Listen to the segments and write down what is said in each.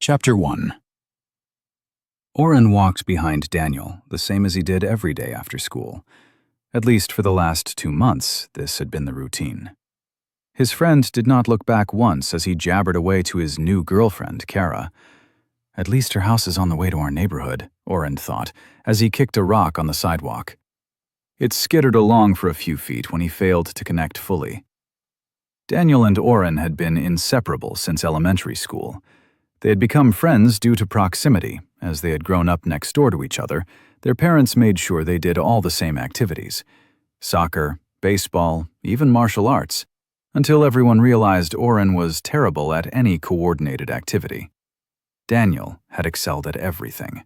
Chapter 1. Oren walked behind Daniel, the same as he did every day after school. At least for the last 2 months, this had been the routine. His friend did not look back once as he jabbered away to his new girlfriend, Kara. At least her house is on the way to our neighborhood, Oren thought, as he kicked a rock on the sidewalk. It skittered along for a few feet when he failed to connect fully. Daniel and Oren had been inseparable since elementary school. They had become friends due to proximity. As they had grown up next door to each other, their parents made sure they did all the same activities: soccer, baseball, even martial arts, until everyone realized Oren was terrible at any coordinated activity. Daniel had excelled at everything.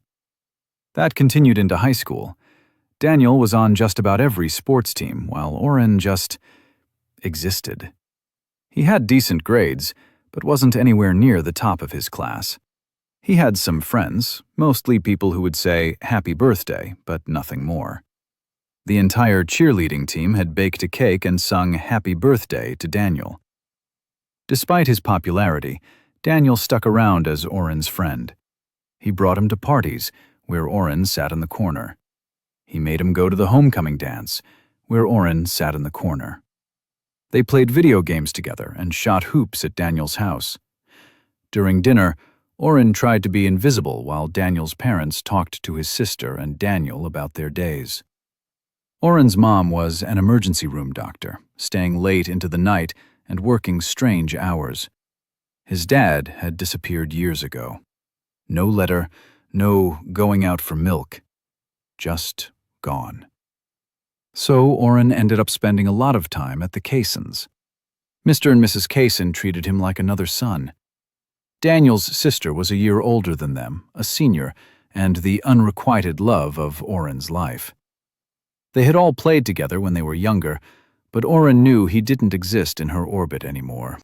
That continued into high school. Daniel was on just about every sports team, while Oren just existed. He had decent grades, but wasn't anywhere near the top of his class. He had some friends, mostly people who would say happy birthday, but nothing more. The entire cheerleading team had baked a cake and sung happy birthday to Daniel. Despite his popularity, Daniel stuck around as Oren's friend. He brought him to parties, where Oren sat in the corner. He made him go to the homecoming dance, where Oren sat in the corner. They played video games together and shot hoops at Daniel's house. During dinner, Oren tried to be invisible while Daniel's parents talked to his sister and Daniel about their days. Oren's mom was an emergency room doctor, staying late into the night and working strange hours. His dad had disappeared years ago. No letter, no going out for milk. Just gone. So Oren ended up spending a lot of time at the Kaysons. Mr. and Mrs. Kayson treated him like another son. Daniel's sister was a year older than them, a senior, and the unrequited love of Oren's life. They had all played together when they were younger, but Oren knew he didn't exist in her orbit anymore.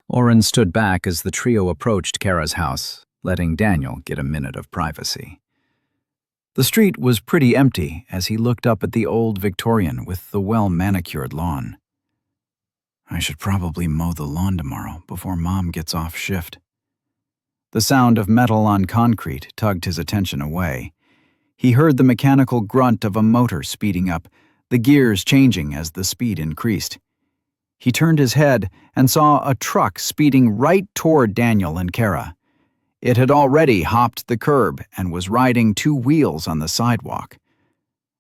Oren stood back as the trio approached Kara's house, letting Daniel get a minute of privacy. The street was pretty empty as he looked up at the old Victorian with the well-manicured lawn. I should probably mow the lawn tomorrow before Mom gets off shift. The sound of metal on concrete tugged his attention away. He heard the mechanical grunt of a motor speeding up, the gears changing as the speed increased. He turned his head and saw a truck speeding right toward Daniel and Kara. It had already hopped the curb and was riding 2 wheels on the sidewalk.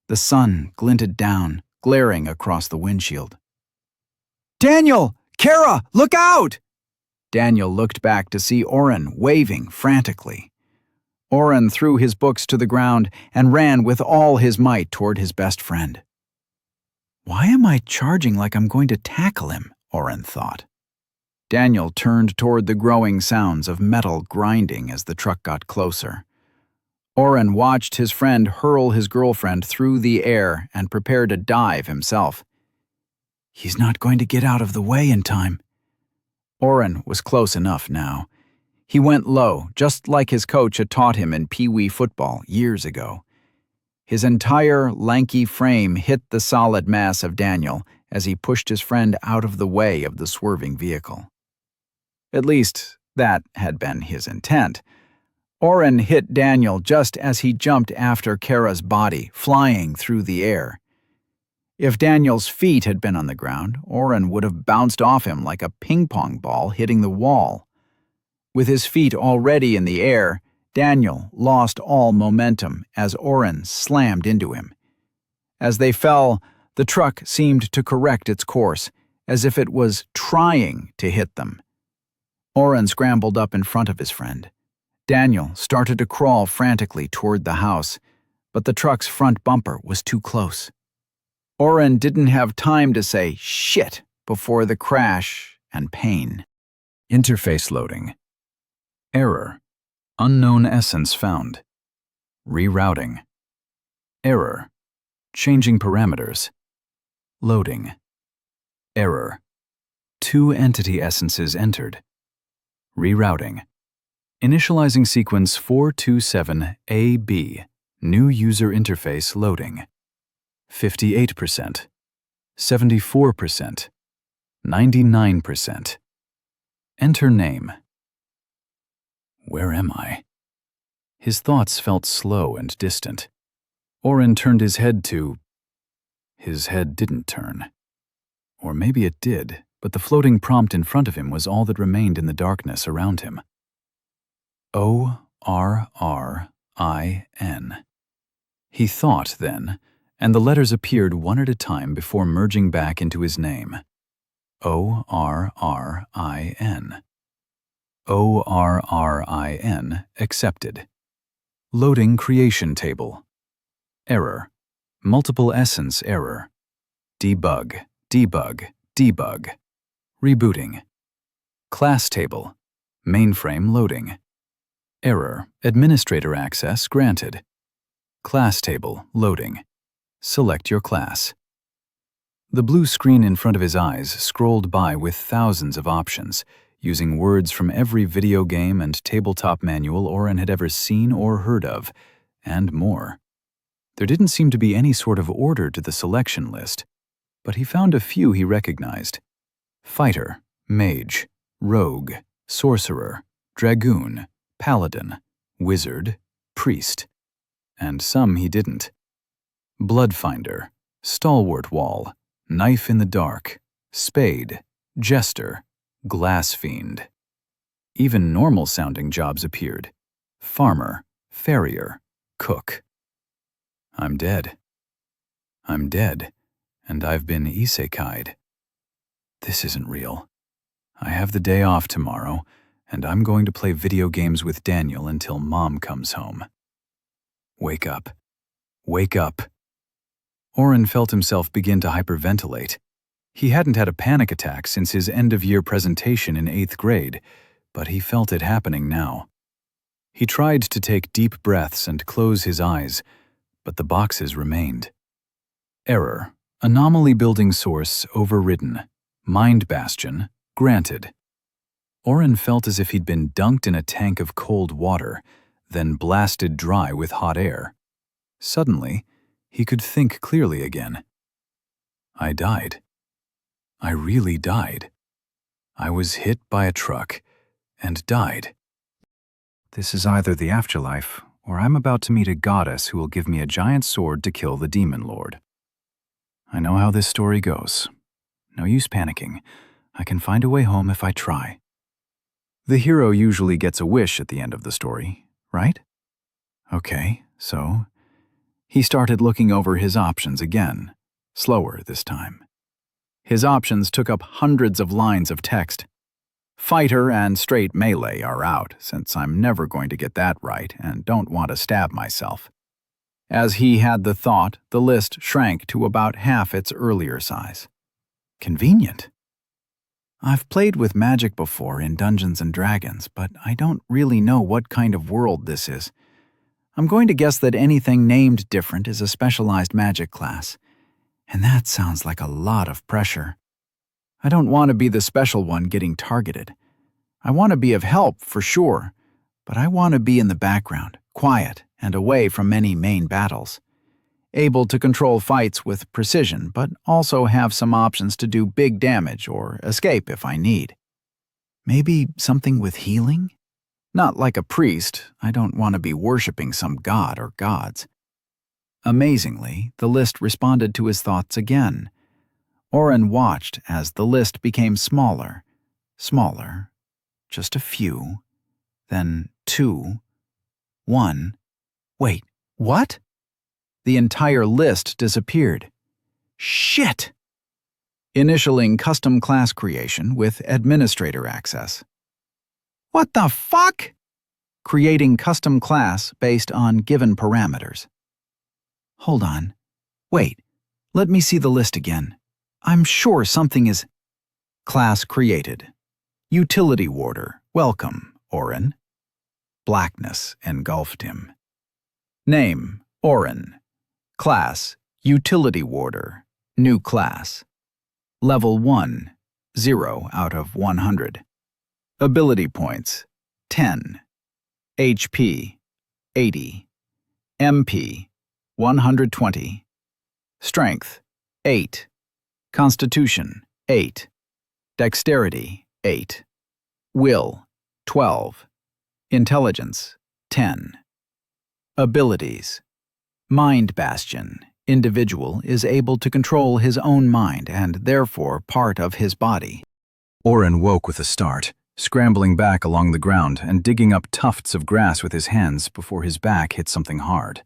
The sun glinted down, glaring across the windshield. "Daniel! Kara! Look out!" Daniel looked back to see Oren waving frantically. Oren threw his books to the ground and ran with all his might toward his best friend. Why am I charging like I'm going to tackle him? Oren thought. Daniel turned toward the growing sounds of metal grinding as the truck got closer. Oren watched his friend hurl his girlfriend through the air and prepare to dive himself. He's not going to get out of the way in time. Oren was close enough now. He went low, just like his coach had taught him in Pee-wee football years ago. His entire lanky frame hit the solid mass of Daniel as he pushed his friend out of the way of the swerving vehicle. At least, that had been his intent. Oren hit Daniel just as he jumped after Kara's body, flying through the air. If Daniel's feet had been on the ground, Oren would have bounced off him like a ping-pong ball hitting the wall. With his feet already in the air, Daniel lost all momentum as Oren slammed into him. As they fell, the truck seemed to correct its course, as if it was trying to hit them. Oren scrambled up in front of his friend. Daniel started to crawl frantically toward the house, but the truck's front bumper was too close. Oren didn't have time to say shit before the crash and pain. Interface loading. Error. Unknown essence found. Rerouting. Error. Changing parameters. Loading. Error. 2 entity essences entered. Rerouting. Initializing sequence 427AB. New user interface loading. 58%. 74%. 99%. Enter name. Where am I? His thoughts felt slow and distant. Oren turned his head to... His head didn't turn. Or maybe it did, but the floating prompt in front of him was all that remained in the darkness around him. O-R-R-I-N. He thought then, and the letters appeared one at a time before merging back into his name. O-R-R-I-N. O-R-R-I-N, accepted. Loading creation table. Error. Multiple essence error. Debug, debug, debug. Rebooting. Class table. Mainframe loading. Error. Administrator access granted. Class table loading. Select your class. The blue screen in front of his eyes scrolled by with thousands of options, using words from every video game and tabletop manual Oren had ever seen or heard of, and more. There didn't seem to be any sort of order to the selection list, but he found a few he recognized. Fighter, Mage, Rogue, Sorcerer, Dragoon, Paladin, Wizard, Priest, and some he didn't. Bloodfinder, Stalwart Wall, Knife in the Dark, Spade, Jester, Glass Fiend. Even normal-sounding jobs appeared. Farmer, Farrier, Cook. I'm dead. I'm dead, and I've been isekai'd. This isn't real. I have the day off tomorrow, and I'm going to play video games with Daniel until Mom comes home. Wake up. Wake up. Oren felt himself begin to hyperventilate. He hadn't had a panic attack since his end-of-year presentation in 8th grade, but he felt it happening now. He tried to take deep breaths and close his eyes, but the boxes remained. Error. Anomaly building source overridden. Mind bastion granted. Oren felt as if he'd been dunked in a tank of cold water, then blasted dry with hot air. Suddenly, he could think clearly again. I died. I really died. I was hit by a truck and died. This is either the afterlife, or I'm about to meet a goddess who will give me a giant sword to kill the demon lord. I know how this story goes. No use panicking. I can find a way home if I try. The hero usually gets a wish at the end of the story, right? Okay, so he started looking over his options again, slower this time. His options took up hundreds of lines of text. Fighter and straight melee are out, since I'm never going to get that right and don't want to stab myself. As he had the thought, the list shrank to about half its earlier size. Convenient. I've played with magic before in Dungeons & Dragons, but I don't really know what kind of world this is. I'm going to guess that anything named different is a specialized magic class. And that sounds like a lot of pressure. I don't want to be the special one getting targeted. I want to be of help, for sure, but I want to be in the background, quiet, and away from any main battles. Able to control fights with precision, but also have some options to do big damage or escape if I need. Maybe something with healing? Not like a priest. I don't want to be worshipping some god or gods. Amazingly, the list responded to his thoughts again. Oren watched as the list became smaller, smaller, just a few, then 2, 1. Wait, what? The entire list disappeared. Shit! Initialing custom class creation with administrator access. What the fuck? Creating custom class based on given parameters. Hold on. Wait, let me see the list again. I'm sure something is... Class created. Utility warder. Welcome, Oren. Blackness engulfed him. Name, Oren. Class, Utility warder. New class. Level 1, 0 out of 100. Ability points, 10. HP, 80. MP, 120. Strength, 8. Constitution, 8. Dexterity, 8. Will, 12. Intelligence, 10. Abilities. Mind Bastion. Individual is able to control his own mind and therefore part of his body. Oren woke with a start, scrambling back along the ground and digging up tufts of grass with his hands before his back hit something hard.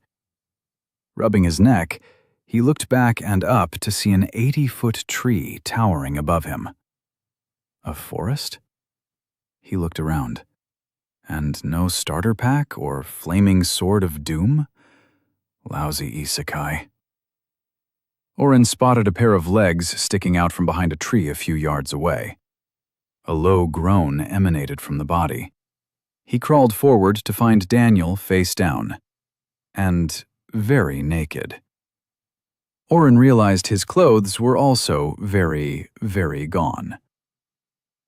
Rubbing his neck, he looked back and up to see an 80-foot tree towering above him. A forest? He looked around. And no starter pack or flaming sword of doom? Lousy Isekai. Oren spotted a pair of legs sticking out from behind a tree a few yards away. A low groan emanated from the body. He crawled forward to find Daniel face down. And very naked. Oren realized his clothes were also very, very gone.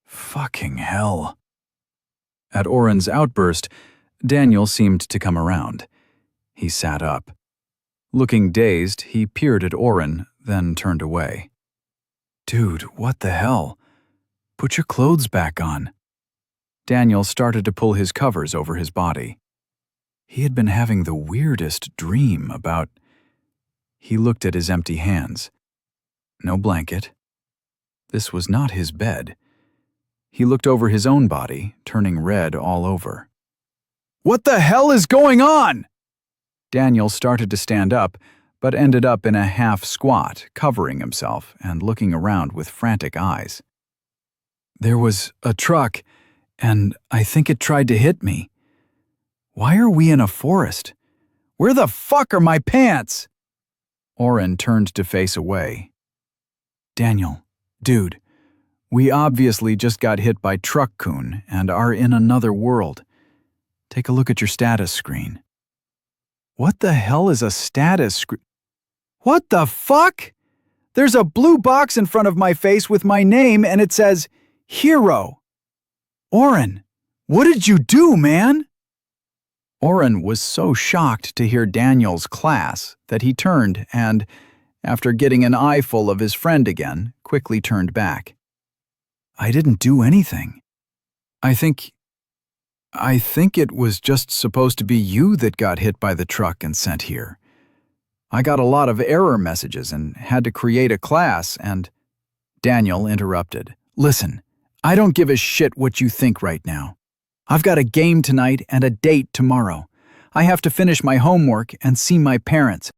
Fucking hell. At Oren's outburst, Daniel seemed to come around. He sat up. Looking dazed, he peered at Oren, then turned away. Dude, what the hell? Put your clothes back on. Daniel started to pull his covers over his body. He had been having the weirdest dream about... He looked at his empty hands. No blanket. This was not his bed. He looked over his own body, turning red all over. What the hell is going on? Daniel started to stand up, but ended up in a half squat, covering himself and looking around with frantic eyes. There was a truck, and I think it tried to hit me. Why are we in a forest? Where the fuck are my pants? Oren turned to face away. Daniel, dude, we obviously just got hit by Truck Coon and are in another world. Take a look at your status screen. What the hell is a status screen? What the fuck? There's a blue box in front of my face with my name and it says, Hero. Oren, what did you do, man? Oren was so shocked to hear Daniel's class that he turned and, after getting an eyeful of his friend again, quickly turned back. I didn't do anything. I think it was just supposed to be you that got hit by the truck and sent here. I got a lot of error messages and had to create a class and... Daniel interrupted. Listen, I don't give a shit what you think right now. I've got a game tonight and a date tomorrow. I have to finish my homework and see my parents.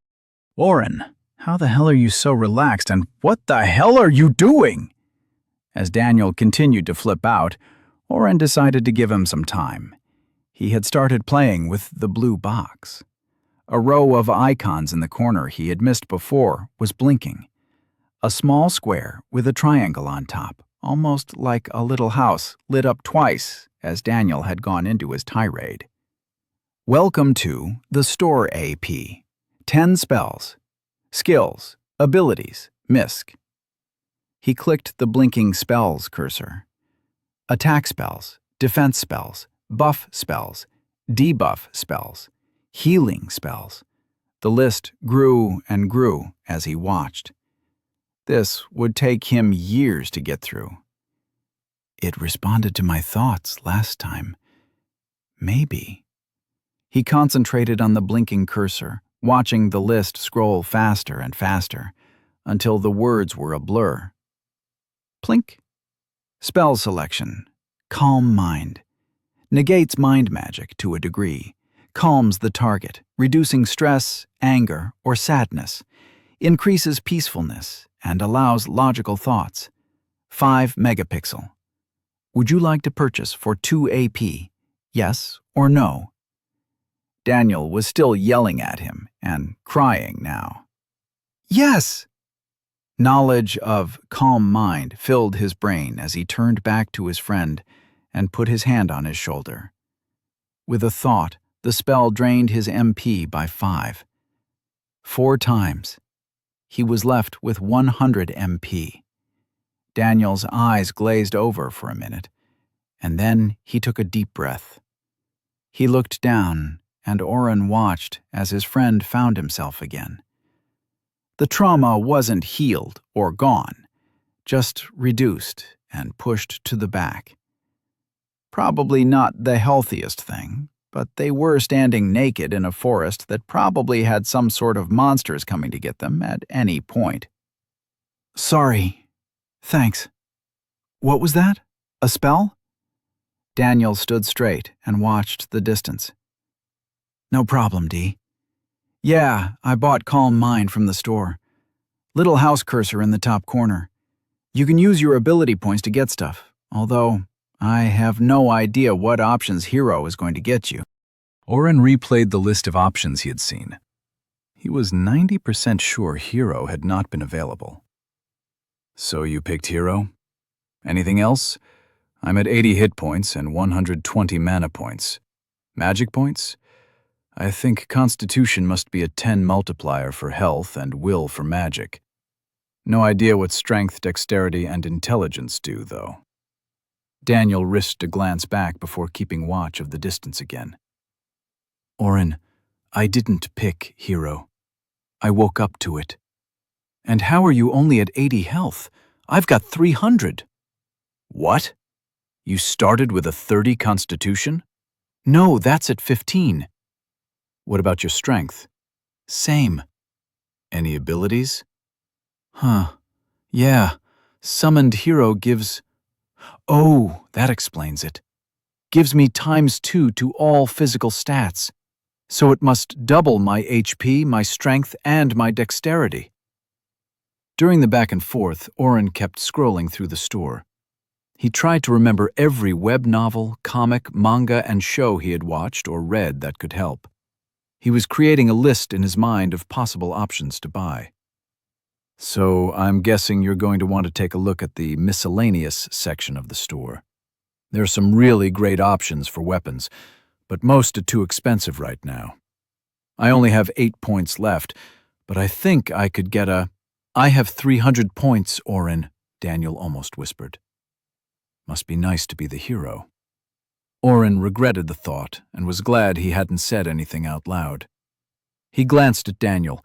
Oren, how the hell are you so relaxed and what the hell are you doing? As Daniel continued to flip out, Oren decided to give him some time. He had started playing with the blue box. A row of icons in the corner he had missed before was blinking. A small square with a triangle on top, almost like a little house, lit up twice as Daniel had gone into his tirade. Welcome to the Store AP. 10 spells. Skills, abilities, misc. He clicked the blinking spells cursor. Attack spells, defense spells, buff spells, debuff spells, healing spells. The list grew and grew as he watched. This would take him years to get through. It responded to my thoughts last time. Maybe. He concentrated on the blinking cursor, watching the list scroll faster and faster, until the words were a blur. Plink. Spell selection. Calm Mind. Negates mind magic to a degree. Calms the target, reducing stress, anger, or sadness. Increases peacefulness and allows logical thoughts. 5 megapixel. Would you like to purchase for 2 AP? Yes or no? Daniel was still yelling at him and crying now. Yes! Knowledge of Calm Mind filled his brain as he turned back to his friend and put his hand on his shoulder. With a thought, the spell drained his MP by 5. 4 times. He was left with 100 MP. Daniel's eyes glazed over for a minute, and then he took a deep breath. He looked down, and Oren watched as his friend found himself again. The trauma wasn't healed or gone, just reduced and pushed to the back. Probably not the healthiest thing, but they were standing naked in a forest that probably had some sort of monsters coming to get them at any point. Sorry. Thanks. What was that? A spell? Daniel stood straight and watched the distance. No problem, Dee. Yeah, I bought Calm Mind from the store. Little house cursor in the top corner. You can use your ability points to get stuff, although I have no idea what options Hero is going to get you. Oren replayed the list of options he had seen. He was 90% sure Hero had not been available. So you picked Hero? Anything else? I'm at 80 hit points and 120 mana points. Magic points? I think Constitution must be a 10 multiplier for health and will for magic. No idea what strength, dexterity, and intelligence do, though. Daniel risked a glance back before keeping watch of the distance again. Oren, I didn't pick Hero. I woke up to it. And how are you only at 80 health? I've got 300. What? You started with a 30 Constitution? No, that's at 15. What about your strength? Same. Any abilities? Yeah. Summoned Hero gives... Oh, that explains it. Gives me ×2 to all physical stats. So it must double my HP, my strength, and my dexterity. During the back and forth, Oren kept scrolling through the store. He tried to remember every web novel, comic, manga, and show he had watched or read that could help. He was creating a list in his mind of possible options to buy. So I'm guessing you're going to want to take a look at the miscellaneous section of the store. There are some really great options for weapons, but most are too expensive right now. I only have 8 points left, but I think I could get a... I have 300 points, Oren, Daniel almost whispered. Must be nice to be the hero. Oren regretted the thought and was glad he hadn't said anything out loud. He glanced at Daniel,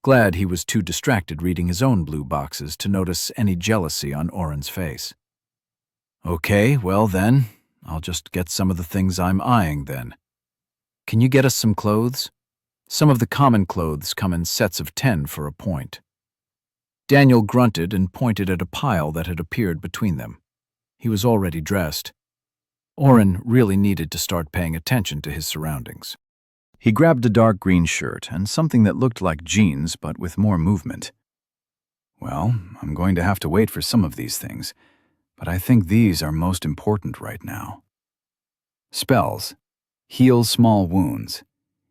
glad he was too distracted reading his own blue boxes to notice any jealousy on Oren's face. Okay, well then, I'll just get some of the things I'm eyeing then. Can you get us some clothes? Some of the common clothes come in sets of 10 for a point. Daniel grunted and pointed at a pile that had appeared between them. He was already dressed. Oren really needed to start paying attention to his surroundings. He grabbed a dark green shirt and something that looked like jeans but with more movement. Well, I'm going to have to wait for some of these things, but I think these are most important right now. Spells. Heal small wounds.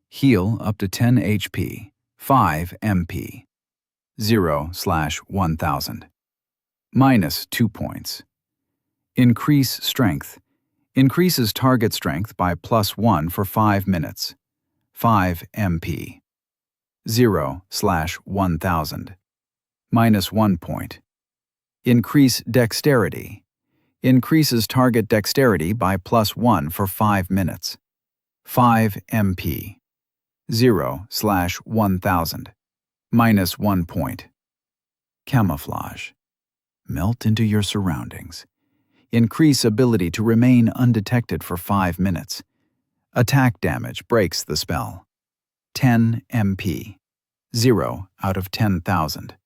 Heal up to 10 HP, 5 MP. 0/1000. -2 points. Increase strength. Increases target strength by +1 for 5 minutes. 5 MP. 0/1000. -1 point. Increase dexterity. Increases target dexterity by +1 for 5 minutes. 5 MP. 0/1000. -1 point. Camouflage. Melt into your surroundings. Increase ability to remain undetected for 5 minutes. Attack damage breaks the spell. 10 MP. 0 out of 10,000.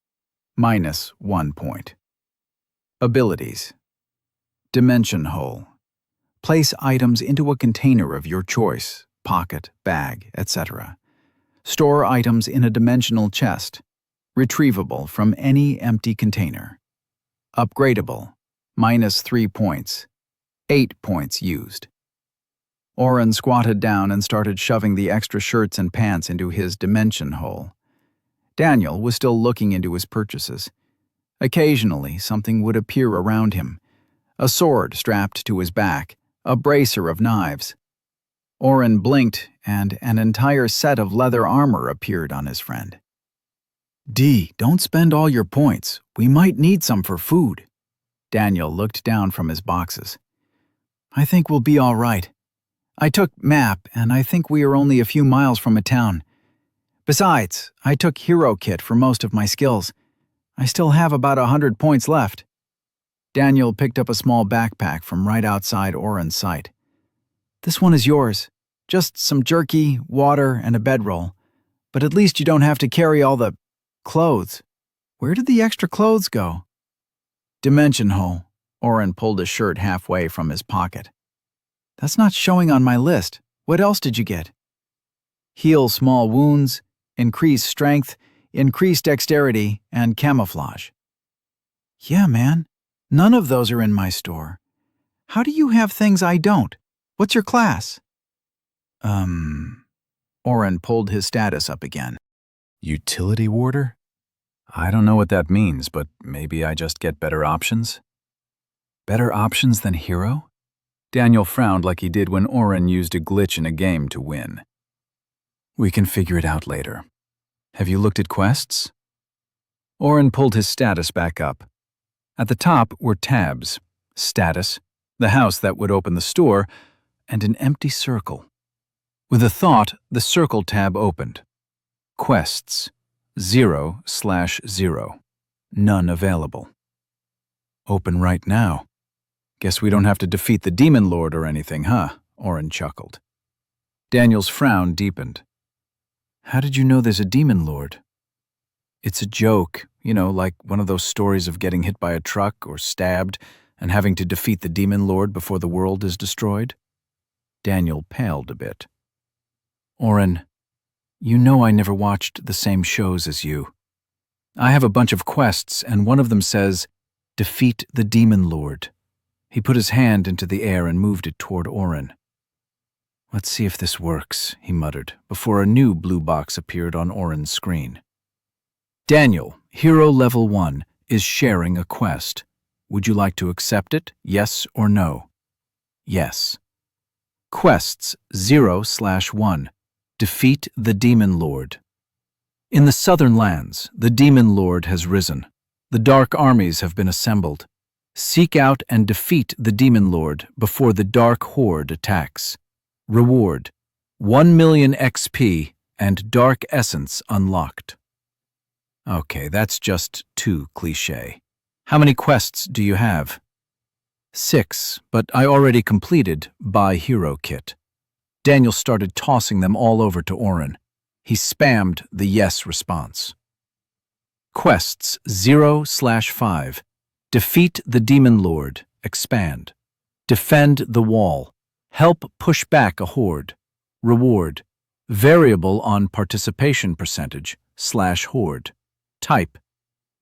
-1 point. Abilities. Dimension Hole. Place items into a container of your choice, pocket, bag, etc. Store items in a dimensional chest. Retrievable from any empty container. Upgradable. -3 points. 8 points used. Oren squatted down and started shoving the extra shirts and pants into his dimension hole. Daniel was still looking into his purchases. Occasionally, something would appear around him. A sword strapped to his back, a bracer of knives. Oren blinked, and an entire set of leather armor appeared on his friend. D, don't spend all your points. We might need some for food. Daniel looked down from his boxes. I think we'll be all right. I took map, and I think we are only a few miles from a town. Besides, I took Hero Kit for most of my skills. I still have about 100 points left. Daniel picked up a small backpack from right outside Oren's sight. This one is yours. Just some jerky, water, and a bedroll. But at least you don't have to carry all the clothes. Where did the extra clothes go? Dimension hole. Oren pulled his shirt halfway from his pocket. That's not showing on my list. What else did you get? Heal small wounds, increase strength, increase dexterity, and camouflage. Yeah, man. None of those are in my store. How do you have things I don't? What's your class? Oren pulled his status up again. Utility warder? I don't know what that means, but maybe I just get better options? Better options than hero? Daniel frowned like he did when Oren used a glitch in a game to win. We can figure it out later. Have you looked at quests? Oren pulled his status back up. At the top were tabs, status, the house that would open the store, and an empty circle. With a thought, the circle tab opened. Quests, 0/0. None available. Open right now. Guess we don't have to defeat the Demon Lord or anything, huh? Oren chuckled. Daniel's frown deepened. How did you know there's a Demon Lord? It's a joke, like one of those stories of getting hit by a truck or stabbed and having to defeat the Demon Lord before the world is destroyed. Daniel paled a bit. Oren, you know I never watched the same shows as you. I have a bunch of quests, and one of them says, defeat the Demon Lord. He put his hand into the air and moved it toward Oren. Let's see if this works, he muttered, before a new blue box appeared on Oren's screen. Daniel, Hero Level 1, is sharing a quest. Would you like to accept it, yes or no? Yes. Quests 0/1. Defeat the Demon Lord. In the southern lands, the Demon Lord has risen. The dark armies have been assembled. Seek out and defeat the Demon Lord before the Dark Horde attacks. Reward: 1,000,000 XP and Dark Essence unlocked. Okay, that's just too cliché. How many quests do you have? 6, but I already completed Buy Hero Kit. Daniel started tossing them all over to Oren. He spammed the yes response. Quests 0/5. Defeat the Demon Lord. Expand. Defend the wall. Help push back a horde. Reward: variable on participation percentage /horde. Type: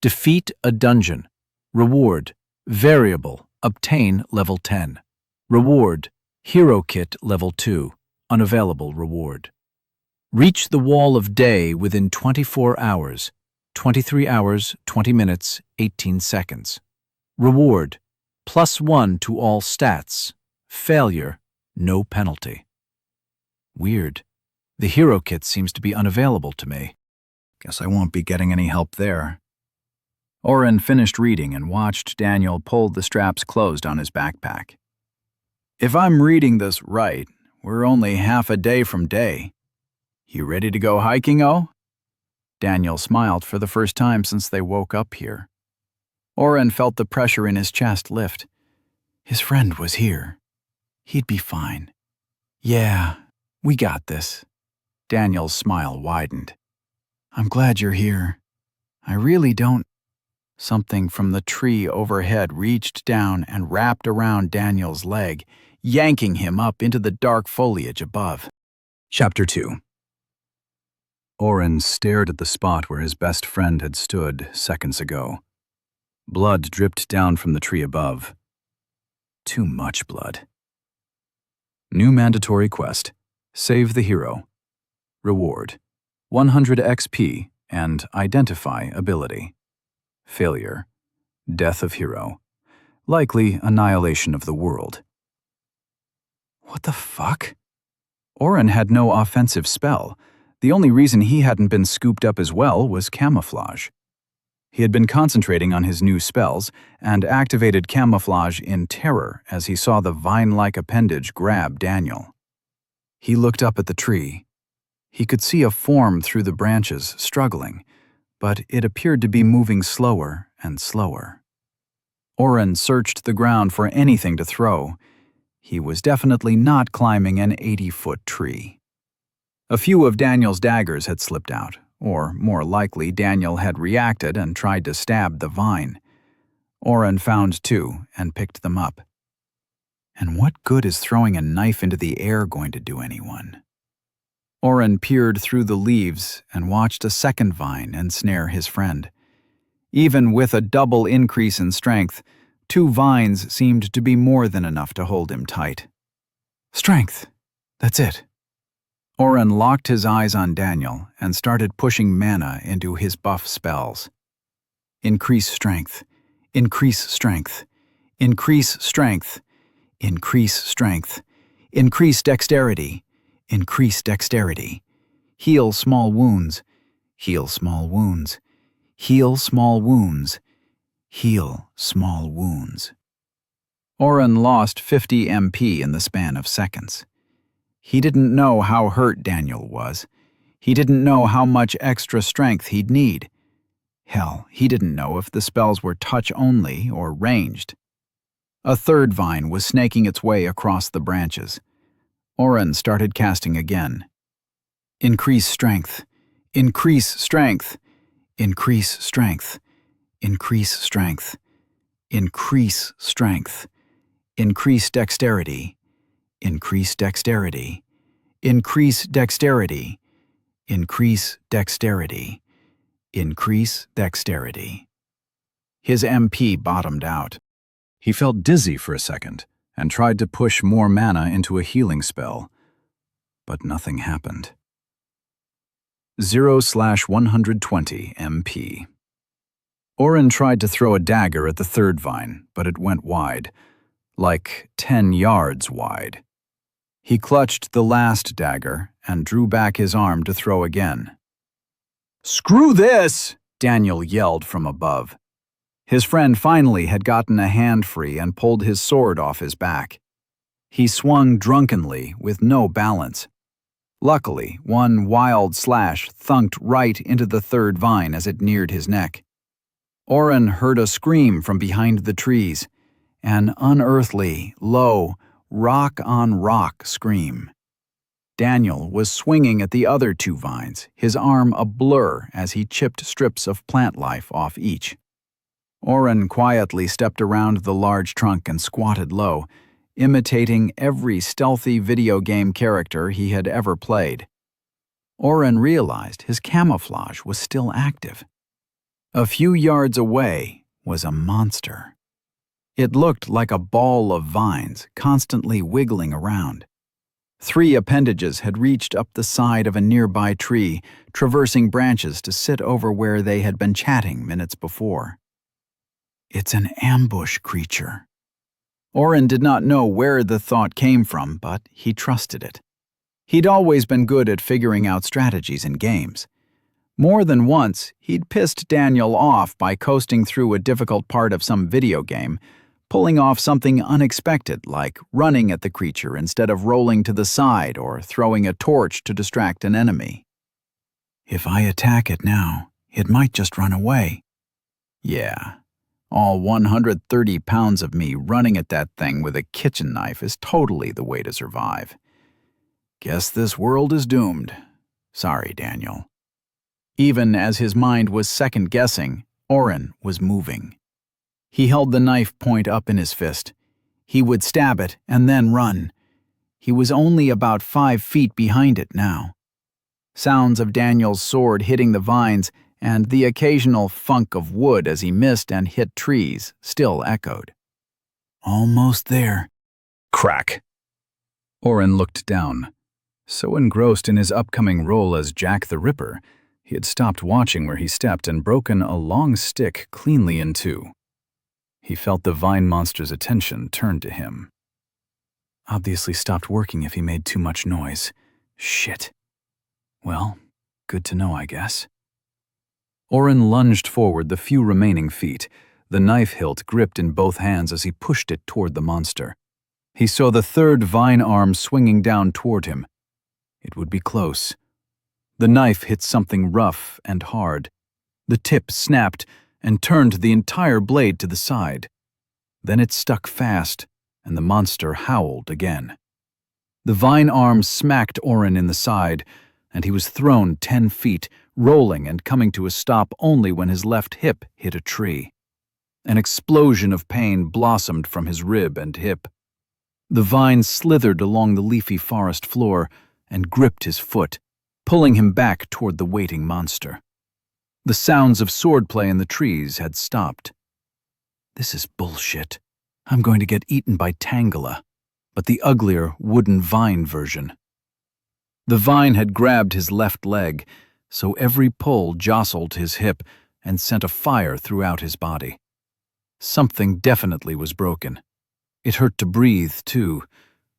defeat a dungeon. Reward: variable, obtain level 10. Reward: Hero Kit level 2. Unavailable reward. Reach the Wall of Day within 24 hours. 23 hours, 20 minutes, 18 seconds. Reward: +1 to all stats. Failure: no penalty. Weird. The Hero Kit seems to be unavailable to me. Guess I won't be getting any help there. Oren finished reading and watched Daniel pull the straps closed on his backpack. If I'm reading this right, we're only half a day from day. You ready to go hiking, oh? Daniel smiled for the first time since they woke up here. Oren felt the pressure in his chest lift. His friend was here. He'd be fine. Yeah, we got this. Daniel's smile widened. I'm glad you're here. I really don't. Something from the tree overhead reached down and wrapped around Daniel's leg, yanking him up into the dark foliage above. Chapter 2. Oren stared at the spot where his best friend had stood seconds ago. Blood dripped down from the tree above. Too much blood. New mandatory quest: Save the Hero. Reward: 100 XP and Identify ability. Failure: Death of Hero. Likely annihilation of the world. What the fuck? Oren had no offensive spell. The only reason he hadn't been scooped up as well was camouflage. He had been concentrating on his new spells and activated camouflage in terror as he saw the vine-like appendage grab Daniel. He looked up at the tree. He could see a form through the branches, struggling, but it appeared to be moving slower and slower. Oren searched the ground for anything to throw. He was definitely not climbing an 80-foot tree. A few of Daniel's daggers had slipped out, or more likely Daniel had reacted and tried to stab the vine. Oren found two and picked them up. And what good is throwing a knife into the air going to do anyone? Oren peered through the leaves and watched a second vine ensnare his friend. Even with a double increase in strength, 2 vines seemed to be more than enough to hold him tight. Strength! That's it. Oren locked his eyes on Daniel and started pushing mana into his buff spells. Increase strength. Increase strength. Increase strength. Increase strength. Increase dexterity. Increase dexterity. Heal small wounds. Heal small wounds. Heal small wounds. Heal small wounds. Oren lost 50 MP in the span of seconds. He didn't know how hurt Daniel was. He didn't know how much extra strength he'd need. Hell, he didn't know if the spells were touch-only or ranged. A third vine was snaking its way across the branches. Oren started casting again. Increase strength. Increase strength. Increase strength. Increase strength. Increase strength. Increase dexterity. Increase dexterity. Increase dexterity. Increase dexterity. Increase dexterity. His MP bottomed out. He felt dizzy for a second and tried to push more mana into a healing spell, but nothing happened. 0/120 MP. Oren tried to throw a dagger at the third vine, but it went wide, like 10 yards wide. He clutched the last dagger and drew back his arm to throw again. "Screw this!" Daniel yelled from above. His friend finally had gotten a hand free and pulled his sword off his back. He swung drunkenly with no balance. Luckily, one wild slash thunked right into the third vine as it neared his neck. Oren heard a scream from behind the trees, an unearthly, low, rock-on-rock scream. Daniel was swinging at the other 2 vines, his arm a blur as he chipped strips of plant life off each. Oren quietly stepped around the large trunk and squatted low, imitating every stealthy video game character he had ever played. Oren realized his camouflage was still active. A few yards away was a monster. It looked like a ball of vines constantly wiggling around. 3 appendages had reached up the side of a nearby tree, traversing branches to sit over where they had been chatting minutes before. It's an ambush creature. Oren did not know where the thought came from, but he trusted it. He'd always been good at figuring out strategies in games. More than once, he'd pissed Daniel off by coasting through a difficult part of some video game, pulling off something unexpected like running at the creature instead of rolling to the side or throwing a torch to distract an enemy. If I attack it now, it might just run away. Yeah, all 130 pounds of me running at that thing with a kitchen knife is totally the way to survive. Guess this world is doomed. Sorry, Daniel. Even as his mind was second-guessing, Oren was moving. He held the knife point up in his fist. He would stab it and then run. He was only about 5 feet behind it now. Sounds of Daniel's sword hitting the vines and the occasional thunk of wood as he missed and hit trees still echoed. Almost there. Crack. Oren looked down. So engrossed in his upcoming role as Jack the Ripper, he had stopped watching where he stepped and broken a long stick cleanly in 2. He felt the vine monster's attention turn to him. Obviously stopped working if he made too much noise. Shit. Well, good to know, I guess. Oren lunged forward the few remaining feet, the knife hilt gripped in both hands as he pushed it toward the monster. He saw the third vine arm swinging down toward him. It would be close. The knife hit something rough and hard. The tip snapped and turned the entire blade to the side. Then it stuck fast, and the monster howled again. The vine arm smacked Oren in the side, and he was thrown 10 feet, rolling and coming to a stop only when his left hip hit a tree. An explosion of pain blossomed from his rib and hip. The vine slithered along the leafy forest floor and gripped his foot, pulling him back toward the waiting monster. The sounds of swordplay in the trees had stopped. This is bullshit. I'm going to get eaten by Tangela, but the uglier wooden vine version. The vine had grabbed his left leg, so every pull jostled his hip and sent a fire throughout his body. Something definitely was broken. It hurt to breathe, too,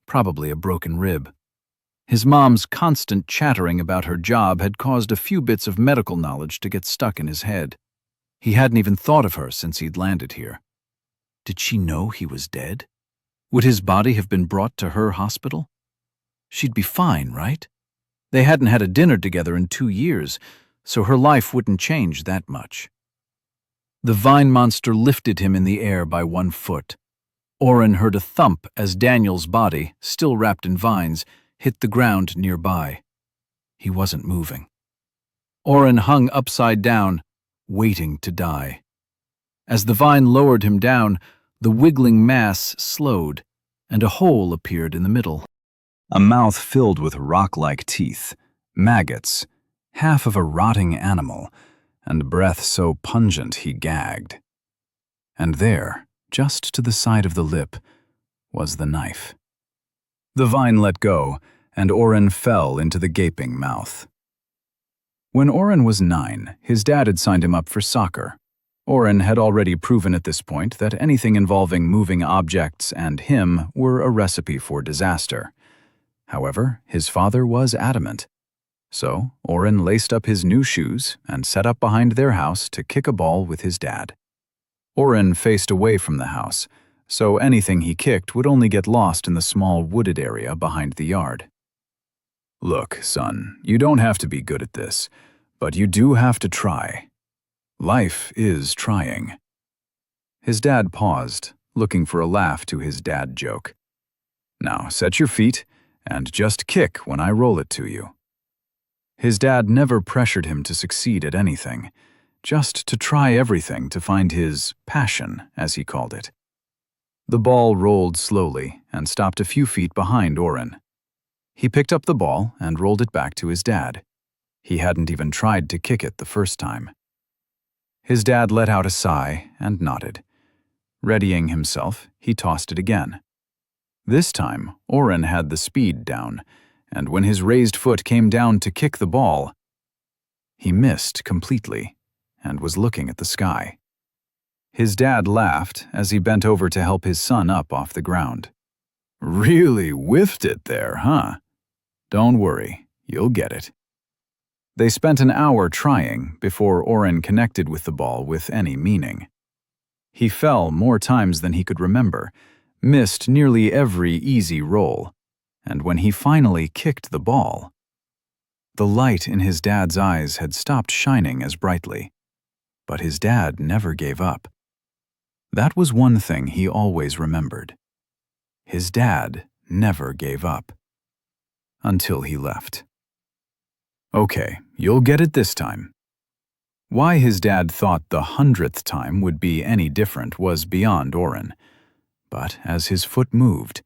probably a broken rib. His mom's constant chattering about her job had caused a few bits of medical knowledge to get stuck in his head. He hadn't even thought of her since he'd landed here. Did she know he was dead? Would his body have been brought to her hospital? She'd be fine, right? They hadn't had a dinner together in 2 years, so her life wouldn't change that much. The vine monster lifted him in the air by 1 foot. Oren heard a thump as Daniel's body, still wrapped in vines, hit the ground nearby. He wasn't moving. Oren hung upside down, waiting to die. As the vine lowered him down, the wiggling mass slowed, and a hole appeared in the middle. A mouth filled with rock-like teeth, maggots, half of a rotting animal, and breath so pungent he gagged. And there, just to the side of the lip, was the knife. The vine let go, and Oren fell into the gaping mouth. When Oren was 9, his dad had signed him up for soccer. Oren had already proven at this point that anything involving moving objects and him were a recipe for disaster. However, his father was adamant. So, Oren laced up his new shoes and set up behind their house to kick a ball with his dad. Oren faced away from the house, so anything he kicked would only get lost in the small wooded area behind the yard. Look, son, you don't have to be good at this, but you do have to try. Life is trying. His dad paused, looking for a laugh to his dad joke. Now, set your feet and just kick when I roll it to you. His dad never pressured him to succeed at anything, just to try everything to find his passion, as he called it. The ball rolled slowly and stopped a few feet behind Oren. He picked up the ball and rolled it back to his dad. He hadn't even tried to kick it the first time. His dad let out a sigh and nodded. Readying himself, he tossed it again. This time, Oren had the speed down, and when his raised foot came down to kick the ball, he missed completely and was looking at the sky. His dad laughed as he bent over to help his son up off the ground. Really whiffed it there, huh? Don't worry, you'll get it. They spent an hour trying before Oren connected with the ball with any meaning. He fell more times than he could remember, missed nearly every easy roll, and when he finally kicked the ball, the light in his dad's eyes had stopped shining as brightly. But his dad never gave up. That was one thing he always remembered. His dad never gave up. Until he left. Okay, you'll get it this time. Why his dad thought the 100th time would be any different was beyond Oren. But as his foot moved,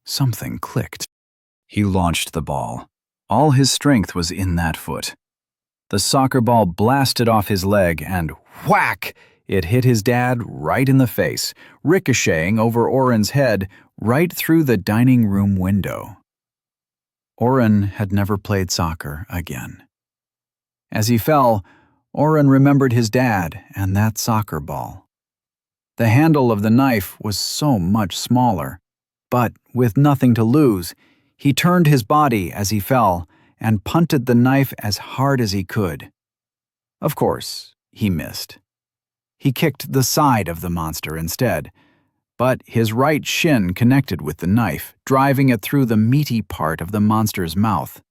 something clicked. He launched the ball. All his strength was in that foot. The soccer ball blasted off his leg and whack! It hit his dad right in the face, ricocheting over Oren's head right through the dining room window. Oren had never played soccer again. As he fell, Oren remembered his dad and that soccer ball. The handle of the knife was so much smaller, but with nothing to lose, he turned his body as he fell and punted the knife as hard as he could. Of course, he missed. He kicked the side of the monster instead, but his right shin connected with the knife, driving it through the meaty part of the monster's mouth.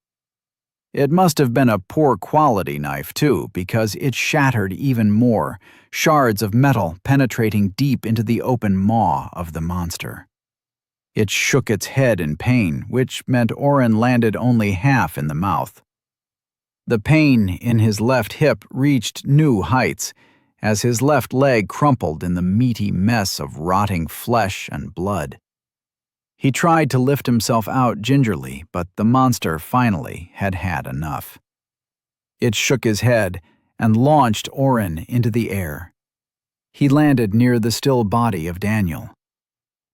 It must have been a poor quality knife, too, because it shattered even more, shards of metal penetrating deep into the open maw of the monster. It shook its head in pain, which meant Oren landed only half in the mouth. The pain in his left hip reached new heights as his left leg crumpled in the meaty mess of rotting flesh and blood. He tried to lift himself out gingerly, but the monster finally had had enough. It shook his head and launched Oren into the air. He landed near the still body of Daniel.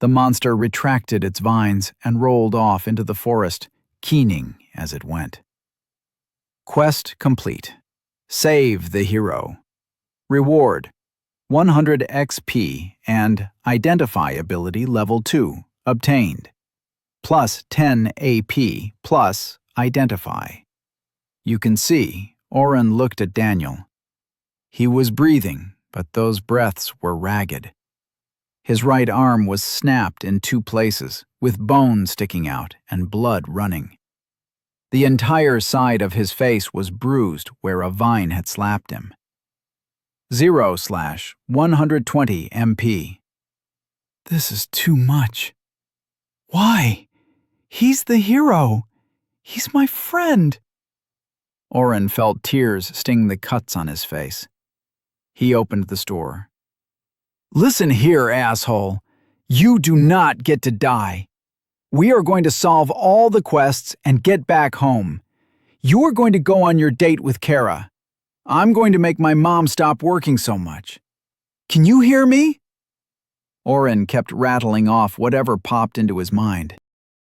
The monster retracted its vines and rolled off into the forest, keening as it went. Quest complete. Save the hero. Reward: 100 XP and Identify ability level 2 obtained. Plus 10 AP plus Identify. You can see, Oren looked at Daniel. He was breathing, but those breaths were ragged. His right arm was snapped in 2 places, with bone sticking out and blood running. The entire side of his face was bruised where a vine had slapped him. 0/120 MP. This is too much. Why? He's the hero. He's my friend. Oren felt tears sting the cuts on his face. He opened the store. Listen here, asshole. You do not get to die. We are going to solve all the quests and get back home. You are going to go on your date with Kara. I'm going to make my mom stop working so much. Can you hear me? Oren kept rattling off whatever popped into his mind.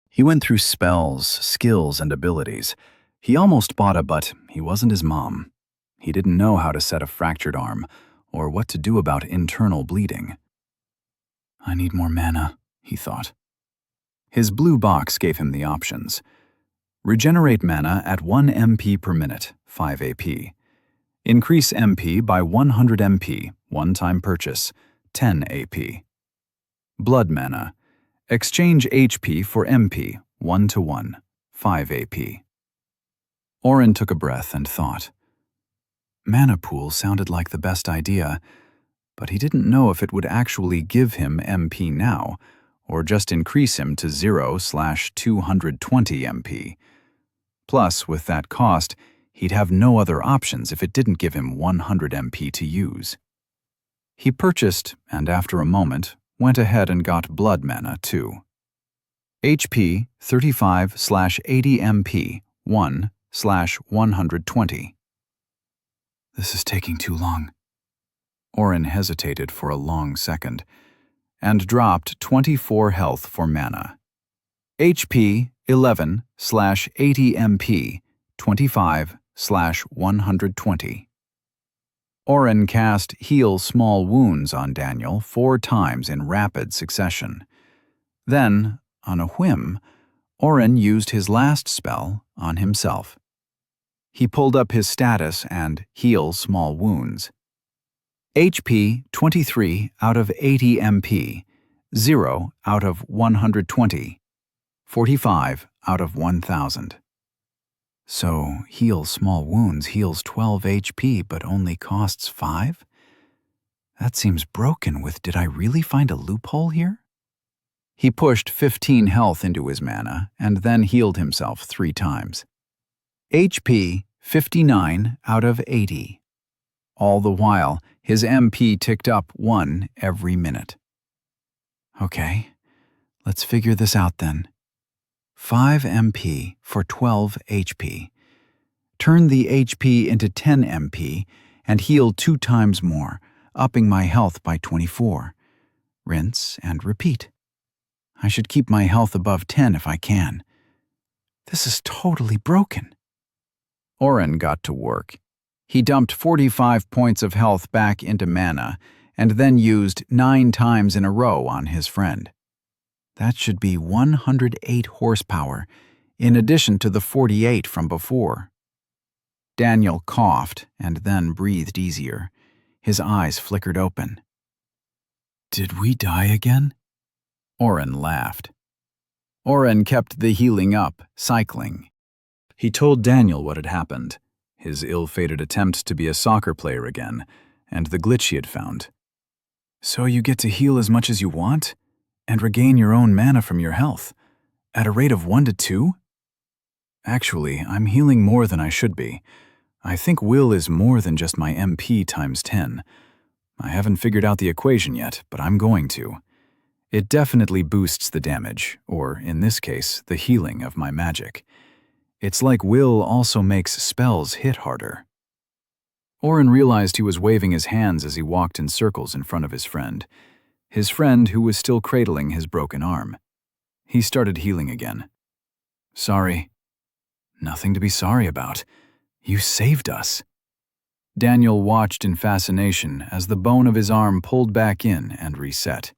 He went through spells, skills, and abilities. He almost bought a, but he wasn't his mom. He didn't know how to set a fractured arm, or what to do about internal bleeding. I need more mana, he thought. His blue box gave him the options. Regenerate mana at 1 MP per minute, 5 AP. Increase MP by 100 MP, one-time purchase, 10 AP. Blood mana. Exchange HP for MP, 1-to-1, 5 AP. Oren took a breath and thought. Mana pool sounded like the best idea, but he didn't know if it would actually give him MP now, or just increase him to 0/220 MP. Plus, with that cost, he'd have no other options if it didn't give him 100 MP to use. He purchased, and after a moment, went ahead and got blood mana too. HP 35/80 MP, 1/120. This is taking too long. Oren hesitated for a long second, and dropped 24 health for mana. HP 11/80 MP, 25/120. Oren cast Heal Small Wounds on Daniel 4 times in rapid succession. Then, on a whim, Oren used his last spell on himself. He pulled up his status and Heal Small Wounds. HP 23/80 MP, 0/120, 45/1000. So, Heal Small Wounds heals 12 HP but only costs 5? That seems broken with did I really find a loophole here? He pushed 15 health into his mana and then healed himself 3 times. HP 59/80. All the while, his MP ticked up 1 every minute. Okay, let's figure this out then. 5 MP for 12 HP. Turn the HP into 10 MP and heal 2 times more, upping my health by 24. Rinse and repeat. I should keep my health above 10 if I can. This is totally broken. Oren got to work. He dumped 45 points of health back into mana and then used 9 times in a row on his friend. That should be 108 horsepower, in addition to the 48 from before. Daniel coughed and then breathed easier. His eyes flickered open. Did we die again? Oren laughed. Oren kept the healing up, cycling. He told Daniel what had happened, his ill-fated attempt to be a soccer player again, and the glitch he had found. So you get to heal as much as you want, and regain your own mana from your health, at a rate of 1 to 2? Actually, I'm healing more than I should be. I think will is more than just my MP times 10. I haven't figured out the equation yet, but I'm going to. It definitely boosts the damage, or in this case, the healing of my magic. It's like will also makes spells hit harder. Oren realized he was waving his hands as he walked in circles in front of his friend who was still cradling his broken arm. He started healing again. Sorry. Nothing to be sorry about. You saved us. Daniel watched in fascination as the bone of his arm pulled back in and reset.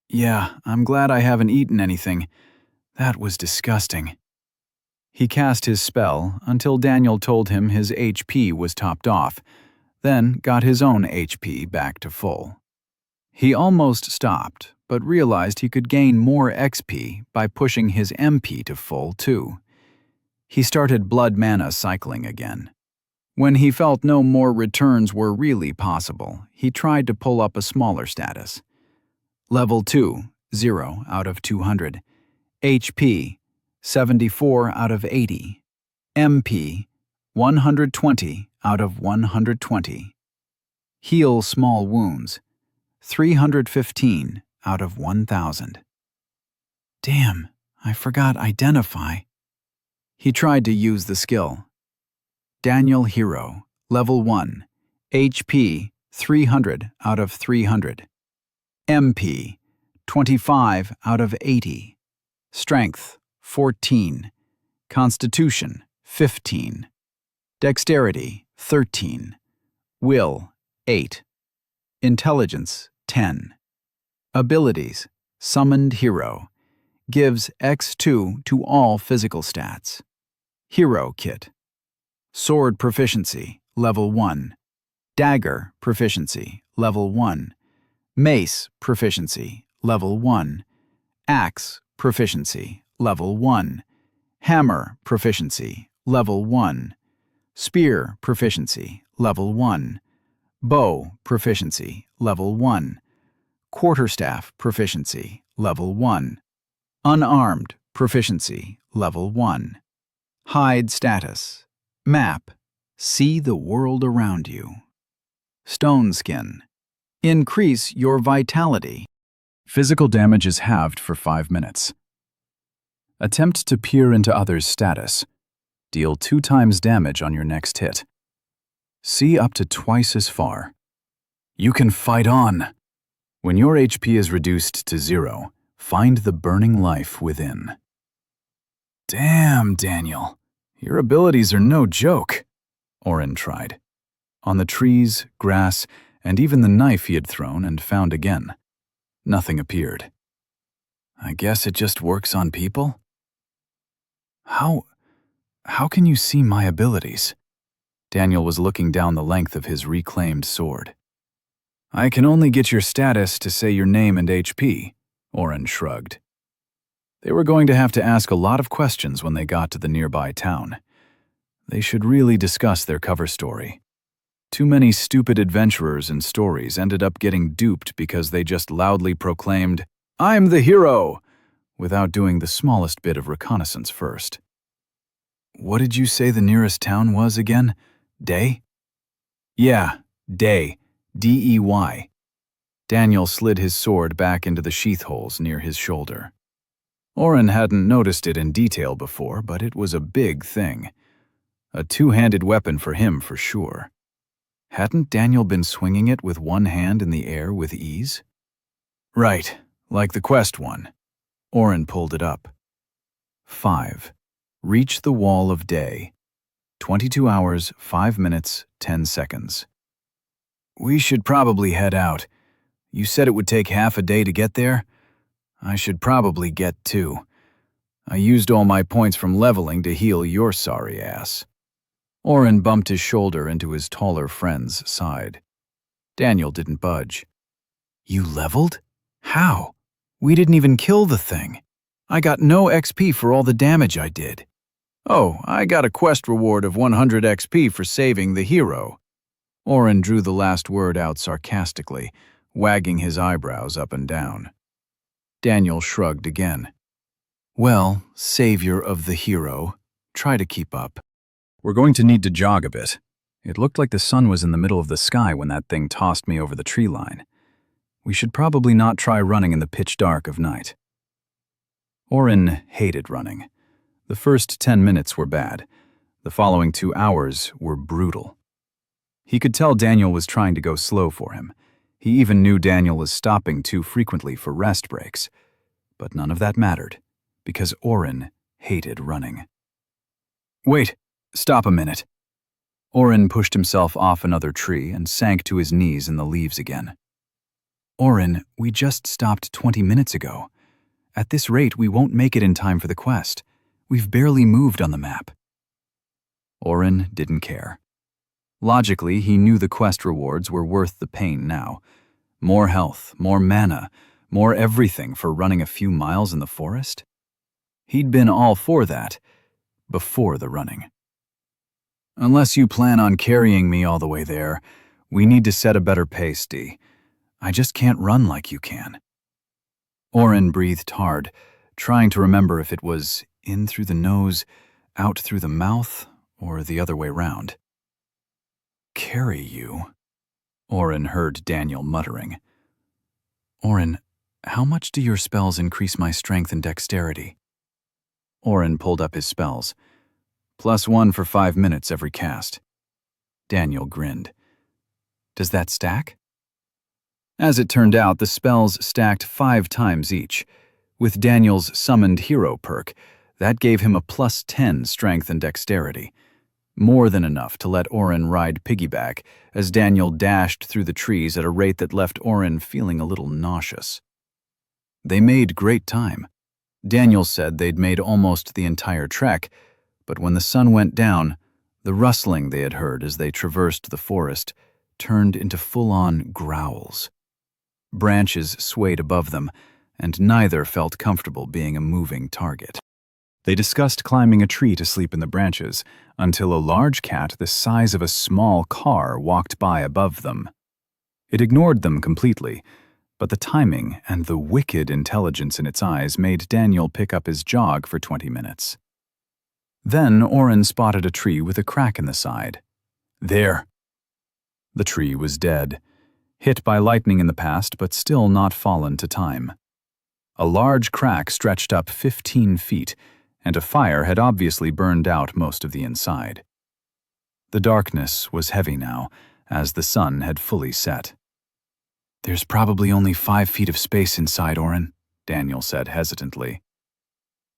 Yeah, I'm glad I haven't eaten anything. That was disgusting. He cast his spell until Daniel told him his HP was topped off, then got his own HP back to full. He almost stopped, but realized he could gain more XP by pushing his MP to full too. He started blood mana cycling again. When he felt no more returns were really possible, he tried to pull up a smaller status. Level 2, 0 out of 200. HP, 74 out of 80. MP, 120 out of 120. Heal small wounds, 315 out of 1,000. Damn, I forgot identify. He tried to use the skill. Daniel Hero, Level 1, HP 300 out of 300. MP 25 out of 80. Strength 14. Constitution 15. Dexterity 13. Will 8. Intelligence 10. Abilities: Summoned Hero. Gives X2 to all physical stats. Hero Kit. Sword Proficiency, Level 1. Dagger Proficiency, Level 1. Mace Proficiency, Level 1. Axe Proficiency, Level 1. Hammer Proficiency, Level 1. Spear Proficiency, Level 1. Bow Proficiency, Level 1. Quarterstaff Proficiency, Level 1. Unarmed Proficiency, Level 1. Hide Status. Map. See the world around you. Stone Skin. Increase your vitality. Physical damage is halved for 5 minutes. Attempt to peer into others' status. Deal 2 times damage on your next hit. See up to twice as far. You can fight on. When your HP is reduced to 0, find the burning life within. Damn, Daniel. Your abilities are no joke. Oren tried. On the trees, grass, and even the knife he had thrown and found again. Nothing appeared. I guess it just works on people? How can you see my abilities? Daniel was looking down the length of his reclaimed sword. I can only get your status to say your name and HP, Oren shrugged. They were going to have to ask a lot of questions when they got to the nearby town. They should really discuss their cover story. Too many stupid adventurers and stories ended up getting duped because they just loudly proclaimed, "I'm the hero!" without doing the smallest bit of reconnaissance first. What did you say the nearest town was again? Day? Yeah, Day. D-E-Y. Daniel slid his sword back into the sheath holes near his shoulder. Oren hadn't noticed it in detail before, but it was a big thing. A two-handed weapon for him for sure. Hadn't Daniel been swinging it with one hand in the air with ease? Right, like the quest one. Oren pulled it up. 5. Reach the wall of Day. 22 hours, 5 minutes, 10 seconds. We should probably head out. You said it would take half a day to get there? I should probably get 2. I used all my points from leveling to heal your sorry ass. Oren bumped his shoulder into his taller friend's side. Daniel didn't budge. You leveled? How? We didn't even kill the thing. I got no XP for all the damage I did. Oh, I got a quest reward of 100 XP for saving the hero. Oren drew the last word out sarcastically, wagging his eyebrows up and down. Daniel shrugged again. Well, savior of the hero, try to keep up. We're going to need to jog a bit. It looked like the sun was in the middle of the sky when that thing tossed me over the tree line. We should probably not try running in the pitch dark of night. Oren hated running. The first 10 minutes were bad. The following 2 hours were brutal. He could tell Daniel was trying to go slow for him. He even knew Daniel was stopping too frequently for rest breaks. But none of that mattered, because Oren hated running. Wait, stop a minute. Oren pushed himself off another tree and sank to his knees in the leaves again. Oren, we just stopped 20 minutes ago. At this rate, we won't make it in time for the quest. We've barely moved on the map. Oren didn't care. Logically, he knew the quest rewards were worth the pain now. More health, more mana, more everything for running a few miles in the forest. He'd been all for that, before the running. Unless you plan on carrying me all the way there, we need to set a better pace, D. I just can't run like you can. Oren breathed hard, trying to remember if it was in through the nose, out through the mouth, or the other way round. Carry you? Oren heard Daniel muttering. Oren, how much do your spells increase my strength and dexterity? Oren pulled up his spells. +1 for 5 minutes every cast. Daniel grinned. Does that stack? As it turned out, the spells stacked 5 times each. With Daniel's summoned hero perk, that gave him a +10 strength and dexterity. More than enough to let Oren ride piggyback as Daniel dashed through the trees at a rate that left Oren feeling a little nauseous. They made great time. Daniel said they'd made almost the entire trek, but when the sun went down, the rustling they had heard as they traversed the forest turned into full-on growls. Branches swayed above them, and neither felt comfortable being a moving target. They discussed climbing a tree to sleep in the branches until a large cat the size of a small car walked by above them. It ignored them completely, but the timing and the wicked intelligence in its eyes made Daniel pick up his jog for 20 minutes. Then Oren spotted a tree with a crack in the side. There! The tree was dead, hit by lightning in the past but still not fallen to time. A large crack stretched up 15 feet, and a fire had obviously burned out most of the inside. The darkness was heavy now, as the sun had fully set. There's probably only 5 feet of space inside, Oren, Daniel said hesitantly.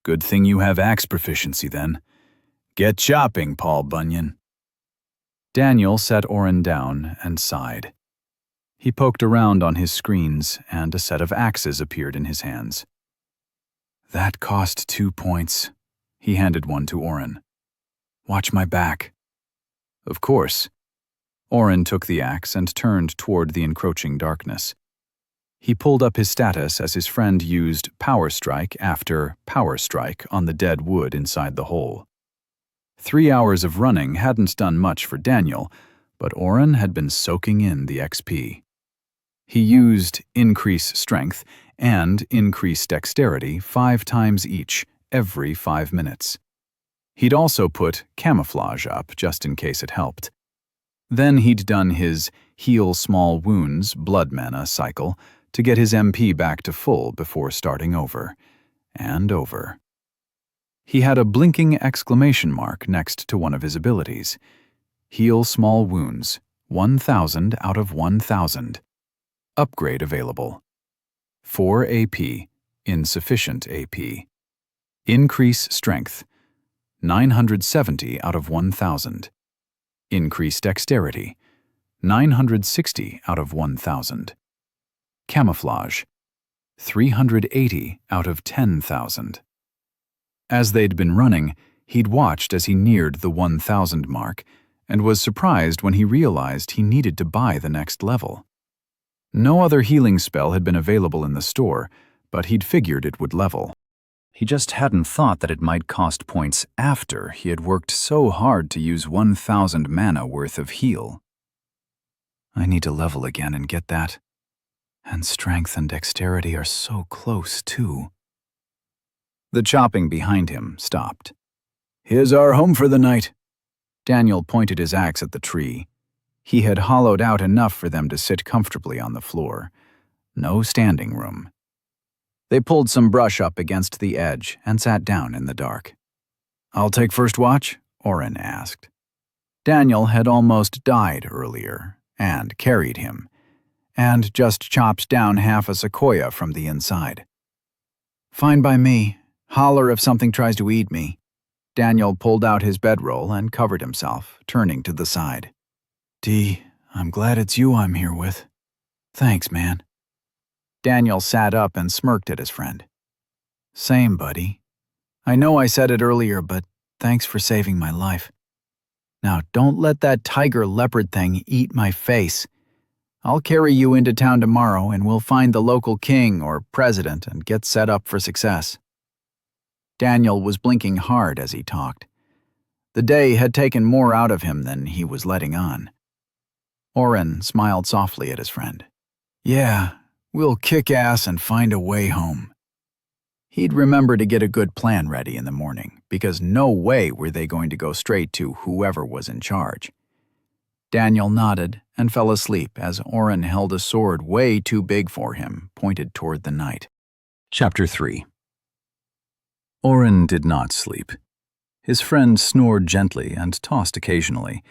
Good thing you have axe proficiency, then. Get chopping, Paul Bunyan. Daniel set Oren down and sighed. He poked around on his screens, and a set of axes appeared in his hands. That cost 2 points. He handed one to Oren. Watch my back. Of course. Oren took the axe and turned toward the encroaching darkness. He pulled up his status as his friend used Power Strike after Power Strike on the dead wood inside the hole. 3 hours of running hadn't done much for Daniel, but Oren had been soaking in the XP. He used Increase Strength and Increase Dexterity 5 times each, every 5 minutes. He'd also put Camouflage up just in case it helped. Then he'd done his Heal Small Wounds blood mana cycle to get his MP back to full before starting over and over. He had a blinking exclamation mark next to one of his abilities. Heal Small Wounds, 1,000 out of 1,000. Upgrade available. 4 AP, insufficient AP. Increase Strength, 970 out of 1,000. Increase Dexterity, 960 out of 1,000. Camouflage, 380 out of 10,000. As they'd been running, he'd watched as he neared the 1,000 mark and was surprised when he realized he needed to buy the next level. No other healing spell had been available in the store, but he'd figured it would level. He just hadn't thought that it might cost points after he had worked so hard to use 1,000 mana worth of heal. I need to level again and get that. And strength and dexterity are so close, too. The chopping behind him stopped. "Here's our home for the night." Daniel pointed his axe at the tree. He had hollowed out enough for them to sit comfortably on the floor. No standing room. They pulled some brush up against the edge and sat down in the dark. "I'll take first watch?" Oren asked. Daniel had almost died earlier and carried him, and just chopped down half a sequoia from the inside. "Fine by me. Holler if something tries to eat me." Daniel pulled out his bedroll and covered himself, turning to the side. "D, I'm glad it's you I'm here with. Thanks, man." Daniel sat up and smirked at his friend. "Same, buddy. I know I said it earlier, but thanks for saving my life. Now, don't let that tiger leopard thing eat my face. I'll carry you into town tomorrow and we'll find the local king or president and get set up for success." Daniel was blinking hard as he talked. The day had taken more out of him than he was letting on. Oren smiled softly at his friend. "Yeah, we'll kick ass and find a way home." He'd remember to get a good plan ready in the morning, because no way were they going to go straight to whoever was in charge. Daniel nodded and fell asleep as Oren held a sword way too big for him, pointed toward the night. Chapter 3. Oren did not sleep. His friend snored gently and tossed occasionally.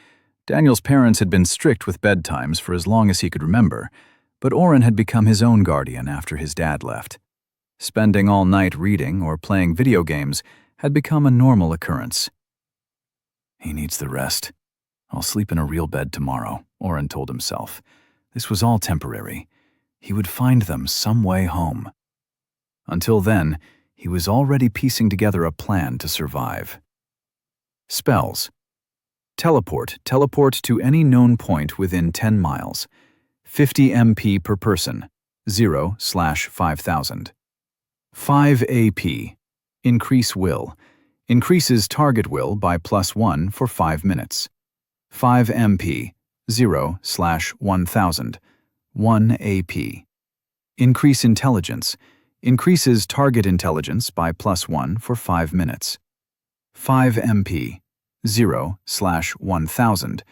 Daniel's parents had been strict with bedtimes for as long as he could remember, but Oren had become his own guardian after his dad left. Spending all night reading or playing video games had become a normal occurrence. "He needs the rest. I'll sleep in a real bed tomorrow," Oren told himself. This was all temporary. He would find them some way home. Until then, he was already piecing together a plan to survive. Spells. Teleport to any known point within 10 miles. 50 MP per person, 0/5000. 5 AP. Increase will. Increases target will by +1 for 5 minutes. 5 MP, 0/1000. 1 AP. Increase intelligence. Increases target intelligence by +1 for 5 minutes. 5 MP, 0/1000.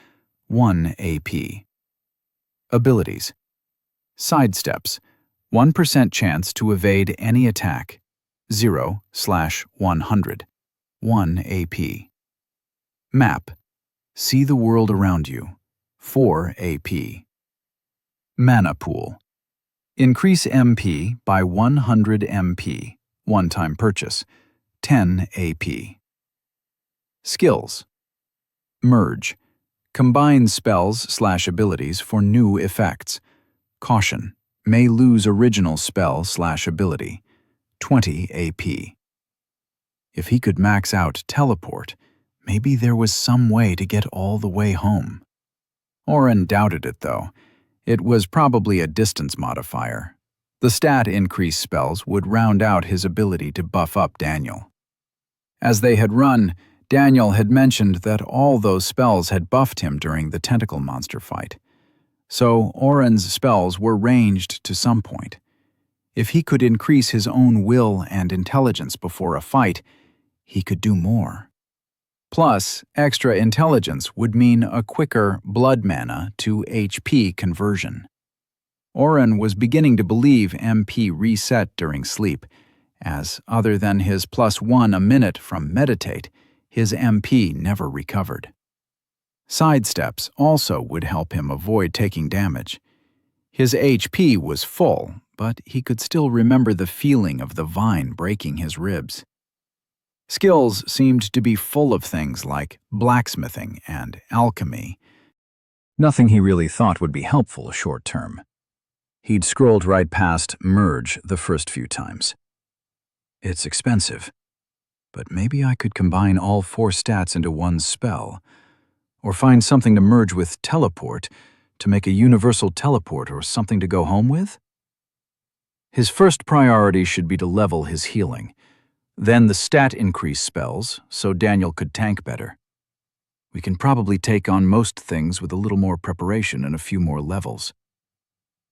1 AP. Abilities. Sidesteps. 1% chance to evade any attack. 0/100. 1 AP. Map. See the world around you. 4 AP. Mana pool. Increase MP by 100 MP. One-time purchase. 10 AP. Skills. Merge. Combine spells/abilities for new effects. Caution. May lose original spell/ability. 20 AP. If he could max out teleport, maybe there was some way to get all the way home. Oren doubted it, though. It was probably a distance modifier. The stat increase spells would round out his ability to buff up Daniel. As they had run, Daniel had mentioned that all those spells had buffed him during the tentacle monster fight. So Oren's spells were ranged to some point. If he could increase his own will and intelligence before a fight, he could do more. Plus, extra intelligence would mean a quicker blood mana to HP conversion. Oren was beginning to believe MP reset during sleep, as other than his +1 a minute from meditate, his MP never recovered. Sidesteps also would help him avoid taking damage. His HP was full, but he could still remember the feeling of the vine breaking his ribs. Skills seemed to be full of things like blacksmithing and alchemy. Nothing he really thought would be helpful short term. He'd scrolled right past Merge the first few times. It's expensive, but maybe I could combine all 4 stats into one spell, or find something to merge with Teleport to make a universal teleport or something to go home with? His first priority should be to level his healing. Then the stat increase spells, so Daniel could tank better. We can probably take on most things with a little more preparation and a few more levels.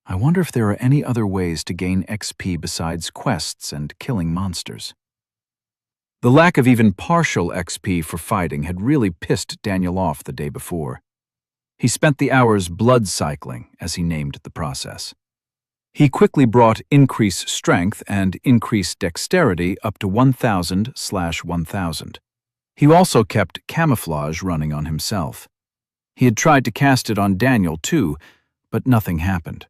I wonder if there are any other ways to gain XP besides quests and killing monsters. The lack of even partial XP for fighting had really pissed Daniel off the day before. He spent the hours blood cycling, as he named the process. He quickly brought increase strength and increase dexterity up to 1000/1000. He also kept camouflage running on himself. He had tried to cast it on Daniel too, but nothing happened.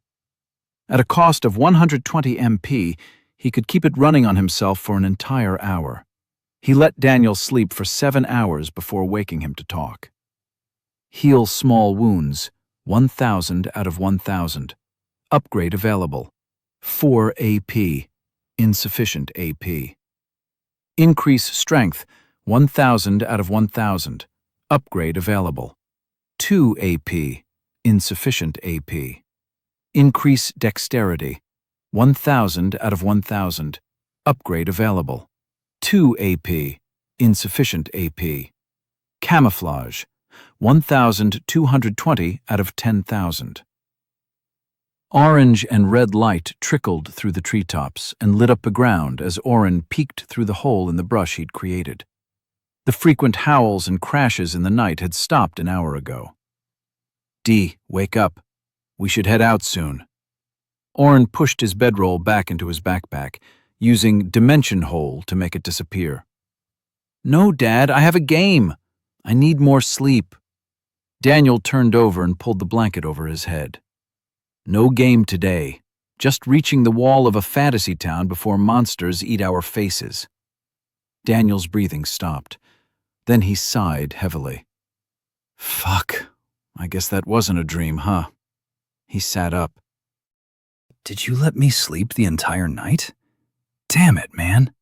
At a cost of 120 MP, he could keep it running on himself for an entire hour. He let Daniel sleep for 7 hours before waking him to talk. Heal small wounds, 1000 out of 1000. Upgrade available. 4 AP. Insufficient AP. Increase strength, 1000 out of 1000. Upgrade available. 2 AP. Insufficient AP. Increase dexterity, 1000 out of 1000. Upgrade available. 2 AP. Insufficient AP. Camouflage, 1220 out of 10,000. Orange and red light trickled through the treetops and lit up the ground as Oren peeked through the hole in the brush he'd created. The frequent howls and crashes in the night had stopped an hour ago. "D, wake up. We should head out soon." Oren pushed his bedroll back into his backpack, using Dimension Hole to make it disappear. "No, Dad, I have a game. I need more sleep." Daniel turned over and pulled the blanket over his head. "No game today. Just reaching the wall of a fantasy town before monsters eat our faces." Daniel's breathing stopped. Then he sighed heavily. "Fuck. I guess that wasn't a dream, huh?" He sat up. "Did you let me sleep the entire night? Damn it, man."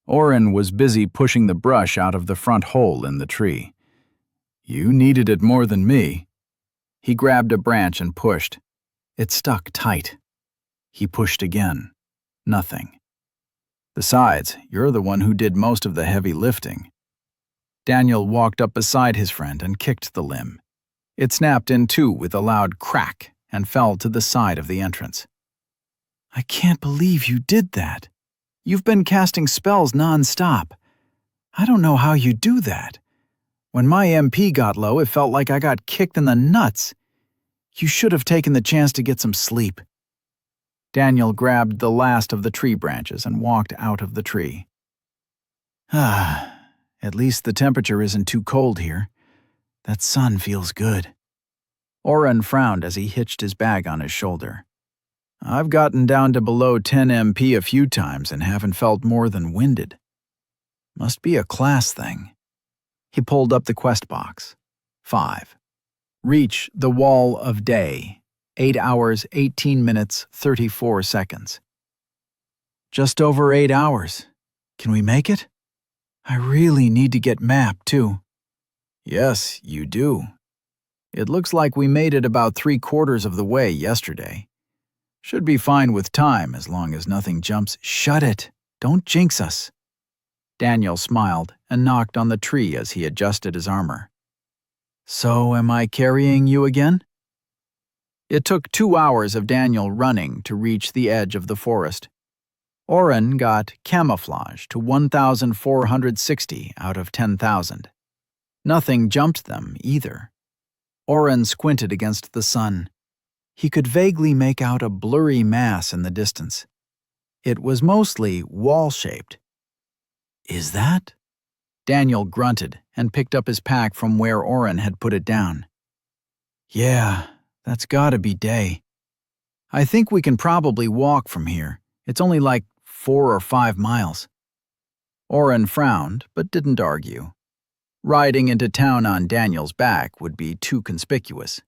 Oren was busy pushing the brush out of the front hole in the tree. "You needed it more than me." He grabbed a branch and pushed. It stuck tight. He pushed again. Nothing. "Besides, you're the one who did most of the heavy lifting." Daniel walked up beside his friend and kicked the limb. It snapped in two with a loud crack and fell to the side of the entrance. "I can't believe you did that. You've been casting spells non-stop. I don't know how you do that. When my MP got low, it felt like I got kicked in the nuts. You should have taken the chance to get some sleep." Daniel grabbed the last of the tree branches and walked out of the tree. At least the temperature isn't too cold here. That sun feels good." Oren frowned as he hitched his bag on his shoulder. "I've gotten down to below 10 MP a few times and haven't felt more than winded. Must be a class thing." He pulled up the quest box. 5. Reach the Wall of Day. 8 hours, 18 minutes, 34 seconds. Just over 8 hours. Can we make it? I really need to get mapped, too. Yes, you do. It looks like we made it about 3/4 of the way yesterday. Should be fine with time as long as nothing jumps. Shut it. Don't jinx us. Daniel smiled and knocked on the tree as he adjusted his armor. "So am I carrying you again?" It took 2 hours of Daniel running to reach the edge of the forest. Oren got camouflage to 1460 out of 10,000. Nothing jumped them either. Oren squinted against the sun. He could vaguely make out a blurry mass in the distance. It was mostly wall-shaped. "Is that?" Daniel grunted and picked up his pack from where Oren had put it down. "Yeah, that's gotta be day. I think we can probably walk from here. It's only like 4 or 5 miles. Oren frowned, but didn't argue. Riding into town on Daniel's back would be too conspicuous.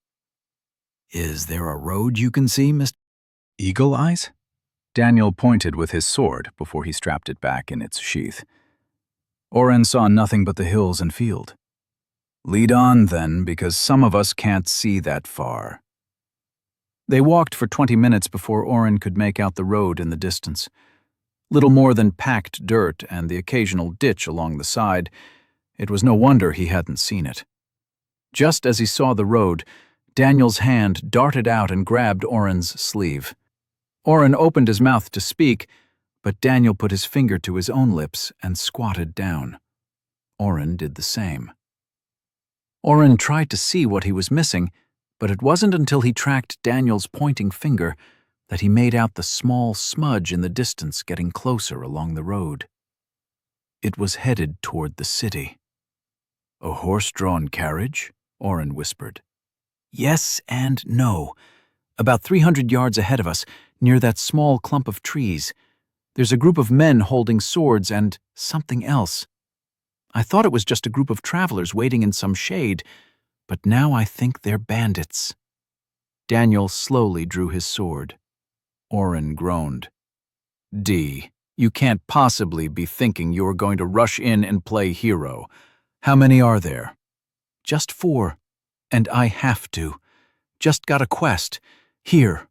"Is there a road you can see, Mr. Eagle Eyes?" Daniel pointed with his sword before he strapped it back in its sheath. Oren saw nothing but the hills and field. "Lead on, then, because some of us can't see that far." They walked for 20 minutes before Oren could make out the road in the distance. little more than packed dirt and the occasional ditch along the side. It was no wonder he hadn't seen it. Just as he saw the road, Daniel's hand darted out and grabbed Oren's sleeve. Oren opened his mouth to speak, but Daniel put his finger to his own lips and squatted down. Oren did the same. Oren tried to see what he was missing, but it wasn't until he tracked Daniel's pointing finger that he made out the small smudge in the distance getting closer along the road. It was headed toward the city. "A horse-drawn carriage?" Oren whispered. "Yes and no. About 300 yards ahead of us, near that small clump of trees. There's a group of men holding swords and something else. I thought it was just a group of travelers waiting in some shade, but now I think they're bandits." Daniel slowly drew his sword. Oren groaned. "D, you can't possibly be thinking you're going to rush in and play hero. How many are there?" "Just 4. And I have to. Just got a quest. Here."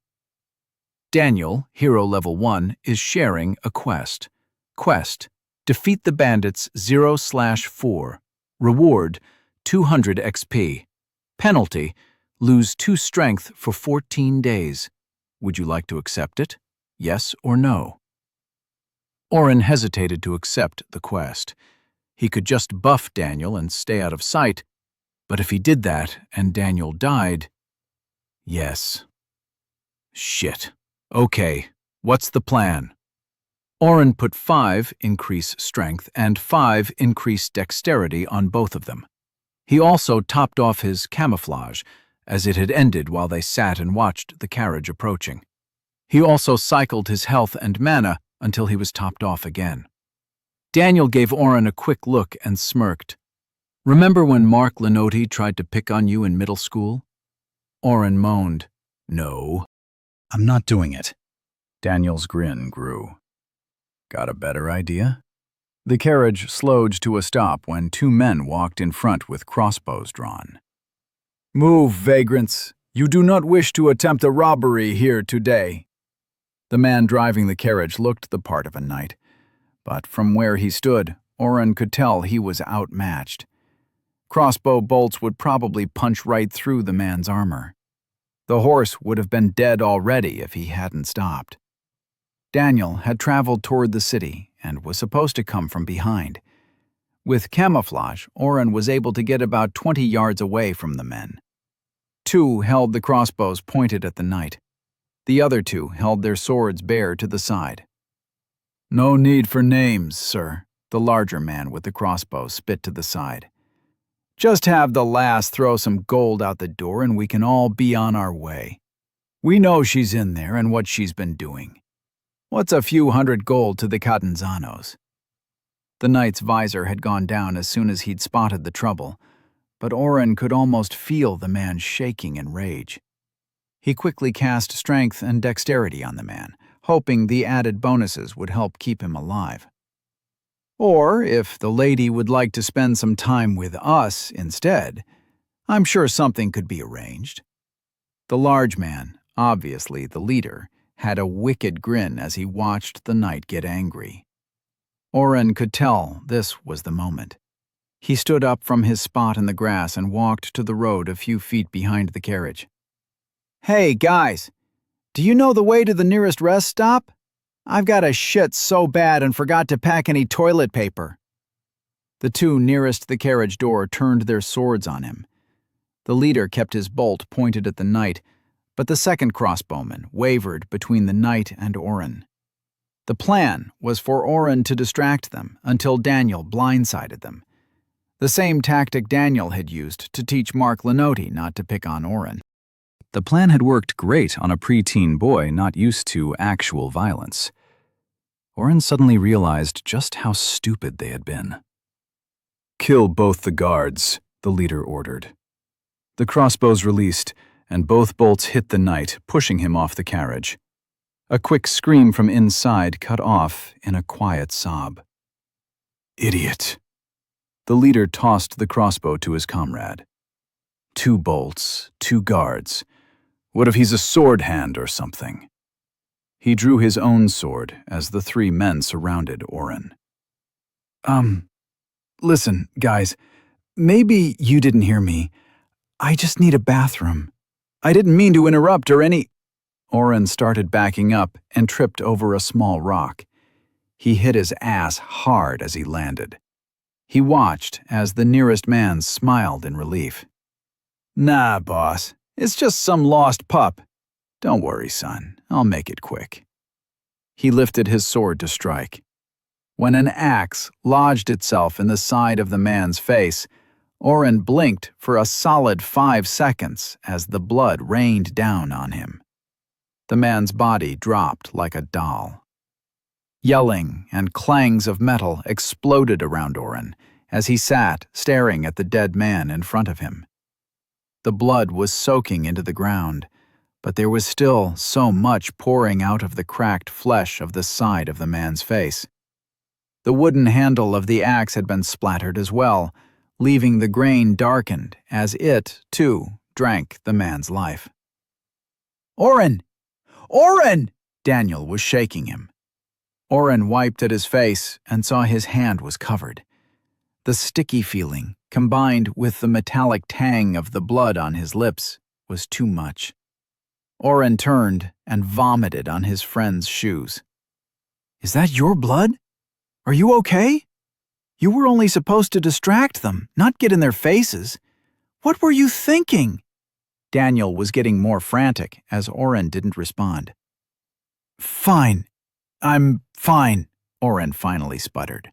Daniel, Hero Level 1, is sharing a quest. Quest: defeat the bandits 0/4. Reward: 200 XP. Penalty: lose 2 strength for 14 days. Would you like to accept it? Yes or no? Oren hesitated to accept the quest. He could just buff Daniel and stay out of sight, but if he did that and Daniel died... Yes. Shit. Okay, what's the plan? Oren put 5 increase strength and 5 increase dexterity on both of them. He also topped off his camouflage, as it had ended while they sat and watched the carriage approaching. He also cycled his health and mana until he was topped off again. Daniel gave Oren a quick look and smirked. "Remember when Mark Lenotti tried to pick on you in middle school?" Oren moaned. "No, I'm not doing it." Daniel's grin grew. "Got a better idea?" The carriage slowed to a stop when 2 men walked in front with crossbows drawn. "Move, vagrants. You do not wish to attempt a robbery here today." The man driving the carriage looked the part of a knight, but from where he stood, Oren could tell he was outmatched. Crossbow bolts would probably punch right through the man's armor. The horse would have been dead already if he hadn't stopped. Daniel had traveled toward the city and was supposed to come from behind. With camouflage, Oren was able to get about 20 yards away from the men. 2 held the crossbows pointed at the knight. The other 2 held their swords bare to the side. "No need for names, sir," the larger man with the crossbow spit to the side. "Just have the lass throw some gold out the door and we can all be on our way. We know she's in there and what she's been doing. What's a few hundred gold to the Catanzanos?" The knight's visor had gone down as soon as he'd spotted the trouble, but Oren could almost feel the man shaking in rage. He quickly cast strength and dexterity on the man, hoping the added bonuses would help keep him alive. "Or, if the lady would like to spend some time with us instead, I'm sure something could be arranged." The large man, obviously the leader, had a wicked grin as he watched the knight get angry. Oren could tell this was the moment. He stood up from his spot in the grass and walked to the road a few feet behind the carriage. "Hey, guys, do you know the way to the nearest rest stop? I've got a shit so bad and forgot to pack any toilet paper." The 2 nearest the carriage door turned their swords on him. The leader kept his bolt pointed at the knight, but the second crossbowman wavered between the knight and Oren. The plan was for Oren to distract them until Daniel blindsided them. The same tactic Daniel had used to teach Mark Lenotti not to pick on Oren. The plan had worked great on a preteen boy not used to actual violence. Oren suddenly realized just how stupid they had been. "Kill both the guards," the leader ordered. The crossbows released, and both bolts hit the knight, pushing him off the carriage. A quick scream from inside cut off in a quiet sob. "Idiot." The leader tossed the crossbow to his comrade. 2 bolts, 2 guards. What if he's a sword hand or something? He drew his own sword as the three men surrounded Oren. Listen, guys, maybe you didn't hear me. I just need a bathroom. I didn't mean to interrupt or any—" Oren started backing up and tripped over a small rock. He hit his ass hard as he landed. He watched as the nearest man smiled in relief. "Nah, boss. It's just some lost pup. Don't worry, son. I'll make it quick." He lifted his sword to strike. When an axe lodged itself in the side of the man's face, Oren blinked for a solid 5 seconds as the blood rained down on him. The man's body dropped like a doll. Yelling and clangs of metal exploded around Oren as he sat staring at the dead man in front of him. The blood was soaking into the ground, but there was still so much pouring out of the cracked flesh of the side of the man's face. The wooden handle of the axe had been splattered as well, leaving the grain darkened as it, too, drank the man's life. "Oren! Oren!" Daniel was shaking him. Oren wiped at his face and saw his hand was covered. The sticky feeling, combined with the metallic tang of the blood on his lips, was too much. Oren turned and vomited on his friend's shoes. "Is that your blood? Are you okay? You were only supposed to distract them, not get in their faces. What were you thinking?" Daniel was getting more frantic as Oren didn't respond. "Fine. I'm fine," Oren finally sputtered.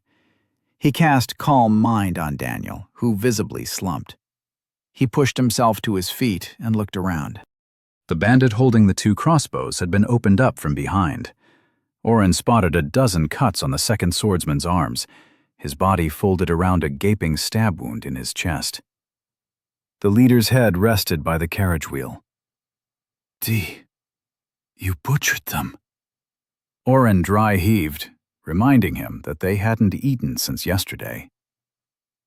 He cast calm mind on Daniel, who visibly slumped. He pushed himself to his feet and looked around. The bandit holding the 2 crossbows had been opened up from behind. Oren spotted a dozen cuts on the second swordsman's arms, his body folded around a gaping stab wound in his chest. The leader's head rested by the carriage wheel. "D, you butchered them." Oren dry heaved, reminding him that they hadn't eaten since yesterday.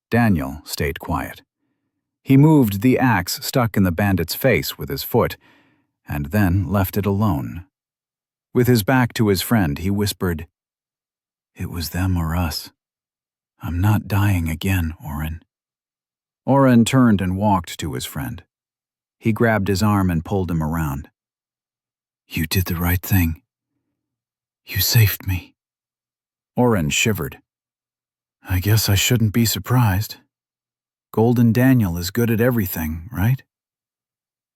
Daniel stayed quiet. He moved the axe stuck in the bandit's face with his foot, and then left it alone. With his back to his friend, he whispered, "It was them or us. I'm not dying again, Oren." Oren turned and walked to his friend. He grabbed his arm and pulled him around. "You did the right thing. You saved me." Oren shivered. "I guess I shouldn't be surprised. Golden Daniel is good at everything, right?"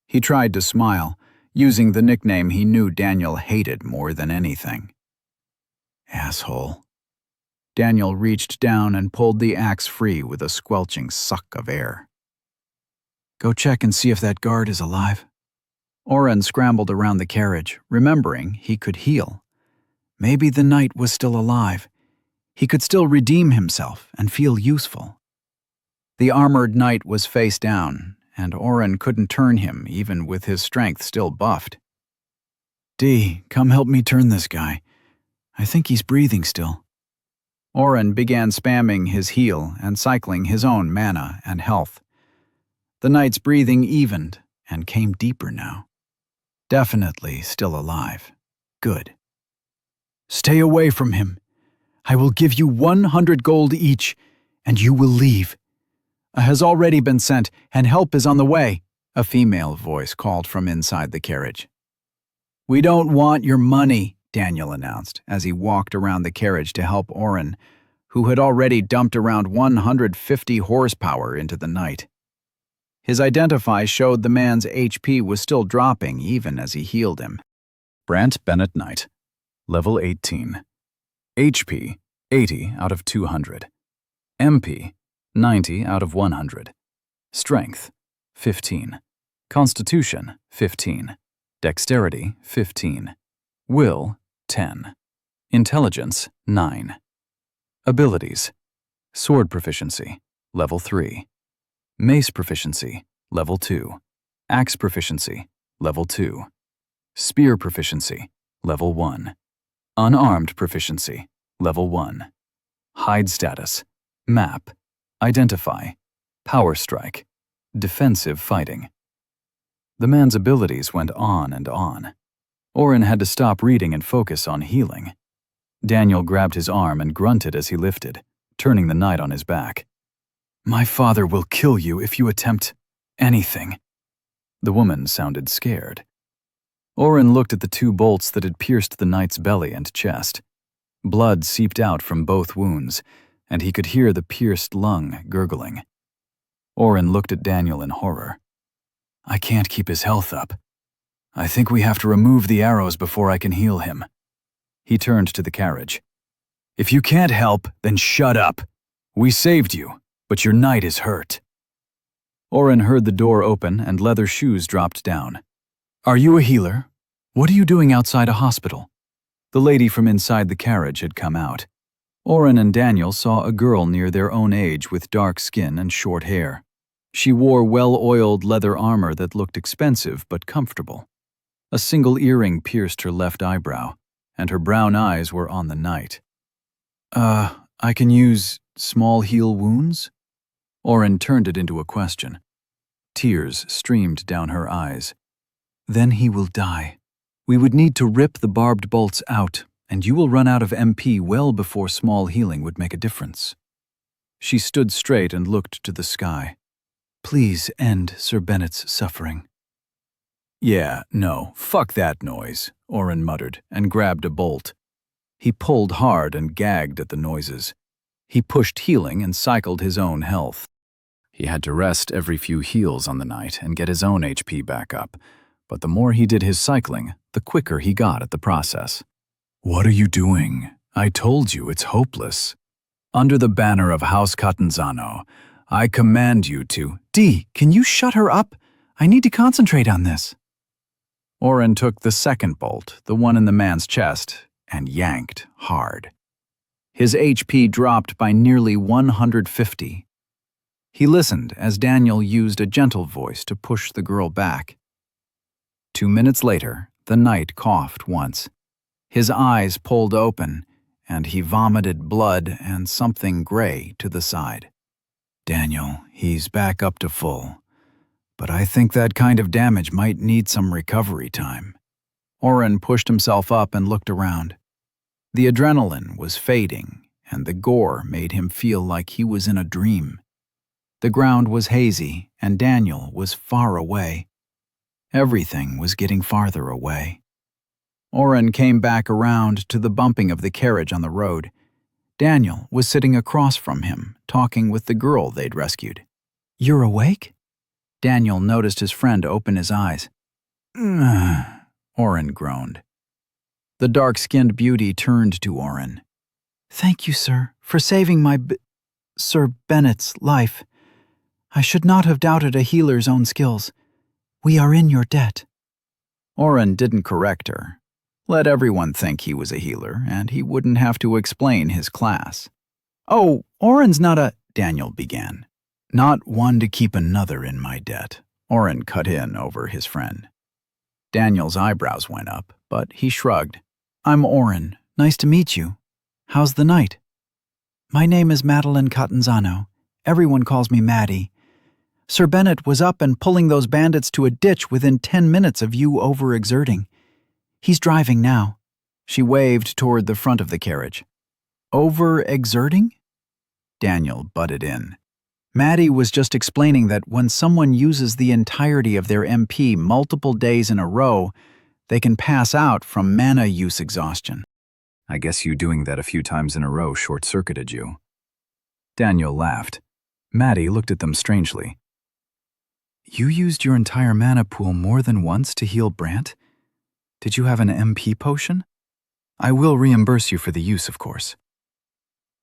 He tried to smile, using the nickname he knew Daniel hated more than anything. "Asshole." Daniel reached down and pulled the axe free with a squelching suck of air. "Go check and see if that guard is alive." Oren scrambled around the carriage, remembering he could heal. Maybe the knight was still alive. He could still redeem himself and feel useful. The armored knight was face down, and Oren couldn't turn him even with his strength still buffed. "D, come help me turn this guy. I think he's breathing still." Oren began spamming his heal and cycling his own mana and health. The knight's breathing evened and came deeper now. Definitely still alive. Good. "Stay away from him. I will give you 100 gold each, and you will leave. Has already been sent, and help is on the way," a female voice called from inside the carriage. "We don't want your money," Daniel announced as he walked around the carriage to help Oren, who had already dumped around 150 horsepower into the knight. His identify showed the man's HP was still dropping even as he healed him. Brant Bennett Knight, level 18. HP, 80 out of 200. MP, 90 out of 100. Strength, 15. Constitution, 15. Dexterity, 15. Will, 10. Intelligence, 9. Abilities. Sword proficiency, level 3. Mace proficiency, level 2. Axe proficiency, level 2. Spear proficiency, level 1. Unarmed proficiency, level 1. Hide status, map, identify, power strike, defensive fighting. The man's abilities went on and on. Oren had to stop reading and focus on healing. Daniel grabbed his arm and grunted as he lifted, turning the knight on his back. "My father will kill you if you attempt anything." The woman sounded scared. Oren looked at the 2 bolts that had pierced the knight's belly and chest. Blood seeped out from both wounds, and he could hear the pierced lung gurgling. Oren looked at Daniel in horror. "I can't keep his health up. I think we have to remove the arrows before I can heal him." He turned to the carriage. "If you can't help, then shut up. We saved you, but your knight is hurt." Oren heard the door open and leather shoes dropped down. "Are you a healer? What are you doing outside a hospital?" The lady from inside the carriage had come out. Oren and Daniel saw a girl near their own age with dark skin and short hair. She wore well-oiled leather armor that looked expensive but comfortable. A single earring pierced her left eyebrow, and her brown eyes were on the knight. I can use small heal wounds?" Oren turned it into a question. Tears streamed down her eyes. "Then he will die. We would need to rip the barbed bolts out, and you will run out of MP well before small healing would make a difference." She stood straight and looked to the sky. "Please end Sir Bennett's suffering." "Yeah, no, fuck that noise," Oren muttered and grabbed a bolt. He pulled hard and gagged at the noises. He pushed healing and cycled his own health. He had to rest every few heals on the night and get his own HP back up, but the more he did his cycling, the quicker he got at the process. "What are you doing? I told you it's hopeless. Under the banner of House Catanzano, I command you to—" "Dee, can you shut her up? I need to concentrate on this." Oren took the second bolt, the one in the man's chest, and yanked hard. His HP dropped by nearly 150. He listened as Daniel used a gentle voice to push the girl back. 2 minutes later, the knight coughed once. His eyes pulled open, and he vomited blood and something gray to the side. "Daniel, he's back up to full. But I think that kind of damage might need some recovery time." Oren pushed himself up and looked around. The adrenaline was fading, and the gore made him feel like he was in a dream. The ground was hazy, and Daniel was far away. Everything was getting farther away. Oren came back around to the bumping of the carriage on the road. Daniel was sitting across from him, talking with the girl they'd rescued. "You're awake?" Daniel noticed his friend open his eyes. Oren groaned. The dark-skinned beauty turned to Oren. "Thank you, sir, for saving Sir Bennett's life. I should not have doubted a healer's own skills. We are in your debt." Oren didn't correct her. Let everyone think he was a healer, and he wouldn't have to explain his class. "Oh, Oren's not a—" Daniel began. "Not one to keep another in my debt," Oren cut in over his friend. Daniel's eyebrows went up, but he shrugged. "I'm Oren. Nice to meet you. How's the night?" "My name is Madeline Catanzano. Everyone calls me Maddie. Sir Bennett was up and pulling those bandits to a ditch within 10 minutes of you overexerting. He's driving now." She waved toward the front of the carriage. "Overexerting?" Daniel butted in. Maddie was just explaining that when someone uses the entirety of their MP multiple days in a row, they can pass out from mana use exhaustion. "I guess you doing that a few times in a row short-circuited you." Daniel laughed. Maddie looked at them strangely. "You used your entire mana pool more than once to heal Brant? Did you have an MP potion? I will reimburse you for the use, of course."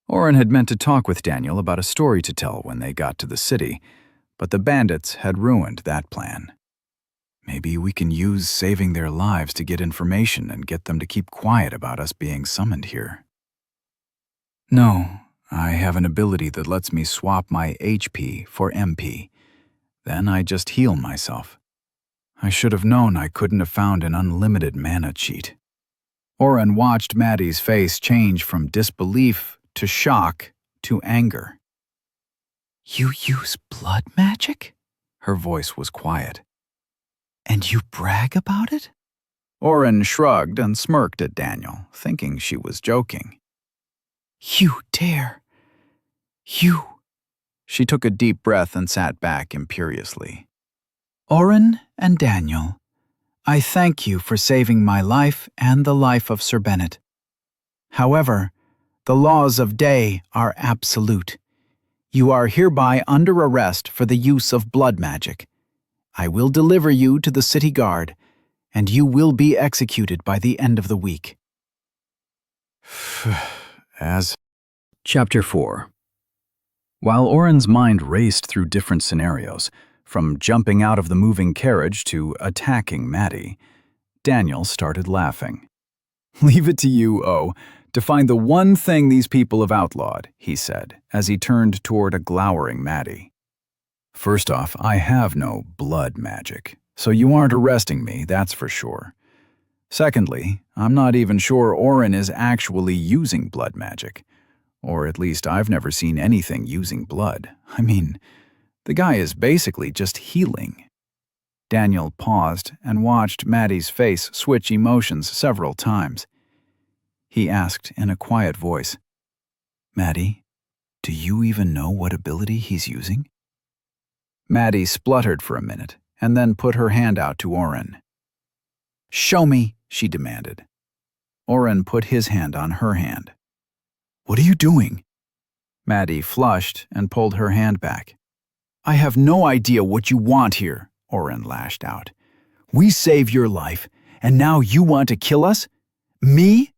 Oren had meant to talk with Daniel about a story to tell when they got to the city, but the bandits had ruined that plan. "Maybe we can use saving their lives to get information and get them to keep quiet about us being summoned here." "No, I have an ability that lets me swap my HP for MP. Then I just heal myself. I should have known I couldn't have found an unlimited mana cheat." Oren watched Maddie's face change from disbelief to shock to anger. "You use blood magic?" Her voice was quiet. "And you brag about it?" Oren shrugged and smirked at Daniel, thinking she was joking. You dare. You. She took a deep breath and sat back imperiously. Oren and Daniel, I thank you for saving my life and the life of Sir Bennet. However, the laws of Day are absolute. You are hereby under arrest for the use of blood magic. I will deliver you to the city guard, and you will be executed by the end of the week. Chapter 4. While Oren's mind raced through different scenarios, from jumping out of the moving carriage to attacking Maddie, Daniel started laughing. Leave it to you, O, to find the one thing these people have outlawed, he said, as he turned toward a glowering Maddie. First off, I have no blood magic, so you aren't arresting me, that's for sure. Secondly, I'm not even sure Oren is actually using blood magic. Or at least I've never seen anything using blood. I mean, the guy is basically just healing. Daniel paused and watched Maddie's face switch emotions several times. He asked in a quiet voice, Maddie, do you even know what ability he's using? Maddie spluttered for a minute and then put her hand out to Oren. Show me, she demanded. Oren put his hand on her hand. What are you doing? Maddie flushed and pulled her hand back. I have no idea what you want here, Oren lashed out. We saved your life, and now you want to kill us? Me?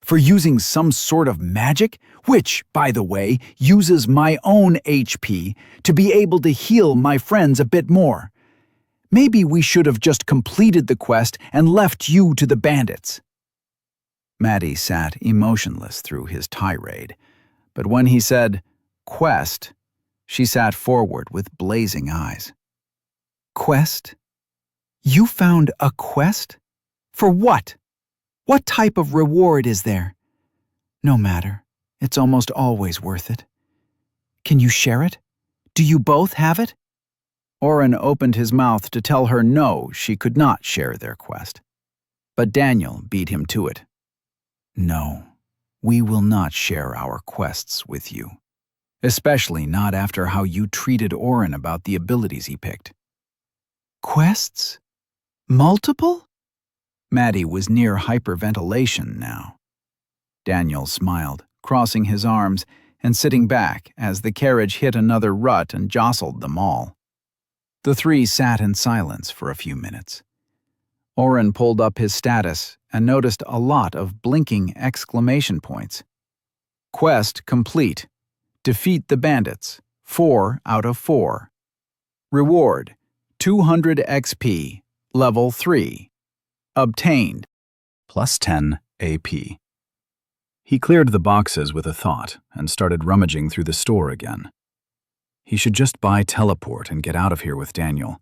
For using some sort of magic, which, by the way, uses my own HP to be able to heal my friends a bit more. Maybe we should have just completed the quest and left you to the bandits. Maddie sat emotionless through his tirade, but when he said, quest, she sat forward with blazing eyes. Quest? You found a quest? For what? What type of reward is there? No matter. It's almost always worth it. Can you share it? Do you both have it? Oren opened his mouth to tell her no, she could not share their quest. But Daniel beat him to it. No, we will not share our quests with you. Especially not after how you treated Oren about the abilities he picked. Quests? Multiple? Maddie was near hyperventilation now. Daniel smiled, crossing his arms and sitting back as the carriage hit another rut and jostled them all. The three sat in silence for a few minutes. Oren pulled up his status and noticed a lot of blinking exclamation points. Quest complete. Defeat the bandits. 4 out of 4. Reward. 200 XP. Level 3. Obtained. Plus 10 AP. He cleared the boxes with a thought and started rummaging through the store again. He should just buy teleport and get out of here with Daniel.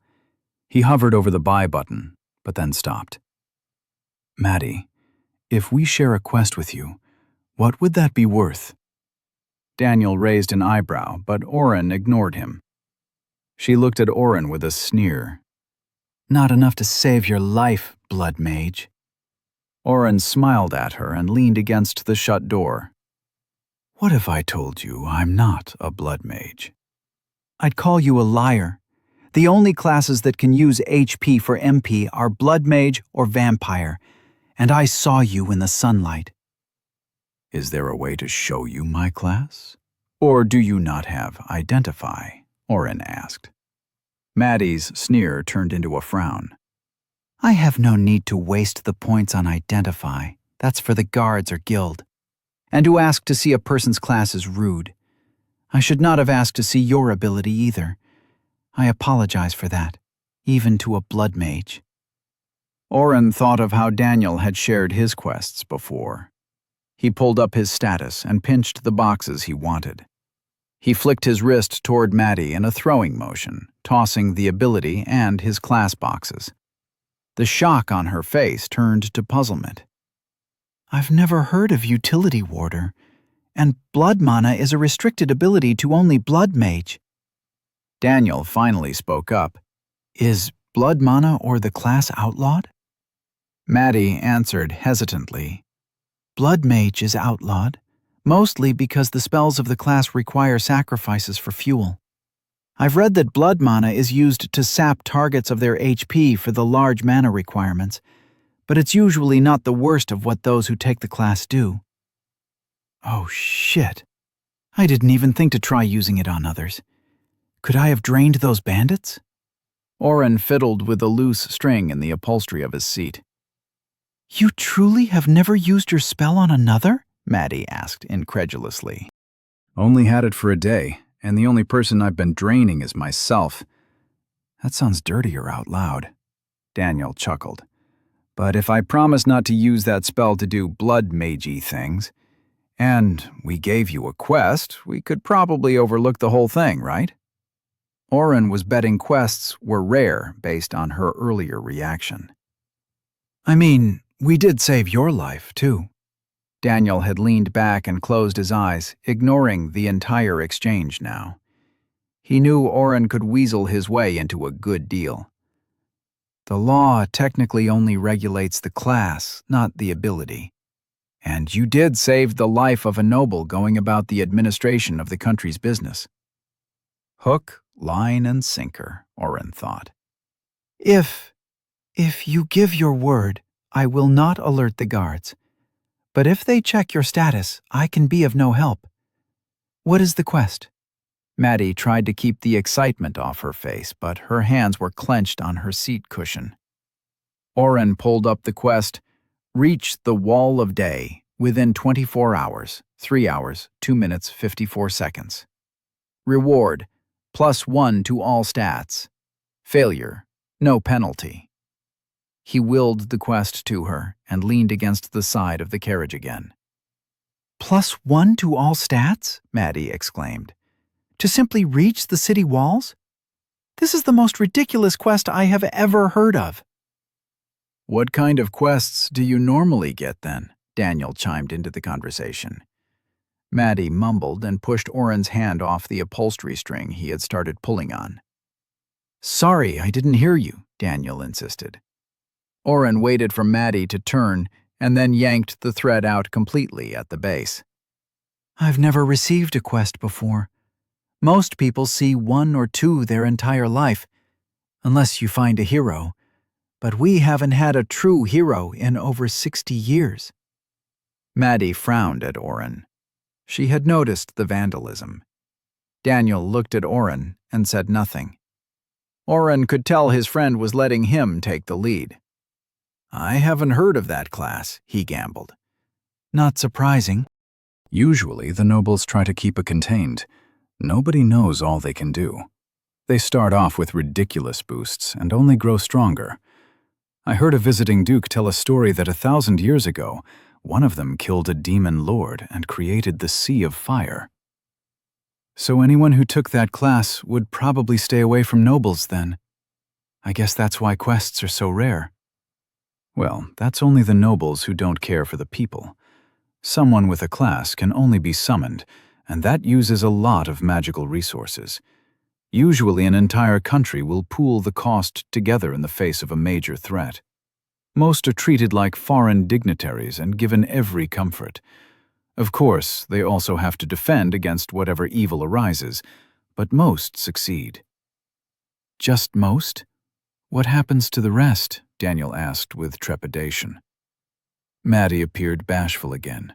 He hovered over the buy button, but then stopped. Maddie, if we share a quest with you, what would that be worth? Daniel raised an eyebrow, but Oren ignored him. She looked at Oren with a sneer. Not enough to save your life, blood mage. Oren smiled at her and leaned against the shut door. What if I told you I'm not a blood mage? I'd call you a liar. The only classes that can use HP for MP are blood mage or vampire, and I saw you in the sunlight. Is there a way to show you my class? Or do you not have identify? Oren asked. Maddie's sneer turned into a frown. I have no need to waste the points on identify. That's for the guards or guild. And to ask to see a person's class is rude. I should not have asked to see your ability either. I apologize for that, even to a blood mage. Oren thought of how Daniel had shared his quests before. He pulled up his status and pinched the boxes he wanted. He flicked his wrist toward Maddie in a throwing motion, tossing the ability and his class boxes. The shock on her face turned to puzzlement. I've never heard of Utility Warder, and Blood Mana is a restricted ability to only Blood Mage. Daniel finally spoke up. Is Blood Mana or the class outlawed? Maddie answered hesitantly. Blood Mage is outlawed, mostly because the spells of the class require sacrifices for fuel. I've read that blood mana is used to sap targets of their HP for the large mana requirements, but it's usually not the worst of what those who take the class do. Oh shit. I didn't even think to try using it on others. Could I have drained those bandits? Oren fiddled with a loose string in the upholstery of his seat. You truly have never used your spell on another? Maddie asked incredulously. Only had it for a day, and the only person I've been draining is myself. That sounds dirtier out loud. Daniel chuckled. But if I promise not to use that spell to do blood magey things, and we gave you a quest, we could probably overlook the whole thing, right? Oren was betting quests were rare based on her earlier reaction. I mean, we did save your life, too. Daniel had leaned back and closed his eyes, ignoring the entire exchange now. He knew Oren could weasel his way into a good deal. The law technically only regulates the class, not the ability. And you did save the life of a noble going about the administration of the country's business. Hook, line, and sinker, Oren thought. If you give your word, I will not alert the guards. But if they check your status, I can be of no help. What is the quest? Maddie tried to keep the excitement off her face, but her hands were clenched on her seat cushion. Oren pulled up the quest, reach the Wall of Day within 24 hours, 3 hours, 2 minutes, 54 seconds. Reward, +1 to all stats. Failure, no penalty. He willed the quest to her and leaned against the side of the carriage again. +1 to all stats? Maddie exclaimed. To simply reach the city walls? This is the most ridiculous quest I have ever heard of. What kind of quests do you normally get then? Daniel chimed into the conversation. Maddie mumbled and pushed Oren's hand off the upholstery string he had started pulling on. Sorry, I didn't hear you, Daniel insisted. Oren waited for Maddie to turn and then yanked the thread out completely at the base. I've never received a quest before. Most people see 1 or 2 their entire life, unless you find a hero. But we haven't had a true hero in over 60 years. Maddie frowned at Oren. She had noticed the vandalism. Daniel looked at Oren and said nothing. Oren could tell his friend was letting him take the lead. I haven't heard of that class, he gambled. Not surprising. Usually, the nobles try to keep it contained. Nobody knows all they can do. They start off with ridiculous boosts and only grow stronger. I heard a visiting duke tell a story that 1,000 years ago, one of them killed a demon lord and created the Sea of Fire. So anyone who took that class would probably stay away from nobles then. I guess that's why quests are so rare. Well, that's only the nobles who don't care for the people. Someone with a class can only be summoned, and that uses a lot of magical resources. Usually an entire country will pool the cost together in the face of a major threat. Most are treated like foreign dignitaries and given every comfort. Of course, they also have to defend against whatever evil arises, but most succeed. Just most? What happens to the rest? Daniel asked with trepidation. Maddie appeared bashful again.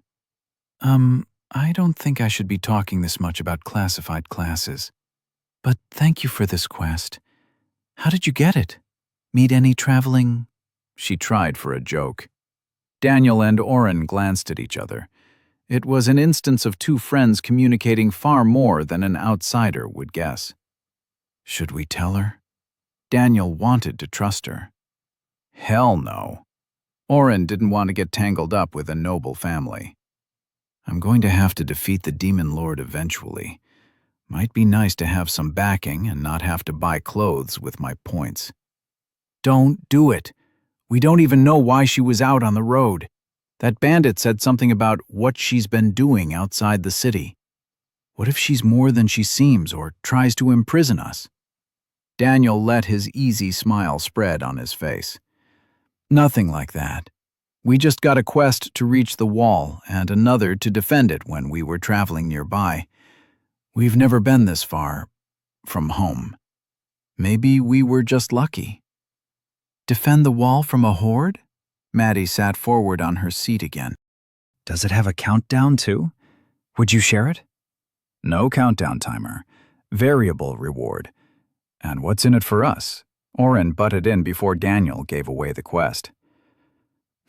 I don't think I should be talking this much about classified classes. But thank you for this quest. How did you get it? Meet any traveling? She tried for a joke. Daniel and Oren glanced at each other. It was an instance of 2 friends communicating far more than an outsider would guess. Should we tell her? Daniel wanted to trust her. Hell no. Oren didn't want to get tangled up with a noble family. I'm going to have to defeat the demon lord eventually. Might be nice to have some backing and not have to buy clothes with my points. Don't do it. We don't even know why she was out on the road. That bandit said something about what she's been doing outside the city. What if she's more than she seems or tries to imprison us? Daniel let his easy smile spread on his face. Nothing like that. We just got a quest to reach the wall and another to defend it when we were traveling nearby. We've never been this far from home. Maybe we were just lucky. Defend the wall from a horde? Maddie sat forward on her seat again. Does it have a countdown too? Would you share it? No countdown timer. Variable reward. And what's in it for us? Oren butted in before Daniel gave away the quest.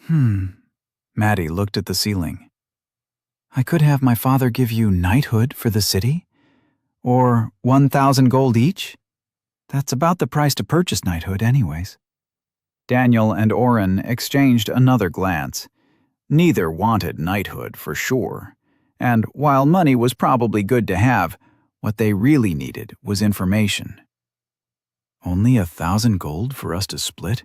Maddie looked at the ceiling. I could have my father give you knighthood for the city? Or 1,000 gold each? That's about the price to purchase knighthood anyways. Daniel and Oren exchanged another glance. Neither wanted knighthood for sure. And while money was probably good to have, what they really needed was information. Only 1,000 gold for us to split?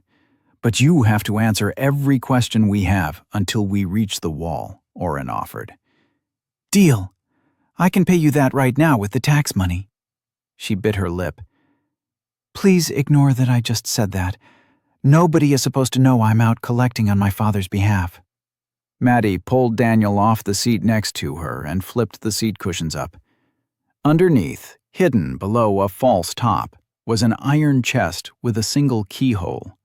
But you have to answer every question we have until we reach the wall, Oren offered. Deal. I can pay you that right now with the tax money. She bit her lip. Please ignore that I just said that. Nobody is supposed to know I'm out collecting on my father's behalf. Maddie pulled Daniel off the seat next to her and flipped the seat cushions up. Underneath, hidden below a false top, was an iron chest with a single keyhole.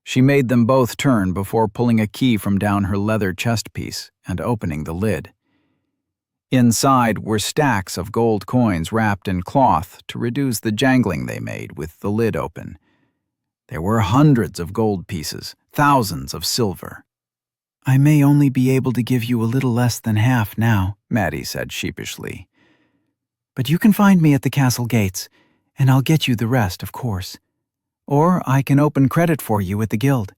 She made them both turn before pulling a key from down her leather chest piece and opening the lid. Inside were stacks of gold coins wrapped in cloth to reduce the jangling they made with the lid open. There were hundreds of gold pieces, thousands of silver. I may only be able to give you a little less than half now, Maddie said sheepishly. But you can find me at the castle gates, and I'll get you the rest, of course. Or I can open credit for you at the guild.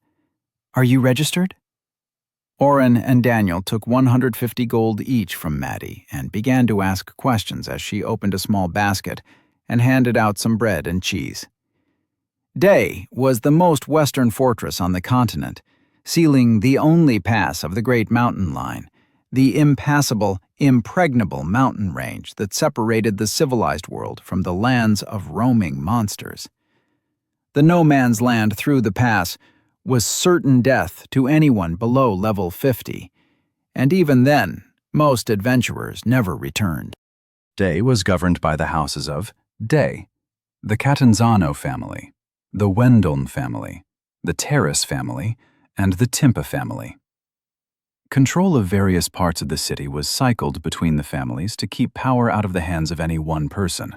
Are you registered? Oren and Daniel took 150 gold each from Maddie and began to ask questions as she opened a small basket and handed out some bread and cheese. Day was the most western fortress on the continent, sealing the only pass of the Great Mountain Line, the impassable, impregnable mountain range that separated the civilized world from the lands of roaming monsters. The no man's land through the pass was certain death to anyone below level 50, and even then, most adventurers never returned. Day was governed by the houses of Day, the Catanzano family, the Wendoln family, the Terrace family, and the Timpa family. Control of various parts of the city was cycled between the families to keep power out of the hands of any one person.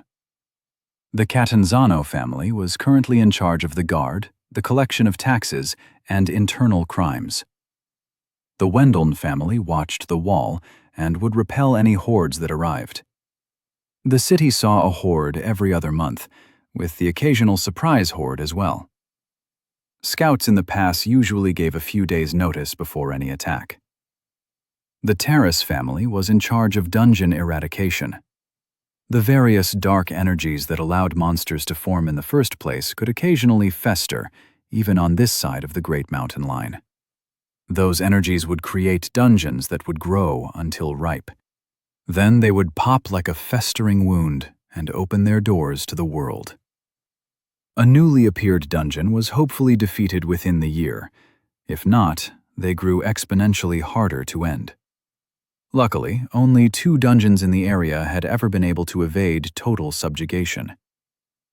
The Catanzano family was currently in charge of the guard, the collection of taxes, and internal crimes. The Wendoln family watched the wall and would repel any hordes that arrived. The city saw a horde every other month, with the occasional surprise horde as well. Scouts in the pass usually gave a few days' notice before any attack. The Terrace family was in charge of dungeon eradication. The various dark energies that allowed monsters to form in the first place could occasionally fester, even on this side of the Great Mountain Line. Those energies would create dungeons that would grow until ripe. Then they would pop like a festering wound and open their doors to the world. A newly appeared dungeon was hopefully defeated within the year. If not, they grew exponentially harder to end. Luckily, only 2 dungeons in the area had ever been able to evade total subjugation.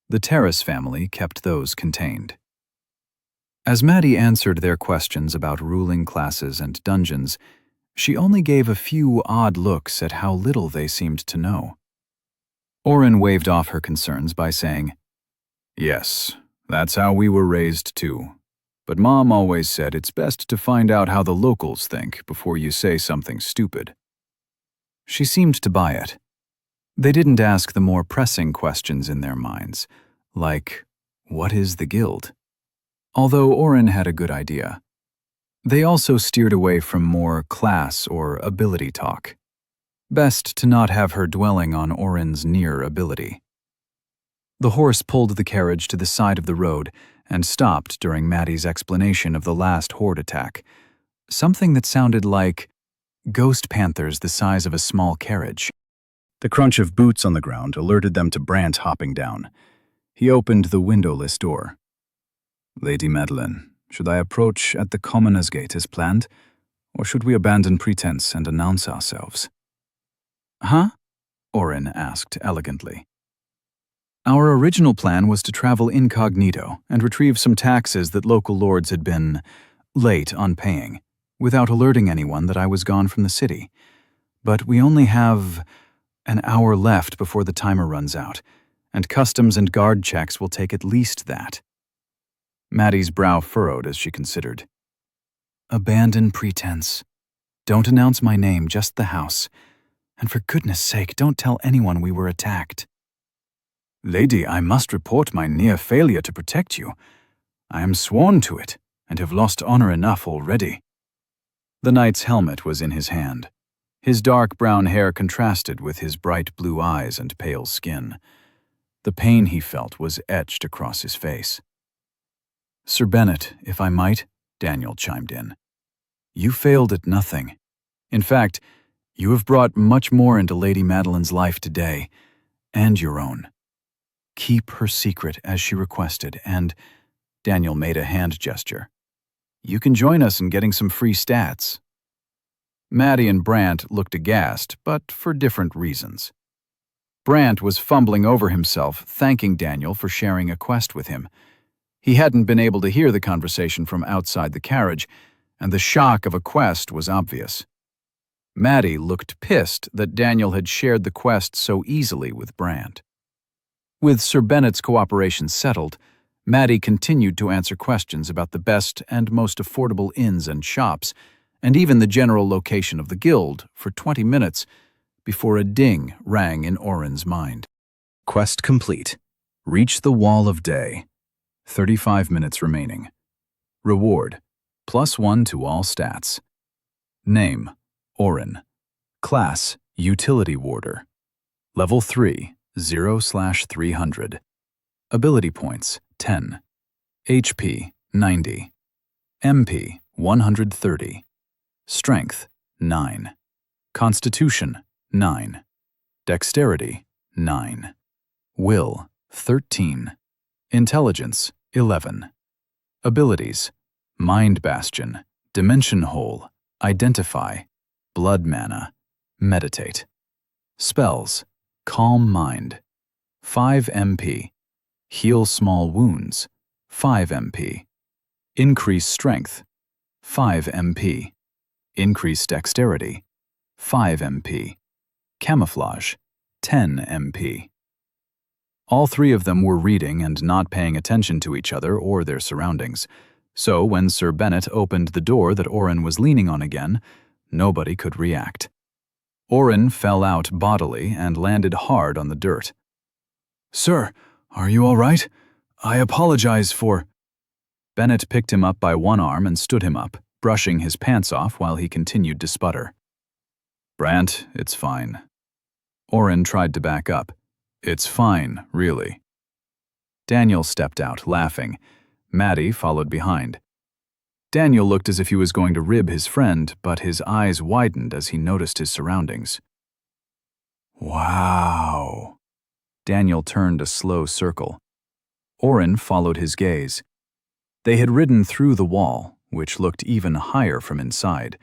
The Terrace family kept those contained. As Maddie answered their questions about ruling classes and dungeons, she only gave a few odd looks at how little they seemed to know. Oren waved off her concerns by saying, "Yes, that's how we were raised too. But Mom always said it's best to find out how the locals think before you say something stupid." She seemed to buy it. They didn't ask the more pressing questions in their minds, like, what is the guild? Although Oren had a good idea. They also steered away from more class or ability talk. Best to not have her dwelling on Oren's near ability. The horse pulled the carriage to the side of the road and stopped during Maddie's explanation of the last horde attack, something that sounded like ghost panthers the size of a small carriage. The crunch of boots on the ground alerted them to Brant hopping down. He opened the windowless door. "Lady Madeline, Should I approach at the Commoners' Gate as planned, or should we abandon pretense and announce ourselves?" "Huh?" Orin asked elegantly. "Our original plan was to travel incognito and retrieve some taxes that local lords had been late on paying, without alerting anyone that I was gone from the city. But we only have an hour left before the timer runs out, and customs and guard checks will take at least that." Maddie's brow furrowed as she considered. "Abandon pretense. Don't announce my name, just the house. And for goodness sake, don't tell anyone we were attacked." "Lady, I must report my near failure to protect you. I am sworn to it, and have lost honor enough already." The knight's helmet was in his hand. His dark brown hair contrasted with his bright blue eyes and pale skin. The pain he felt was etched across his face. "Sir Bennet, if I might," Daniel chimed in. "You failed at nothing. In fact, you have brought much more into Lady Madeline's life today, and your own. Keep her secret as she requested, and," Daniel made a hand gesture, "you can join us in getting some free stats." Maddie and Brant looked aghast, but for different reasons. Brant was fumbling over himself, thanking Daniel for sharing a quest with him. He hadn't been able to hear the conversation from outside the carriage, and the shock of a quest was obvious. Maddie looked pissed that Daniel had shared the quest so easily with Brant. With Sir Bennet's cooperation settled, Maddie continued to answer questions about the best and most affordable inns and shops, and even the general location of the guild, for 20 minutes before a ding rang in Orin's mind. Quest complete. Reach the Wall of Day. 35 minutes remaining. Reward: +1 to all stats. Name: Orin. Class: Utility Warder. Level 3, 0/300. Ability points: 10. HP: 90. MP: 130. Strength: 9. Constitution: 9. Dexterity: 9. Will: 13. Intelligence: 11. Abilities: Mind Bastion, Dimension Hole, Identify, Blood Mana, Meditate. Spells: Calm Mind, 5 MP. Heal Small Wounds, 5 MP. Increase Strength, 5 MP. Increase Dexterity, 5 MP. Camouflage, 10 MP. All three of them were reading and not paying attention to each other or their surroundings, so when Sir Bennet opened the door that Orin was leaning on again, nobody could react. Orin fell out bodily and landed hard on the dirt. "Sir, are you all right? I apologize for—" Bennet picked him up by one arm and stood him up, brushing his pants off while he continued to sputter. "Brant, it's fine." Orin tried to back up. "It's fine, really." Daniel stepped out, laughing. Maddie followed behind. Daniel looked as if he was going to rib his friend, but his eyes widened as he noticed his surroundings. "Wow." Daniel turned a slow circle. Orin followed his gaze. They had ridden through the wall, which looked even higher from inside,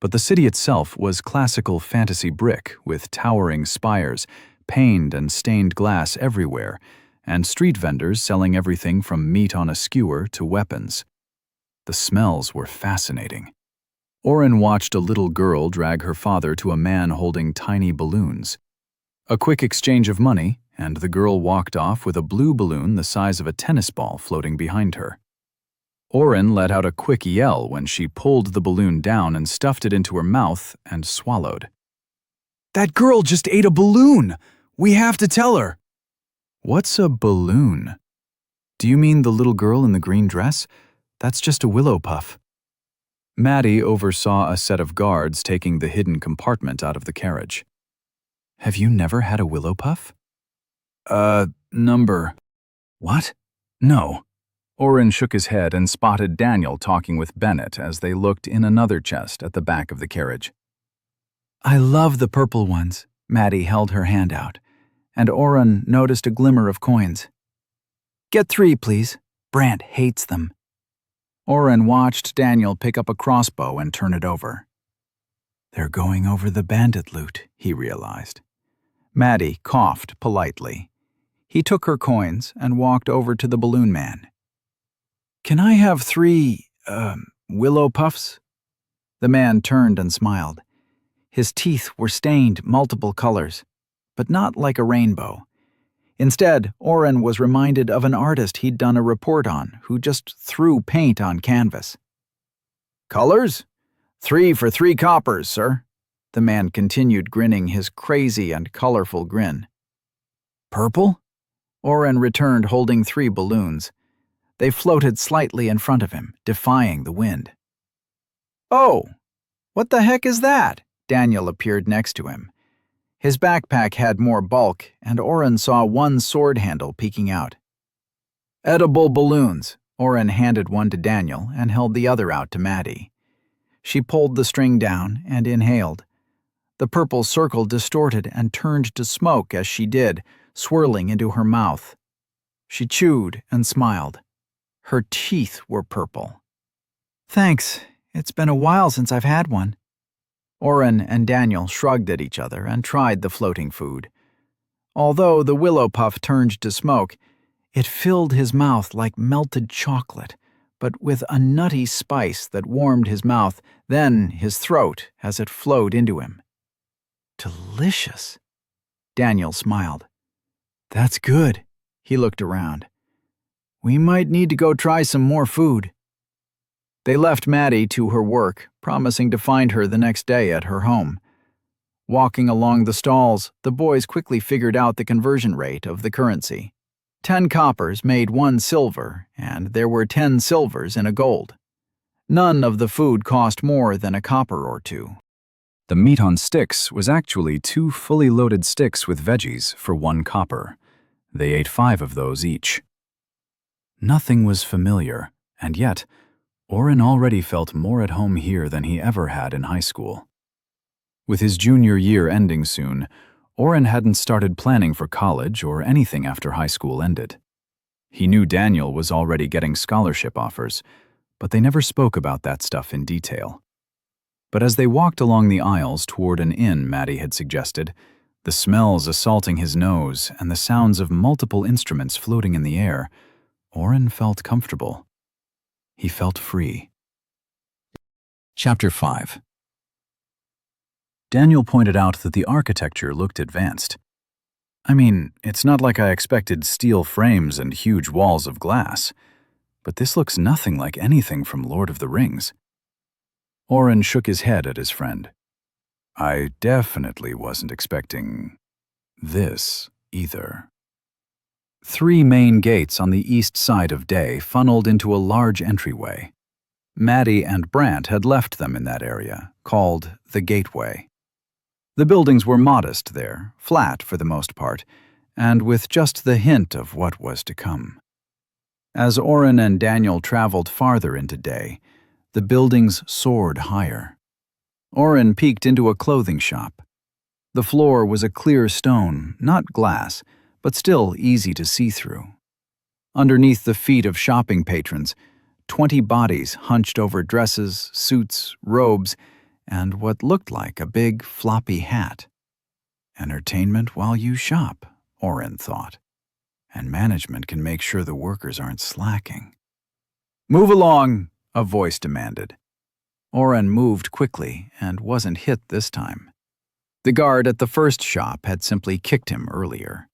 but the city itself was classical fantasy brick with towering spires, paned and stained glass everywhere, and street vendors selling everything from meat on a skewer to weapons. The smells were fascinating. Orin watched a little girl drag her father to a man holding tiny balloons. A quick exchange of money, and the girl walked off with a blue balloon the size of a tennis ball floating behind her. Orin let out a quick yell when she pulled the balloon down and stuffed it into her mouth and swallowed. "That girl just ate a balloon! We have to tell her!" "What's a balloon? Do you mean the little girl in the green dress? That's just a willow puff." Maddie oversaw a set of guards taking the hidden compartment out of the carriage. "Have you never had a willow puff?" Number. What? No." Orin shook his head and spotted Daniel talking with Bennet as they looked in another chest at the back of the carriage. "I love the purple ones." Maddie held her hand out, and Orin noticed a glimmer of coins. "Get 3, please. Brant hates them." Oren watched Daniel pick up a crossbow and turn it over. They're going over the bandit loot, he realized. Maddie coughed politely. He took her coins and walked over to the balloon man. Can I have 3, willow puffs? The man turned and smiled. His teeth were stained multiple colors, but not like a rainbow. Instead, Oren was reminded of an artist he'd done a report on who just threw paint on canvas. Colors? 3 for 3 coppers, sir. The man continued, grinning his crazy and colorful grin. Purple? Oren returned, holding 3 balloons. They floated slightly in front of him, defying the wind. Oh, what the heck is that? Daniel appeared next to him. His backpack had more bulk, and Oren saw one sword handle peeking out. Edible balloons. Oren handed one to Daniel and held the other out to Maddie. She pulled the string down and inhaled. The purple circle distorted and turned to smoke as she did, swirling into her mouth. She chewed and smiled. Her teeth were purple. Thanks. It's been a while since I've had one. Oren and Daniel shrugged at each other and tried the floating food. Although the willow puff turned to smoke, it filled his mouth like melted chocolate, but with a nutty spice that warmed his mouth, then his throat as it flowed into him. Delicious. Daniel smiled. That's good. He looked around. We might need to go try some more food. They left Maddie to her work, promising to find her the next day at her home. Walking along the stalls, the boys quickly figured out the conversion rate of the currency. 10 coppers made 1 silver, and there were 10 silvers in a gold. None of the food cost more than a copper or 2. The meat on sticks was actually 2 fully loaded sticks with veggies for 1 copper. They ate 5 of those each. Nothing was familiar, and yet, Oren already felt more at home here than he ever had in high school. With his junior year ending soon, Oren hadn't started planning for college or anything after high school ended. He knew Daniel was already getting scholarship offers, but they never spoke about that stuff in detail. But as they walked along the aisles toward an inn Maddie had suggested, the smells assaulting his nose and the sounds of multiple instruments floating in the air, Oren felt comfortable. He felt free. Chapter 5. Daniel pointed out that the architecture looked advanced. I mean, it's not like I expected steel frames and huge walls of glass, but this looks nothing like anything from Lord of the Rings. Oren shook his head at his friend. I definitely wasn't expecting this either. 3 main gates on the east side of Day funneled into a large entryway. Maddie and Brant had left them in that area, called the Gateway. The buildings were modest there, flat for the most part, and with just the hint of what was to come. As Oren and Daniel traveled farther into Day, the buildings soared higher. Oren peeked into a clothing shop. The floor was a clear stone, not glass, but still easy to see through. Underneath the feet of shopping patrons, 20 bodies hunched over dresses, suits, robes, and what looked like a big floppy hat. Entertainment while you shop, Oren thought, and management can make sure the workers aren't slacking. Move along, a voice demanded. Oren moved quickly and wasn't hit this time. The guard at the first shop had simply kicked him earlier.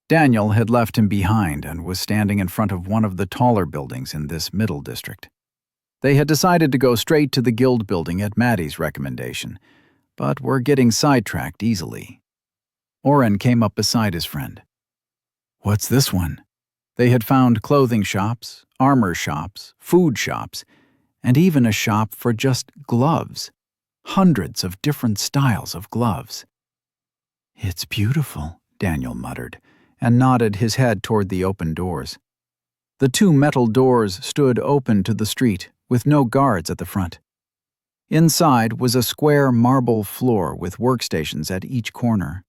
Daniel had left him behind and was standing in front of one of the taller buildings in this middle district. They had decided to go straight to the guild building at Maddie's recommendation, but were getting sidetracked easily. Oren came up beside his friend. What's this one? They had found clothing shops, armor shops, food shops, and even a shop for just gloves. Hundreds of different styles of gloves. It's beautiful, Daniel muttered, and nodded his head toward the open doors. The 2 metal doors stood open to the street, with no guards at the front. Inside was a square marble floor with workstations at each corner.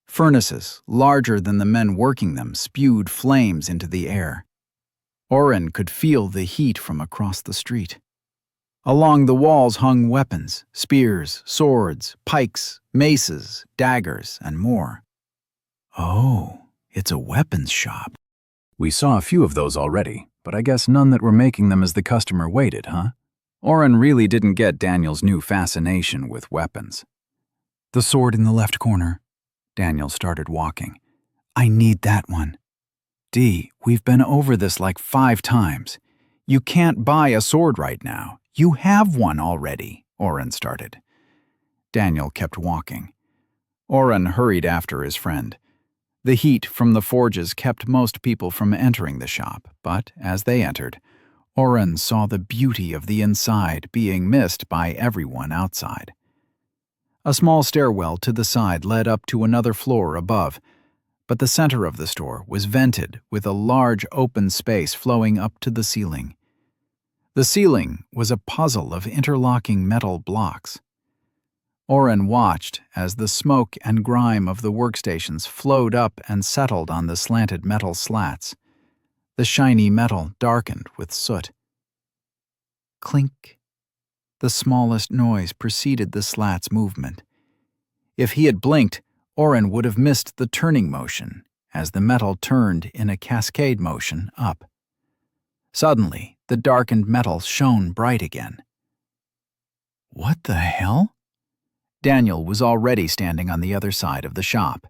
Furnaces, larger than the men working them, spewed flames into the air. Oren could feel the heat from across the street. Along the walls hung weapons, spears, swords, pikes, maces, daggers, and more. Oh, it's a weapons shop. We saw a few of those already, but I guess none that were making them as the customer waited, huh? Oren really didn't get Daniel's new fascination with weapons. The sword in the left corner. Daniel started walking. I need that one. Dee, we've been over this like 5 times. You can't buy a sword right now. You have one already, Oren started. Daniel kept walking. Oren hurried after his friend. The heat from the forges kept most people from entering the shop, but as they entered, Oren saw the beauty of the inside being missed by everyone outside. A small stairwell to the side led up to another floor above, but the center of the store was vented with a large open space flowing up to the ceiling. The ceiling was a puzzle of interlocking metal blocks. Oren watched as the smoke and grime of the workstations flowed up and settled on the slanted metal slats. The shiny metal darkened with soot. Clink. The smallest noise preceded the slat's movement. If he had blinked, Oren would have missed the turning motion as the metal turned in a cascade motion up. Suddenly, the darkened metal shone bright again. What the hell? Daniel was already standing on the other side of the shop.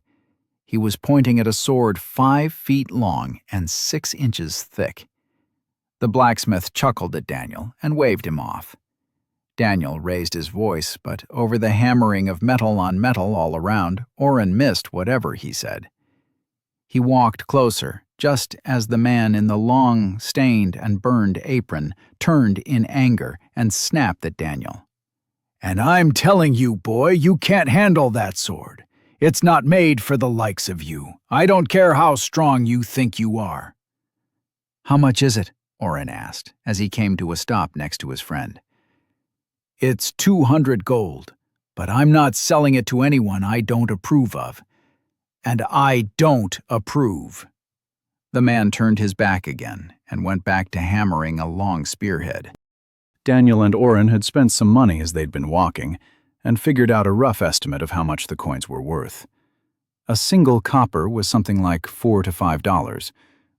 He was pointing at a sword 5 feet long and 6 inches thick. The blacksmith chuckled at Daniel and waved him off. Daniel raised his voice, but over the hammering of metal on metal all around, Oren missed whatever he said. He walked closer, just as the man in the long, stained and burned apron turned in anger and snapped at Daniel. "And I'm telling you, boy, you can't handle that sword. It's not made for the likes of you. I don't care how strong you think you are." "How much is it?" Oren asked, as he came to a stop next to his friend. "It's 200 gold, but I'm not selling it to anyone I don't approve of. And I don't approve." The man turned his back again and went back to hammering a long spearhead. Daniel and Oren had spent some money as they'd been walking and figured out a rough estimate of how much the coins were worth. A single copper was something like $4 to $5,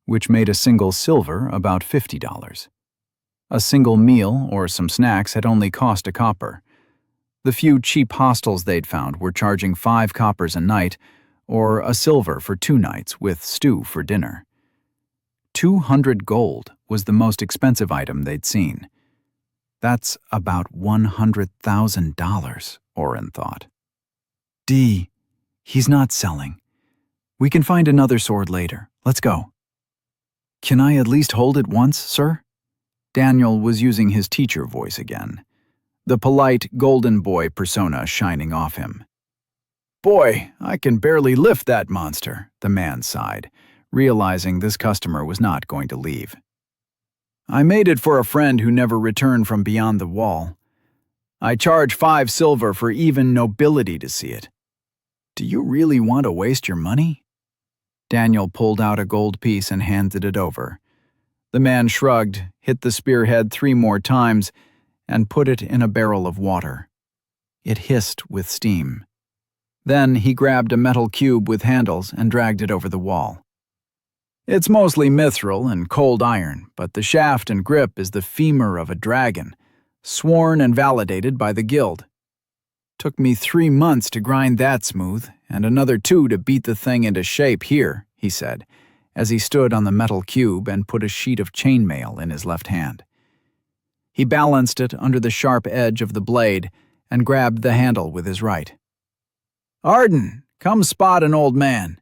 which made a single silver about $50. A single meal or some snacks had only cost a copper. The few cheap hostels they'd found were charging 5 coppers a night or a silver for 2 nights with stew for dinner. 200 gold was the most expensive item they'd seen. That's about $100,000, Oren thought. Dee, he's not selling. We can find another sword later. Let's go. Can I at least hold it once, sir? Daniel was using his teacher voice again, the polite golden boy persona shining off him. Boy, I can barely lift that monster, the man sighed, realizing this customer was not going to leave. I made it for a friend who never returned from beyond the wall. I charge 5 silver for even nobility to see it. Do you really want to waste your money? Daniel pulled out a gold piece and handed it over. The man shrugged, hit the spearhead 3 more times, and put it in a barrel of water. It hissed with steam. Then he grabbed a metal cube with handles and dragged it over the wall. It's mostly mithril and cold iron, but the shaft and grip is the femur of a dragon, sworn and validated by the guild. Took me 3 months to grind that smooth, and another 2 to beat the thing into shape here, he said, as he stood on the metal cube and put a sheet of chainmail in his left hand. He balanced it under the sharp edge of the blade and grabbed the handle with his right. Arden, come spot an old man.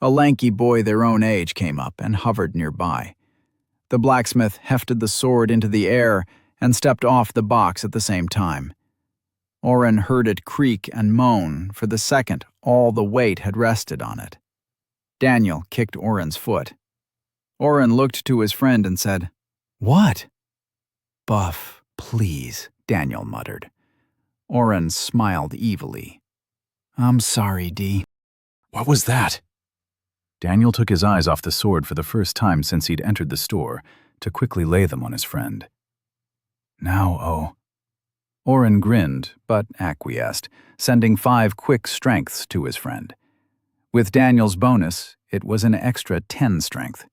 A lanky boy their own age came up and hovered nearby. The blacksmith hefted the sword into the air and stepped off the box at the same time. Oren heard it creak and moan for the second all the weight had rested on it. Daniel kicked Oren's foot. Oren looked to his friend and said, What? Buff, please, Daniel muttered. Oren smiled evilly. I'm sorry, Dee. What was that? Daniel took his eyes off the sword for the first time since he'd entered the store to quickly lay them on his friend. Now, oh. Oren grinned, but acquiesced, sending 5 quick strengths to his friend. With Daniel's bonus, it was an extra 10 strength.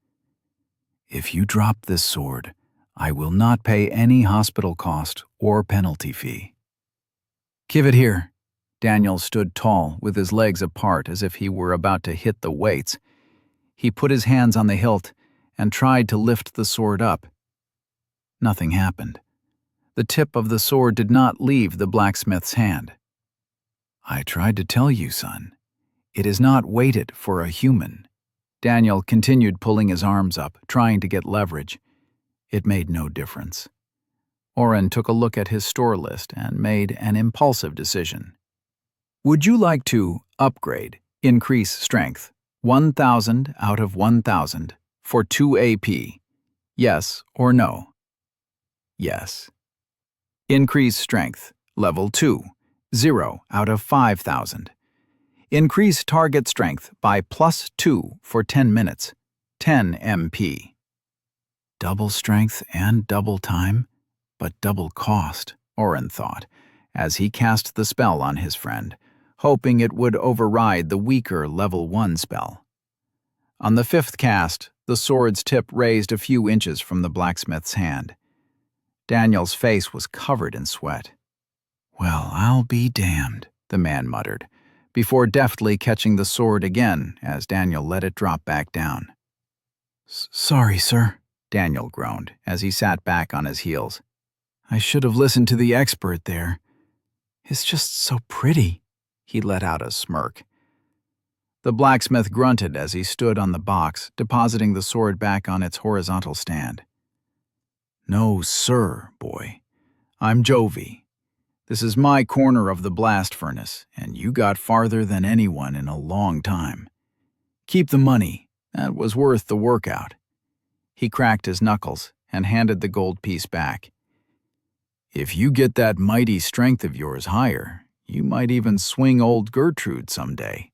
If you drop this sword, I will not pay any hospital cost or penalty fee. Give it here. Daniel stood tall, with his legs apart as if he were about to hit the weights. He put his hands on the hilt and tried to lift the sword up. Nothing happened. The tip of the sword did not leave the blacksmith's hand. I tried to tell you, son. It is not weighted for a human. Daniel continued pulling his arms up, trying to get leverage. It made no difference. Oren took a look at his store list and made an impulsive decision. Would you like to upgrade, increase strength, 1,000 out of 1,000 for 2 AP? Yes or no? Yes. Increase strength, level 2, 0 out of 5,000. Increase target strength by +2 for 10 minutes, 10 MP. Double strength and double time, but double cost, Oren thought, as he cast the spell on his friend, hoping it would override the weaker level 1 spell. On the 5th cast, the sword's tip raised a few inches from the blacksmith's hand. Daniel's face was covered in sweat. Well, I'll be damned, the man muttered, before deftly catching the sword again as Daniel let it drop back down. Sorry, sir, Daniel groaned as he sat back on his heels. I should have listened to the expert there. It's just so pretty. He let out a smirk. The blacksmith grunted as he stood on the box, depositing the sword back on its horizontal stand. No, sir, boy. I'm Jovi. This is my corner of the blast furnace, and you got farther than anyone in a long time. Keep the money. That was worth the workout. He cracked his knuckles and handed the gold piece back. If you get that mighty strength of yours higher, you might even swing old Gertrude someday.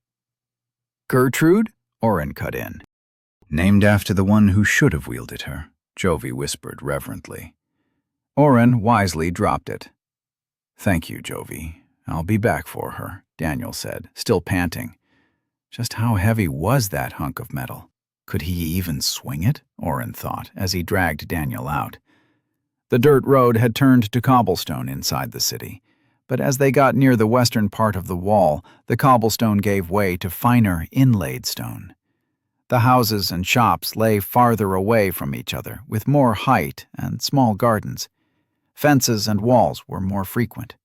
Gertrude? Oren cut in. Named after the one who should have wielded her, Jovi whispered reverently. Oren wisely dropped it. Thank you, Jovi. I'll be back for her, Daniel said, still panting. Just how heavy was that hunk of metal? Could he even swing it? Oren thought as he dragged Daniel out. The dirt road had turned to cobblestone inside the city, but as they got near the western part of the wall, the cobblestone gave way to finer inlaid stone. The houses and shops lay farther away from each other, with more height and small gardens. Fences and walls were more frequent.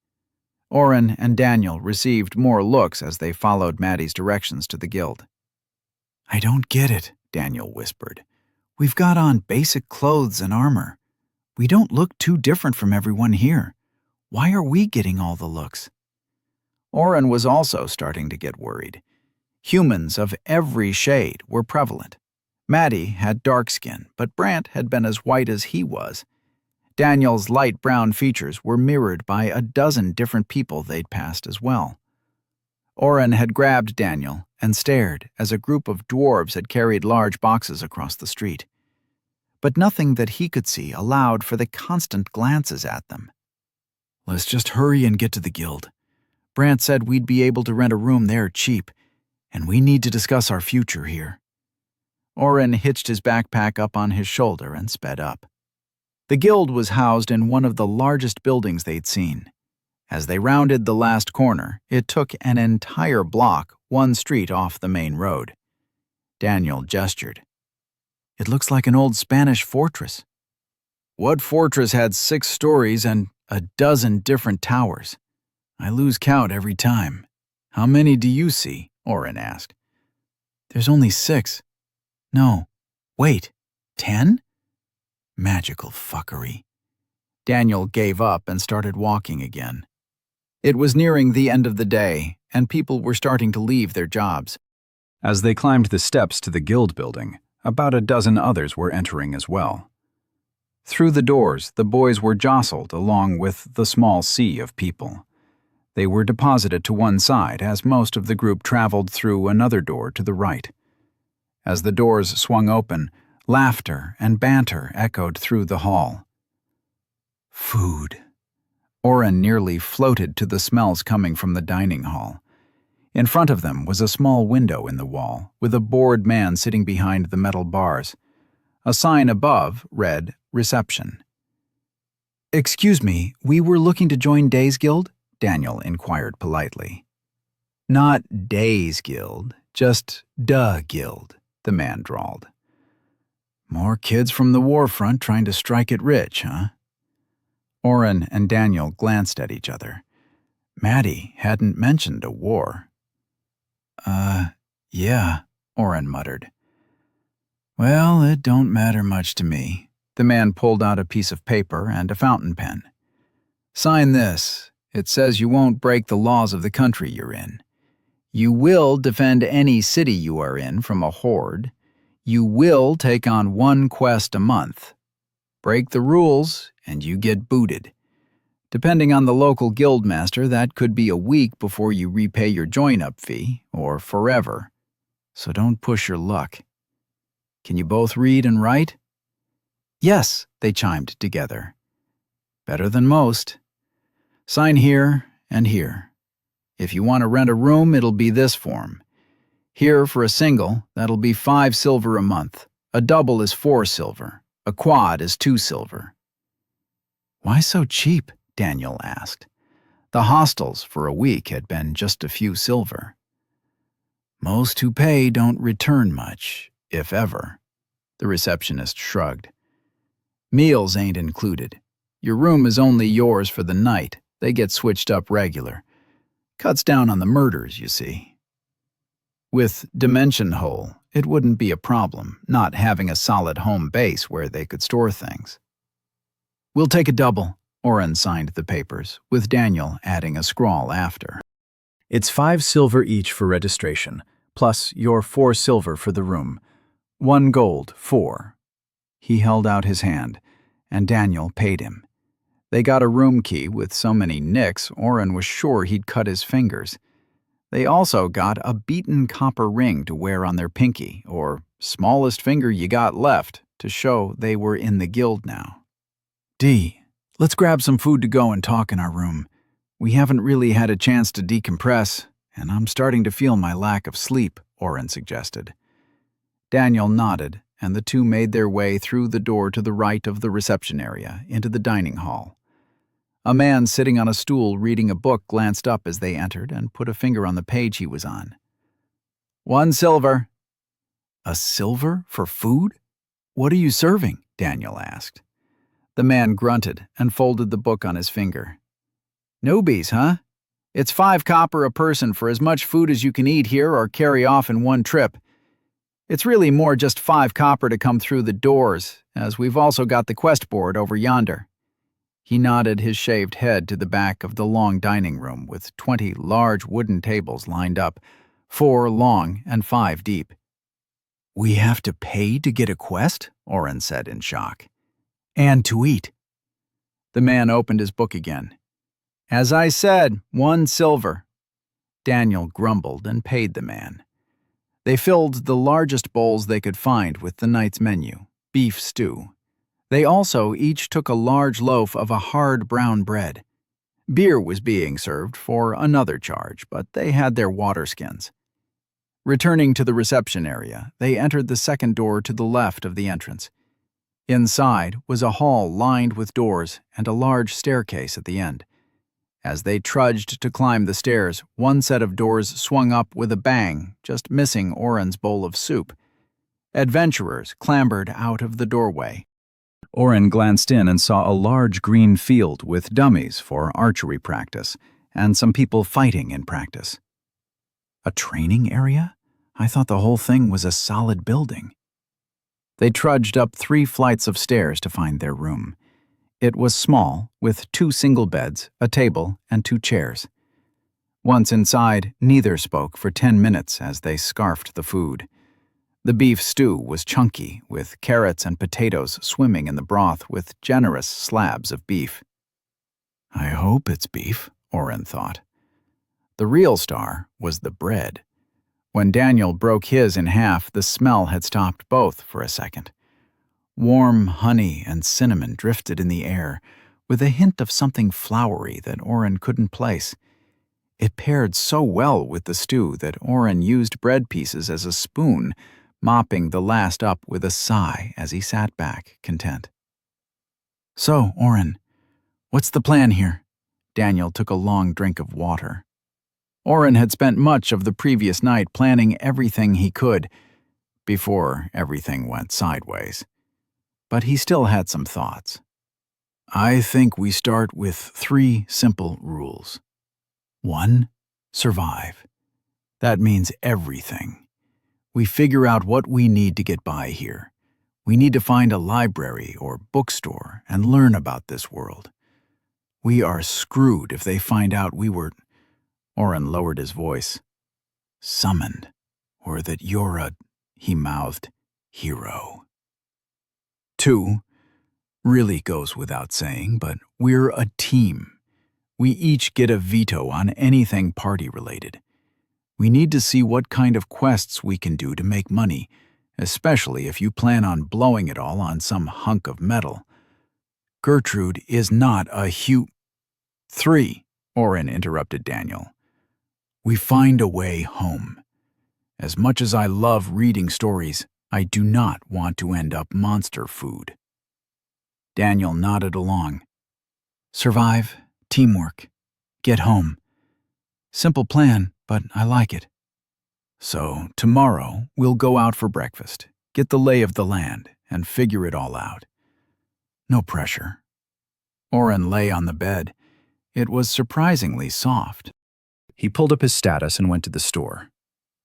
Oren and Daniel received more looks as they followed Maddie's directions to the guild. I don't get it, Daniel whispered. We've got on basic clothes and armor. We don't look too different from everyone here. Why are we getting all the looks? Oren was also starting to get worried. Humans of every shade were prevalent. Maddie had dark skin, but Brant had been as white as he was. Daniel's light brown features were mirrored by a dozen different people they'd passed as well. Oren had grabbed Daniel and stared as a group of dwarves had carried large boxes across the street. But nothing that he could see allowed for the constant glances at them. Let's just hurry and get to the guild. Brant said we'd be able to rent a room there cheap, and we need to discuss our future here. Oren hitched his backpack up on his shoulder and sped up. The guild was housed in one of the largest buildings they'd seen. As they rounded the last corner, it took an entire block, one street off the main road. Daniel gestured. It looks like an old Spanish fortress. What fortress had 6 stories and a dozen different towers? I lose count every time. How many do you see? Oren asked. There's only 6. No, wait, 10? Magical fuckery. Daniel gave up and started walking again. It was nearing the end of the day, and people were starting to leave their jobs. As they climbed the steps to the guild building, about a dozen others were entering as well. Through the doors, the boys were jostled along with the small sea of people. They were deposited to one side as most of the group traveled through another door to the right. As the doors swung open, laughter and banter echoed through the hall. Food. Oren nearly floated to the smells coming from the dining hall. In front of them was a small window in the wall, with a bored man sitting behind the metal bars. A sign above read, "Reception." "Excuse me, we were looking to join Days Guild?" Daniel inquired politely. "Not Days Guild, just Duh Guild," the man drawled. "More kids from the war front trying to strike it rich, huh?" Oren and Daniel glanced at each other. Maddie hadn't mentioned a war. Yeah, Oren muttered. "Well, it don't matter much to me." The man pulled out a piece of paper and a fountain pen. "Sign this. It says you won't break the laws of the country you're in. You will defend any city you are in from a horde. You will take on one quest a month. Break the rules, and you get booted. Depending on the local guildmaster, that could be a week before you repay your join-up fee, or forever. So don't push your luck. Can you both read and write?" "Yes," they chimed together. "Better than most. Sign here and here. If you want to rent a room, it'll be this form. Here for a single, that'll be 5 silver a month. A double is 4 silver. A quad is 2 silver. "Why so cheap?" Daniel asked. The hostels for a week had been just a few silver. "Most who pay don't return much, if ever," the receptionist shrugged. "Meals ain't included. Your room is only yours for the night. They get switched up regular. Cuts down on the murders, you see." With Dimension Hole, it wouldn't be a problem, not having a solid home base where they could store things. "We'll take a double," Oren signed the papers, with Daniel adding a scrawl after. It's 5 silver each for registration, plus your 4 silver for the room. 1 gold, 4. He held out his hand, and Daniel paid him. They got a room key with so many nicks, Oren was sure he'd cut his fingers. They also got a beaten copper ring to wear on their pinky, or smallest finger you got left, to show they were in the guild now. "D, let's grab some food to go and talk in our room. We haven't really had a chance to decompress, and I'm starting to feel my lack of sleep," Oren suggested. Daniel nodded, and the two made their way through the door to the right of the reception area, into the dining hall. A man sitting on a stool reading a book glanced up as they entered and put a finger on the page he was on. 1 silver. "A silver for food? What are you serving?" Daniel asked. The man grunted and folded the book on his finger. "Newbies, huh? It's 5 copper a person for as much food as you can eat here or carry off in one trip. It's really more just 5 copper to come through the doors, as we've also got the quest board over yonder." He nodded his shaved head to the back of the long dining room with 20 large wooden tables lined up, 4 long and 5 deep. "We have to pay to get a quest?" Oren said in shock. "And to eat." The man opened his book again. "As I said, 1 silver. Daniel grumbled and paid the man. They filled the largest bowls they could find with the night's menu, beef stew. They also each took a large loaf of a hard brown bread. Beer was being served for another charge, but they had their water skins. Returning to the reception area, they entered the second door to the left of the entrance. Inside was a hall lined with doors and a large staircase at the end. As they trudged to climb the stairs, one set of doors swung up with a bang, just missing Oren's bowl of soup. Adventurers clambered out of the doorway. Oren glanced in and saw a large green field with dummies for archery practice, and some people fighting in practice. A training area? I thought the whole thing was a solid building. They trudged up 3 flights of stairs to find their room. It was small, with 2 single beds, a table, and 2 chairs. Once inside, neither spoke for 10 minutes as they scarfed the food. The beef stew was chunky, with carrots and potatoes swimming in the broth with generous slabs of beef. "I hope it's beef," Oren thought. The real star was the bread. When Daniel broke his in half, the smell had stopped both for a second. Warm honey and cinnamon drifted in the air, with a hint of something flowery that Oren couldn't place. It paired so well with the stew that Oren used bread pieces as a spoon, mopping the last up with a sigh as he sat back, content. "So, Oren, what's the plan here?" Daniel took a long drink of water. Oren had spent much of the previous night planning everything he could, before everything went sideways. But he still had some thoughts. "I think we start with 3 simple rules. 1. Survive. That means everything. We figure out what we need to get by here. We need to find a library or bookstore and learn about this world. We are screwed if they find out we were—" Oren lowered his voice. "Summoned, or that you're a," he mouthed, "hero. 2. Really goes without saying, but we're a team. We each get a veto on anything party-related. We need to see what kind of quests we can do to make money, especially if you plan on blowing it all on some hunk of metal. Gertrude is not a 3, Oren interrupted Daniel. We find a way home. As much as I love reading stories, I do not want to end up monster food." Daniel nodded along. "Survive, teamwork, get home. Simple plan, but I like it. So, tomorrow, we'll go out for breakfast, get the lay of the land, and figure it all out. No pressure." Oren lay on the bed. It was surprisingly soft. He pulled up his status and went to the store.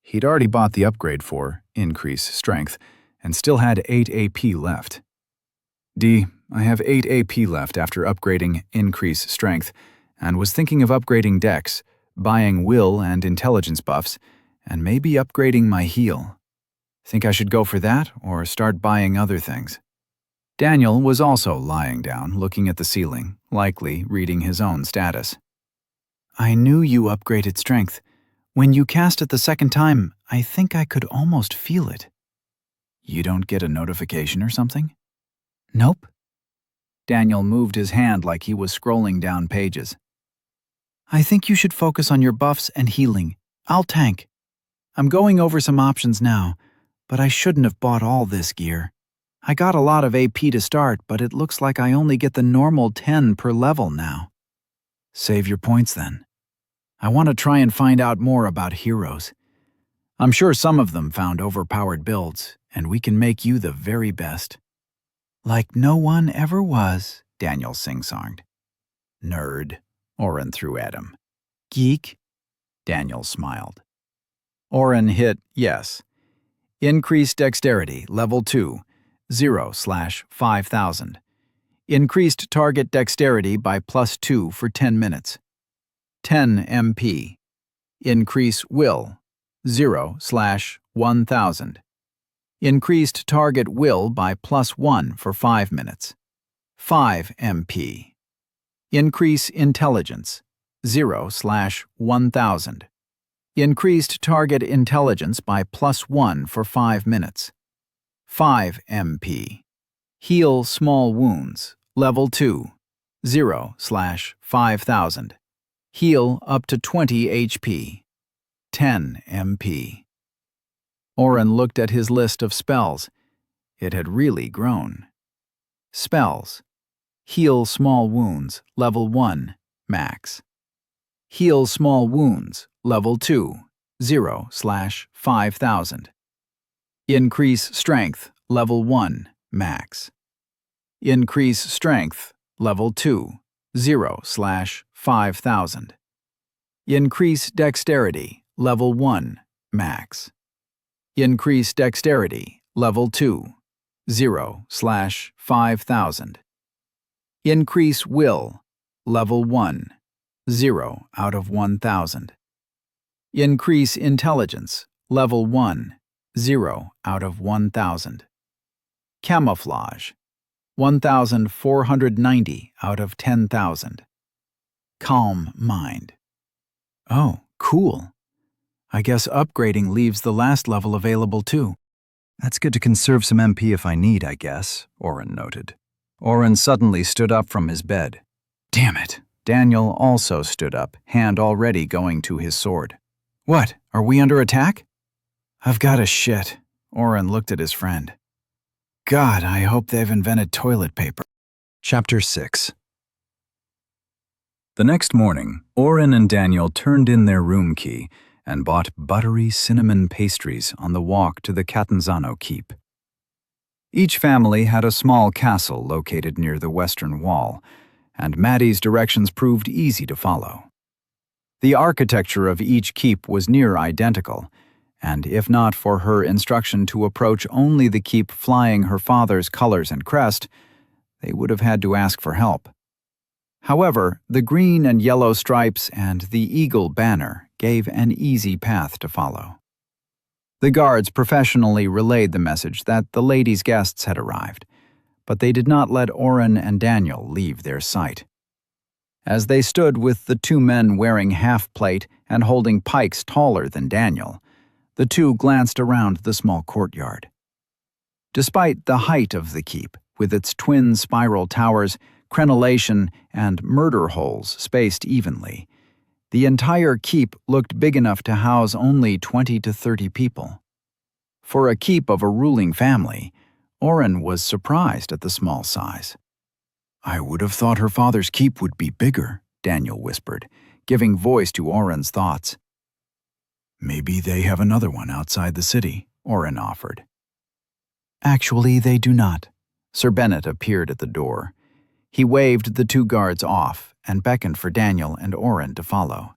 He'd already bought the upgrade for increase strength and still had 8 AP left. I have 8 AP left after upgrading increase strength, and was thinking of upgrading dex, buying will and intelligence buffs, and maybe upgrading my heal. Think I should go for that or start buying other things?" Daniel was also lying down, looking at the ceiling, likely reading his own status. "I knew you upgraded strength. When you cast it the second time, I think I could almost feel it." "You don't get a notification or something?" "Nope." Daniel moved his hand like he was scrolling down pages. "I think you should focus on your buffs and healing. I'll tank. I'm going over some options now, but I shouldn't have bought all this gear. I got a lot of AP to start, but it looks like I only get the normal 10 per level now." "Save your points then. I want to try and find out more about heroes. I'm sure some of them found overpowered builds, and we can make you the very best." "Like no one ever was," Daniel sing-songed. "Nerd," Oren threw at him. "Geek?" Daniel smiled. Oren hit yes. Increased dexterity, level 2, 0/5000. Increased target dexterity by +2 for 10 minutes. 10 MP. Increase will, 0/1000. Increased target will by +1 for 5 minutes. 5 MP. Increase intelligence, 0/1000. Increased target intelligence by +1 for 5 minutes. 5 MP. Heal small wounds, level 2, 0/5000. Heal up to 20 HP. 10 MP. Oren looked at his list of spells. It had really grown. Spells. Heal small wounds, level 1, max. Heal small wounds, level 2, 0/5000. Increase strength, level 1, max. Increase strength, level 2, 0/5000. Increase dexterity, level 1, max. Increase dexterity, level 2, 0/5000. Increase will, level 1, 0/1000. Increase intelligence, level 1, 0/1000. Camouflage, 1490 out of 10,000. Calm mind. Oh, cool. I guess upgrading leaves the last level available too. That's good to conserve some MP if I need, I guess, Oren noted. Oren suddenly stood up from his bed. Damn it. Daniel also stood up, hand already going to his sword. What, are we under attack? I've got a shit. Oren looked at his friend. God, I hope they've invented toilet paper. Chapter 6. The next morning, Oren and Daniel turned in their room key and bought buttery cinnamon pastries on the walk to the Catanzaro keep. Each family had a small castle located near the western wall, and Maddie's directions proved easy to follow. The architecture of each keep was near identical, and if not for her instruction to approach only the keep flying her father's colors and crest, they would have had to ask for help. However, the green and yellow stripes and the eagle banner gave an easy path to follow. The guards professionally relayed the message that the ladies' guests had arrived, but they did not let Oren and Daniel leave their sight. As they stood with the two men wearing half-plate and holding pikes taller than Daniel, the two glanced around the small courtyard. Despite the height of the keep, with its twin spiral towers, crenellation, and murder holes spaced evenly, the entire keep looked big enough to house only 20 to 30 people. For a keep of a ruling family, Oren was surprised at the small size. I would have thought her father's keep would be bigger, Daniel whispered, giving voice to Oren's thoughts. Maybe they have another one outside the city, Oren offered. Actually, they do not. Sir Bennett appeared at the door. He waved the two guards off and beckoned for Daniel and Oren to follow.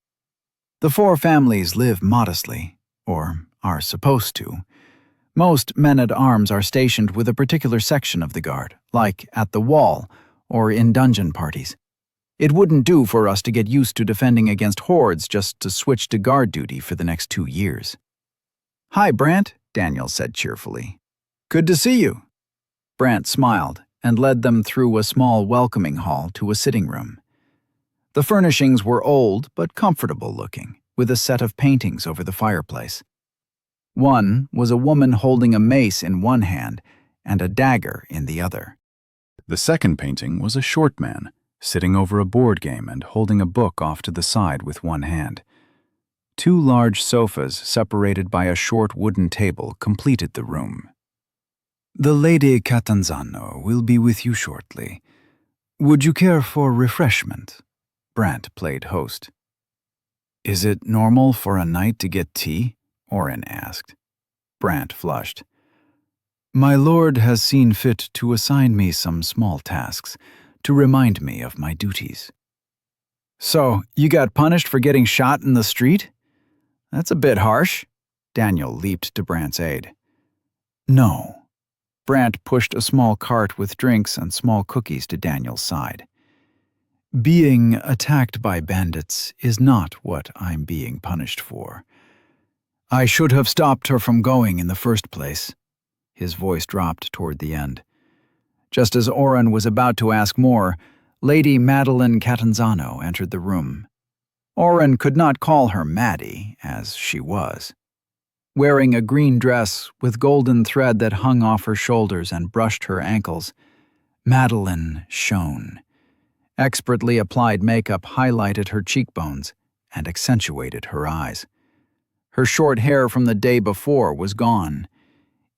The four families live modestly, or are supposed to. Most men-at-arms are stationed with a particular section of the guard, like at the wall or in dungeon parties. It wouldn't do for us to get used to defending against hordes just to switch to guard duty for the next 2 years. Hi, Brant, Daniel said cheerfully. Good to see you. Brant smiled and led them through a small welcoming hall to a sitting room. The furnishings were old but comfortable looking, with a set of paintings over the fireplace. One was a woman holding a mace in one hand and a dagger in the other. The second painting was a short man, sitting over a board game and holding a book off to the side with one hand. 2 large sofas separated by a short wooden table completed the room. The Lady Catanzaro will be with you shortly. Would you care for refreshment? Brant played host. Is it normal for a knight to get tea? Oren asked. Brant flushed. My lord has seen fit to assign me some small tasks to remind me of my duties. So, you got punished for getting shot in the street? That's a bit harsh. Daniel leaped to Brant's aid. No. Brant pushed a small cart with drinks and small cookies to Daniel's side. Being attacked by bandits is not what I'm being punished for. I should have stopped her from going in the first place. His voice dropped toward the end. Just as Oren was about to ask more, Lady Madeline Catanzaro entered the room. Oren could not call her Maddie, as she was. Wearing a green dress with golden thread that hung off her shoulders and brushed her ankles, Madeline shone. Expertly applied makeup highlighted her cheekbones and accentuated her eyes. Her short hair from the day before was gone.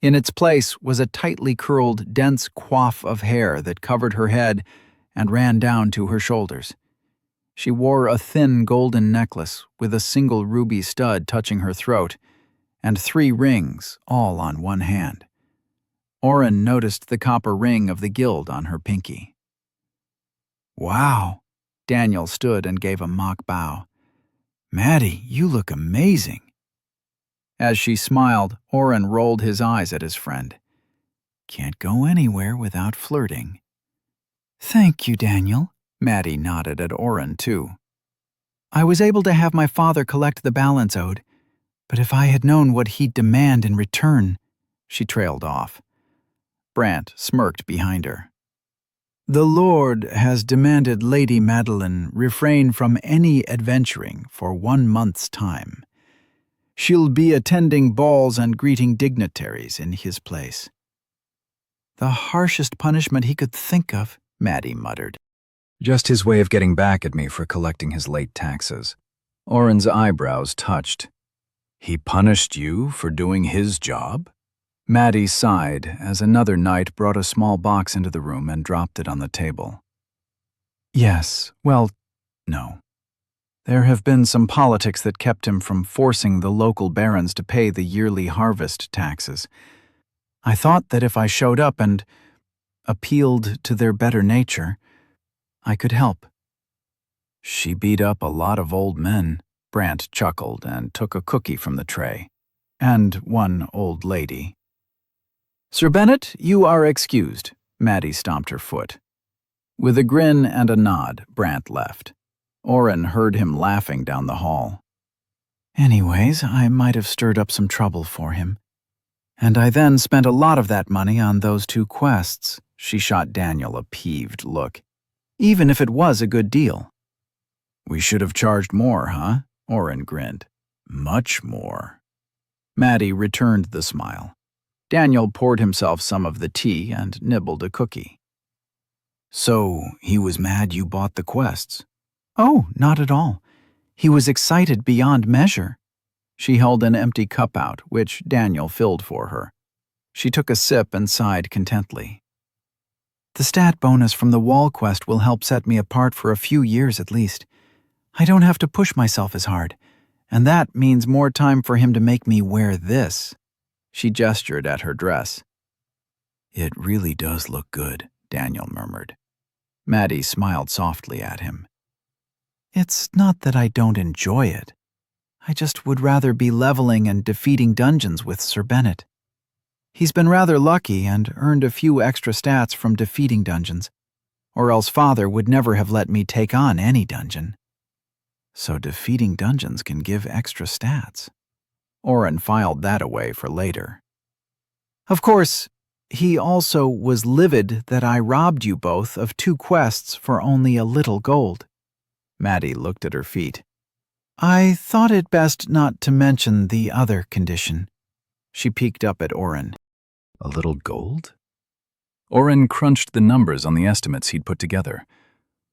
In its place was a tightly curled, dense coif of hair that covered her head and ran down to her shoulders. She wore a thin golden necklace with a single ruby stud touching her throat, and 3 rings, all on one hand. Oren noticed the copper ring of the guild on her pinky. Wow! Daniel stood and gave a mock bow. Maddie, you look amazing. As she smiled, Oren rolled his eyes at his friend. Can't go anywhere without flirting. Thank you, Daniel. Maddie nodded at Oren, too. I was able to have my father collect the balance owed, but if I had known what he'd demand in return, she trailed off. Brant smirked behind her. The Lord has demanded Lady Madeline refrain from any adventuring for 1 month's time. She'll be attending balls and greeting dignitaries in his place. The harshest punishment he could think of, Maddie muttered. Just his way of getting back at me for collecting his late taxes. Oren's eyebrows touched. He punished you for doing his job? Maddie sighed as another knight brought a small box into the room and dropped it on the table. Yes, well, no. There have been some politics that kept him from forcing the local barons to pay the yearly harvest taxes. I thought that if I showed up and appealed to their better nature, I could help. She beat up a lot of old men, Brant chuckled and took a cookie from the tray. And one old lady. Sir Bennet, you are excused, Maddie stomped her foot. With a grin and a nod, Brant left. Oren heard him laughing down the hall. Anyways, I might have stirred up some trouble for him. And I then spent a lot of that money on those 2 quests. She shot Daniel a peeved look. Even if it was a good deal. We should have charged more, huh? Oren grinned. Much more. Maddie returned the smile. Daniel poured himself some of the tea and nibbled a cookie. So, he was mad you bought the quests? Oh, not at all. He was excited beyond measure. She held an empty cup out, which Daniel filled for her. She took a sip and sighed contently. The stat bonus from the wall quest will help set me apart for a few years at least. I don't have to push myself as hard, and that means more time for him to make me wear this. She gestured at her dress. It really does look good, Daniel murmured. Maddie smiled softly at him. It's not that I don't enjoy it. I just would rather be leveling and defeating dungeons with Sir Bennet. He's been rather lucky and earned a few extra stats from defeating dungeons, or else Father would never have let me take on any dungeon. So defeating dungeons can give extra stats. Oren filed that away for later. Of course, he also was livid that I robbed you both of 2 quests for only a little gold. Maddie looked at her feet. I thought it best not to mention the other condition. She peeked up at Oren. A little gold? Oren crunched the numbers on the estimates he'd put together.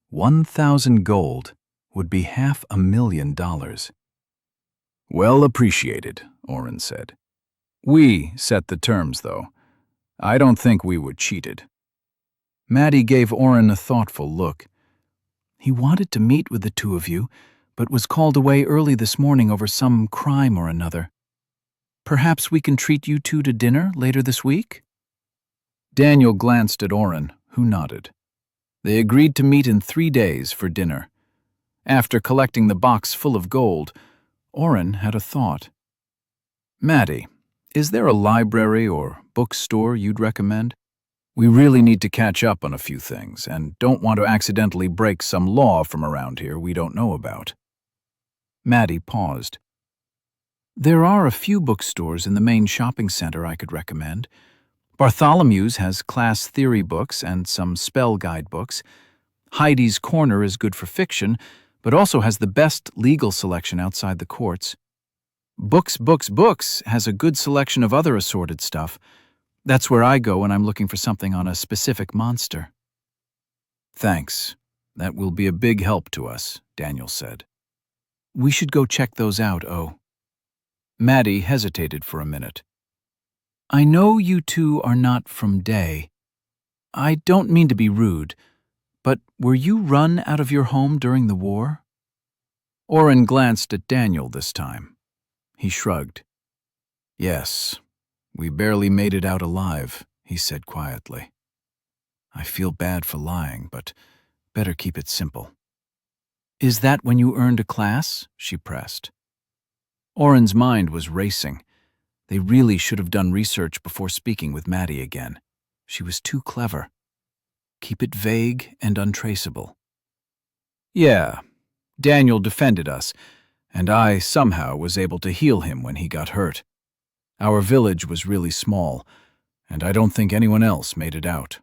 1,000 gold would be $500,000. Well appreciated, Oren said. We set the terms, though. I don't think we were cheated. Maddie gave Oren a thoughtful look. He wanted to meet with the 2 of you, but was called away early this morning over some crime or another. Perhaps we can treat you 2 to dinner later this week? Daniel glanced at Oren, who nodded. They agreed to meet in 3 days for dinner. After collecting the box full of gold, Oren had a thought. Maddie, is there a library or bookstore you'd recommend? We really need to catch up on a few things and don't want to accidentally break some law from around here we don't know about. Maddie paused. There are a few bookstores in the main shopping center I could recommend. Bartholomew's has class theory books and some spell guide books. Heidi's Corner is good for fiction, but also has the best legal selection outside the courts. Books has a good selection of other assorted stuff. That's where I go when I'm looking for something on a specific monster. Thanks. That will be a big help to us, Daniel said. We should go check those out, Oh. Maddie hesitated for a minute. I know you 2 are not from Day. I don't mean to be rude, but were you run out of your home during the war? Oren glanced at Daniel this time. He shrugged. Yes, we barely made it out alive, he said quietly. I feel bad for lying, but better keep it simple. Is that when you earned a class? She pressed. Oren's mind was racing. They really should have done research before speaking with Maddie again. She was too clever. Keep it vague and untraceable. Yeah, Daniel defended us, and I somehow was able to heal him when he got hurt. Our village was really small, and I don't think anyone else made it out.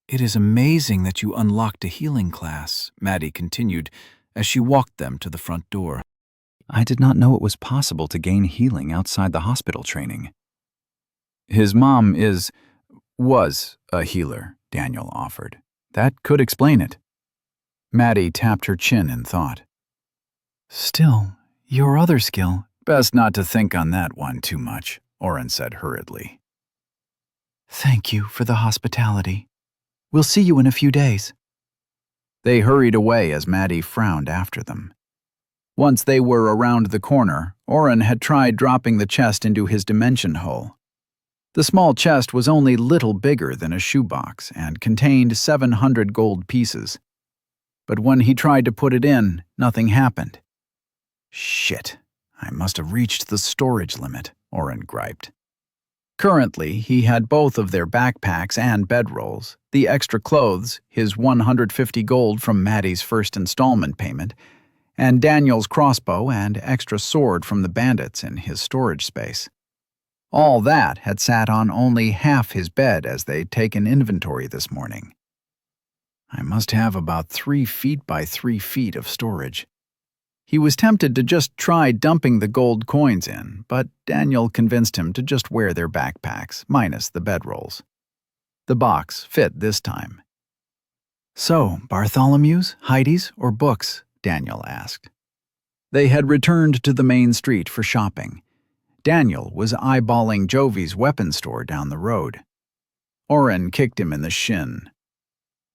It is amazing that you unlocked a healing class, Maddie continued as she walked them to the front door. I did not know it was possible to gain healing outside the hospital training. His mom was a healer, Daniel offered. That could explain it. Maddie tapped her chin in thought. Still, your other skill. Best not to think on that one too much, Oren said hurriedly. Thank you for the hospitality. We'll see you in a few days. They hurried away as Maddie frowned after them. Once they were around the corner, Oren had tried dropping the chest into his dimension hole. The small chest was only little bigger than a shoebox and contained 700 gold pieces. But when he tried to put it in, nothing happened. Shit, I must have reached the storage limit, Oren griped. Currently, he had both of their backpacks and bedrolls, the extra clothes, his 150 gold from Maddie's first installment payment, and Daniel's crossbow and extra sword from the bandits in his storage space. All that had sat on only half his bed as they'd taken inventory this morning. I must have about 3 feet by 3 feet of storage. He was tempted to just try dumping the gold coins in, but Daniel convinced him to just wear their backpacks, minus the bedrolls. The box fit this time. So, Bartholomew's, Heidi's, or books? Daniel asked. They had returned to the main street for shopping. Daniel was eyeballing Jovi's weapons store down the road. Oren kicked him in the shin.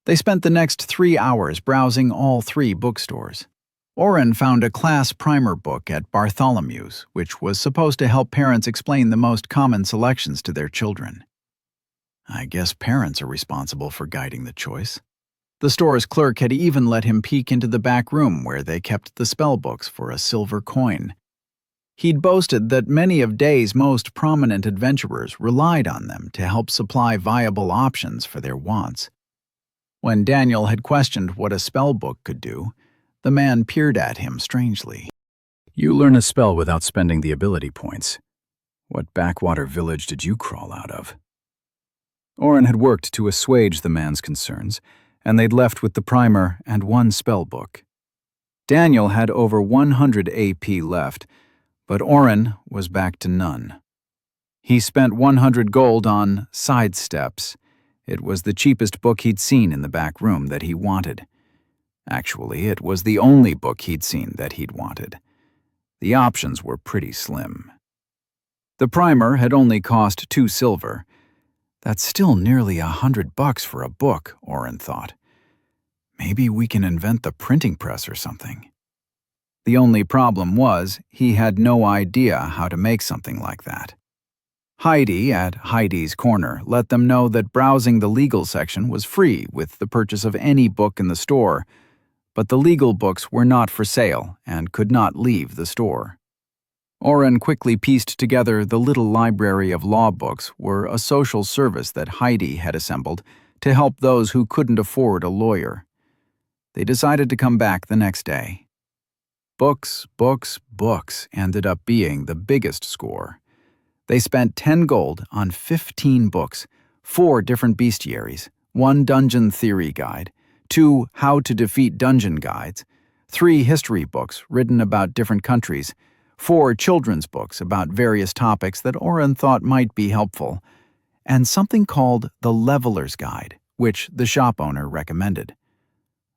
They spent the next 3 hours browsing all 3 bookstores. Oren found a class primer book at Bartholomew's, which was supposed to help parents explain the most common selections to their children. I guess parents are responsible for guiding the choice. The store's clerk had even let him peek into the back room where they kept the spell books for a silver coin. He'd boasted that many of Day's most prominent adventurers relied on them to help supply viable options for their wants. When Daniel had questioned what a spell book could do, the man peered at him strangely. You learn a spell without spending the ability points. What backwater village did you crawl out of? Oren had worked to assuage the man's concerns, and they'd left with the primer and 1 spell book. Daniel had over 100 AP left, but Oren was back to none. He spent 100 gold on Sidesteps. It was the cheapest book he'd seen in the back room that he wanted. Actually, it was the only book he'd seen that he'd wanted. The options were pretty slim. The primer had only cost 2 silver. That's still nearly $100 for a book, Oren thought. Maybe we can invent the printing press or something. The only problem was he had no idea how to make something like that. Heidi at Heidi's Corner let them know that browsing the legal section was free with the purchase of any book in the store, but the legal books were not for sale and could not leave the store. Oren quickly pieced together the little library of law books were a social service that Heidi had assembled to help those who couldn't afford a lawyer. They decided to come back the next day. Books, books, books ended up being the biggest score. They spent 10 gold on 15 books, 4 different bestiaries, 1 dungeon theory guide, 2 how to defeat dungeon guides, 3 history books written about different countries, 4 children's books about various topics that Oren thought might be helpful, and something called the Leveler's Guide, which the shop owner recommended.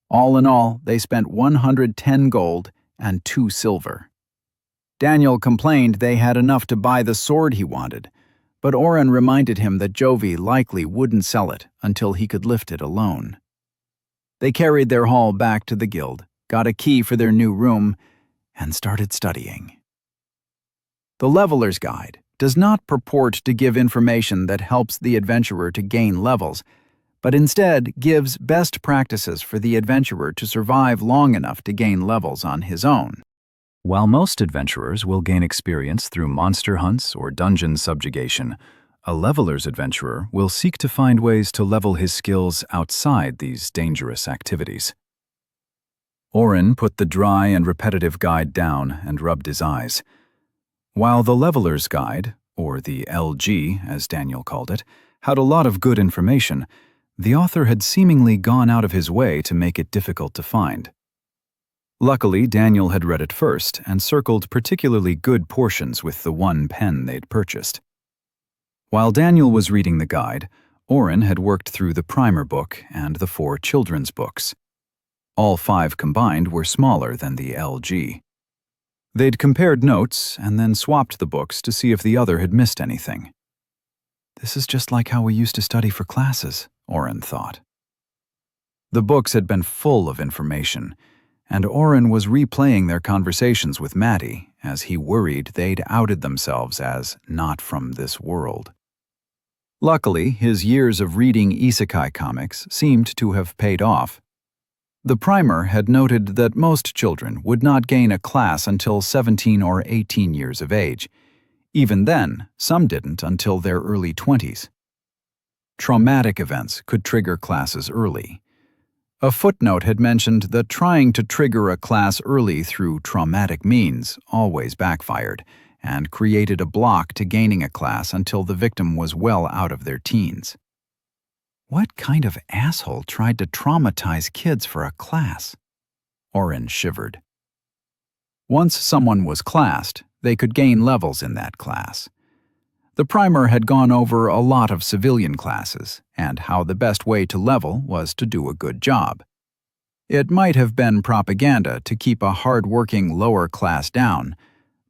All in all, they spent 110 gold and 2 silver. Daniel complained they had enough to buy the sword he wanted, but Oren reminded him that Jovi likely wouldn't sell it until he could lift it alone. They carried their haul back to the guild, got a key for their new room, and started studying. The Leveler's Guide does not purport to give information that helps the adventurer to gain levels, but instead gives best practices for the adventurer to survive long enough to gain levels on his own. While most adventurers will gain experience through monster hunts or dungeon subjugation, a leveler's adventurer will seek to find ways to level his skills outside these dangerous activities. Oren put the dry and repetitive guide down and rubbed his eyes. While the Leveler's Guide, or the LG as Daniel called it, had a lot of good information, the author had seemingly gone out of his way to make it difficult to find. Luckily, Daniel had read it first and circled particularly good portions with the one pen they'd purchased. While Daniel was reading the guide, Oren had worked through the primer book and the 4 children's books. All 5 combined were smaller than the LG. They'd compared notes and then swapped the books to see if the other had missed anything. This is just like how we used to study for classes, Oren thought. The books had been full of information, and Oren was replaying their conversations with Maddie as he worried they'd outed themselves as not from this world. Luckily, his years of reading Isekai comics seemed to have paid off. The primer had noted that most children would not gain a class until 17 or 18 years of age. Even then, some didn't until their early 20s. Traumatic events could trigger classes early. A footnote had mentioned that trying to trigger a class early through traumatic means always backfired and created a block to gaining a class until the victim was well out of their teens. What kind of asshole tried to traumatize kids for a class? Oren shivered. Once someone was classed, they could gain levels in that class. The primer had gone over a lot of civilian classes and how the best way to level was to do a good job. It might have been propaganda to keep a hard-working lower class down,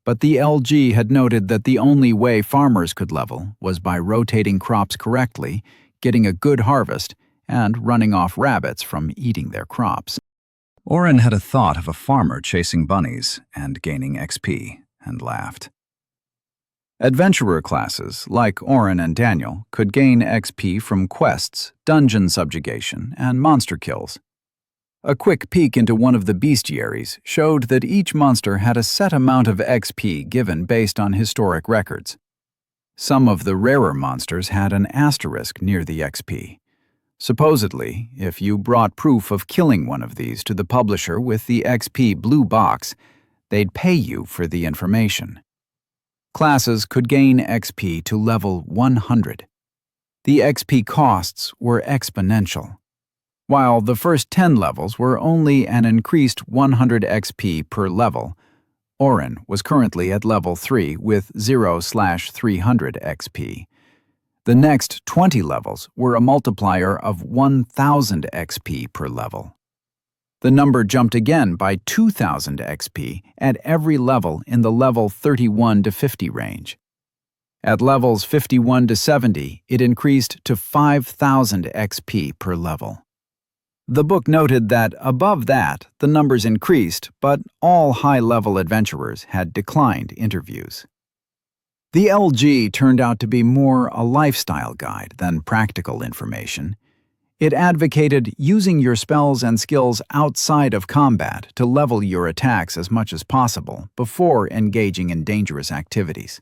but the LG had noted that the only way farmers could level was by rotating crops correctly, getting a good harvest, and running off rabbits from eating their crops. Oren had a thought of a farmer chasing bunnies and gaining XP, and laughed. Adventurer classes, like Oren and Daniel, could gain XP from quests, dungeon subjugation, and monster kills. A quick peek into one of the bestiaries showed that each monster had a set amount of XP given based on historic records. Some of the rarer monsters had an asterisk near the XP. Supposedly, if you brought proof of killing one of these to the publisher with the XP blue box, they'd pay you for the information. Classes could gain XP to level 100. The XP costs were exponential. While the first 10 levels were only an increased 100 XP per level, Oren was currently at level 3 with 0/300 XP. The next 20 levels were a multiplier of 1,000 XP per level. The number jumped again by 2,000 XP at every level in the level 31 to 50 range. At levels 51 to 70, it increased to 5,000 XP per level. The book noted that above that, the numbers increased, but all high-level adventurers had declined interviews. The LG turned out to be more a lifestyle guide than practical information. It advocated using your spells and skills outside of combat to level your attacks as much as possible before engaging in dangerous activities.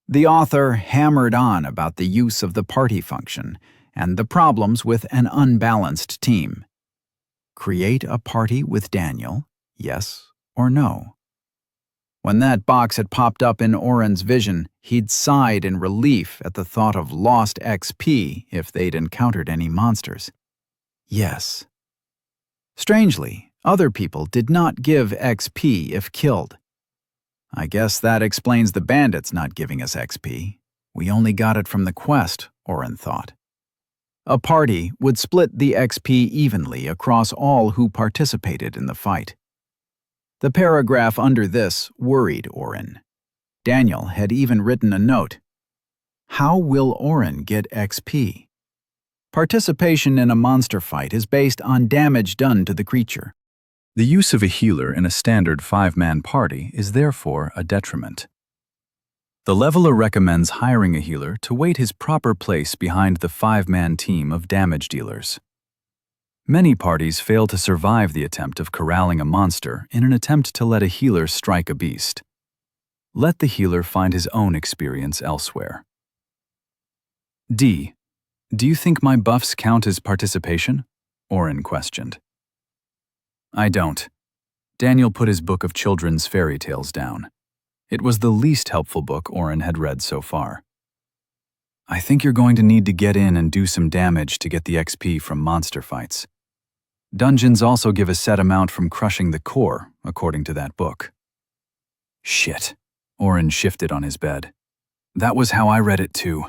The author hammered on about the use of the party function and the problems with an unbalanced team. Create a party with Daniel, yes or no? When that box had popped up in Oren's vision, he'd sighed in relief at the thought of lost XP if they'd encountered any monsters. Yes. Strangely, other people did not give XP if killed. I guess that explains the bandits not giving us XP. We only got it from the quest, Oren thought. A party would split the XP evenly across all who participated in the fight. The paragraph under this worried Oren. Daniel had even written a note. How will Oren get XP? Participation in a monster fight is based on damage done to the creature. The use of a healer in a standard 5-man party is therefore a detriment. The leveler recommends hiring a healer to wait his proper place behind the 5-man team of damage dealers. Many parties fail to survive the attempt of corralling a monster in an attempt to let a healer strike a beast. Let the healer find his own experience elsewhere. D. Do you think my buffs count as participation? Oren questioned. I don't. Daniel put his book of children's fairy tales down. It was the least helpful book Oren had read so far. I think you're going to need to get in and do some damage to get the XP from monster fights. Dungeons also give a set amount from crushing the core, according to that book. Shit. Oren shifted on his bed. That was how I read it too.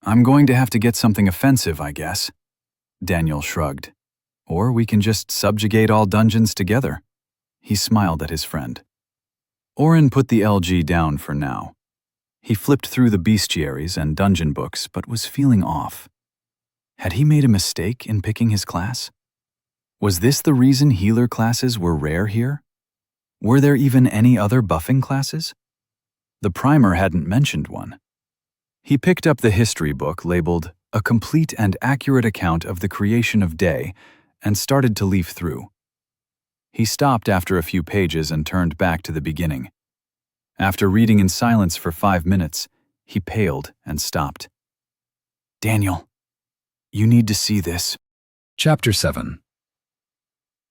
I'm going to have to get something offensive, I guess. Daniel shrugged. Or we can just subjugate all dungeons together. He smiled at his friend. Oren put the LG down for now. He flipped through the bestiaries and dungeon books, but was feeling off. Had he made a mistake in picking his class? Was this the reason healer classes were rare here? Were there even any other buffing classes? The primer hadn't mentioned one. He picked up the history book labeled A Complete and Accurate Account of the Creation of Day and started to leaf through. He stopped after a few pages and turned back to the beginning. After reading in silence for 5 minutes, he paled and stopped. Daniel, you need to see this. Chapter 7.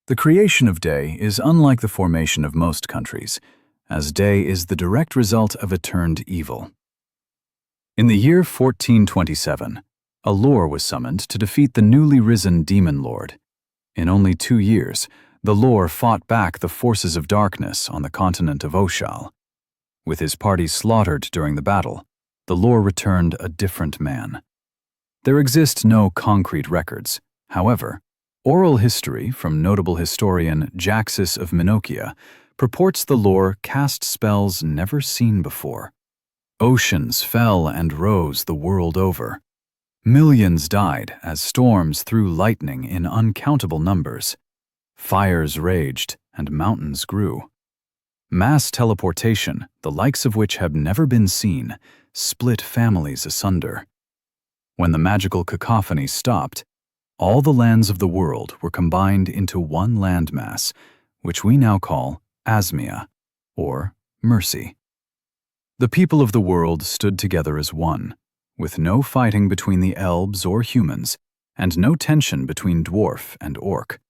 The creation of Day is unlike the formation of most countries, as Day is the direct result of a turned evil. In the year 1427, a lore was summoned to defeat the newly risen demon lord. In only 2 years, the lore fought back the forces of darkness on the continent of Oshal. With his party slaughtered during the battle, the lore returned a different man. There exist no concrete records. However, oral history from notable historian Jaxus of Minokia purports the lore cast spells never seen before. Oceans fell and rose the world over. Millions died as storms threw lightning in uncountable numbers. Fires raged and mountains grew. Mass teleportation, the likes of which have never been seen, split families asunder. When the magical cacophony stopped, all the lands of the world were combined into one landmass, which we now call Asmia, or Mercy. The people of the world stood together as one, with no fighting between the elves or humans, and no tension between dwarf and orc.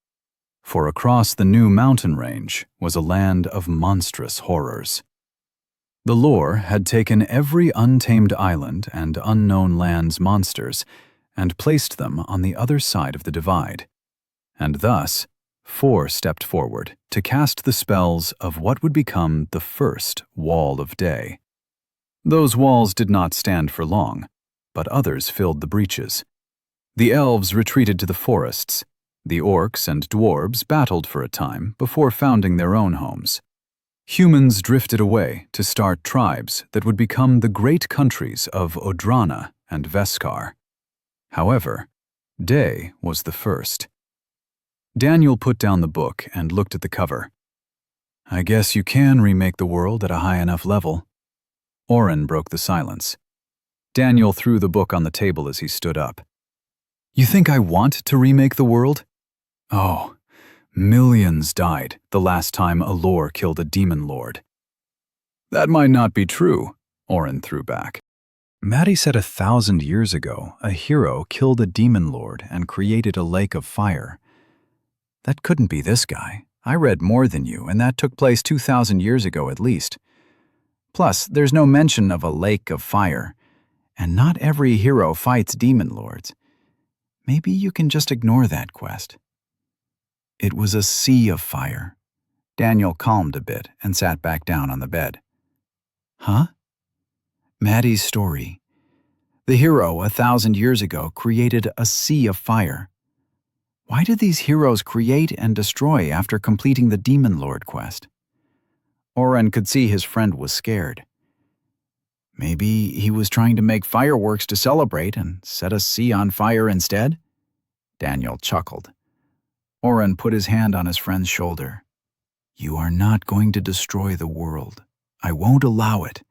For across the new mountain range was a land of monstrous horrors. The lore had taken every untamed island and unknown land's monsters and placed them on the other side of the divide. And thus, 4 stepped forward to cast the spells of what would become the first Wall of Day. Those walls did not stand for long, but others filled the breaches. The elves retreated to the forests. The orcs and dwarves battled for a time before founding their own homes. Humans drifted away to start tribes that would become the great countries of Odrana and Veskar. However, Day was the first. Daniel put down the book and looked at the cover. I guess you can remake the world at a high enough level. Oren broke the silence. Daniel threw the book on the table as he stood up. You think I want to remake the world? Oh, millions died the last time a lore killed a demon lord. That might not be true, Oren threw back. Maddie said 1,000 years ago a hero killed a demon lord and created a lake of fire. That couldn't be this guy. I read more than you, and that took place 2,000 years ago at least. Plus, there's no mention of a lake of fire, and not every hero fights demon lords. Maybe you can just ignore that quest. It was a sea of fire. Daniel calmed a bit and sat back down on the bed. Huh? Maddie's story. The hero 1,000 years ago created a sea of fire. Why did these heroes create and destroy after completing the Demon Lord quest? Oren could see his friend was scared. Maybe he was trying to make fireworks to celebrate and set a sea on fire instead? Daniel chuckled. Oren put his hand on his friend's shoulder. You are not going to destroy the world. I won't allow it.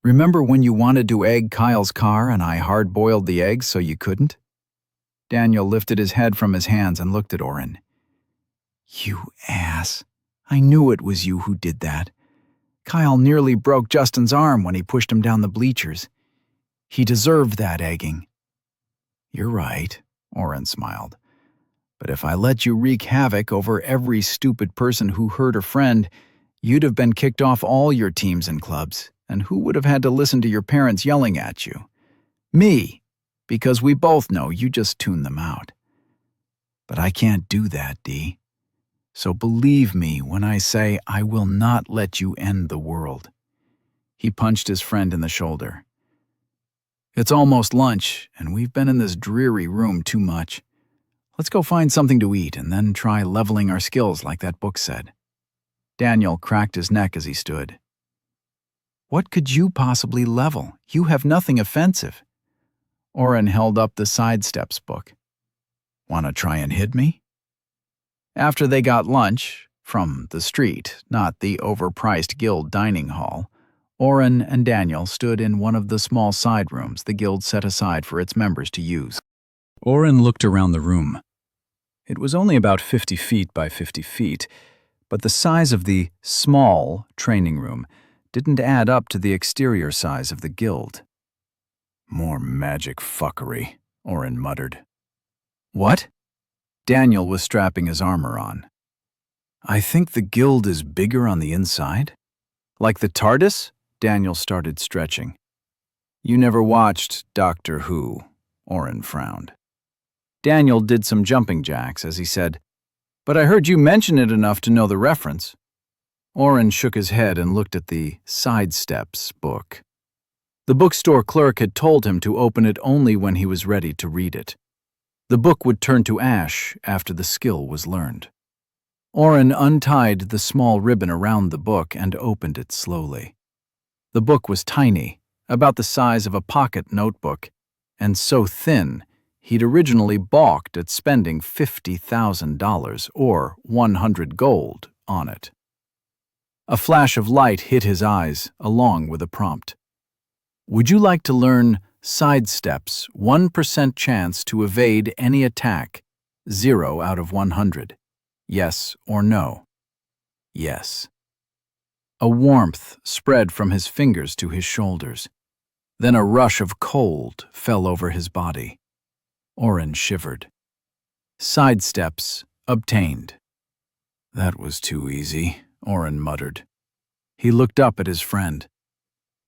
Remember when you wanted to egg Kyle's car and I hard-boiled the eggs so you couldn't? Daniel lifted his head from his hands and looked at Oren. You ass. I knew it was you who did that. Kyle nearly broke Justin's arm when he pushed him down the bleachers. He deserved that egging. You're right, Oren smiled. But if I let you wreak havoc over every stupid person who hurt a friend, you'd have been kicked off all your teams and clubs, and who would have had to listen to your parents yelling at you? Me, because we both know you just tuned them out. But I can't do that, Dee. So believe me when I say I will not let you end the world." He punched his friend in the shoulder. "It's almost lunch, and we've been in this dreary room too much. Let's go find something to eat and then try leveling our skills like that book said." Daniel cracked his neck as he stood. "What could you possibly level? You have nothing offensive." Oren held up the Sidesteps book. "Want to try and hit me?" After they got lunch, from the street, not the overpriced guild dining hall, Oren and Daniel stood in one of the small side rooms the guild set aside for its members to use. Oren looked around the room. It was only about 50 feet by 50 feet, but the size of the small training room didn't add up to the exterior size of the guild. "More magic fuckery," Oren muttered. "What?" Daniel was strapping his armor on. "I think the guild is bigger on the inside." "Like the TARDIS?" Daniel started stretching. "You never watched Doctor Who," Oren frowned. Daniel did some jumping jacks as he said, "But I heard you mention it enough to know the reference." Oren shook his head and looked at the Sidesteps book. The bookstore clerk had told him to open it only when he was ready to read it. The book would turn to ash after the skill was learned. Oren untied the small ribbon around the book and opened it slowly. The book was tiny, about the size of a pocket notebook, and so thin he'd originally balked at spending $50,000 or 100 gold on it. A flash of light hit his eyes, along with a prompt. "Would you like to learn Sidesteps, 1% chance to evade any attack, 0 out of 100? Yes or no?" Yes. A warmth spread from his fingers to his shoulders. Then a rush of cold fell over his body. Oren shivered. Sidesteps obtained. "That was too easy," Oren muttered. He looked up at his friend.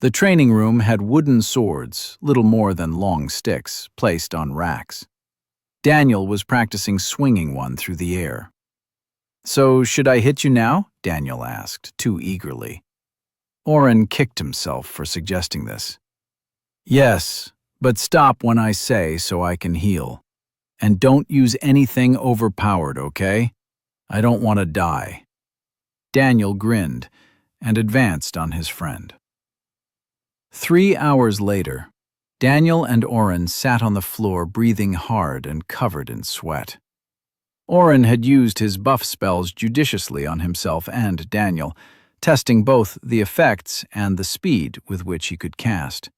The training room had wooden swords, little more than long sticks, placed on racks. Daniel was practicing swinging one through the air. "So should I hit you now?" Daniel asked, too eagerly. Oren kicked himself for suggesting this. "Yes, but stop when I say so I can heal. And don't use anything overpowered, okay? I don't want to die." Daniel grinned and advanced on his friend. 3 hours later, Daniel and Oren sat on the floor breathing hard and covered in sweat. Oren had used his buff spells judiciously on himself and Daniel, testing both the effects and the speed with which he could cast.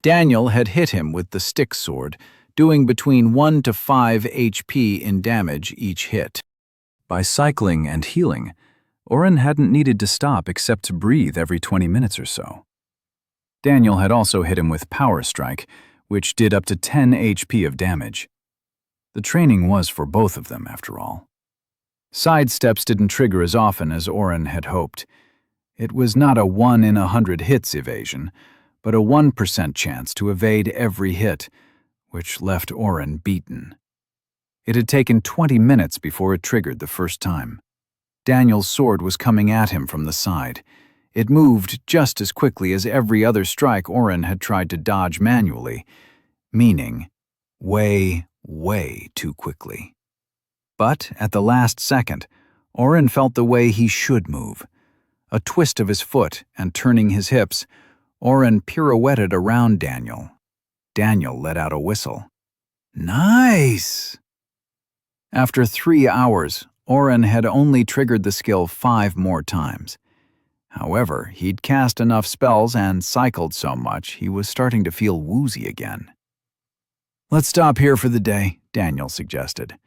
Daniel had hit him with the stick sword, doing between 1 to 5 HP in damage each hit. By cycling and healing, Oren hadn't needed to stop except to breathe every 20 minutes or so. Daniel had also hit him with Power Strike, which did up to 10 HP of damage. The training was for both of them, after all. Sidesteps didn't trigger as often as Oren had hoped. It was not a 1 in 100 hits evasion, but a 1% chance to evade every hit, which left Oren beaten. It had taken 20 minutes before it triggered the first time. Daniel's sword was coming at him from the side. It moved just as quickly as every other strike Oren had tried to dodge manually, meaning way, way too quickly. But at the last second, Oren felt the way he should move. A twist of his foot and turning his hips, Oren pirouetted around Daniel. Daniel let out a whistle. Nice! After 3 hours, Oren had only triggered the skill 5 more times. However, he'd cast enough spells and cycled so much he was starting to feel woozy again. "Let's stop here for the day," Daniel suggested.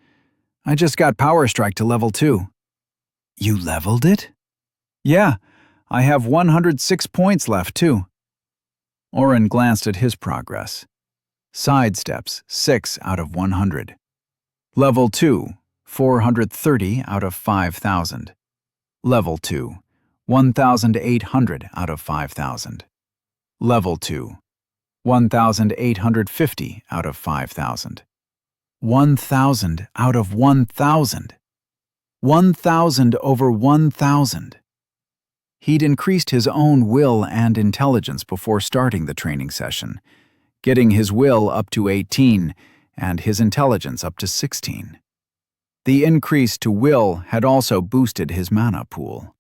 "I just got Power Strike to level 2. "You leveled it?" "Yeah, I have 106 points left, too." Oren glanced at his progress. Sidesteps, 6 out of 100. Level 2, 430 out of 5,000. Level 2, 1,800 out of 5,000. Level 2, 1,850 out of 5,000. 1,000 out of 1,000. 1,000 over 1,000. He'd increased his own will and intelligence before starting the training session, getting his will up to 18 and his intelligence up to 16. The increase to will had also boosted his mana pool.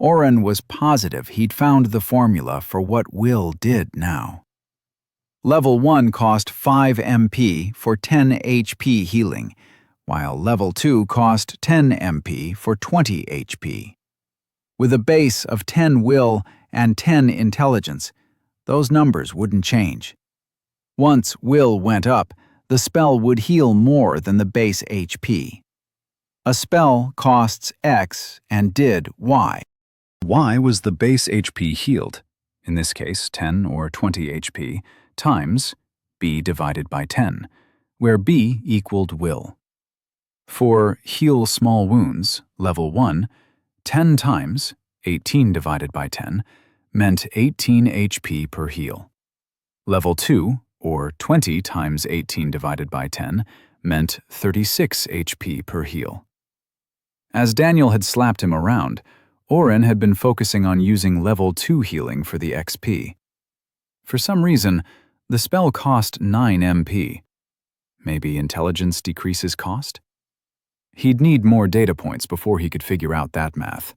Oren was positive he'd found the formula for what will did now. Level 1 cost 5 MP for 10 HP healing, while Level 2 cost 10 MP for 20 HP. With a base of 10 will and 10 intelligence, those numbers wouldn't change. Once will went up, the spell would heal more than the base HP. A spell costs X and did Y. Y was the base HP healed, in this case 10 or 20 HP, times B divided by 10, where B equaled will. For heal small wounds, level 1, 10 times 18 divided by 10 meant 18 HP per heal. Level 2, or 20 times 18 divided by 10, meant 36 HP per heal. As Daniel had slapped him around, Oren had been focusing on using level 2 healing for the XP. For some reason, the spell cost 9 MP. Maybe intelligence decreases cost? He'd need more data points before he could figure out that math.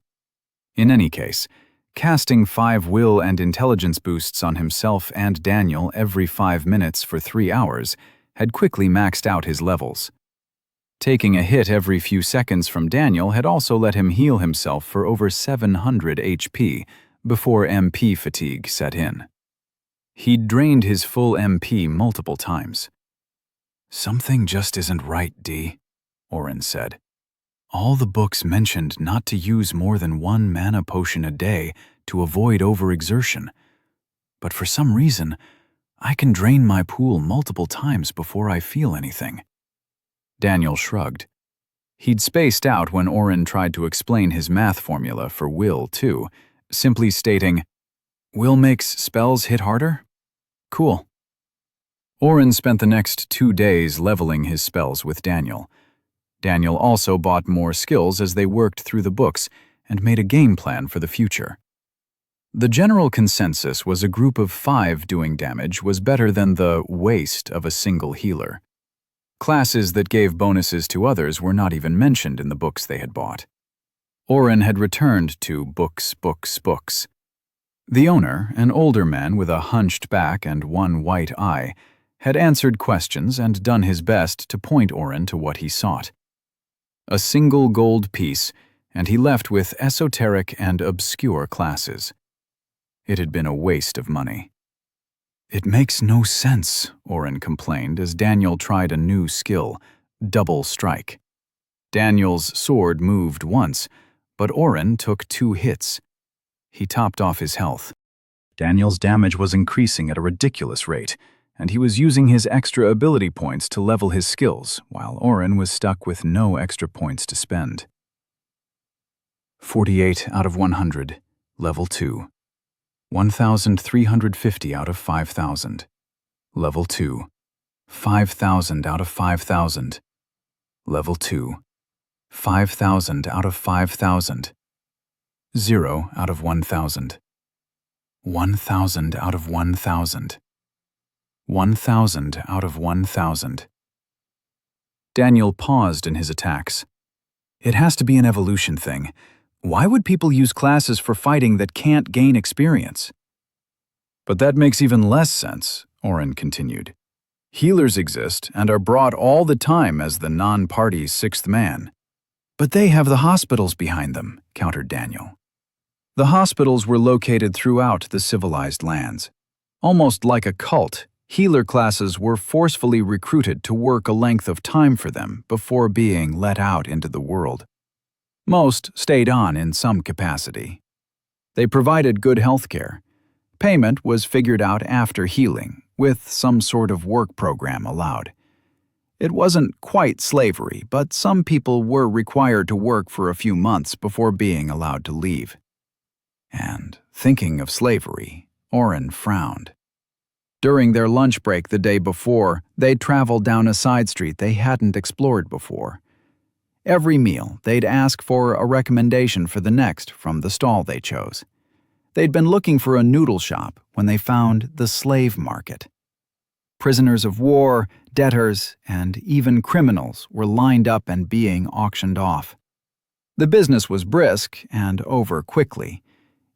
In any case, casting 5 will and intelligence boosts on himself and Daniel every 5 minutes for 3 hours had quickly maxed out his levels. Taking a hit every few seconds from Daniel had also let him heal himself for over 700 HP before MP fatigue set in. He'd drained his full MP multiple times. "Something just isn't right, D," Oren said. "All the books mentioned not to use more than 1 mana potion a day to avoid overexertion. But for some reason, I can drain my pool multiple times before I feel anything." Daniel shrugged. He'd spaced out when Oren tried to explain his math formula for will, too, simply stating, "Will makes spells hit harder? Cool." Oren spent the next 2 days leveling his spells with Daniel. Daniel also bought more skills as they worked through the books and made a game plan for the future. The general consensus was a group of 5 doing damage was better than the waste of a single healer. Classes that gave bonuses to others were not even mentioned in the books they had bought. Oren had returned to books. The owner, an older man with a hunched back and one white eye, had answered questions and done his best to point Oren to what he sought. A single gold piece, and he left with esoteric and obscure classes. It had been a waste of money. "It makes no sense," Oren complained as Daniel tried a new skill, double strike. Daniel's sword moved once, but Oren took 2 hits. He topped off his health. Daniel's damage was increasing at a ridiculous rate, and he was using his extra ability points to level his skills, while Oren was stuck with no extra points to spend. 48 out of 100, level 2. 1,350 out of 5,000, level 2. 5,000 out of 5,000, level 2. 5,000 out of 5,000. 0 out of 1,000. 1,000 out of 1,000. 1,000 out of 1,000. Daniel paused in his attacks. It has to be an evolution thing. Why would people use classes for fighting that can't gain experience? But that makes even less sense, Oren continued. Healers exist and are brought all the time as the non-party's 6th man. But they have the hospitals behind them, countered Daniel. The hospitals were located throughout the civilized lands. Almost like a cult, healer classes were forcefully recruited to work a length of time for them before being let out into the world. Most stayed on in some capacity. They provided good health care. Payment was figured out after healing, with some sort of work program allowed. It wasn't quite slavery, but some people were required to work for a few months before being allowed to leave. And, thinking of slavery, Oren frowned. During their lunch break the day before, they'd traveled down a side street they hadn't explored before. Every meal, they'd ask for a recommendation for the next from the stall they chose. They'd been looking for a noodle shop when they found the slave market. Prisoners of war, debtors, and even criminals were lined up and being auctioned off. The business was brisk and over quickly,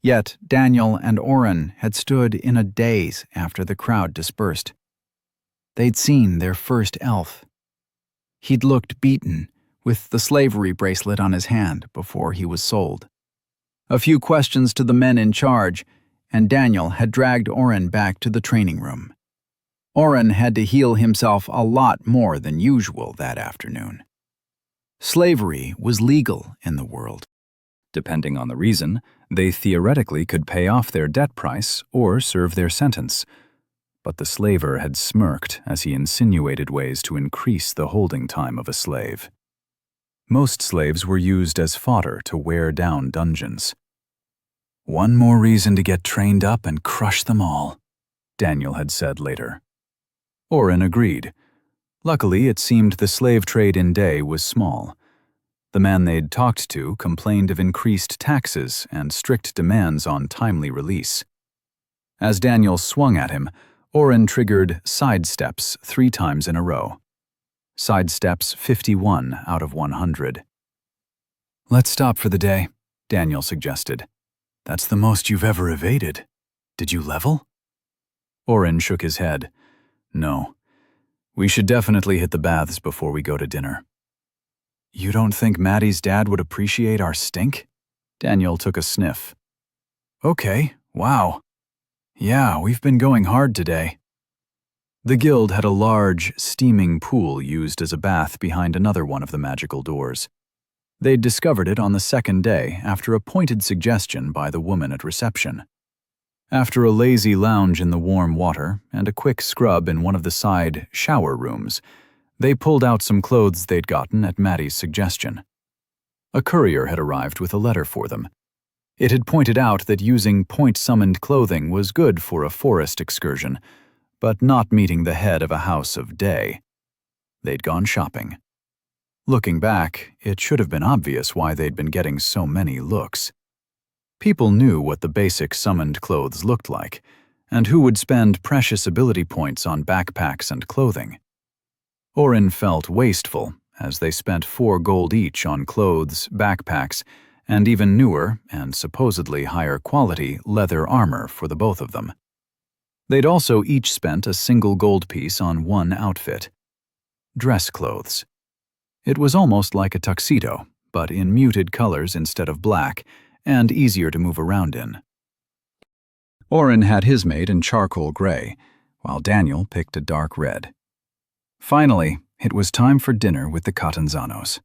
yet Daniel and Oren had stood in a daze after the crowd dispersed. They'd seen their first elf. He'd looked beaten, with the slavery bracelet on his hand before he was sold. A few questions to the men in charge, and Daniel had dragged Oren back to the training room. Oren had to heal himself a lot more than usual that afternoon. Slavery was legal in the world. Depending on the reason, they theoretically could pay off their debt price or serve their sentence. But the slaver had smirked as he insinuated ways to increase the holding time of a slave. Most slaves were used as fodder to wear down dungeons. "One more reason to get trained up and crush them all," Daniel had said later. Oren agreed. Luckily, it seemed the slave trade in Day was small. The man they'd talked to complained of increased taxes and strict demands on timely release. As Daniel swung at him, Oren triggered sidesteps 3 times in a row. Sidesteps 51 out of 100. "Let's stop for the day," Daniel suggested. "That's the most you've ever evaded. Did you level?" Oren shook his head. "No. We should definitely hit the baths before we go to dinner." "You don't think Maddie's dad would appreciate our stink?" Daniel took a sniff. "Okay, wow. Yeah, we've been going hard today." The guild had a large, steaming pool used as a bath behind another one of the magical doors. They'd discovered it on the second day after a pointed suggestion by the woman at reception. After a lazy lounge in the warm water and a quick scrub in one of the side shower rooms, they pulled out some clothes they'd gotten at Maddie's suggestion. A courier had arrived with a letter for them. It had pointed out that using point-summoned clothing was good for a forest excursion, but not meeting the head of a house of Day. They'd gone shopping. Looking back, it should have been obvious why they'd been getting so many looks. People knew what the basic summoned clothes looked like, and who would spend precious ability points on backpacks and clothing. Oren felt wasteful as they spent 4 gold each on clothes, backpacks, and even newer and supposedly higher quality leather armor for the both of them. They'd also each spent a single gold piece on one outfit. Dress clothes. It was almost like a tuxedo, but in muted colors instead of black, and easier to move around in. Oren had his made in charcoal gray, while Daniel picked a dark red. Finally, it was time for dinner with the Catanzanos.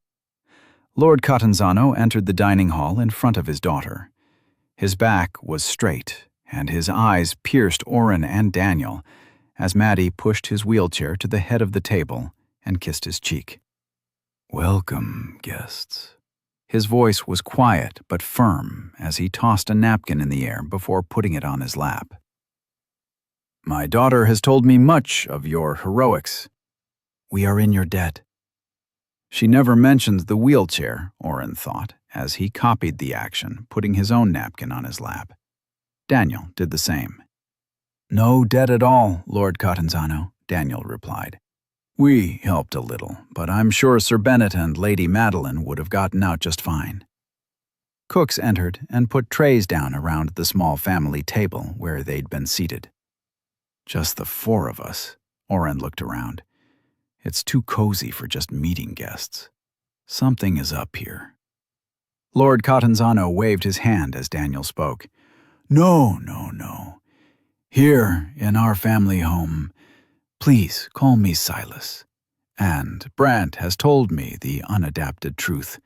Lord Catanzano entered the dining hall in front of his daughter. His back was straight, and his eyes pierced Oren and Daniel as Maddie pushed his wheelchair to the head of the table and kissed his cheek. "Welcome, guests." His voice was quiet but firm as he tossed a napkin in the air before putting it on his lap. "My daughter has told me much of your heroics. We are in your debt." She never mentioned the wheelchair, Oren thought, as he copied the action, putting his own napkin on his lap. Daniel did the same. "No debt at all, Lord Catanzano," Daniel replied. "We helped a little, but I'm sure Sir Bennet and Lady Madeline would have gotten out just fine." Cooks entered and put trays down around the small family table where they'd been seated. "Just the 4 of us," Oren looked around. "It's too cozy for just meeting guests. Something is up here." Lord Catanzano waved his hand as Daniel spoke. No. Here, in our family home, please call me Silas. And Brant has told me the unadapted truth,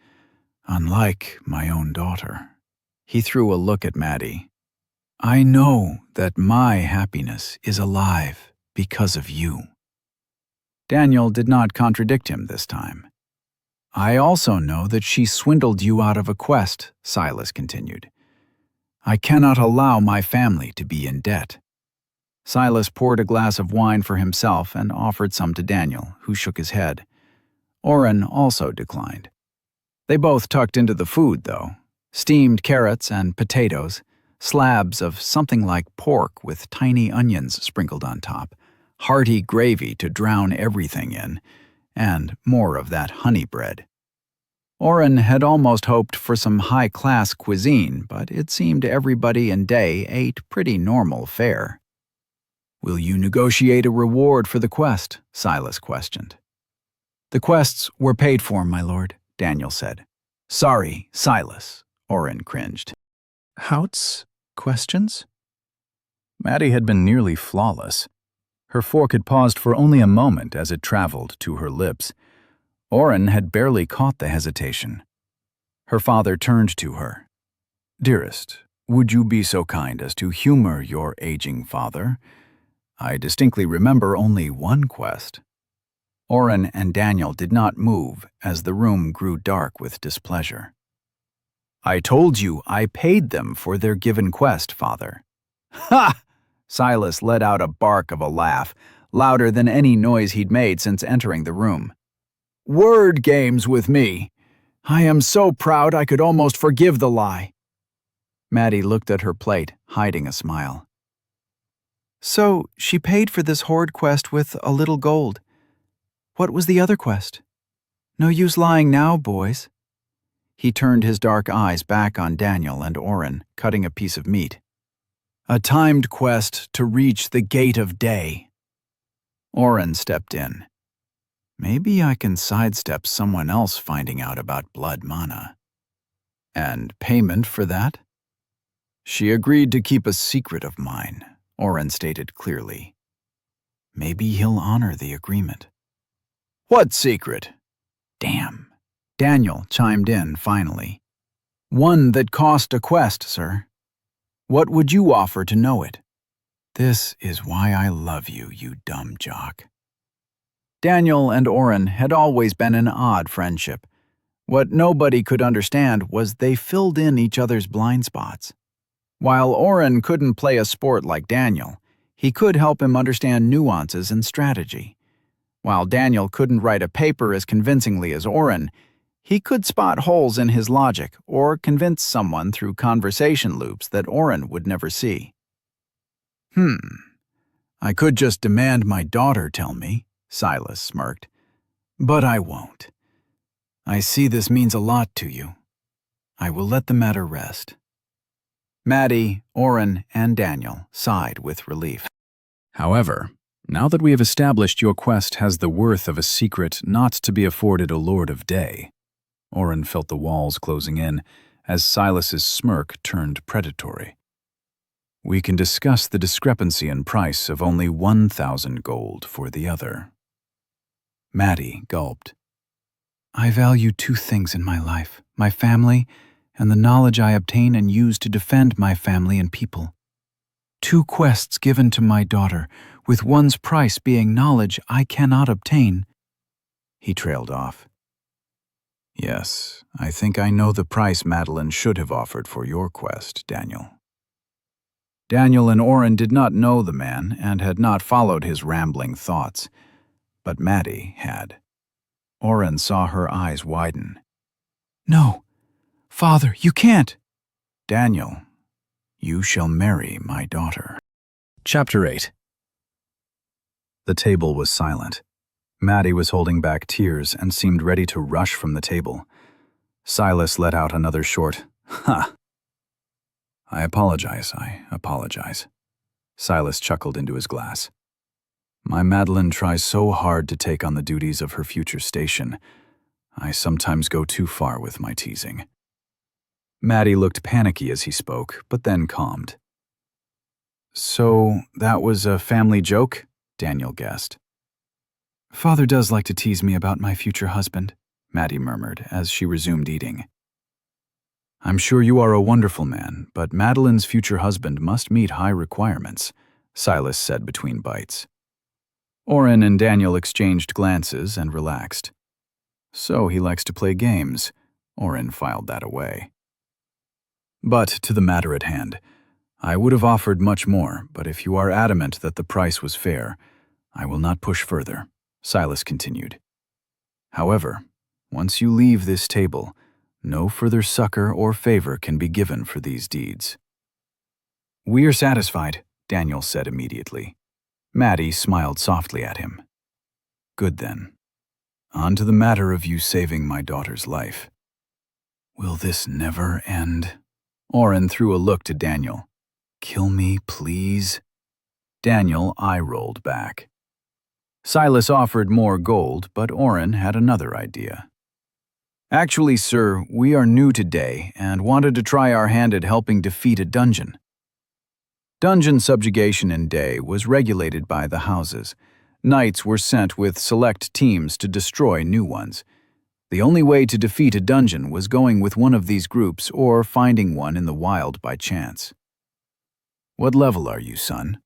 unlike my own daughter." He threw a look at Maddie. "I know that my happiness is alive because of you." Daniel did not contradict him this time. "I also know that she swindled you out of a quest," Silas continued. "I cannot allow my family to be in debt." Silas poured a glass of wine for himself and offered some to Daniel, who shook his head. Oren also declined. They both tucked into the food, though. Steamed carrots and potatoes, slabs of something like pork with tiny onions sprinkled on top, hearty gravy to drown everything in, and more of that honey bread. Oren had almost hoped for some high-class cuisine, but it seemed everybody in Day ate pretty normal fare. "Will you negotiate a reward for the quest?" Silas questioned. "The quests were paid for, my lord," Daniel said. "Sorry, Silas," Oren cringed. Hout's questions? Maddie had been nearly flawless. Her fork had paused for only a moment as it traveled to her lips. Oren had barely caught the hesitation. Her father turned to her. "Dearest, would you be so kind as to humor your aging father? I distinctly remember only one quest." Oren and Daniel did not move as the room grew dark with displeasure. "I told you I paid them for their given quest, father." "Ha!" Silas let out a bark of a laugh, louder than any noise he'd made since entering the room. "Word games with me. I am so proud I could almost forgive the lie." Maddie looked at her plate, hiding a smile. "So she paid for this hoard quest with a little gold. What was the other quest? No use lying now, boys." He turned his dark eyes back on Daniel and Oren, cutting a piece of meat. "A timed quest to reach the Gate of Day." Oren stepped in. "Maybe I can sidestep someone else finding out about blood mana." "And payment for that?" "She agreed to keep a secret of mine," Oren stated clearly. "Maybe he'll honor the agreement." "What secret?" "Damn." Daniel chimed in finally. "One that cost a quest, sir. What would you offer to know it?" "This is why I love you, you dumb jock." Daniel and Oren had always been an odd friendship. What nobody could understand was they filled in each other's blind spots. While Oren couldn't play a sport like Daniel, he could help him understand nuances and strategy. While Daniel couldn't write a paper as convincingly as Oren, he could spot holes in his logic or convince someone through conversation loops that Oren would never see. I could just demand my daughter tell me," Silas smirked. "But I won't. I see this means a lot to you. I will let the matter rest." Maddie, Oren, and Daniel sighed with relief. However, now that we have established your quest has the worth of a secret not to be afforded a Lord of Day, Oren felt the walls closing in as Silas's smirk turned predatory. "We can discuss the discrepancy in price of only 1,000 gold for the other." Maddie gulped. "I value two things in my life, my family and the knowledge I obtain and use to defend my family and people. 2 quests given to my daughter, with one's price being knowledge I cannot obtain." He trailed off. "Yes, I think I know the price Madeline should have offered for your quest, Daniel." Daniel and Oren did not know the man and had not followed his rambling thoughts, but Maddie had. Oren saw her eyes widen. "No, Father, you can't." "Daniel, you shall marry my daughter." Chapter 8. The table was silent. Maddie was holding back tears and seemed ready to rush from the table. Silas let out another short, "Ha!" I apologize. Silas chuckled into his glass. "My Madeline tries so hard to take on the duties of her future station. I sometimes go too far with my teasing." Maddie looked panicky as he spoke, but then calmed. "So that was a family joke?" Daniel guessed. "Father does like to tease me about my future husband," Maddie murmured as she resumed eating. "I'm sure you are a wonderful man, but Madeline's future husband must meet high requirements," Silas said between bites. Oren and Daniel exchanged glances and relaxed. "So he likes to play games," Oren filed that away. "But to the matter at hand, I would have offered much more, but if you are adamant that the price was fair, I will not push further, Silas continued. However, once you leave this table, no further succor or favor can be given for these deeds. We are satisfied, Daniel said immediately. Maddie smiled softly at him. Good then. On to the matter of you saving my daughter's life. Will this never end? Oren threw a look to Daniel. Kill me, please? Daniel eye-rolled back. Silas offered more gold, but Oren had another idea. Actually, sir, we are new today and wanted to try our hand at helping defeat a dungeon. Dungeon subjugation in Day was regulated by the houses. Knights were sent with select teams to destroy new ones. The only way to defeat a dungeon was going with one of these groups or finding one in the wild by chance. What level are you, son?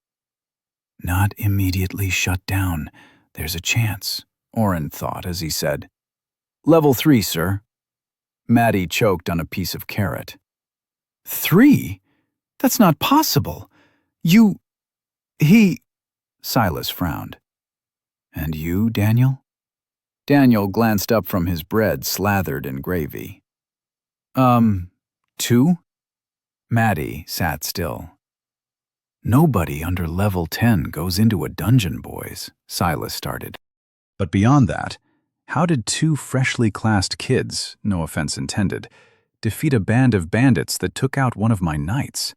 Not immediately shut down. There's a chance, Oren thought as he said. Level 3, sir. Maddie choked on a piece of carrot. 3? That's not possible. Silas frowned. And you, Daniel? Daniel glanced up from his bread slathered in gravy. 2? Maddie sat still. Nobody under level 10 goes into a dungeon, boys, Silas started. But beyond that, how did 2 freshly classed kids, no offense intended, defeat a band of bandits that took out one of my knights?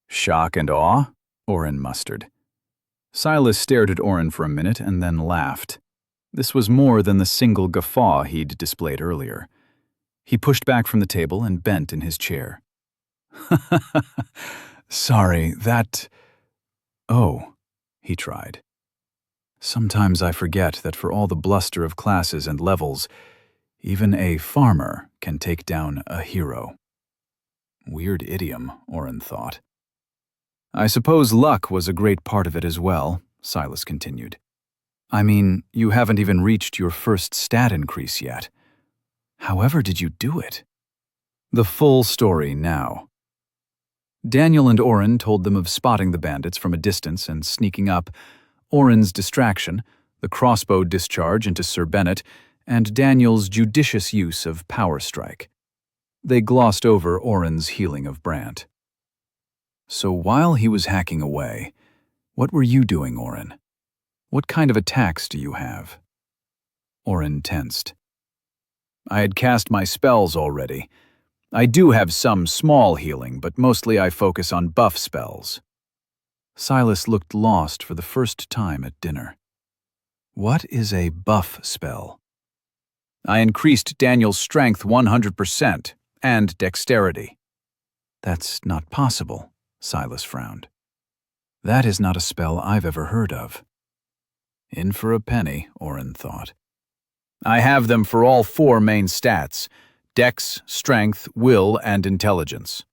Shock and awe? Oren mustered. Silas stared at Oren for a minute and then laughed. This was more than the single guffaw he'd displayed earlier. He pushed back from the table and bent in his chair. Sorry, that... Oh, he tried. Sometimes I forget that for all the bluster of classes and levels, even a farmer can take down a hero. Weird idiom, Oren thought. I suppose luck was a great part of it as well, Silas continued. I mean, you haven't even reached your first stat increase yet. However did you do it? The full story now. Daniel and Oren told them of spotting the bandits from a distance and sneaking up, Oren's distraction, the crossbow discharge into Sir Bennet, and Daniel's judicious use of power strike. They glossed over Oren's healing of Brant. So while he was hacking away, what were you doing, Oren? What kind of attacks do you have? Oren tensed. I had cast my spells already. I do have some small healing, but mostly I focus on buff spells. Silas looked lost for the first time at dinner. What is a buff spell? I increased Daniel's strength 100% and dexterity. That's not possible, Silas frowned. That is not a spell I've ever heard of. In for a penny, Oren thought. I have them for all 4 main stats: Dex, Strength, Will, and Intelligence.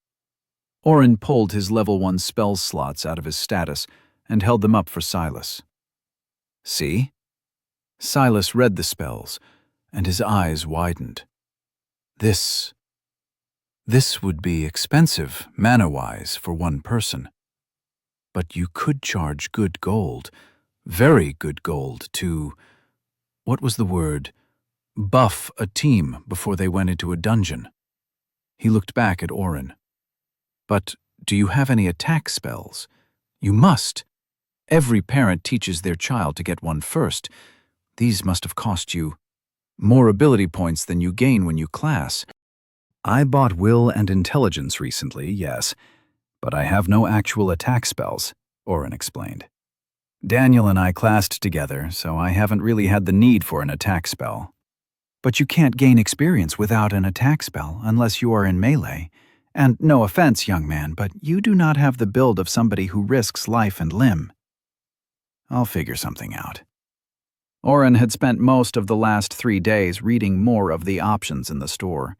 Oren pulled his level 1 spell slots out of his status and held them up for Silas. See? Silas read the spells, and his eyes widened. This would be expensive, mana-wise, for one person. But you could charge good gold, very good gold, to, what was the word, buff a team before they went into a dungeon. He looked back at Oren. But do you have any attack spells? You must. Every parent teaches their child to get one first. These must have cost you more ability points than you gain when you class. I bought Will and Intelligence recently, yes, but I have no actual attack spells, Oren explained. Daniel and I classed together, so I haven't really had the need for an attack spell. But you can't gain experience without an attack spell unless you are in melee. And no offense, young man, but you do not have the build of somebody who risks life and limb. I'll figure something out. Oren had spent most of the last 3 days reading more of the options in the store.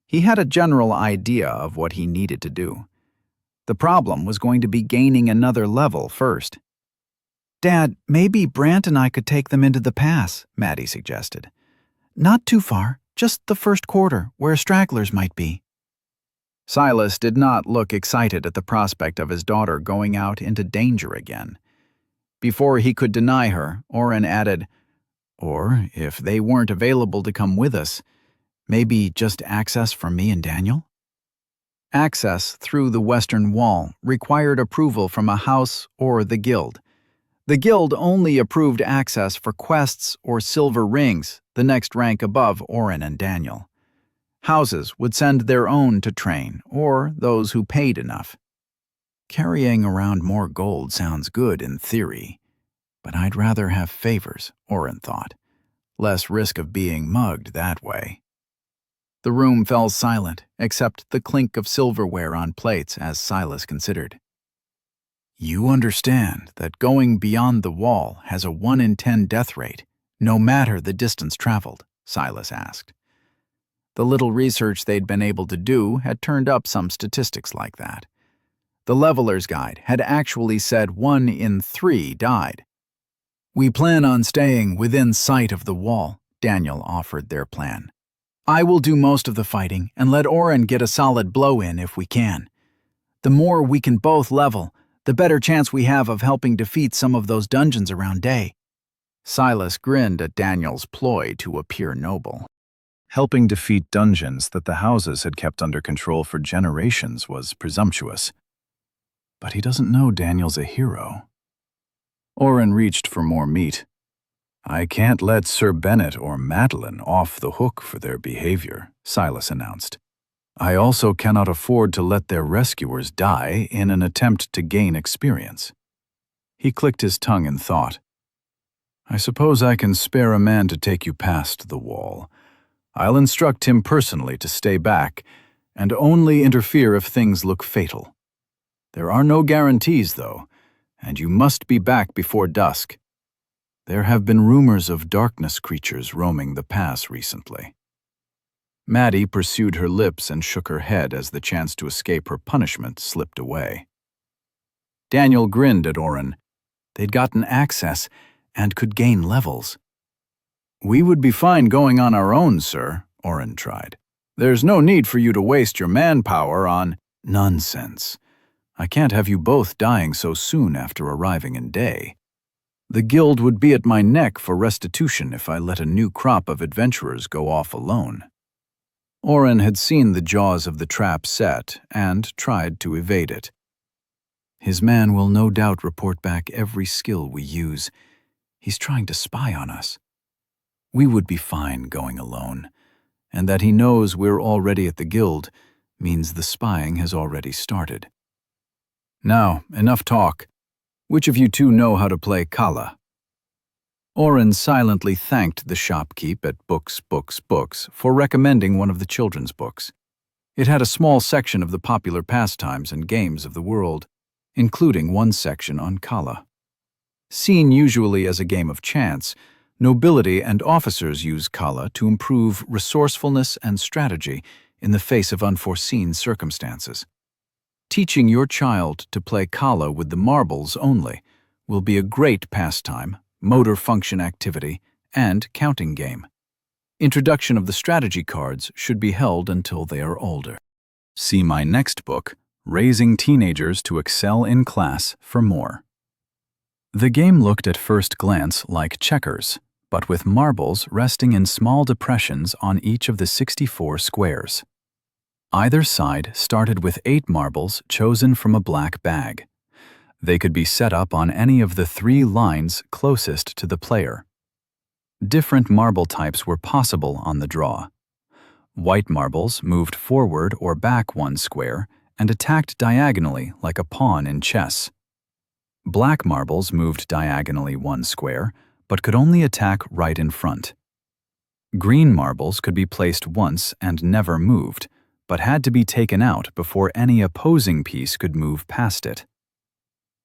He had a general idea of what he needed to do. The problem was going to be gaining another level first. Dad, maybe Brant and I could take them into the pass, Maddie suggested. Not too far, just the first quarter, where stragglers might be. Silas did not look excited at the prospect of his daughter going out into danger again. Before he could deny her, Oren added, "Or, if they weren't available to come with us, maybe just access for me and Daniel?" Access through the western wall required approval from a house or the guild. The guild only approved access for quests or silver rings, the next rank above Oren and Daniel. Houses would send their own to train, or those who paid enough. Carrying around more gold sounds good in theory, but I'd rather have favors, Oren thought. Less risk of being mugged that way. The room fell silent, except the clink of silverware on plates as Silas considered. "You understand that going beyond the wall has a 1 in 10 death rate, no matter the distance traveled?" Silas asked. The little research they'd been able to do had turned up some statistics like that. The Leveler's Guide had actually said 1 in 3 died. "We plan on staying within sight of the wall," Daniel offered their plan. "I will do most of the fighting and let Oren get a solid blow in if we can. The more we can both level, the better chance we have of helping defeat some of those dungeons around day." Silas grinned at Daniel's ploy to appear noble. Helping defeat dungeons that the houses had kept under control for generations was presumptuous. But he doesn't know Daniel's a hero. Oren reached for more meat. "I can't let Sir Bennet or Madeline off the hook for their behavior," Silas announced. "I also cannot afford to let their rescuers die in an attempt to gain experience." He clicked his tongue in thought. "I suppose I can spare a man to take you past the wall. I'll instruct him personally to stay back and only interfere if things look fatal. There are no guarantees, though, and you must be back before dusk. There have been rumors of darkness creatures roaming the pass recently." Maddie pursued her lips and shook her head as the chance to escape her punishment slipped away. Daniel grinned at Oren. They'd gotten access and could gain levels. "We would be fine going on our own, sir," Oren tried. "There's no need for you to waste your manpower on—" "Nonsense. I can't have you both dying so soon after arriving in day. The guild would be at my neck for restitution if I let a new crop of adventurers go off alone." Oren had seen the jaws of the trap set and tried to evade it. "His man will no doubt report back every skill we use. He's trying to spy on us. We would be fine going alone, and that he knows we're already at the guild means the spying has already started. Now, enough talk. Which of you two know how to play Kala?" Oren silently thanked the shopkeep at Books for recommending one of the children's books. It had a small section of the popular pastimes and games of the world, including one section on Kala. Seen usually as a game of chance, nobility and officers use Kala to improve resourcefulness and strategy in the face of unforeseen circumstances. Teaching your child to play Kala with the marbles only will be a great pastime, motor function activity, and counting game. Introduction of the strategy cards should be held until they are older. See my next book, Raising Teenagers to Excel in Class, for more. The game looked at first glance like checkers, but with marbles resting in small depressions on each of the 64 squares. Either side started with 8 marbles chosen from a black bag. They could be set up on any of the 3 lines closest to the player. Different marble types were possible on the draw. White marbles moved forward or back 1 square and attacked diagonally like a pawn in chess. Black marbles moved diagonally 1 square, but could only attack right in front. Green marbles could be placed once and never moved, but had to be taken out before any opposing piece could move past it.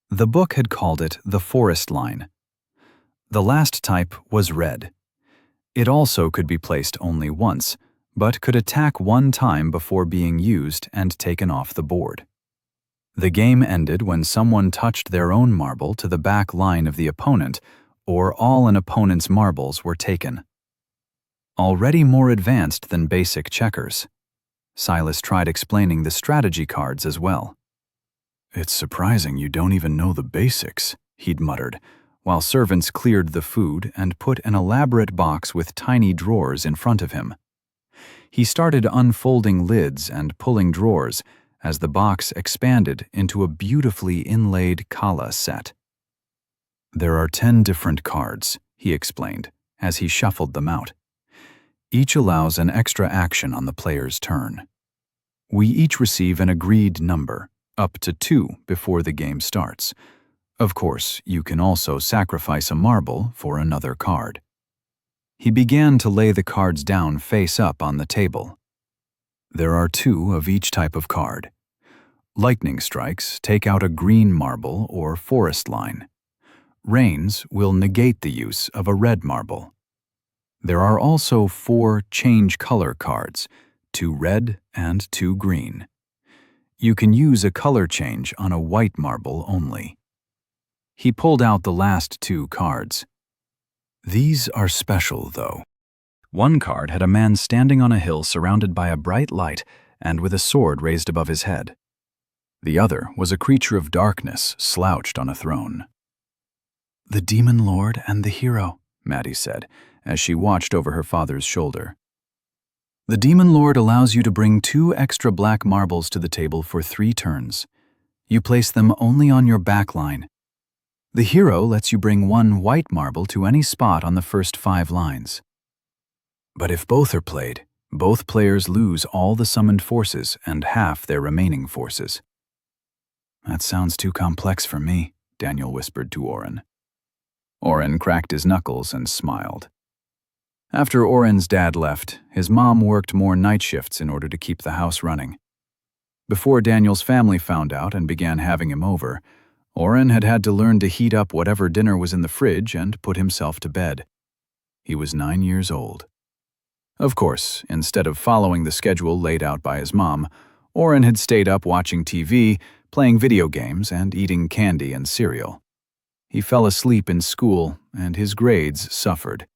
The book had called it the forest line. The last type was red. It also could be placed only once, but could attack 1 time before being used and taken off the board. The game ended when someone touched their own marble to the back line of the opponent, or all an opponent's marbles were taken. Already more advanced than basic checkers. Silas tried explaining the strategy cards as well. "It's surprising you don't even know the basics," he'd muttered, while servants cleared the food and put an elaborate box with tiny drawers in front of him. He started unfolding lids and pulling drawers as the box expanded into a beautifully inlaid kala set. "There are 10 different cards," he explained, as he shuffled them out. "Each allows an extra action on the player's turn. We each receive an agreed number, up to 2 before the game starts. Of course, you can also sacrifice a marble for another card." He began to lay the cards down face up on the table. "There are 2 of each type of card. Lightning strikes take out a green marble or forest line. Rains will negate the use of a red marble. There are also 4 change color cards, 2 red and 2 green. You can use a color change on a white marble only." He pulled out the last 2 cards. "These are special, though." One card had a man standing on a hill surrounded by a bright light and with a sword raised above his head. The other was a creature of darkness slouched on a throne. "The demon lord and the hero," Maddie said, as she watched over her father's shoulder. "The demon lord allows you to bring 2 extra black marbles to the table for 3 turns. You place them only on your back line. The hero lets you bring 1 white marble to any spot on the first 5 lines. But if both are played, both players lose all the summoned forces and half their remaining forces." "That sounds too complex for me," Daniel whispered to Oren. Oren cracked his knuckles and smiled. After Oren's dad left, his mom worked more night shifts in order to keep the house running. Before Daniel's family found out and began having him over, Oren had had to learn to heat up whatever dinner was in the fridge and put himself to bed. He was 9 years old. Of course, instead of following the schedule laid out by his mom, Oren had stayed up watching TV, playing video games, and eating candy and cereal. He fell asleep in school, and his grades suffered.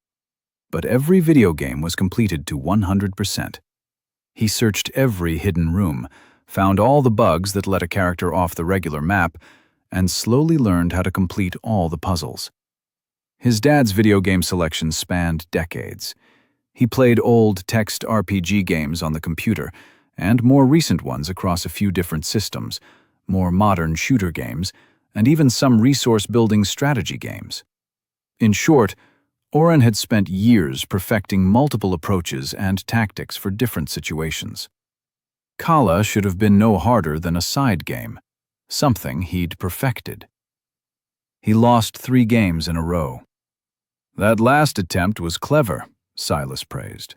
But every video game was completed to 100%. He searched every hidden room, found all the bugs that let a character off the regular map, and slowly learned how to complete all the puzzles. His dad's video game selection spanned decades. He played old text RPG games on the computer, and more recent ones across a few different systems, more modern shooter games, and even some resource-building strategy games. In short, Oren had spent years perfecting multiple approaches and tactics for different situations. Kala should have been no harder than a side game, something he'd perfected. He lost 3 games in a row. "That last attempt was clever," Silas praised.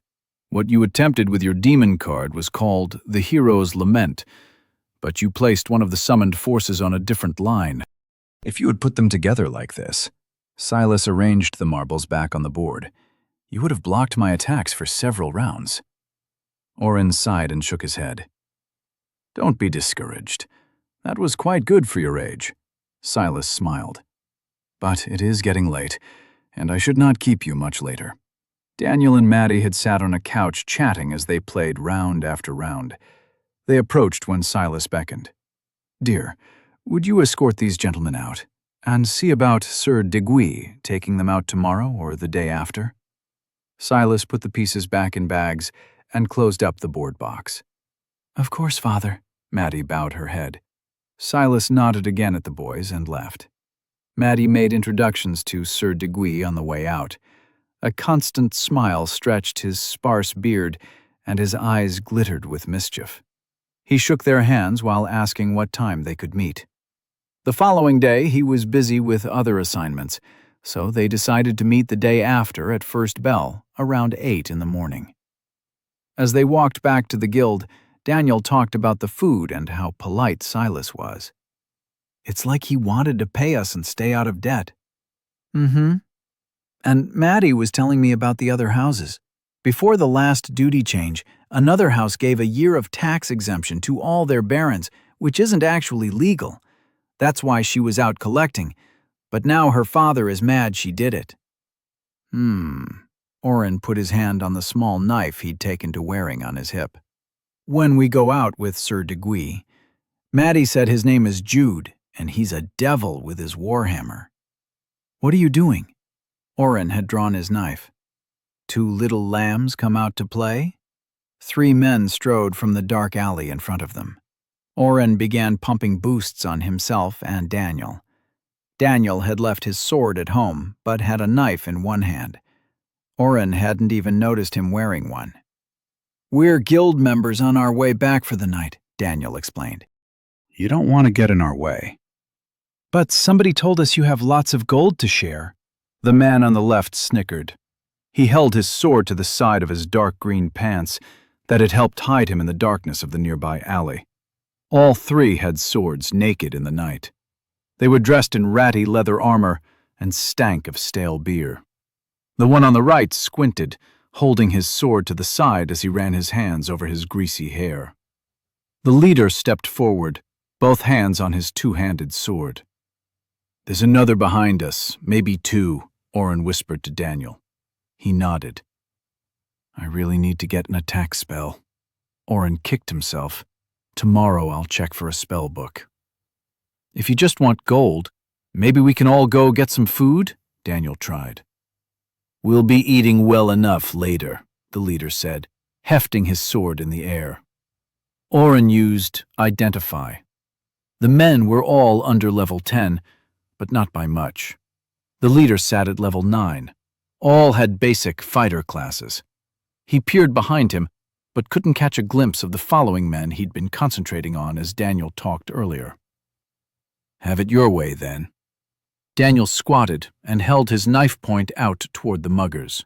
"What you attempted with your demon card was called the Hero's Lament, but you placed one of the summoned forces on a different line. If you had put them together like this," Silas arranged the marbles back on the board, "you would have blocked my attacks for several rounds." Oren sighed and shook his head. "Don't be discouraged. That was quite good for your age." Silas smiled. "But it is getting late, and I should not keep you much later." Daniel and Maddie had sat on a couch chatting as they played round after round. They approached when Silas beckoned. "Dear, would you escort these gentlemen out, and see about Sir Deguy taking them out tomorrow or the day after?" Silas put the pieces back in bags and closed up the board box. "Of course, Father." Maddie bowed her head. Silas nodded again at the boys and left. Maddie made introductions to Sir Deguy on the way out. A constant smile stretched his sparse beard, and his eyes glittered with mischief. He shook their hands while asking what time they could meet. The following day, he was busy with other assignments, so they decided to meet the day after at first bell, around 8 in the morning. As they walked back to the guild, Daniel talked about the food and how polite Silas was. "It's like he wanted to pay us and stay out of debt." "Mm-hmm. And Maddie was telling me about the other houses. Before the last duty change, another house gave a year of tax exemption to all their barons, which isn't actually legal. That's why she was out collecting, but now her father is mad she did it." Oren put his hand on the small knife he'd taken to wearing on his hip. When we go out with Sir Deguy, Maddie said his name is Jude, and he's a devil with his warhammer. What are you doing? Oren had drawn his knife. 2 little lambs come out to play? 3 men strode from the dark alley in front of them. Oren began pumping boosts on himself and Daniel. Daniel had left his sword at home, but had a knife in one hand. Oren hadn't even noticed him wearing one. "We're guild members on our way back for the night," Daniel explained. You don't want to get in our way. "But somebody told us you have lots of gold to share." The man on the left snickered. He held his sword to the side of his dark green pants that had helped hide him in the darkness of the nearby alley. All 3 had swords naked in the night. They were dressed in ratty leather armor and stank of stale beer. The one on the right squinted, holding his sword to the side as he ran his hands over his greasy hair. The leader stepped forward, both hands on his 2-handed sword. "There's another behind us, maybe 2, Oren whispered to Daniel. He nodded. "I really need to get an attack spell." Oren kicked himself. "Tomorrow I'll check for a spell book." "If you just want gold, maybe we can all go get some food?" Daniel tried. "We'll be eating well enough later," the leader said, hefting his sword in the air. Oren used Identify. The men were all under level 10, but not by much. The leader sat at level 9. All had basic fighter classes. He peered behind him, but couldn't catch a glimpse of the following men he'd been concentrating on as Daniel talked earlier. "Have it your way, then." Daniel squatted and held his knife point out toward the muggers.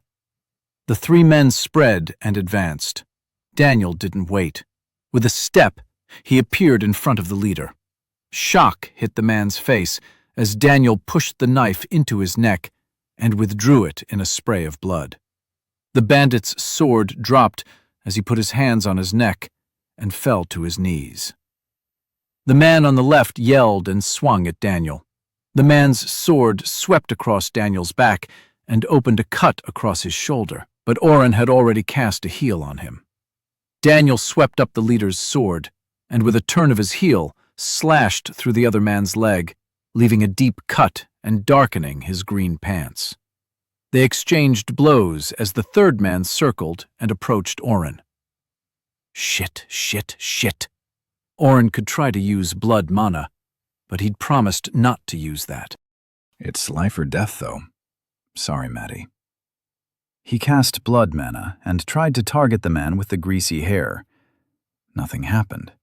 The 3 men spread and advanced. Daniel didn't wait. With a step, he appeared in front of the leader. Shock hit the man's face as Daniel pushed the knife into his neck and withdrew it in a spray of blood. The bandit's sword dropped as he put his hands on his neck and fell to his knees. The man on the left yelled and swung at Daniel. The man's sword swept across Daniel's back and opened a cut across his shoulder, but Oren had already cast a heal on him. Daniel swept up the leader's sword and, with a turn of his heel, slashed through the other man's leg, leaving a deep cut and darkening his green pants. They exchanged blows as the 3rd man circled and approached Oren. Shit, shit, shit. Oren could try to use blood mana, but he'd promised not to use that. It's life or death, though. Sorry, Maddie. He cast blood mana and tried to target the man with the greasy hair. Nothing happened.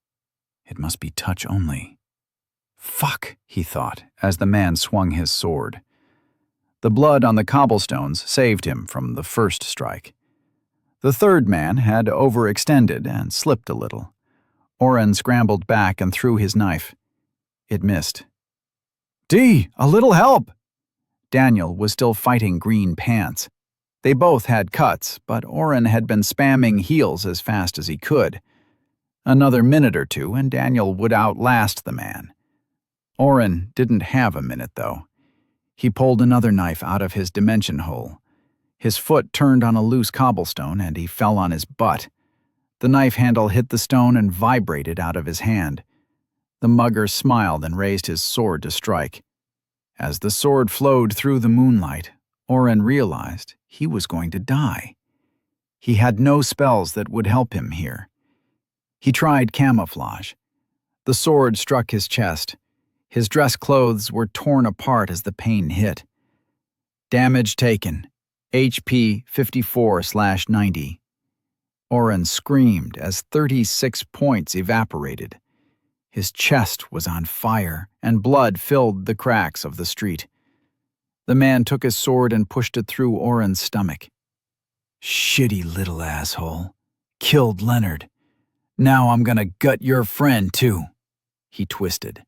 It must be touch only. Fuck, he thought, as the man swung his sword. The blood on the cobblestones saved him from the first strike. The 3rd man had overextended and slipped a little. Oren scrambled back and threw his knife. It missed. "D, a little help!" Daniel was still fighting green pants. They both had cuts, but Oren had been spamming heals as fast as he could. Another minute or 2 and Daniel would outlast the man. Oren didn't have a minute, though. He pulled another knife out of his dimension hole. His foot turned on a loose cobblestone and he fell on his butt. The knife handle hit the stone and vibrated out of his hand. The mugger smiled and raised his sword to strike. As the sword flowed through the moonlight, Oren realized he was going to die. He had no spells that would help him here. He tried camouflage. The sword struck his chest. His dress clothes were torn apart as the pain hit. Damage taken, HP 54/90. Oren screamed as 36 points evaporated. His chest was on fire, and blood filled the cracks of the street. The man took his sword and pushed it through Oren's stomach. "Shitty little asshole. Killed Leonard. Now I'm gonna gut your friend, too." He twisted.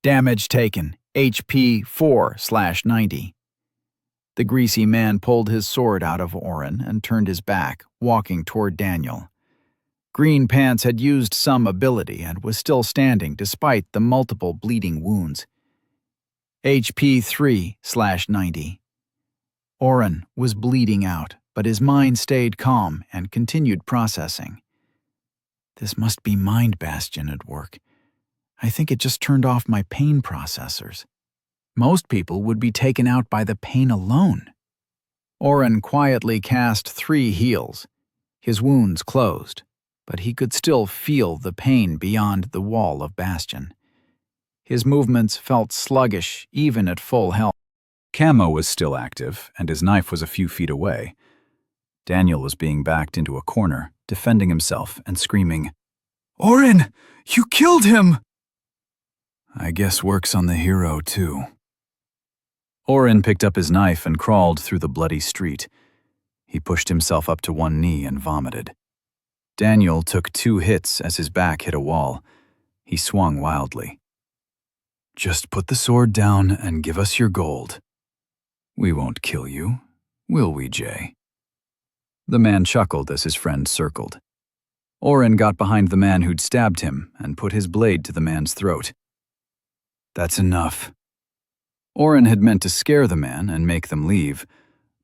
Damage taken, HP 4/90. The greasy man pulled his sword out of Oren and turned his back, walking toward Daniel. Green Pants had used some ability and was still standing despite the multiple bleeding wounds. HP 3/90. Oren was bleeding out, but his mind stayed calm and continued processing. This must be Mind Bastion at work. I think it just turned off my pain processors. Most people would be taken out by the pain alone. Oren quietly cast 3 heals. His wounds closed, but he could still feel the pain beyond the wall of Bastion. His movements felt sluggish even at full health. Camo was still active, and his knife was a few feet away. Daniel was being backed into a corner, defending himself and screaming, "Oren, you killed him!" I guess work's on the hero, too. Oren picked up his knife and crawled through the bloody street. He pushed himself up to one knee and vomited. Daniel took 2 hits as his back hit a wall. He swung wildly. "Just put the sword down and give us your gold. We won't kill you, will we, Jay?" The man chuckled as his friend circled. Oren got behind the man who'd stabbed him and put his blade to the man's throat. "That's enough." Oren had meant to scare the man and make them leave,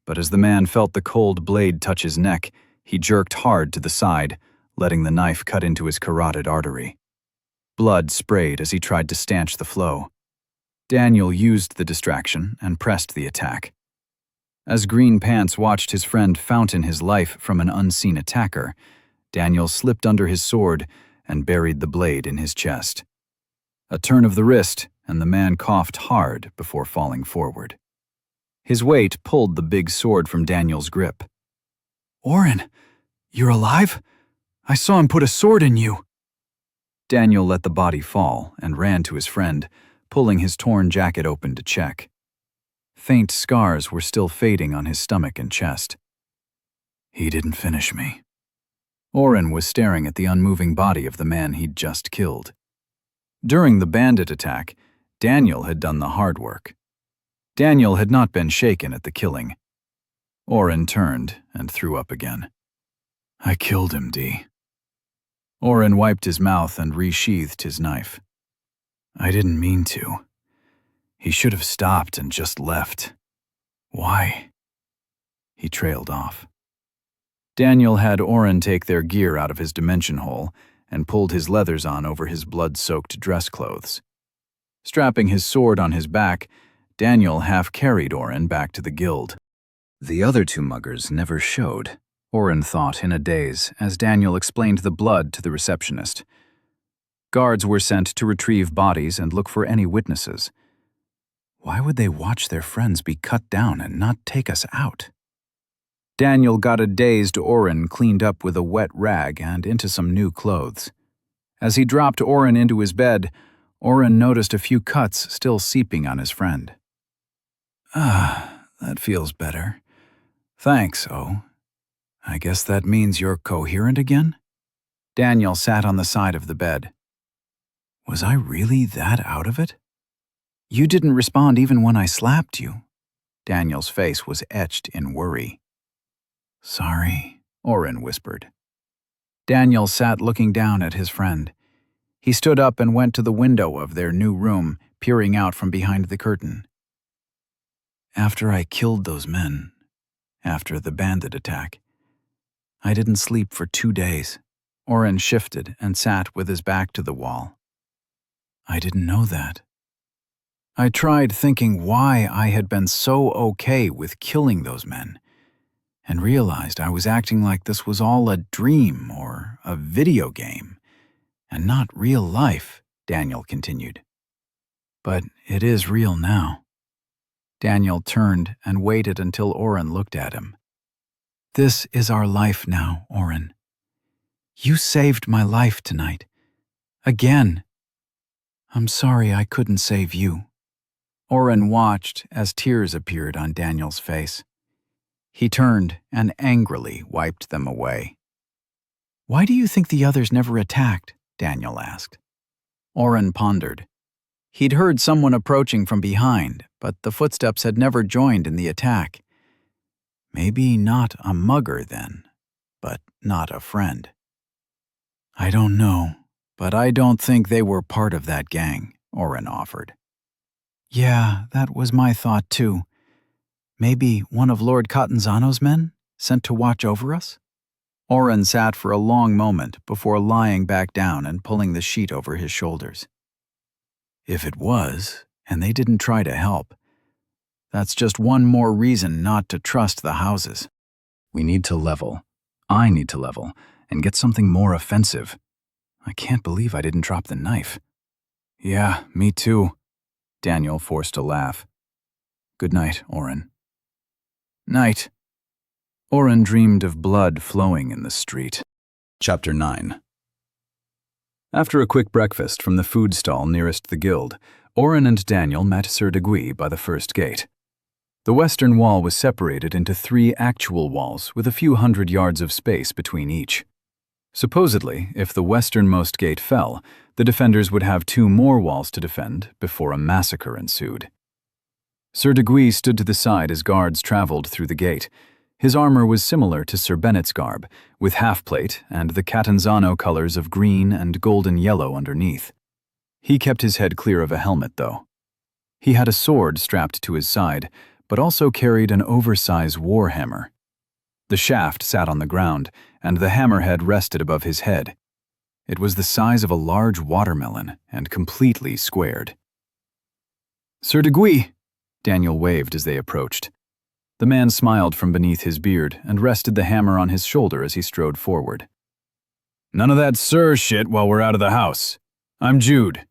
but as the man felt the cold blade touch his neck, he jerked hard to the side, letting the knife cut into his carotid artery. Blood sprayed as he tried to stanch the flow. Daniel used the distraction and pressed the attack. As Green Pants watched his friend fountain his life from an unseen attacker, Daniel slipped under his sword and buried the blade in his chest. A turn of the wrist, and the man coughed hard before falling forward. His weight pulled the big sword from Daniel's grip. "Oren, you're alive? I saw him put a sword in you." Daniel let the body fall and ran to his friend, pulling his torn jacket open to check. Faint scars were still fading on his stomach and chest. "He didn't finish me." Oren was staring at the unmoving body of the man he'd just killed. During the bandit attack, Daniel had done the hard work. Daniel had not been shaken at the killing. Oren turned and threw up again. "I killed him, D." Oren wiped his mouth and resheathed his knife. "I didn't mean to. He should have stopped and just left. Why?" He trailed off. Daniel had Oren take their gear out of his dimension hole and pulled his leathers on over his blood-soaked dress clothes. Strapping his sword on his back, Daniel half-carried Oren back to the guild. The other 2 muggers never showed, Oren thought in a daze as Daniel explained the blood to the receptionist. Guards were sent to retrieve bodies and look for any witnesses. Why would they watch their friends be cut down and not take us out? Daniel got a dazed Oren cleaned up with a wet rag and into some new clothes. As he dropped Oren into his bed, Oren noticed a few cuts still seeping on his friend. That feels better. Thanks, O. I guess that means you're coherent again?" Daniel sat on the side of the bed. "Was I really that out of it?" "You didn't respond even when I slapped you." Daniel's face was etched in worry. "Sorry," Oren whispered. Daniel sat looking down at his friend. He stood up and went to the window of their new room, peering out from behind the curtain. "After I killed those men, after the bandit attack, I didn't sleep for 2 days." Oren shifted and sat with his back to the wall. "I didn't know that. I tried thinking why I had been so okay with killing those men, and realized I was acting like this was all a dream or a video game, and not real life," Daniel continued. "But it is real now." Daniel turned and waited until Oren looked at him. "This is our life now, Oren. You saved my life tonight. Again. I'm sorry I couldn't save you." Oren watched as tears appeared on Daniel's face. He turned and angrily wiped them away. "Why do you think the others never attacked?" Daniel asked. Oren pondered. He'd heard someone approaching from behind, but the footsteps had never joined in the attack. Maybe not a mugger then, but not a friend. "I don't know, but I don't think they were part of that gang," Oren offered. "Yeah, that was my thought too. Maybe one of Lord Catanzano's men, sent to watch over us?" Oren sat for a long moment before lying back down and pulling the sheet over his shoulders. If it was, and they didn't try to help, that's just one more reason not to trust the houses. We need to level. I need to level, and get something more offensive. I can't believe I didn't drop the knife. Yeah, me too. Daniel forced a laugh. Good night, Oren. Night. Oren dreamed of blood flowing in the street. Chapter 9. After a quick breakfast from the food stall nearest the guild, Oren and Daniel met Sir Degui by the first gate. The western wall was separated into 3 actual walls with a few hundred yards of space between each. Supposedly, if the westernmost gate fell, the defenders would have 2 more walls to defend before a massacre ensued. Sir Degui stood to the side as guards traveled through the gate. His armor was similar to Sir Bennett's garb, with half-plate and the Catanzano colors of green and golden yellow underneath. He kept his head clear of a helmet, though. He had a sword strapped to his side, but also carried an oversized war hammer. The shaft sat on the ground, and the hammerhead rested above his head. It was the size of a large watermelon and completely squared. Sir Degui! Daniel waved as they approached. The man smiled from beneath his beard and rested the hammer on his shoulder as he strode forward. None of that sir shit while we're out of the house. I'm Jude.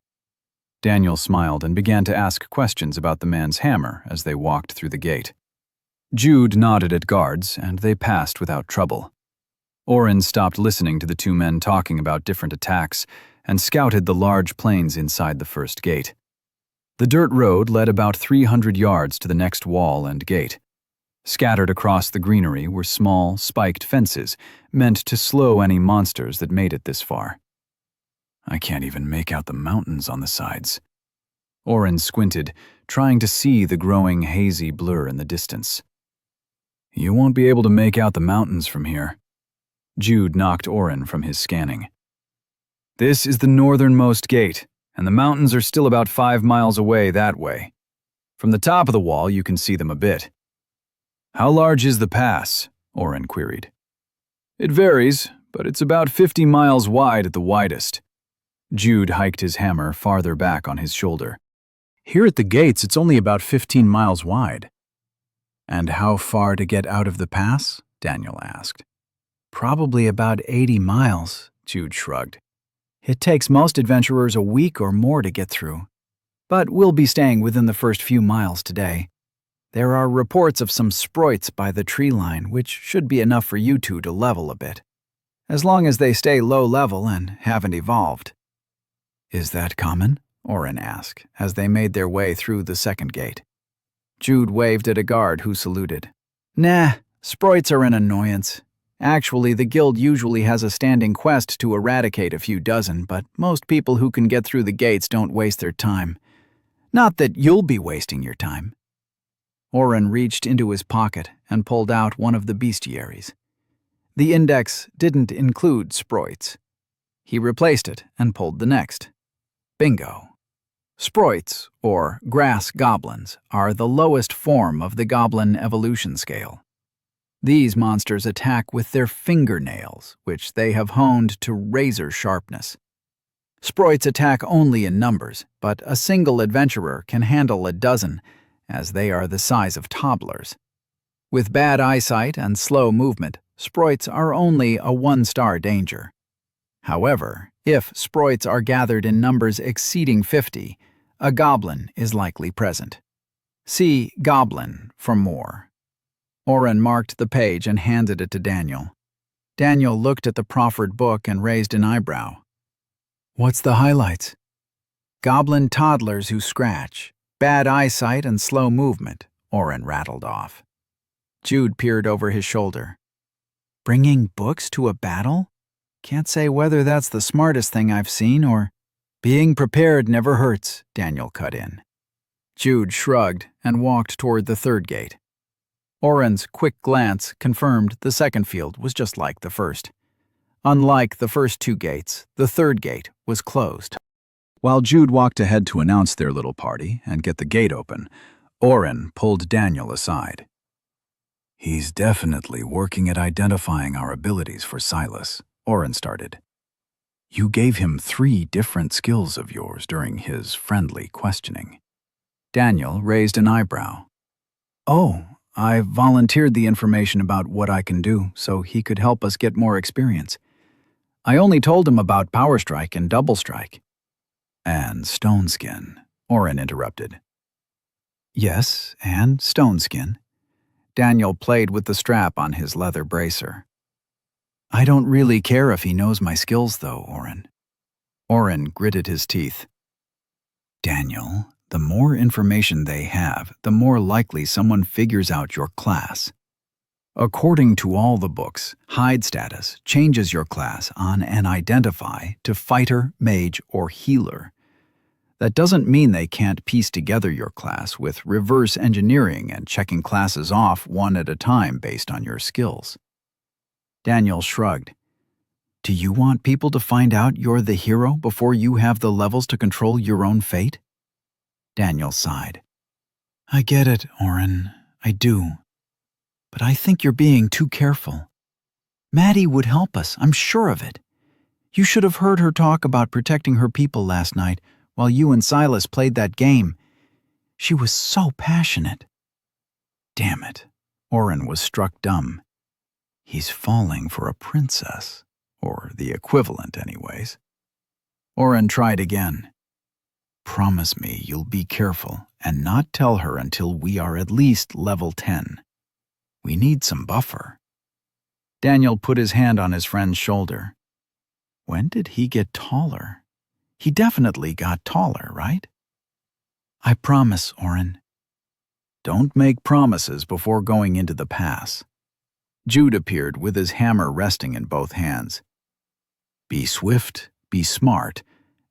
Daniel smiled and began to ask questions about the man's hammer as they walked through the gate. Jude nodded at guards, and they passed without trouble. Oren stopped listening to the 2 men talking about different attacks and scouted the large plains inside the first gate. The dirt road led about 300 yards to the next wall and gate. Scattered across the greenery were small, spiked fences meant to slow any monsters that made it this far. I can't even make out the mountains on the sides. Oren squinted, trying to see the growing hazy blur in the distance. You won't be able to make out the mountains from here. Jude knocked Oren from his scanning. This is the northernmost gate, and the mountains are still about 5 miles away that way. From the top of the wall, you can see them a bit. How large is the pass? Oren queried. It varies, but it's about 50 miles wide at the widest. Jude hiked his hammer farther back on his shoulder. Here at the gates, it's only about 15 miles wide. And how far to get out of the pass? Daniel asked. Probably about 80 miles, Jude shrugged. It takes most adventurers a week or more to get through. But we'll be staying within the first few miles today. There are reports of some sproits by the tree line, which should be enough for you 2 to level a bit. As long as they stay low level and haven't evolved. Is that common? Oren asked, as they made their way through the second gate. Jude waved at a guard who saluted. Nah, sproits are an annoyance. Actually, the guild usually has a standing quest to eradicate a few dozen, but most people who can get through the gates don't waste their time. Not that you'll be wasting your time. Oren reached into his pocket and pulled out one of the bestiaries. The index didn't include sproits. He replaced it and pulled the next. Bingo. Sproits, or grass goblins, are the lowest form of the goblin evolution scale. These monsters attack with their fingernails, which they have honed to razor sharpness. Sproits attack only in numbers, but a single adventurer can handle a dozen, as they are the size of toddlers. With bad eyesight and slow movement, sproits are only a 1-star danger. However, if sproits are gathered in numbers exceeding 50, a goblin is likely present. See Goblin for more. Oren marked the page and handed it to Daniel. Daniel looked at the proffered book and raised an eyebrow. What's the highlights? Goblin toddlers who scratch, bad eyesight and slow movement, Oren rattled off. Jude peered over his shoulder. Bringing books to a battle? Can't say whether that's the smartest thing I've seen or... Being prepared never hurts, Daniel cut in. Jude shrugged and walked toward the third gate. Oren's quick glance confirmed the second field was just like the first. Unlike the first 2 gates, the third gate was closed. While Jude walked ahead to announce their little party and get the gate open, Oren pulled Daniel aside. He's definitely working at identifying our abilities for Silas, Oren started. You gave him 3 different skills of yours during his friendly questioning. Daniel raised an eyebrow. Oh, I volunteered the information about what I can do so he could help us get more experience. I only told him about Power Strike and Double Strike. And Stone Skin, Oren interrupted. Yes, and Stone Skin. Daniel played with the strap on his leather bracer. I don't really care if he knows my skills, though, Oren. Oren gritted his teeth. Daniel, the more information they have, the more likely someone figures out your class. According to all the books, hide status changes your class on an identify to fighter, mage, or healer. That doesn't mean they can't piece together your class with reverse engineering and checking classes off one at a time based on your skills. Daniel shrugged. Do you want people to find out you're the hero before you have the levels to control your own fate? Daniel sighed. I get it, Oren. I do. But I think you're being too careful. Maddie would help us, I'm sure of it. You should have heard her talk about protecting her people last night while you and Silas played that game. She was so passionate. Damn it. Oren was struck dumb. He's falling for a princess, or the equivalent anyways. Oren tried again. Promise me you'll be careful and not tell her until we are at least level 10. We need some buffer. Daniel put his hand on his friend's shoulder. When did he get taller? He definitely got taller, right? I promise, Oren. Don't make promises before going into the pass. Jude appeared with his hammer resting in both hands. Be swift, be smart,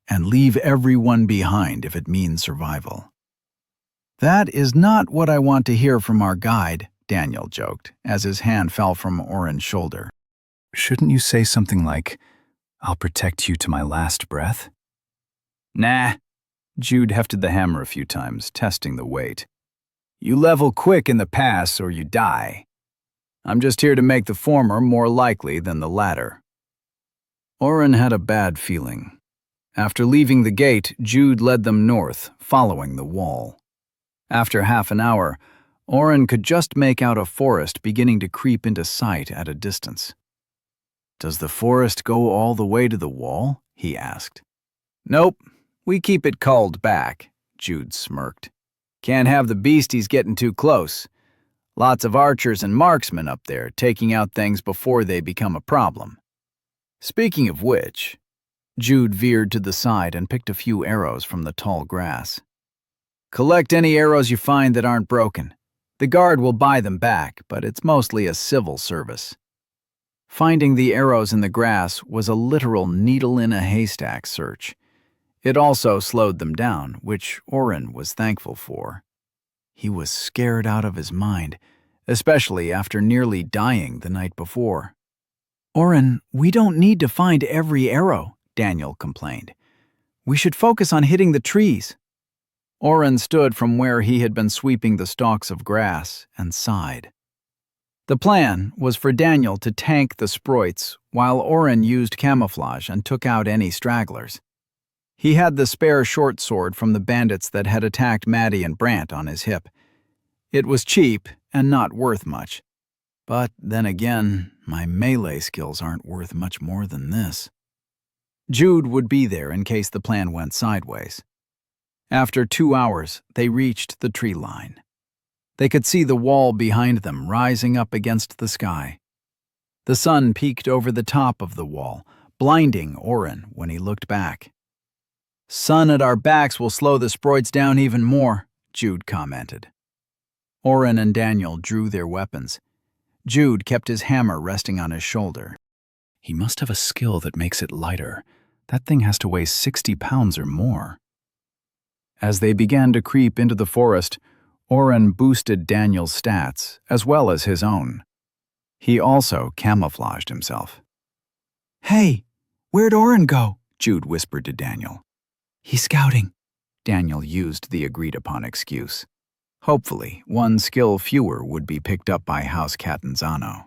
and leave everyone behind if it means survival. That is not what I want to hear from our guide, Daniel joked, as his hand fell from Oren's shoulder. Shouldn't you say something like, I'll protect you to my last breath? Nah. Jude hefted the hammer a few times, testing the weight. You level quick in the pass or you die. I'm just here to make the former more likely than the latter. Oren had a bad feeling. After leaving the gate, Jude led them north, following the wall. After half an hour, Oren could just make out a forest beginning to creep into sight at a distance. Does the forest go all the way to the wall? He asked. Nope, we keep it culled back, Jude smirked. Can't have the beasties getting too close. Lots of archers and marksmen up there taking out things before they become a problem. Speaking of which, Jude veered to the side and picked a few arrows from the tall grass. Collect any arrows you find that aren't broken. The guard will buy them back, but it's mostly a civil service. Finding the arrows in the grass was a literal needle-in-a-haystack search. It also slowed them down, which Oren was thankful for. He was scared out of his mind, especially after nearly dying the night before. Oren, we don't need to find every arrow, Daniel complained. We should focus on hitting the trees. Oren stood from where he had been sweeping the stalks of grass and sighed. The plan was for Daniel to tank the sproits while Oren used camouflage and took out any stragglers. He had the spare short sword from the bandits that had attacked Maddie and Brant on his hip. It was cheap and not worth much. But then again, my melee skills aren't worth much more than this. Jude would be there in case the plan went sideways. After 2 hours, they reached the tree line. They could see the wall behind them rising up against the sky. The sun peeked over the top of the wall, blinding Oren when he looked back. Sun at our backs will slow the sproits down even more, Jude commented. Oren and Daniel drew their weapons. Jude kept his hammer resting on his shoulder. He must have a skill that makes it lighter. That thing has to weigh 60 pounds or more. As they began to creep into the forest, Oren boosted Daniel's stats, as well as his own. He also camouflaged himself. Hey, where'd Oren go? Jude whispered to Daniel. He's scouting. Daniel used the agreed-upon excuse. Hopefully, one skill fewer would be picked up by House Catanzano.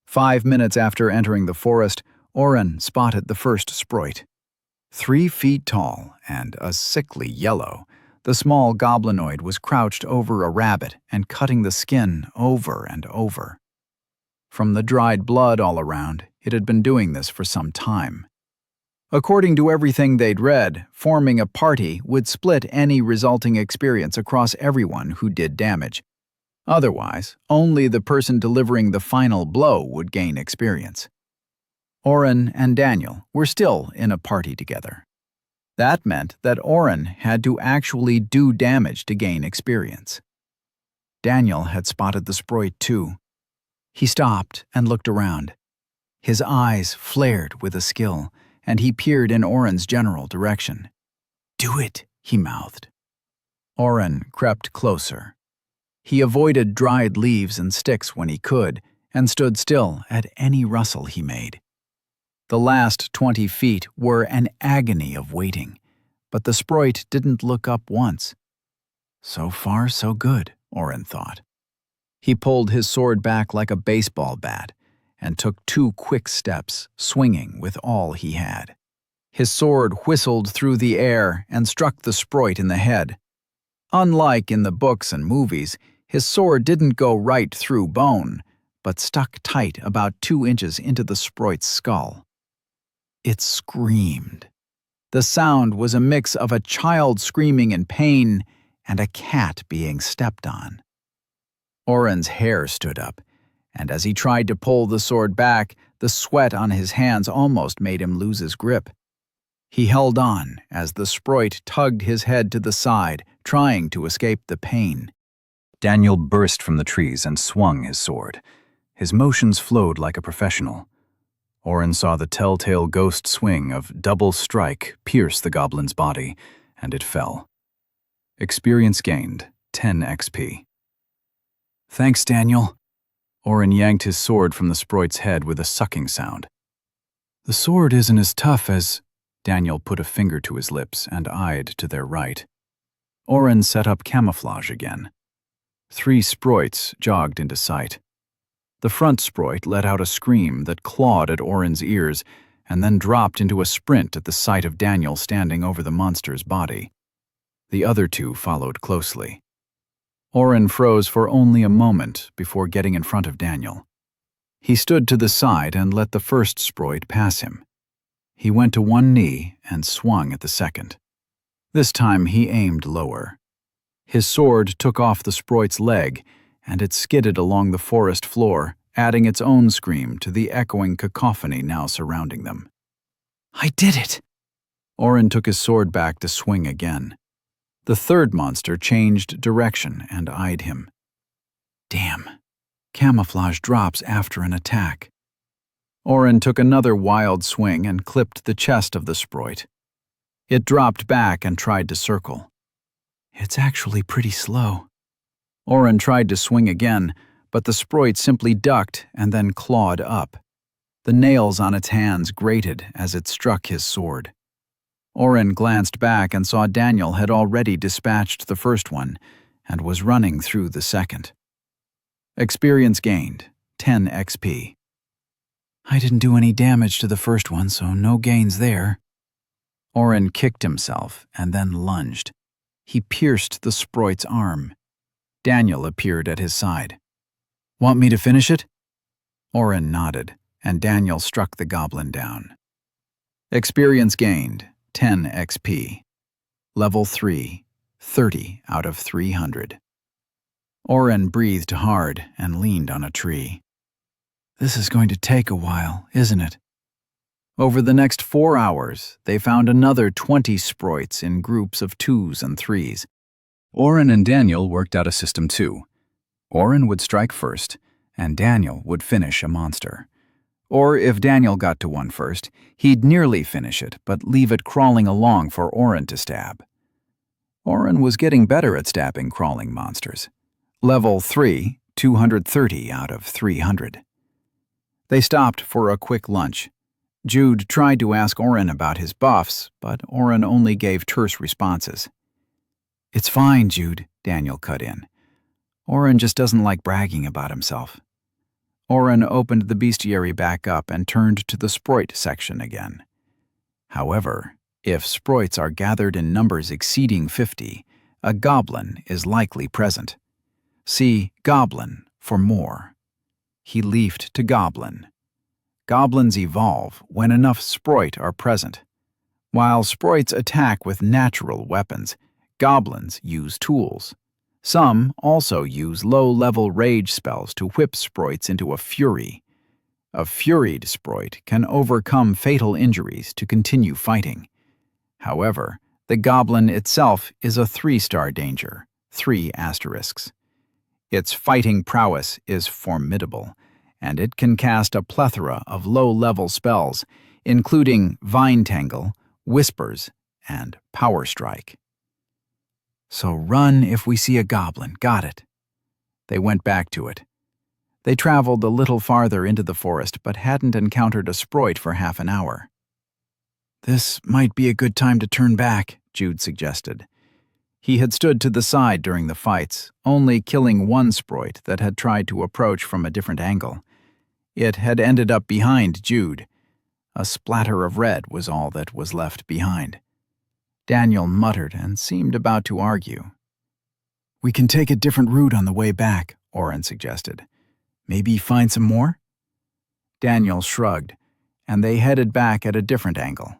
5 minutes after entering the forest, Oren spotted the first sproit. 3 feet tall and a sickly yellow, the small goblinoid was crouched over a rabbit and cutting the skin over and over. From the dried blood all around, it had been doing this for some time. According to everything they'd read, forming a party would split any resulting experience across everyone who did damage. Otherwise, only the person delivering the final blow would gain experience. Oren and Daniel were still in a party together. That meant that Oren had to actually do damage to gain experience. Daniel had spotted the sproit too. He stopped and looked around. His eyes flared with a skill, and he peered in Oren's general direction. "Do it," he mouthed. Oren crept closer. He avoided dried leaves and sticks when he could, and stood still at any rustle he made. The last 20 feet were an agony of waiting, but the sproit didn't look up once. So far, so good, Oren thought. He pulled his sword back like a baseball bat and took 2 quick steps, swinging with all he had. His sword whistled through the air and struck the sproit in the head. Unlike in the books and movies, his sword didn't go right through bone, but stuck tight about 2 inches into the sproit's skull. It screamed. The sound was a mix of a child screaming in pain and a cat being stepped on. Oren's hair stood up, and as he tried to pull the sword back, the sweat on his hands almost made him lose his grip. He held on as the sproit tugged his head to the side, trying to escape the pain. Daniel burst from the trees and swung his sword. His motions flowed like a professional. Oren saw the telltale ghost swing of double strike pierce the goblin's body, and it fell. Experience gained, 10 XP. Thanks, Daniel. Oren yanked his sword from the sproit's head with a sucking sound. The sword isn't as tough as... Daniel put a finger to his lips and eyed to their right. Oren set up camouflage again. 3 sproits jogged into sight. The front sproit let out a scream that clawed at Oren's ears and then dropped into a sprint at the sight of Daniel standing over the monster's body. The other 2 followed closely. Oren froze for only a moment before getting in front of Daniel. He stood to the side and let the first sproit pass him. He went to one knee and swung at the second. This time he aimed lower. His sword took off the sproit's leg, and it skidded along the forest floor, adding its own scream to the echoing cacophony now surrounding them. I did it! Oren took his sword back to swing again. The third monster changed direction and eyed him. Damn. Camouflage drops after an attack. Oren took another wild swing and clipped the chest of the sproit. It dropped back and tried to circle. It's actually pretty slow. Oren tried to swing again, but the sproit simply ducked and then clawed up. The nails on its hands grated as it struck his sword. Oren glanced back and saw Daniel had already dispatched the first one and was running through the second. Experience gained, 10 XP. I didn't do any damage to the first one, so no gains there. Oren kicked himself and then lunged. He pierced the sproit's arm. Daniel appeared at his side. Want me to finish it? Oren nodded, and Daniel struck the goblin down. Experience gained, 10 XP. Level 3, 30 out of 300. Oren breathed hard and leaned on a tree. This is going to take a while, isn't it? Over the next 4 hours, they found another 20 sproits in groups of 2s and 3s. Oren and Daniel worked out a system too. Oren would strike first, and Daniel would finish a monster. Or if Daniel got to one first, he'd nearly finish it, but leave it crawling along for Oren to stab. Oren was getting better at stabbing crawling monsters. Level 3, 230 out of 300. They stopped for a quick lunch. Jude tried to ask Oren about his buffs, but Oren only gave terse responses. It's fine, Jude, Daniel cut in. Oren just doesn't like bragging about himself. Oren opened the bestiary back up and turned to the Sproit section again. However, if Sproits are gathered in numbers exceeding 50, a goblin is likely present. See Goblin for more. He leafed to Goblin. Goblins evolve when enough Sproit are present. While Sproits attack with natural weapons, goblins use tools. Some also use low-level rage spells to whip Sproits into a fury. A furied Sproit can overcome fatal injuries to continue fighting. However, the goblin itself is a 3-star danger, 3 asterisks. Its fighting prowess is formidable, and it can cast a plethora of low-level spells, including Vine Tangle, Whispers, and Power Strike. So run if we see a goblin, got it. They went back to it. They traveled a little farther into the forest but hadn't encountered a Sproit for half an hour. This might be a good time to turn back, Jude suggested. He had stood to the side during the fights, only killing one Sproit that had tried to approach from a different angle. It had ended up behind Jude. A splatter of red was all that was left behind. Daniel muttered and seemed about to argue. We can take a different route on the way back, Oren suggested. Maybe find some more? Daniel shrugged, and they headed back at a different angle.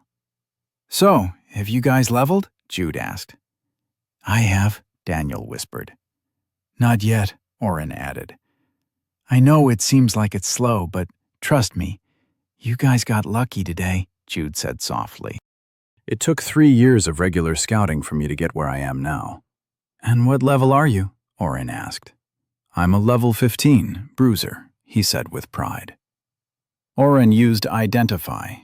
So, have you guys leveled? Jude asked. I have, Daniel whispered. Not yet, Oren added. I know it seems like it's slow, but trust me, you guys got lucky today, Jude said softly. It took 3 years of regular scouting for me to get where I am now. And what level are you? Oren asked. I'm a level 15, bruiser, he said with pride. Oren used Identify.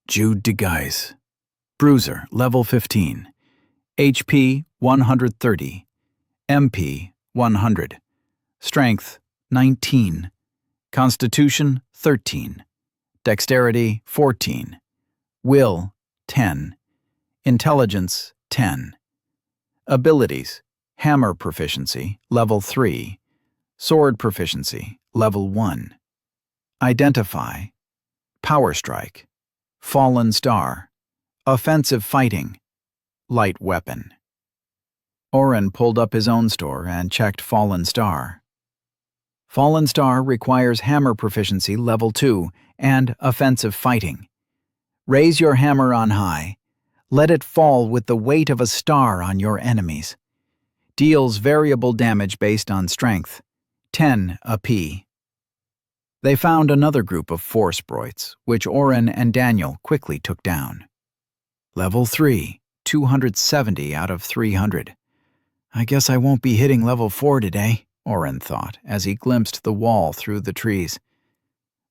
Jude DeGuise. Bruiser, level 15. HP, 130. MP, 100. Strength, 19. Constitution, 13. Dexterity, 14. Will, 10. Intelligence, 10. Abilities, Hammer Proficiency, level 3. Sword Proficiency, level 1. Identify, Power Strike, Fallen Star, Offensive Fighting, Light Weapon. Oren pulled up his own store and checked Fallen Star. Fallen Star requires Hammer Proficiency level 2 and Offensive Fighting. Raise your hammer on high. Let it fall with the weight of a star on your enemies. Deals variable damage based on strength, 10 AP. They found another group of 4 Sproits, which Oren and Daniel quickly took down. Level 3, 270 out of 300. I guess I won't be hitting level 4 today, Oren thought as he glimpsed the wall through the trees.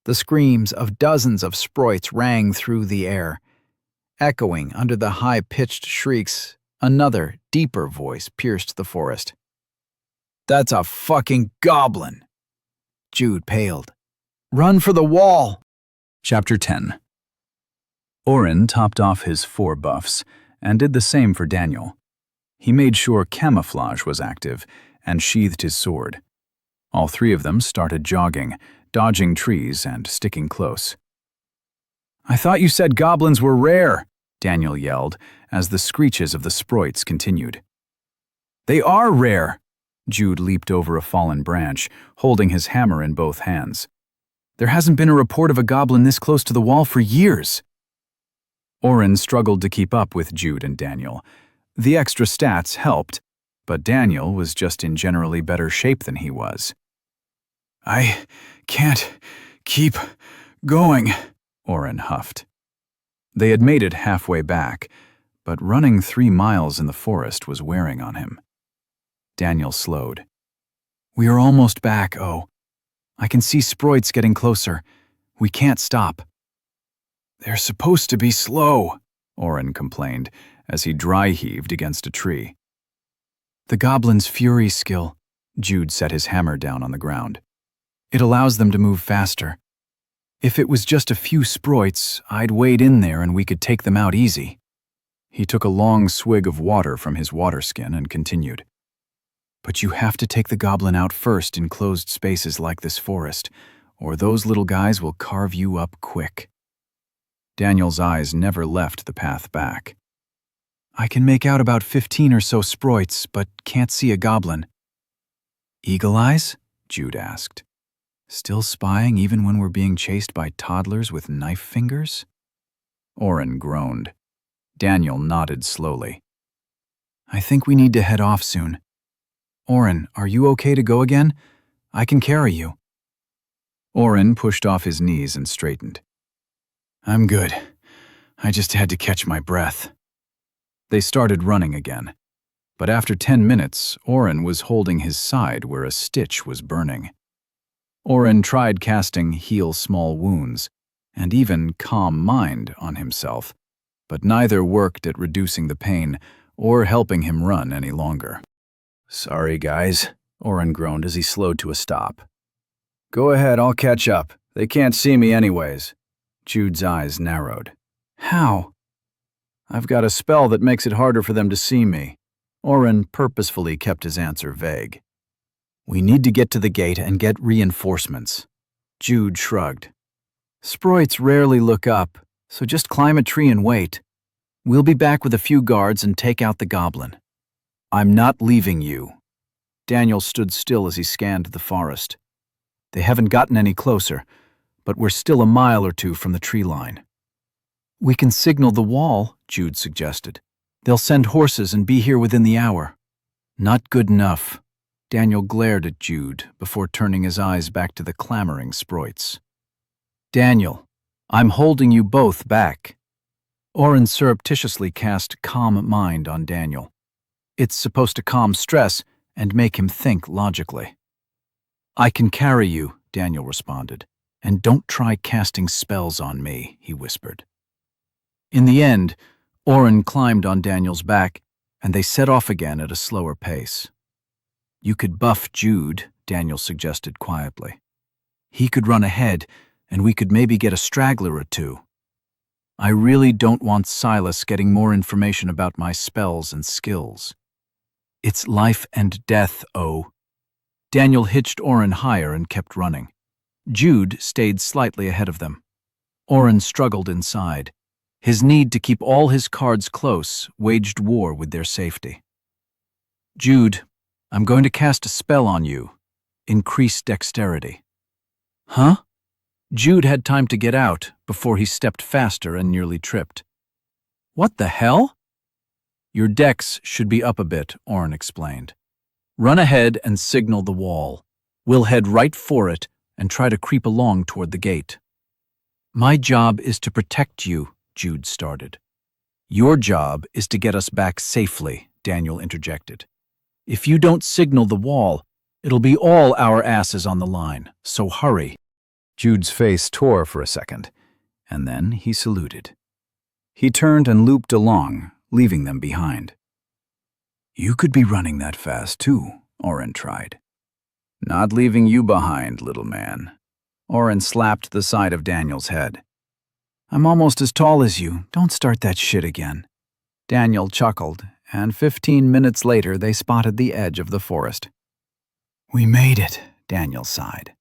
The screams of dozens of Sproits rang through the air. Echoing under the high-pitched shrieks, another, deeper voice pierced the forest. That's a fucking goblin! Jude paled. Run for the wall! Chapter 10. Oren topped off his 4 buffs and did the same for Daniel. He made sure camouflage was active and sheathed his sword. All 3 of them started jogging, dodging trees and sticking close. I thought you said goblins were rare, Daniel yelled as the screeches of the Sproits continued. They are rare! Jude leaped over a fallen branch, holding his hammer in both hands. There hasn't been a report of a goblin this close to the wall for years. Oren struggled to keep up with Jude and Daniel. The extra stats helped, but Daniel was just in generally better shape than he was. I can't keep going, Oren huffed. They had made it halfway back, but running 3 miles in the forest was wearing on him. Daniel slowed. We are almost back, Oh. I can see Sproits getting closer. We can't stop. They're supposed to be slow, Oren complained as he dry-heaved against a tree. The goblin's fury skill, Jude set his hammer down on the ground. It allows them to move faster. If it was just a few Sproits, I'd wade in there and we could take them out easy. He took a long swig of water from his water skin and continued. But you have to take the goblin out first in closed spaces like this forest, or those little guys will carve you up quick. Daniel's eyes never left the path back. I can make out about 15 or so sproits, but can't see a goblin. Eagle eyes? Jude asked. Still spying even when we're being chased by toddlers with knife fingers? Oren groaned. Daniel nodded slowly. I think we need to head off soon. Oren, are you okay to go again? I can carry you. Oren pushed off his knees and straightened. I'm good. I just had to catch my breath. They started running again. But after 10 minutes, Oren was holding his side where a stitch was burning. Oren tried casting Heal Small Wounds, and even Calm Mind on himself, but neither worked at reducing the pain or helping him run any longer. Sorry, guys, Oren groaned as he slowed to a stop. Go ahead, I'll catch up. They can't see me anyways. Jude's eyes narrowed. How? I've got a spell that makes it harder for them to see me. Oren purposefully kept his answer vague. We need to get to the gate and get reinforcements. Jude shrugged. Sproits rarely look up, so just climb a tree and wait. We'll be back with a few guards and take out the goblin. I'm not leaving you. Daniel stood still as he scanned the forest. They haven't gotten any closer, but we're still a mile or two from the tree line. We can signal the wall, Jude suggested. They'll send horses and be here within the hour. Not good enough. Daniel glared at Jude before turning his eyes back to the clamoring sproits. Daniel, I'm holding you both back. Oren surreptitiously cast Calm Mind on Daniel. It's supposed to calm stress and make him think logically. I can carry you, Daniel responded. And don't try casting spells on me, he whispered. In the end, Oren climbed on Daniel's back, and they set off again at a slower pace. You could buff Jude, Daniel suggested quietly. He could run ahead, and we could maybe get a straggler or two. I really don't want Silas getting more information about my spells and skills. It's life and death, O. Daniel hitched Oren higher and kept running. Jude stayed slightly ahead of them. Oren struggled inside. His need to keep all his cards close waged war with their safety. Jude, I'm going to cast a spell on you. Increase dexterity. Huh? Jude had time to get out before he stepped faster and nearly tripped. What the hell? Your dex should be up a bit, Oren explained. Run ahead and signal the wall. We'll head right for it and try to creep along toward the gate. My job is to protect you, Jude started. Your job is to get us back safely, Daniel interjected. If you don't signal the wall, it'll be all our asses on the line, so hurry. Jude's face tore for a second, and then he saluted. He turned and looped along, leaving them behind. You could be running that fast too, Oren tried. Not leaving you behind, little man. Oren slapped the side of Daniel's head. I'm almost as tall as you. Don't start that shit again. Daniel chuckled, and 15 minutes later they spotted the edge of the forest. We made it, Daniel sighed.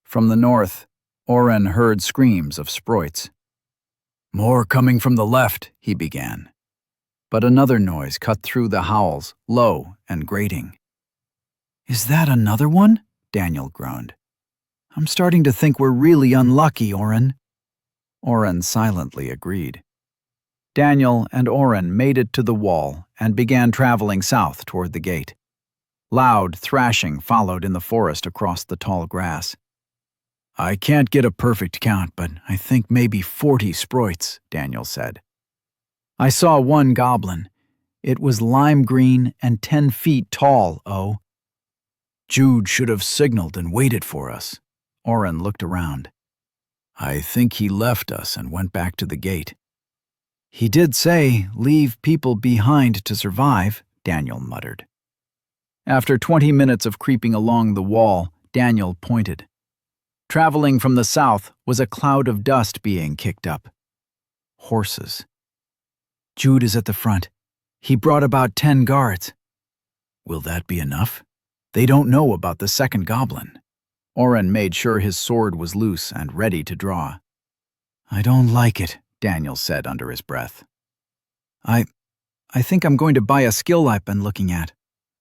From the north, Oren heard screams of sproits. More coming from the left, he began. But another noise cut through the howls, low and grating. Is that another one? Daniel groaned. I'm starting to think we're really unlucky, Oren. Oren silently agreed. Daniel and Oren made it to the wall and began traveling south toward the gate. Loud thrashing followed in the forest across the tall grass. I can't get a perfect count, but I think maybe 40 sproits, Daniel said. I saw one goblin. It was lime green and 10 feet tall, O. Jude should have signaled and waited for us. Oren looked around. I think he left us and went back to the gate. He did say, leave people behind to survive, Daniel muttered. After 20 minutes of creeping along the wall, Daniel pointed. Traveling from the south was a cloud of dust being kicked up. Horses. Jude is at the front. He brought about 10 guards. Will that be enough? They don't know about the second goblin. Oren made sure his sword was loose and ready to draw. I don't like it, Daniel said under his breath. I think I'm going to buy a skill I've been looking at.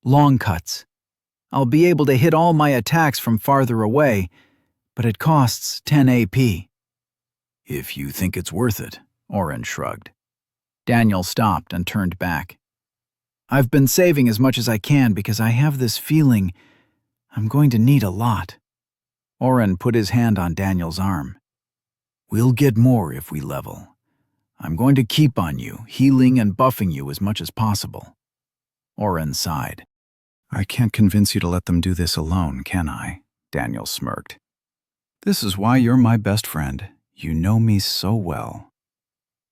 Long cuts. I'll be able to hit all my attacks from farther away, but it costs 10 AP. If you think it's worth it, Oren shrugged. Daniel stopped and turned back. I've been saving as much as I can because I have this feeling I'm going to need a lot. Oren put his hand on Daniel's arm. We'll get more if we level. I'm going to keep on you, healing and buffing you as much as possible. Oren sighed. I can't convince you to let them do this alone, can I? Daniel smirked. This is why you're my best friend. You know me so well.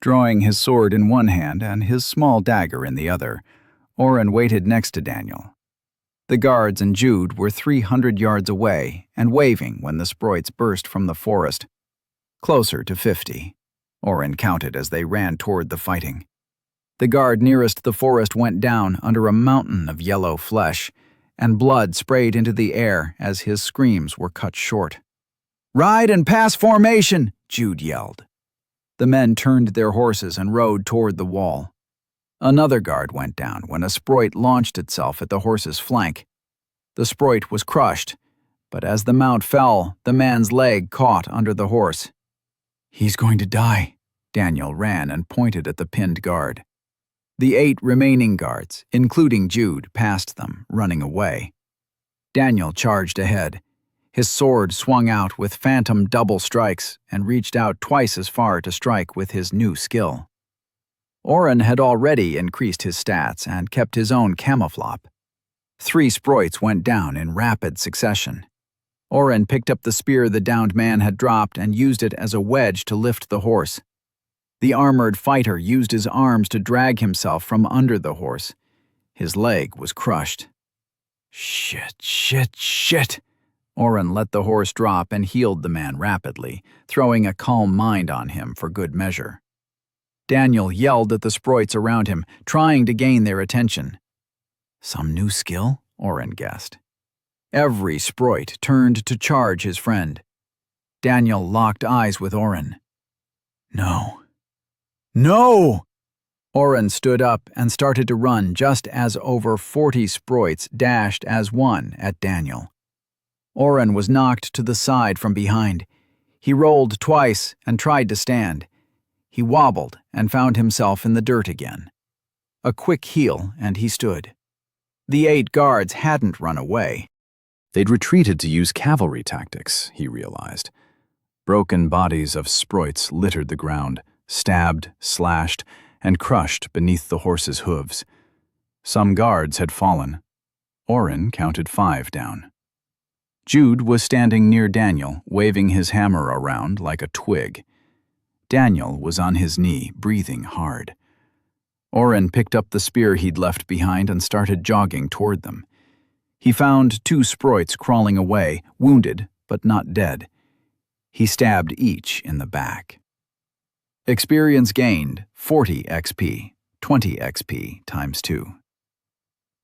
Drawing his sword in one hand and his small dagger in the other, Oren waited next to Daniel. The guards and Jude were 300 yards away and waving when the sprites burst from the forest. Closer to 50. Oren counted as they ran toward the fighting. The guard nearest the forest went down under a mountain of yellow flesh, and blood sprayed into the air as his screams were cut short. "Ride and pass formation!" Jude yelled. The men turned their horses and rode toward the wall. Another guard went down when a sprite launched itself at the horse's flank. The sprite was crushed, but as the mount fell, the man's leg caught under the horse. He's going to die. Daniel ran and pointed at the pinned guard. The 8 remaining guards, including Jude, passed them, running away. Daniel charged ahead. His sword swung out with phantom double strikes and reached out twice as far to strike with his new skill. Oren had already increased his stats and kept his own camouflage. 3 sprites went down in rapid succession. Oren picked up the spear the downed man had dropped and used it as a wedge to lift the horse. The armored fighter used his arms to drag himself from under the horse. His leg was crushed. Shit. Oren let the horse drop and healed the man rapidly, throwing a calm mind on him for good measure. Daniel yelled at the sprites around him, trying to gain their attention. Some new skill? Oren guessed. Every sprite turned to charge his friend. Daniel locked eyes with Oren. No! Oren stood up and started to run just as over 40 sprites dashed as one at Daniel. Oren was knocked to the side from behind. He rolled twice and tried to stand. He wobbled and found himself in the dirt again. A quick heal and he stood. The 8 guards hadn't run away. They'd retreated to use cavalry tactics, he realized. Broken bodies of sprites littered the ground, stabbed, slashed, and crushed beneath the horse's hooves. Some guards had fallen. Oren counted 5 down. Jude was standing near Daniel, waving his hammer around like a twig. Daniel was on his knee, breathing hard. Oren picked up the spear he'd left behind and started jogging toward them. He found 2 sprites crawling away, wounded but not dead. He stabbed each in the back. Experience gained, 40 XP, 20 XP times 2.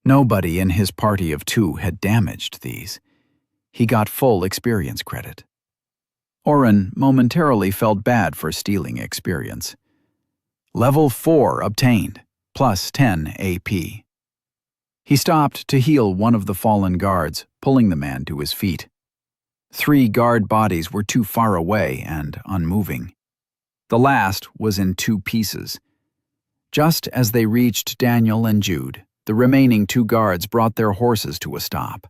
Nobody in his party of 2 had damaged these. He got full experience credit. Oren momentarily felt bad for stealing experience. Level 4 obtained, plus 10 AP. He stopped to heal one of the fallen guards, pulling the man to his feet. 3 guard bodies were too far away and unmoving. The last was in 2 pieces. Just as they reached Daniel and Jude, the remaining 2 guards brought their horses to a stop.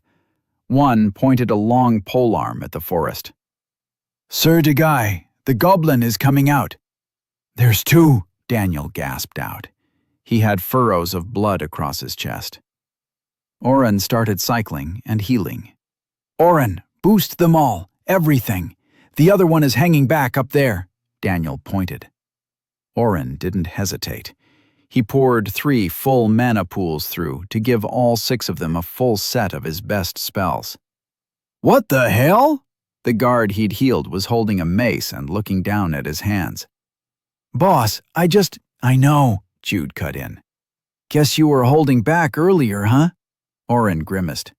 One pointed a long polearm at the forest. "Sir Degai, the goblin is coming out." "There's 2, Daniel gasped out. He had furrows of blood across his chest. Oren started cycling and healing. "Oren, boost them all, everything. The other one is hanging back up there," Daniel pointed. Oren didn't hesitate. He poured 3 full mana pools through to give all 6 of them a full set of his best spells. "What the hell?" The guard he'd healed was holding a mace and looking down at his hands. "Boss, I know," Jude cut in. Guess you were holding back earlier, huh? Oren grimaced.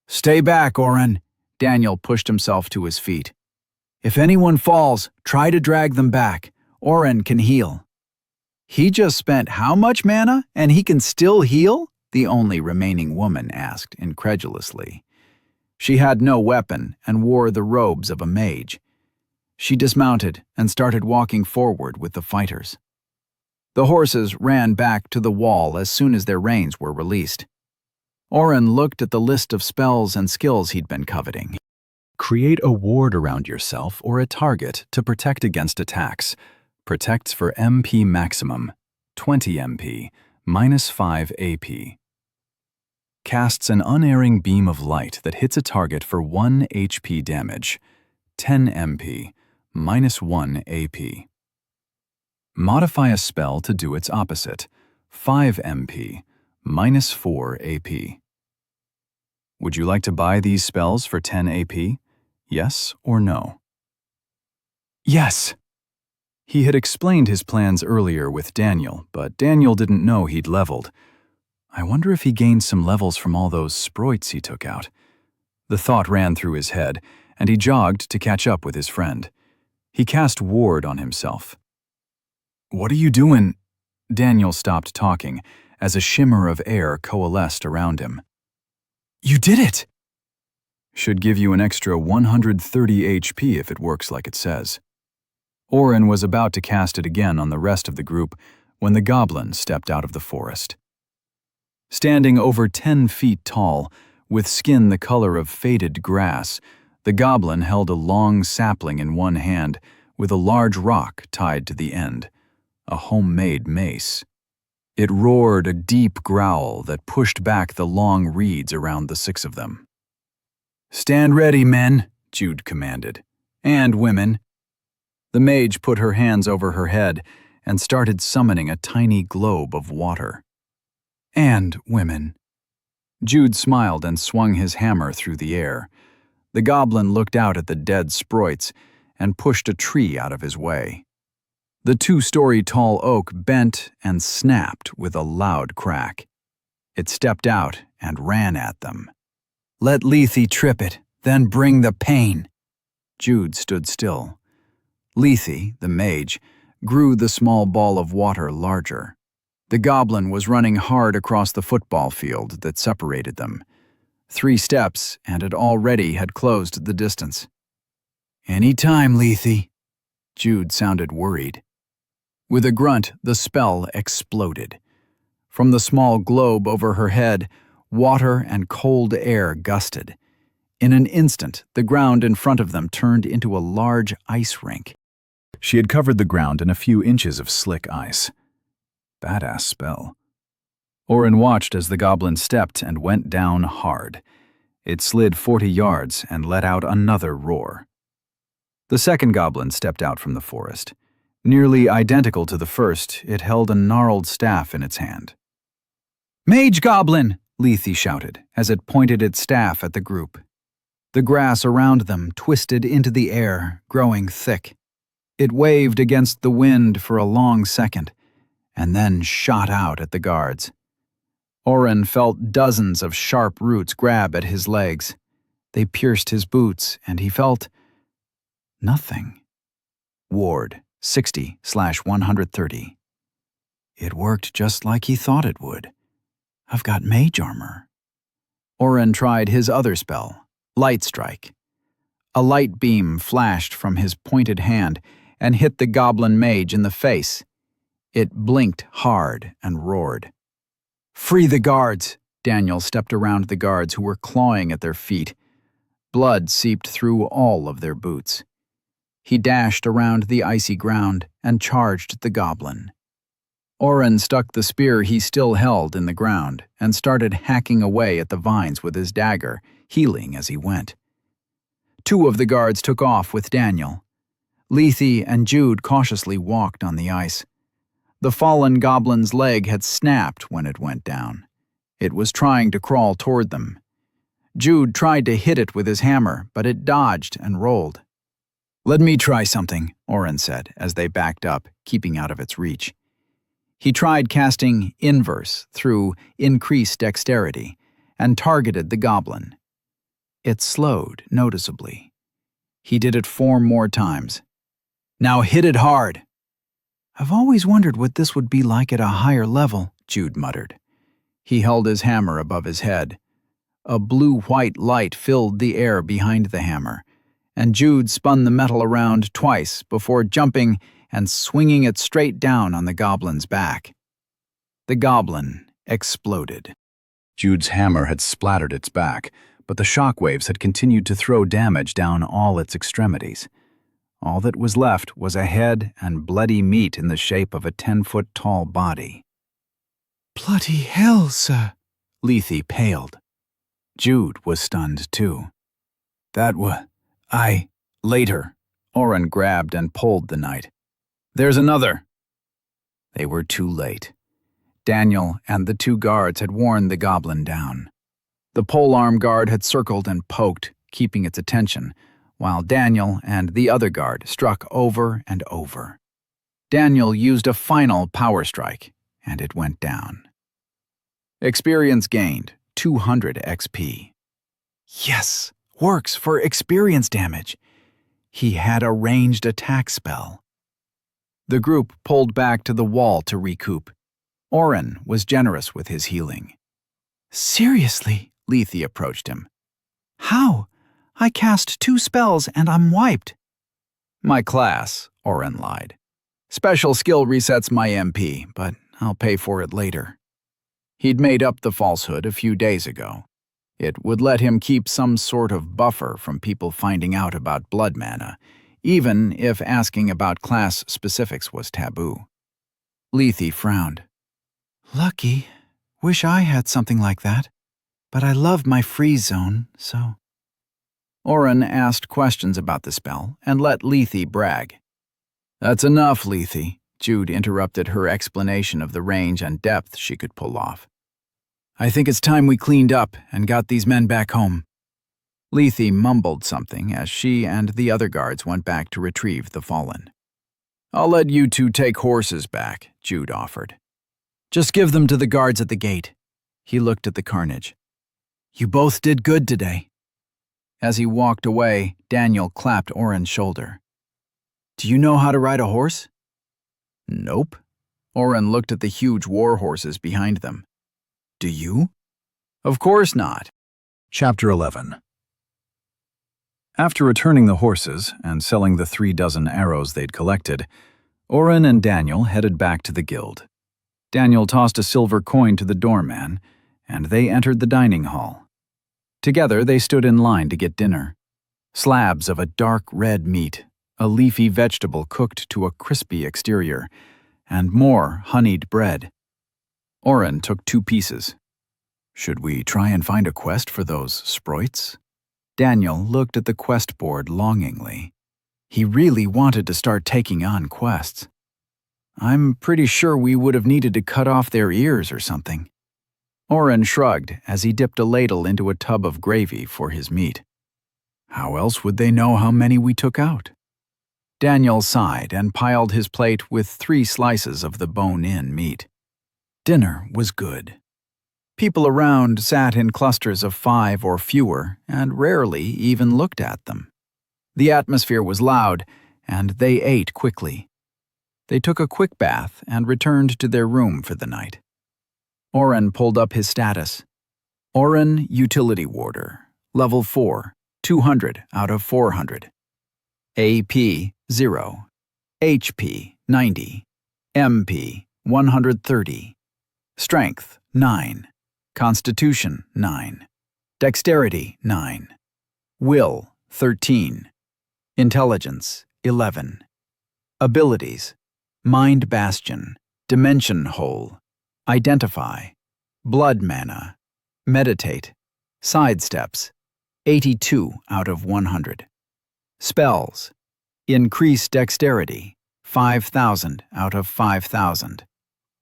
Stay back, Oren. Daniel pushed himself to his feet. If anyone falls, try to drag them back. Oren can heal. He just spent how much mana, and he can still heal? The only remaining woman asked incredulously. She had no weapon and wore the robes of a mage. She dismounted and started walking forward with the fighters. The horses ran back to the wall as soon as their reins were released. Oren looked at the list of spells and skills he'd been coveting. Create a ward around yourself or a target to protect against attacks. Protects for MP maximum, 20 MP, -5 AP. Casts an unerring beam of light that hits a target for 1 HP damage, 10 MP, -1 AP. Modify a spell to do its opposite, 5 MP, -4 AP. Would you like to buy these spells for 10 AP? Yes or no? Yes! He had explained his plans earlier with Daniel, but Daniel didn't know he'd leveled. I wonder if he gained some levels from all those sproits he took out. The thought ran through his head, and he jogged to catch up with his friend. He cast Ward on himself. What are you doing? Daniel stopped talking as a shimmer of air coalesced around him. You did it! Should give you an extra 130 HP if it works like it says. Oren was about to cast it again on the rest of the group when the goblin stepped out of the forest. Standing over 10 feet tall, with skin the color of faded grass, the goblin held a long sapling in one hand with a large rock tied to the end, a homemade mace. It roared a deep growl that pushed back the long reeds around the 6 of them. Stand ready, men, Jude commanded. And women. The mage put her hands over her head and started summoning a tiny globe of water. And women. Jude smiled and swung his hammer through the air. The goblin looked out at the dead sproits and pushed a tree out of his way. The 2-story tall oak bent and snapped with a loud crack. It stepped out and ran at them. Let Lethe trip it, then bring the pain. Jude stood still. Lethe, the mage, grew the small ball of water larger. The goblin was running hard across the football field that separated them. 3 steps, and it already had closed the distance. Any time, Lethe. Jude sounded worried. With a grunt, the spell exploded. From the small globe over her head, water and cold air gusted. In an instant, the ground in front of them turned into a large ice rink. She had covered the ground in a few inches of slick ice. Badass spell. Oren watched as the goblin stepped and went down hard. It slid 40 yards and let out another roar. The second goblin stepped out from the forest. Nearly identical to the first, it held a gnarled staff in its hand. Mage goblin! Lethe shouted as it pointed its staff at the group. The grass around them twisted into the air, growing thick. It waved against the wind for a long second, and then shot out at the guards. Oren felt dozens of sharp roots grab at his legs. They pierced his boots, and he felt nothing. Ward, 60/130. It worked just like he thought it would. I've got mage armor. Oren tried his other spell, Light Strike. A light beam flashed from his pointed hand and hit the goblin mage in the face. It blinked hard and roared. Free the guards! Daniel stepped around the guards who were clawing at their feet. Blood seeped through all of their boots. He dashed around the icy ground and charged the goblin. Oren stuck the spear he still held in the ground and started hacking away at the vines with his dagger, healing as he went. 2 of the guards took off with Daniel. Lethe and Jude cautiously walked on the ice. The fallen goblin's leg had snapped when it went down. It was trying to crawl toward them. Jude tried to hit it with his hammer, but it dodged and rolled. Let me try something, Oren said as they backed up, keeping out of its reach. He tried casting inverse through increased dexterity and targeted the goblin. It slowed noticeably. He did it 4 more times. "Now hit it hard." "I've always wondered what this would be like at a higher level," Jude muttered. He held his hammer above his head. A blue-white light filled the air behind the hammer, and Jude spun the metal around twice before jumping and swinging it straight down on the goblin's back. The goblin exploded. Jude's hammer had splattered its back, but the shockwaves had continued to throw damage down all its extremities. All that was left was a head and bloody meat in the shape of a 10-foot-tall body. "Bloody hell, sir!" Lethe paled. Jude was stunned, too. Later. Oren grabbed and pulled the knight. "There's another." They were too late. Daniel and the 2 guards had worn the goblin down. The polearm guard had circled and poked, keeping its attention, while Daniel and the other guard struck over and over. Daniel used a final power strike, and it went down. Experience gained, 200 XP. Yes, works for experience damage. He had a ranged attack spell. The group pulled back to the wall to recoup. Oren was generous with his healing. "Seriously?" Lethe approached him. "How? I cast 2 spells and I'm wiped." "My class," Oren lied. "Special skill resets my MP, but I'll pay for it later." He'd made up the falsehood a few days ago. It would let him keep some sort of buffer from people finding out about blood mana, even if asking about class specifics was taboo. Lethe frowned. "Lucky. Wish I had something like that. But I love my freeze zone, so..." Oren asked questions about the spell and let Lethe brag. "That's enough, Lethe," Jude interrupted her explanation of the range and depth she could pull off. "I think it's time we cleaned up and got these men back home." Lethe mumbled something as she and the other guards went back to retrieve the fallen. "I'll let you 2 take horses back," Jude offered. "Just give them to the guards at the gate." He looked at the carnage. "You both did good today." As he walked away, Daniel clapped Oren's shoulder. "Do you know how to ride a horse?" "Nope." Oren looked at the huge war horses behind them. "Do you?" "Of course not." Chapter 11. After returning the horses and selling the 3 dozen arrows they'd collected, Oren and Daniel headed back to the guild. Daniel tossed a silver coin to the doorman, and they entered the dining hall. Together they stood in line to get dinner. Slabs of a dark red meat, a leafy vegetable cooked to a crispy exterior, and more honeyed bread. Oren took 2 pieces. "Should we try and find a quest for those sproits?" Daniel looked at the quest board longingly. He really wanted to start taking on quests. "I'm pretty sure we would have needed to cut off their ears or something." Oren shrugged as he dipped a ladle into a tub of gravy for his meat. "How else would they know how many we took out?" Daniel sighed and piled his plate with 3 slices of the bone-in meat. Dinner was good. People around sat in clusters of 5 or fewer and rarely even looked at them. The atmosphere was loud, and they ate quickly. They took a quick bath and returned to their room for the night. Oren pulled up his status. Oren Utility Warder, Level 4, 200 out of 400. AP 0, HP 90, MP 130, Strength 9, Constitution 9, Dexterity 9, Will 13, Intelligence 11, Abilities Mind Bastion, Dimension Hole, Identify, Blood Mana, Meditate, Sidesteps 82 out of 100. Spells Increase Dexterity 5,000 out of 5,000.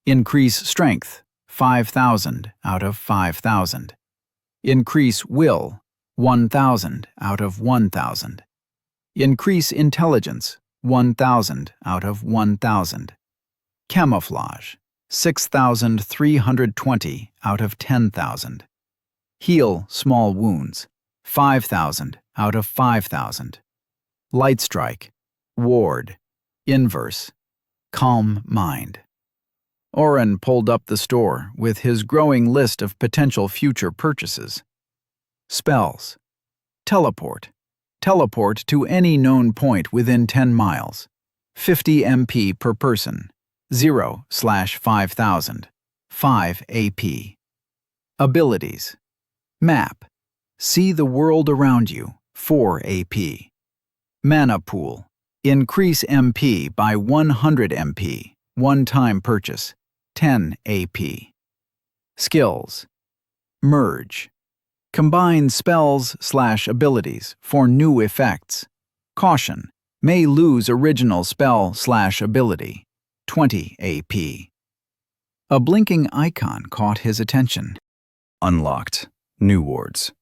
Increase Strength 5,000 out of 5,000. Increase Will 1,000 out of 1,000. Increase Intelligence 1,000 out of 1,000. Camouflage 6,320 out of 10,000. Heal small wounds, 5,000 out of 5,000. Light strike, ward, inverse, calm mind. Oren pulled up the store with his growing list of potential future purchases. Spells. Teleport. Teleport to any known point within 10 miles. 50 MP per person. 0/5000. 5 AP. Abilities. Map. See the world around you. 4 AP. Mana pool. Increase MP by 100 MP. One-time purchase. 10 AP. Skills. Merge. Combine spells/abilities for new effects. Caution. May lose original spell/ability. 20 AP. A blinking icon caught his attention. Unlocked. New wards.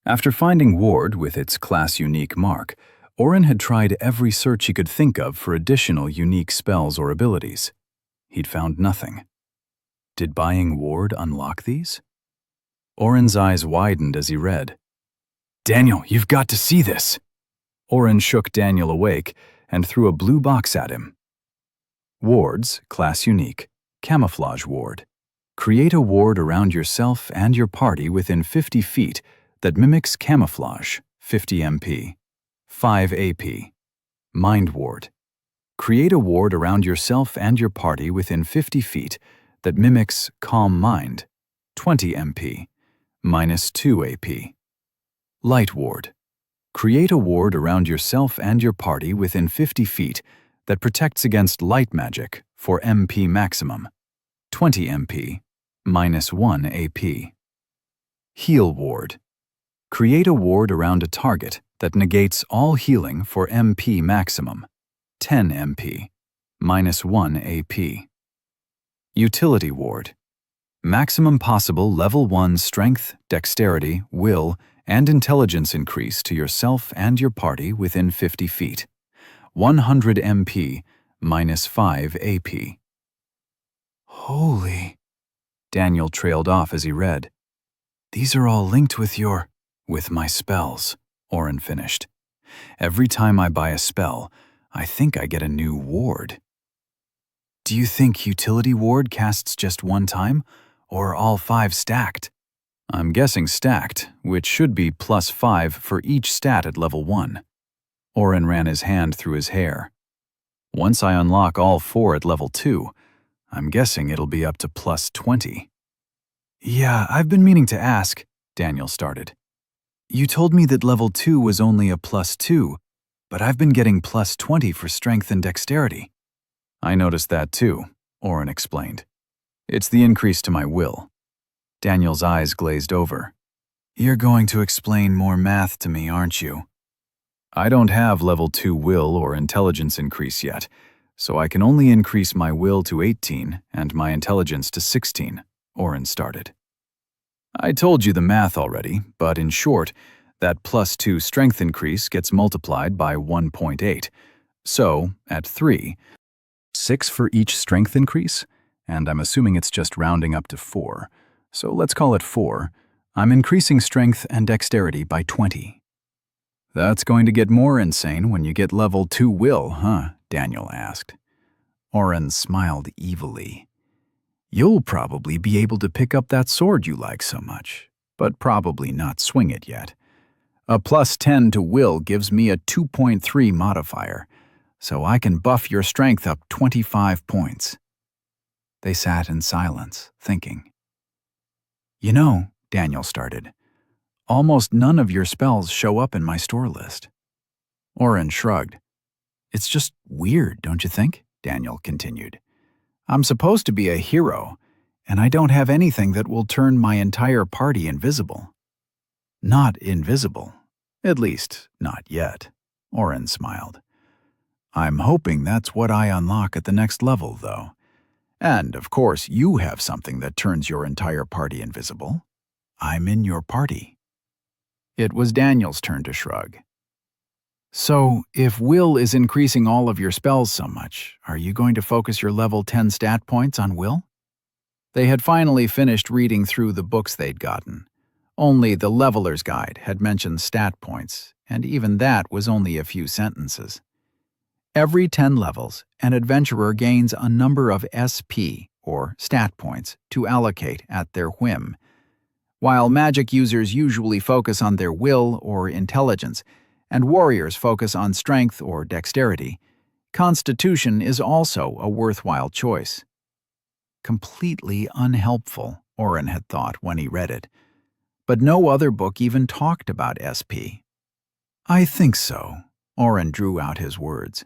After finding Ward with its class-unique mark, Oren had tried every search he could think of for additional unique spells or abilities. He'd found nothing. Did buying Ward unlock these? Oren's eyes widened as he read. "Daniel, you've got to see this!" Oren shook Daniel awake and threw a blue box at him. Wards, class unique, camouflage ward. Create a ward around yourself and your party within 50 feet that mimics camouflage, 50 MP, 5 AP. Mind ward. Create a ward around yourself and your party within 50 feet that mimics calm mind, 20 MP, -2 AP. Light ward. Create a ward around yourself and your party within 50 feet that protects against light magic for MP maximum, 20 MP, -1 AP. Heal ward. Create a ward around a target that negates all healing for MP maximum, 10 MP, -1 AP. Utility ward. Maximum possible level 1 strength, dexterity, will, and intelligence increase to yourself and your party within 50 feet. 100 MP, -5 AP. Holy... Daniel trailed off as he read. These are all linked with my spells, Oren finished. Every time I buy a spell, I think I get a new ward. Do you think utility ward casts just one time, or are all 5 stacked? I'm guessing stacked, which should be +5 for each stat at level 1. Oren ran his hand through his hair. Once I unlock all 4 at level 2, I'm guessing it'll be up to +20. Yeah, I've been meaning to ask, Daniel started. You told me that level 2 was only a +2, but I've been getting +20 for strength and dexterity. I noticed that too, Oren explained. It's the increase to my will. Daniel's eyes glazed over. You're going to explain more math to me, aren't you? I don't have level 2 will or intelligence increase yet, so I can only increase my will to 18 and my intelligence to 16, Oren started. I told you the math already, but in short, that +2 strength increase gets multiplied by 1.8. So, at 3, 6 for each strength increase, and I'm assuming it's just rounding up to 4, so let's call it 4, I'm increasing strength and dexterity by 20. That's going to get more insane when you get level 2 will, huh? Daniel asked. Oren smiled evilly. You'll probably be able to pick up that sword you like so much, but probably not swing it yet. A +10 to will gives me a 2.3 modifier, so I can buff your strength up 25 points. They sat in silence, thinking. You know, Daniel started, almost none of your spells show up in my store list. Oren shrugged. It's just weird, don't you think? Daniel continued. I'm supposed to be a hero, and I don't have anything that will turn my entire party invisible. Not invisible. At least, not yet. Oren smiled. I'm hoping that's what I unlock at the next level, though. And, of course, you have something that turns your entire party invisible. I'm in your party. It was Daniel's turn to shrug. So, if will is increasing all of your spells so much, are you going to focus your level 10 stat points on will? They had finally finished reading through the books they'd gotten. Only the Leveler's Guide had mentioned stat points, and even that was only a few sentences. Every 10 levels, an adventurer gains a number of SP, or stat points, to allocate at their whim. While magic users usually focus on their will or intelligence, and warriors focus on strength or dexterity, constitution is also a worthwhile choice. Completely unhelpful, Oren had thought when he read it. But no other book even talked about SP. I think so, Oren drew out his words.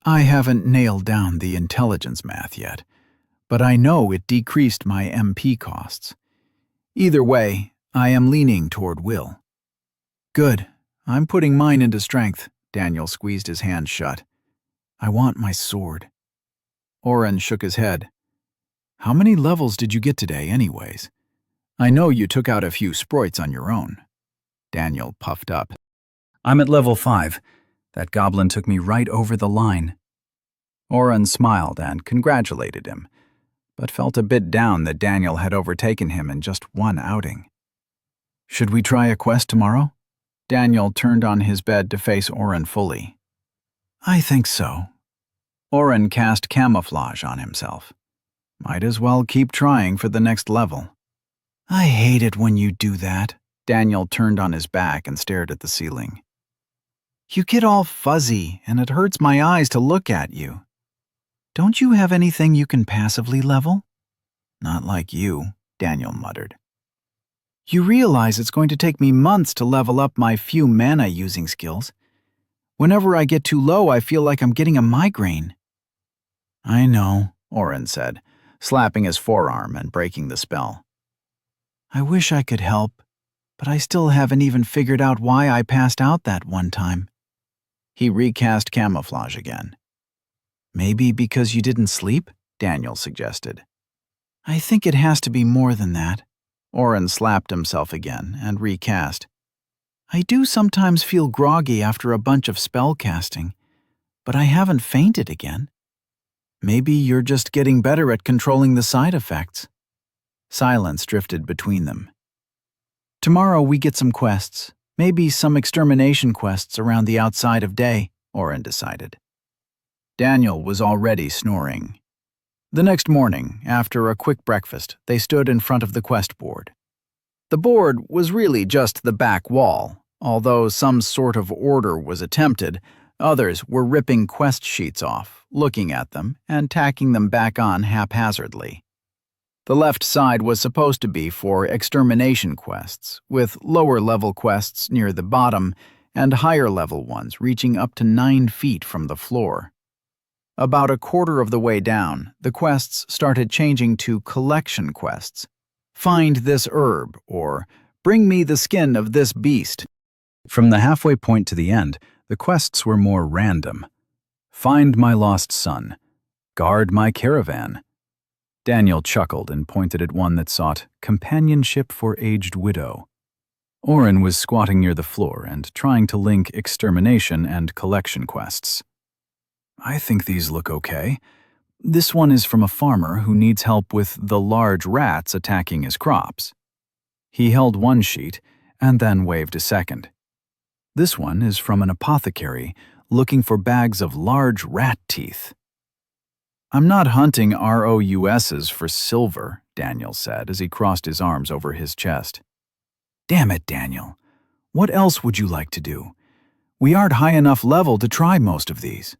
I haven't nailed down the intelligence math yet, but I know it decreased my MP costs. Either way, I am leaning toward will. Good. I'm putting mine into strength. Daniel squeezed his hand shut. I want my sword. Oren shook his head. How many levels did you get today, anyways? I know you took out a few sproits on your own. Daniel puffed up. I'm at level 5. That goblin took me right over the line. Oren smiled and congratulated him, but felt a bit down that Daniel had overtaken him in just one outing. Should we try a quest tomorrow? Daniel turned on his bed to face Oren fully. I think so. Oren cast camouflage on himself. Might as well keep trying for the next level. I hate it when you do that. Daniel turned on his back and stared at the ceiling. You get all fuzzy, and it hurts my eyes to look at you. Don't you have anything you can passively level? Not like you, Daniel muttered. You realize it's going to take me months to level up my few mana-using skills. Whenever I get too low, I feel like I'm getting a migraine. I know, Oren said, slapping his forearm and breaking the spell. I wish I could help, but I still haven't even figured out why I passed out that one time. He recast camouflage again. Maybe because you didn't sleep? Daniel suggested. I think it has to be more than that. Oren slapped himself again and recast. I do sometimes feel groggy after a bunch of spell casting, but I haven't fainted again. Maybe you're just getting better at controlling the side effects. Silence drifted between them. Tomorrow we get some quests, maybe some extermination quests around the outside of day, Oren decided. Daniel was already snoring. The next morning, after a quick breakfast, they stood in front of the quest board. The board was really just the back wall. Although some sort of order was attempted, others were ripping quest sheets off, looking at them, and tacking them back on haphazardly. The left side was supposed to be for extermination quests, with lower-level quests near the bottom and higher-level ones reaching up to 9 feet from the floor. About a quarter of the way down, the quests started changing to collection quests. Find this herb, or bring me the skin of this beast. From the halfway point to the end, the quests were more random. Find my lost son. Guard my caravan. Daniel chuckled and pointed at one that sought companionship for aged widow. Oren was squatting near the floor and trying to link extermination and collection quests. I think these look okay. This one is from a farmer who needs help with the large rats attacking his crops. He held one sheet and then waved a second. This one is from an apothecary looking for bags of large rat teeth. I'm not hunting ROUSs for silver, Daniel said as he crossed his arms over his chest. Damn it, Daniel. What else would you like to do? We aren't high enough level to try most of these.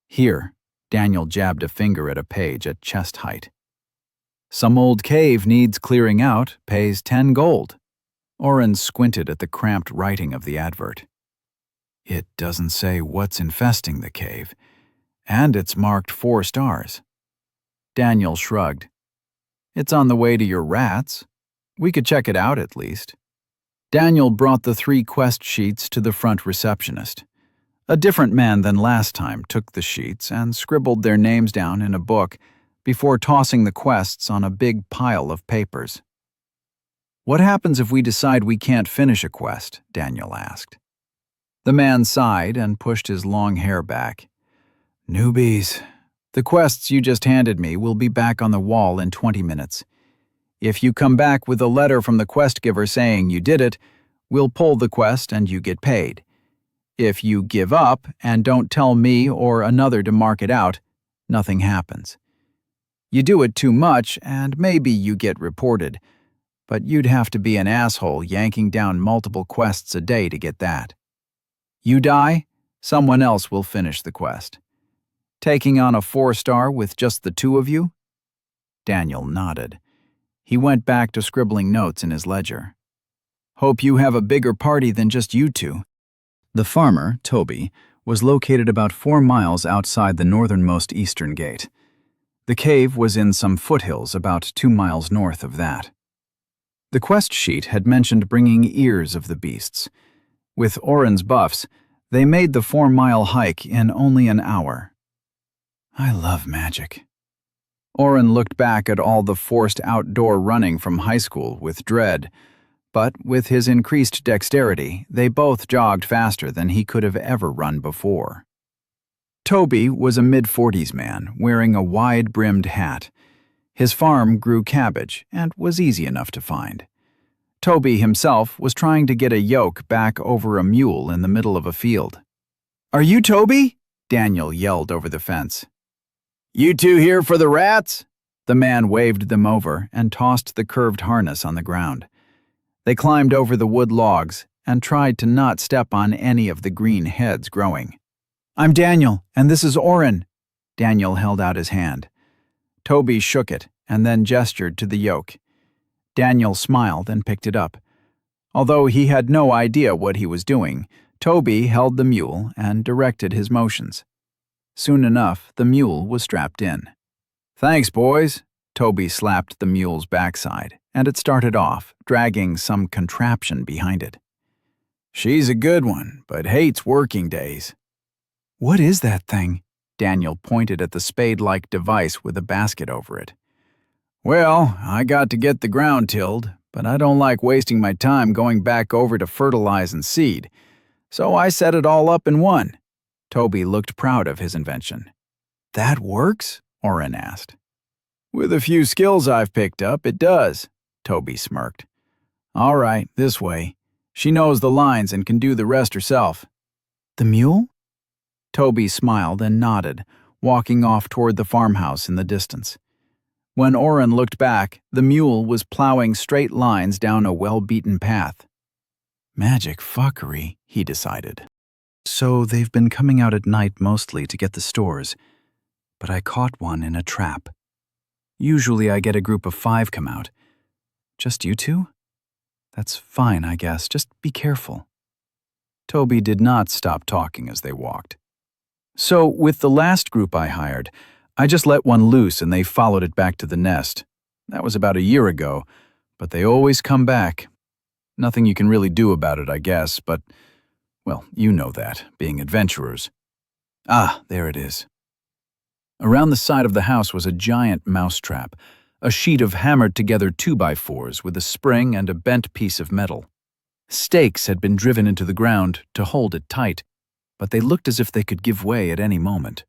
Here, Daniel jabbed a finger at a page at chest height. Some old cave needs clearing out, pays 10 gold. Oren squinted at the cramped writing of the advert. It doesn't say what's infesting the cave, and it's marked 4 stars. Daniel shrugged. It's on the way to your rats. We could check it out at least. Daniel brought the 3 quest sheets to the front receptionist. A different man than last time took the sheets and scribbled their names down in a book before tossing the quests on a big pile of papers. What happens if we decide we can't finish a quest? Daniel asked. The man sighed and pushed his long hair back. Newbies. The quests you just handed me will be back on the wall in 20 minutes. If you come back with a letter from the quest giver saying you did it, we'll pull the quest and you get paid. If you give up and don't tell me or another to mark it out, nothing happens. You do it too much and maybe you get reported, but you'd have to be an asshole yanking down multiple quests a day to get that. You die, someone else will finish the quest. Taking on a 4-star with just the two of you? Daniel nodded. He went back to scribbling notes in his ledger. Hope you have a bigger party than just you two. The farmer, Toby, was located about 4 miles outside the northernmost eastern gate. The cave was in some foothills about 2 miles north of that. The quest sheet had mentioned bringing ears of the beasts. With Oren's buffs, they made the 4-mile hike in only an hour. I love magic. Oren looked back at all the forced outdoor running from high school with dread, but with his increased dexterity, they both jogged faster than he could have ever run before. Toby was a mid-40s man wearing a wide-brimmed hat. His farm grew cabbage and was easy enough to find. Toby himself was trying to get a yoke back over a mule in the middle of a field. "Are you Toby?" Daniel yelled over the fence. "You two here for the rats?" The man waved them over and tossed the curved harness on the ground. They climbed over the wood logs and tried to not step on any of the green heads growing. "I'm Daniel, and this is Oren." Daniel held out his hand. Toby shook it and then gestured to the yoke. Daniel smiled and picked it up. Although he had no idea what he was doing, Toby held the mule and directed his motions. Soon enough, the mule was strapped in. "Thanks, boys." Toby slapped the mule's backside, and it started off, dragging some contraption behind it. "She's a good one, but hates working days." "What is that thing?" Daniel pointed at the spade-like device with a basket over it. "Well, I got to get the ground tilled, but I don't like wasting my time going back over to fertilize and seed, so I set it all up in one." Toby looked proud of his invention. "That works?" Oren asked. "With a few skills I've picked up, it does," Toby smirked. "All right, this way. She knows the lines and can do the rest herself." "The mule?" Toby smiled and nodded, walking off toward the farmhouse in the distance. When Oren looked back, the mule was plowing straight lines down a well-beaten path. Magic fuckery, he decided. So they've been coming out at night mostly to get the stores, but I caught one in a trap. Usually I get a group of 5 come out. Just you two? That's fine, I guess. Just be careful. Toby did not stop talking as they walked. So with the last group I hired, I just let one loose and they followed it back to the nest. That was about a year ago, but they always come back. Nothing you can really do about it, I guess, but, well, you know that, being adventurers. Ah, there it is. Around the side of the house was a giant mousetrap, a sheet of hammered-together 2x4s with a spring and a bent piece of metal. Stakes had been driven into the ground to hold it tight, but they looked as if they could give way at any moment.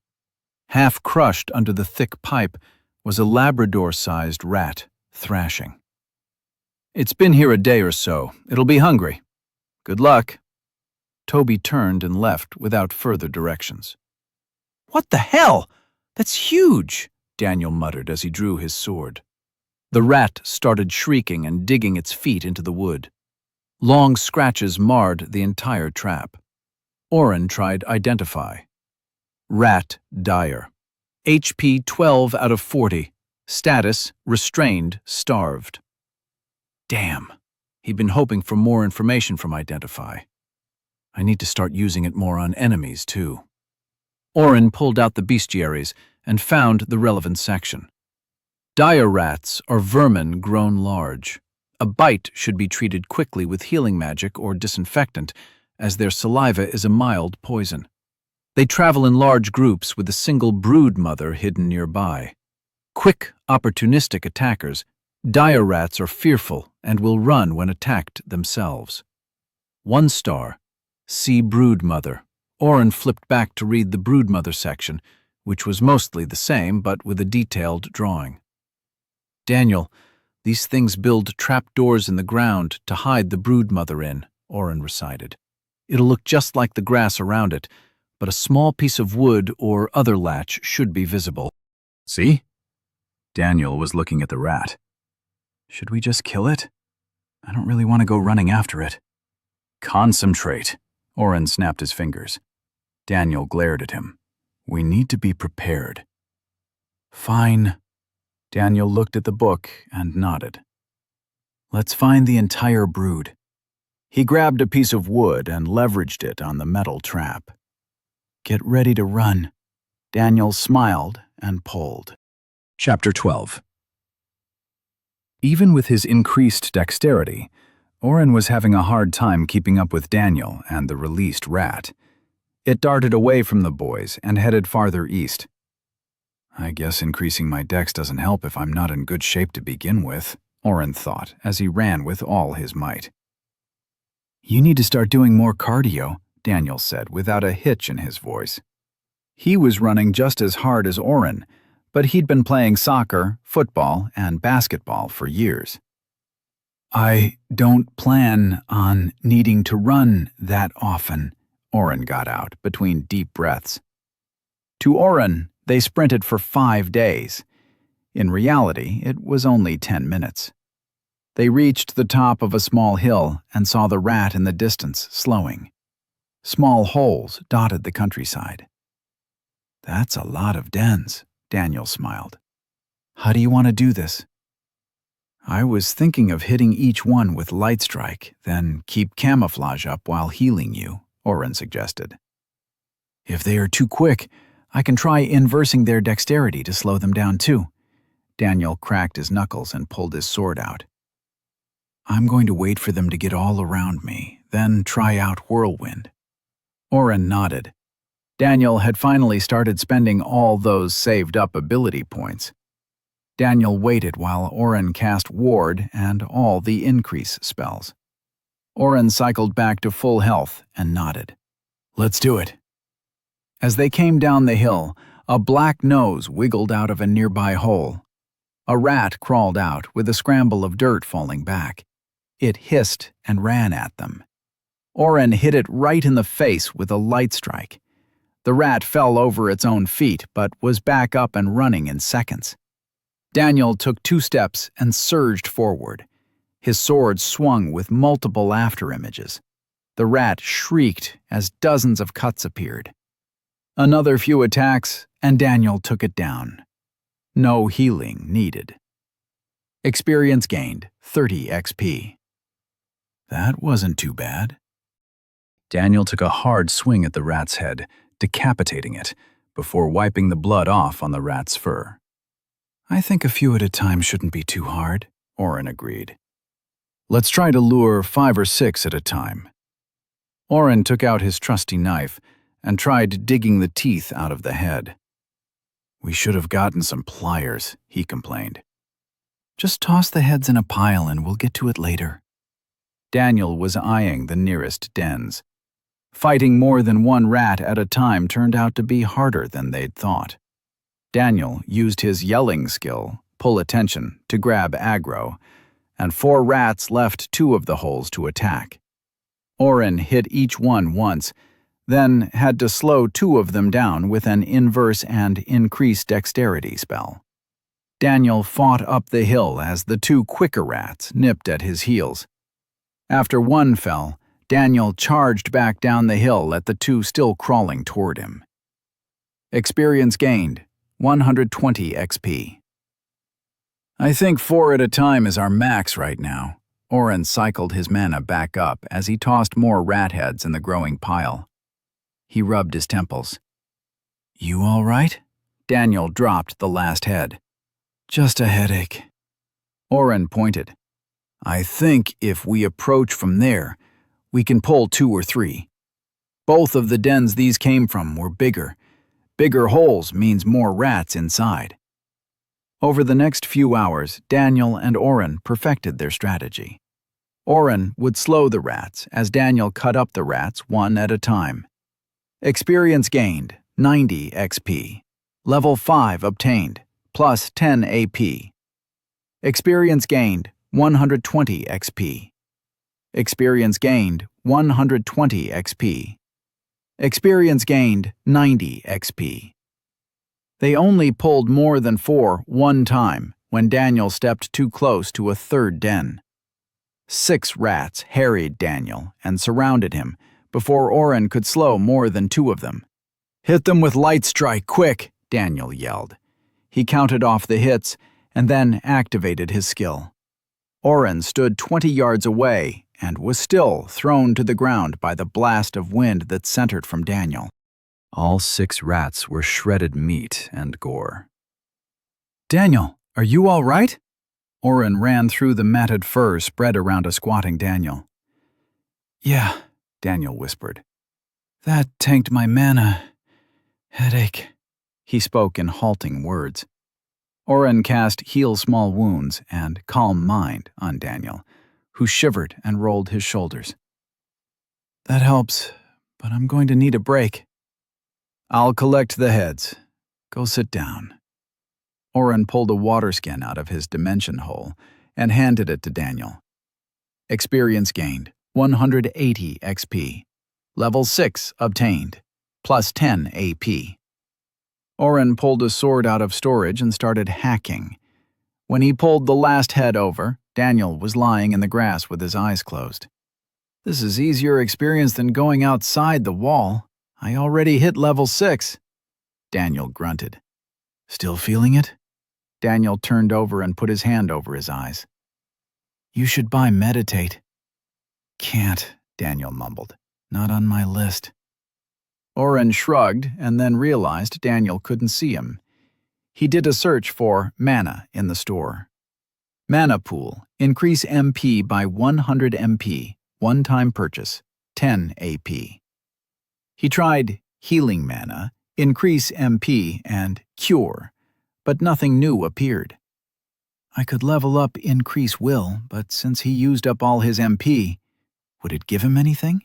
Half crushed under the thick pipe was a Labrador-sized rat, thrashing. "It's been here a day or so. It'll be hungry. Good luck." Toby turned and left without further directions. "What the hell? That's huge," Daniel muttered as he drew his sword. The rat started shrieking and digging its feet into the wood. Long scratches marred the entire trap. Oren tried Identify. Rat dire. HP 12 out of 40. Status restrained, starved. Damn. He'd been hoping for more information from Identify. I need to start using it more on enemies, too. Oren pulled out the bestiaries and found the relevant section. Dire rats are vermin grown large. A bite should be treated quickly with healing magic or disinfectant, as their saliva is a mild poison. They travel in large groups with a single brood mother hidden nearby. Quick, opportunistic attackers, dire rats are fearful and will run when attacked themselves. 1 star, See broodmother. Oren flipped back to read the broodmother section, which was mostly the same but with a detailed drawing. Daniel, these things build trapdoors in the ground to hide the broodmother in, Oren recited. It'll look just like the grass around it, but a small piece of wood or other latch should be visible. See? Daniel was looking at the rat. Should we just kill it? I don't really want to go running after it. Concentrate. Oren snapped his fingers. Daniel glared at him. We need to be prepared. Fine. Daniel looked at the book and nodded. Let's find the entire brood. He grabbed a piece of wood and leveraged it on the metal trap. Get ready to run. Daniel smiled and pulled. Chapter 12. Even with his increased dexterity, Oren was having a hard time keeping up with Daniel and the released rat. It darted away from the boys and headed farther east. I guess increasing my dex doesn't help if I'm not in good shape to begin with, Oren thought as he ran with all his might. You need to start doing more cardio, Daniel said without a hitch in his voice. He was running just as hard as Oren, but he'd been playing soccer, football, and basketball for years. I don't plan on needing to run that often, Oren got out between deep breaths. To Oren, they sprinted for 5 days. In reality, it was only 10 minutes. They reached the top of a small hill and saw the rat in the distance slowing. Small holes dotted the countryside. That's a lot of dens, Daniel smiled. How do you want to do this? I was thinking of hitting each one with light strike, then keep camouflage up while healing you, Oren suggested. If they are too quick, I can try inversing their dexterity to slow them down too. Daniel cracked his knuckles and pulled his sword out. I'm going to wait for them to get all around me, then try out Whirlwind. Oren nodded. Daniel had finally started spending all those saved-up ability points. Daniel waited while Oren cast Ward and all the increase spells. Oren cycled back to full health and nodded. Let's do it. As they came down the hill, a black nose wiggled out of a nearby hole. A rat crawled out with a scramble of dirt falling back. It hissed and ran at them. Oren hit it right in the face with a light strike. The rat fell over its own feet but was back up and running in seconds. Daniel took 2 steps and surged forward. His sword swung with multiple afterimages. The rat shrieked as dozens of cuts appeared. Another few attacks, and Daniel took it down. No healing needed. Experience gained, 30 XP. That wasn't too bad. Daniel took a hard swing at the rat's head, decapitating it, before wiping the blood off on the rat's fur. I think a few at a time shouldn't be too hard, Oren agreed. Let's try to lure 5 or 6 at a time. Oren took out his trusty knife and tried digging the teeth out of the head. We should have gotten some pliers, he complained. Just toss the heads in a pile and we'll get to it later. Daniel was eyeing the nearest dens. Fighting more than one rat at a time turned out to be harder than they'd thought. Daniel used his yelling skill, pull attention, to grab aggro, and 4 rats left 2 of the holes to attack. Oren hit each one once, then had to slow 2 of them down with an inverse and increase dexterity spell. Daniel fought up the hill as the 2 quicker rats nipped at his heels. After one fell, Daniel charged back down the hill at the 2 still crawling toward him. Experience gained, 120 XP. I think 4 at a time is our max right now. Oren cycled his mana back up as he tossed more rat heads in the growing pile. He rubbed his temples. You all right? Daniel dropped the last head. Just a headache. Oren pointed. I think if we approach from there, we can pull 2 or 3. Both of the dens these came from were bigger. Bigger holes means more rats inside. Over the next few hours, Daniel and Oren perfected their strategy. Oren would slow the rats as Daniel cut up the rats one at a time. Experience gained, 90 XP. Level 5 obtained, plus 10 AP. Experience gained, 120 XP. Experience gained, 120 XP. Experience gained, 90 XP. They only pulled more than 4 one time when Daniel stepped too close to a third den. 6 rats harried Daniel and surrounded him before Oren could slow more than 2 of them. "Hit them with light strike, quick!" Daniel yelled. He counted off the hits and then activated his skill. Oren stood 20 yards away and was still thrown to the ground by the blast of wind that centered from Daniel. All 6 rats were shredded meat and gore. "Daniel, are you all right?" Oren ran through the matted fur spread around a squatting Daniel. "Yeah," Daniel whispered. "That tanked my mana. Headache." He spoke in halting words. Oren cast Heal Small Wounds and Calm Mind on Daniel, who shivered and rolled his shoulders. "That helps, but I'm going to need a break." "I'll collect the heads. Go sit down." Oren pulled a water skin out of his dimension hole and handed it to Daniel. Experience gained, 180 XP. Level 6 obtained, plus 10 AP. Oren pulled a sword out of storage and started hacking. When he pulled the last head over, Daniel was lying in the grass with his eyes closed. "This is easier experience than going outside the wall. I already hit level 6. Daniel grunted. "Still feeling it?" Daniel turned over and put his hand over his eyes. "You should buy Meditate." "Can't," Daniel mumbled. "Not on my list." Oren shrugged and then realized Daniel couldn't see him. He did a search for mana in the store. Mana pool, increase MP by 100 MP, one-time purchase, 10 AP. He tried healing mana, increase MP, and cure, but nothing new appeared. I could level up increase will, but since he used up all his MP, would it give him anything?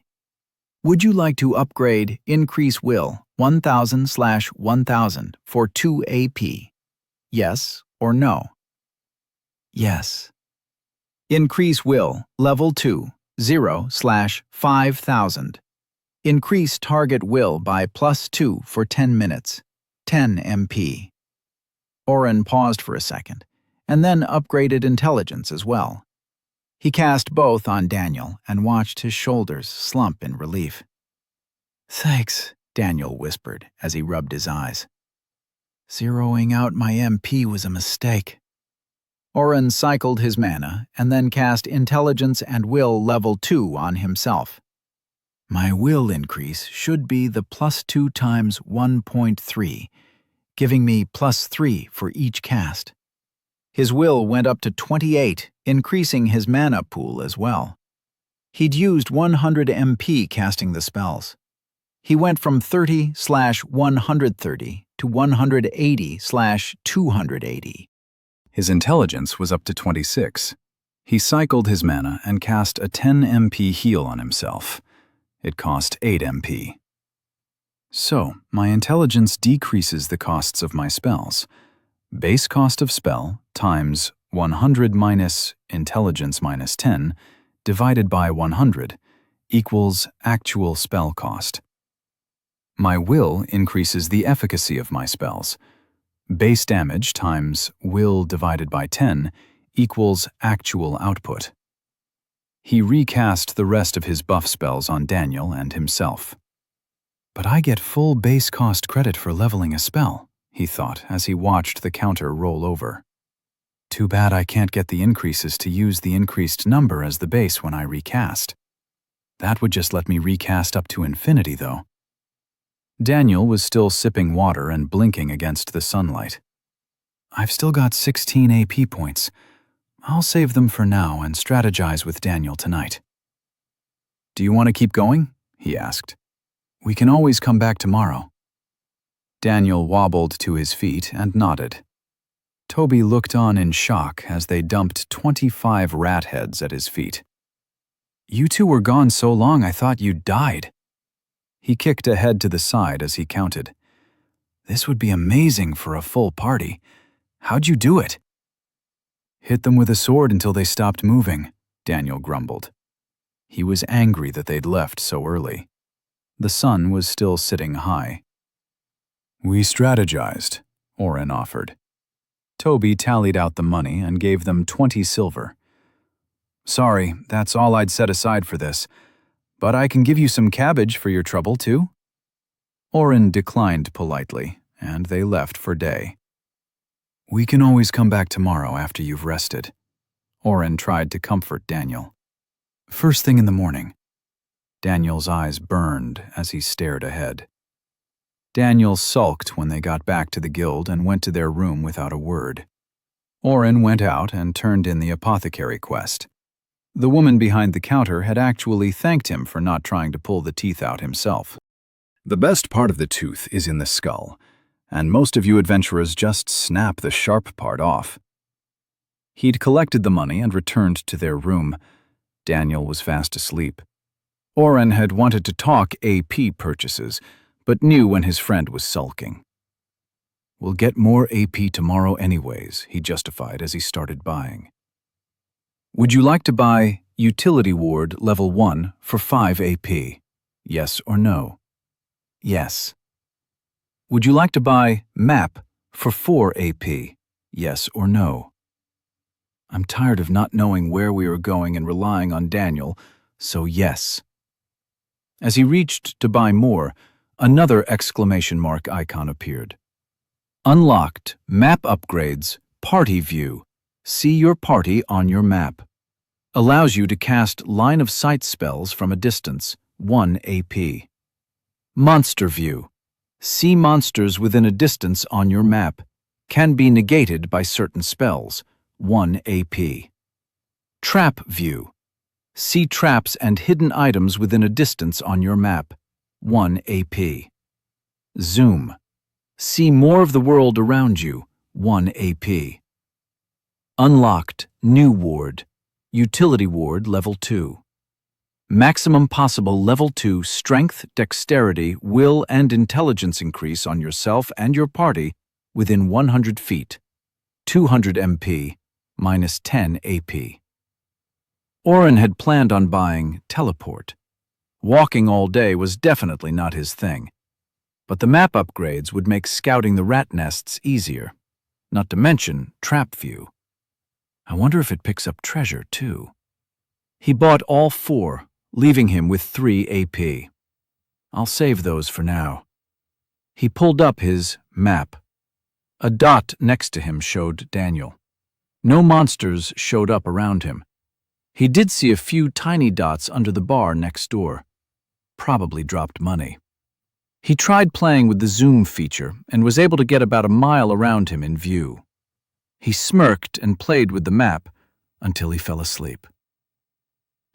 Would you like to upgrade increase will 1000/1000 for 2 AP? Yes or no? Yes. Increase will level 2, 0/5000. Increase target will by +2 for 10 minutes, 10 MP. Oren paused for a second, and then upgraded intelligence as well. He cast both on Daniel and watched his shoulders slump in relief. "Thanks," Daniel whispered as he rubbed his eyes. "Zeroing out my MP was a mistake." Oren cycled his mana and then cast Intelligence and Will level 2 on himself. My will increase should be the +2 times 1.3, giving me +3 for each cast. His will went up to 28, increasing his mana pool as well. He'd used 100 MP casting the spells. He went from 30/130 to 180/280. His intelligence was up to 26. He cycled his mana and cast a 10 MP heal on himself. It cost 8 MP. So, my intelligence decreases the costs of my spells. Base cost of spell times 100 minus intelligence minus 10 divided by 100 equals actual spell cost. My will increases the efficacy of my spells. Base damage times will divided by 10 equals actual output. He recast the rest of his buff spells on Daniel and himself. But I get full base cost credit for leveling a spell, he thought as he watched the counter roll over. Too bad I can't get the increases to use the increased number as the base when I recast. That would just let me recast up to infinity, though. Daniel was still sipping water and blinking against the sunlight. I've still got 16 AP points. I'll save them for now and strategize with Daniel tonight. Do you want to keep going? He asked. We can always come back tomorrow. Daniel wobbled to his feet and nodded. Toby looked on in shock as they dumped 25 rat heads at his feet. You two were gone so long I thought you'd died. He kicked a head to the side as he counted. This would be amazing for a full party. How'd you do it? Hit them with a sword until they stopped moving, Daniel grumbled. He was angry that they'd left so early. The sun was still sitting high. We strategized, Oren offered. Toby tallied out the money and gave them 20 silver. Sorry, that's all I'd set aside for this, but I can give you some cabbage for your trouble, too. Oren declined politely, and they left for day. We can always come back tomorrow after you've rested. Oren tried to comfort Daniel. First thing in the morning. Daniel's eyes burned as he stared ahead. Daniel sulked when they got back to the guild and went to their room without a word. Oren went out and turned in the apothecary quest. The woman behind the counter had actually thanked him for not trying to pull the teeth out himself. The best part of the tooth is in the skull, and most of you adventurers just snap the sharp part off. He'd collected the money and returned to their room. Daniel was fast asleep. Oren had wanted to talk AP purchases, but knew when his friend was sulking. We'll get more AP tomorrow anyways, he justified as he started buying. Would you like to buy Utility Ward Level 1 for 5 AP? Yes or no? Yes. Would you like to buy Map for 4 AP? Yes or no? I'm tired of not knowing where we are going and relying on Daniel, so yes. As he reached to buy more, another exclamation mark icon appeared. Unlocked Map Upgrades Party View. See your party on your map. Allows you to cast line of sight spells from a distance, 1 AP. Monster View. See monsters within a distance on your map. Can be negated by certain spells, 1 AP. Trap View. See traps and hidden items within a distance on your map, 1 AP. Zoom. See more of the world around you, 1 AP. Unlocked New Ward. Utility Ward Level 2. Maximum possible Level 2 Strength, Dexterity, Will, and Intelligence increase on yourself and your party within 100 feet. 200 MP, minus 10 AP. Oren had planned on buying Teleport. Walking all day was definitely not his thing, but the map upgrades would make scouting the rat nests easier, not to mention Trap View. I wonder if it picks up treasure, too. He bought all 4, leaving him with 3 AP. I'll save those for now. He pulled up his map. A dot next to him showed Daniel. No monsters showed up around him. He did see a few tiny dots under the bar next door. Probably dropped money. He tried playing with the zoom feature and was able to get about a mile around him in view. He smirked and played with the map until he fell asleep.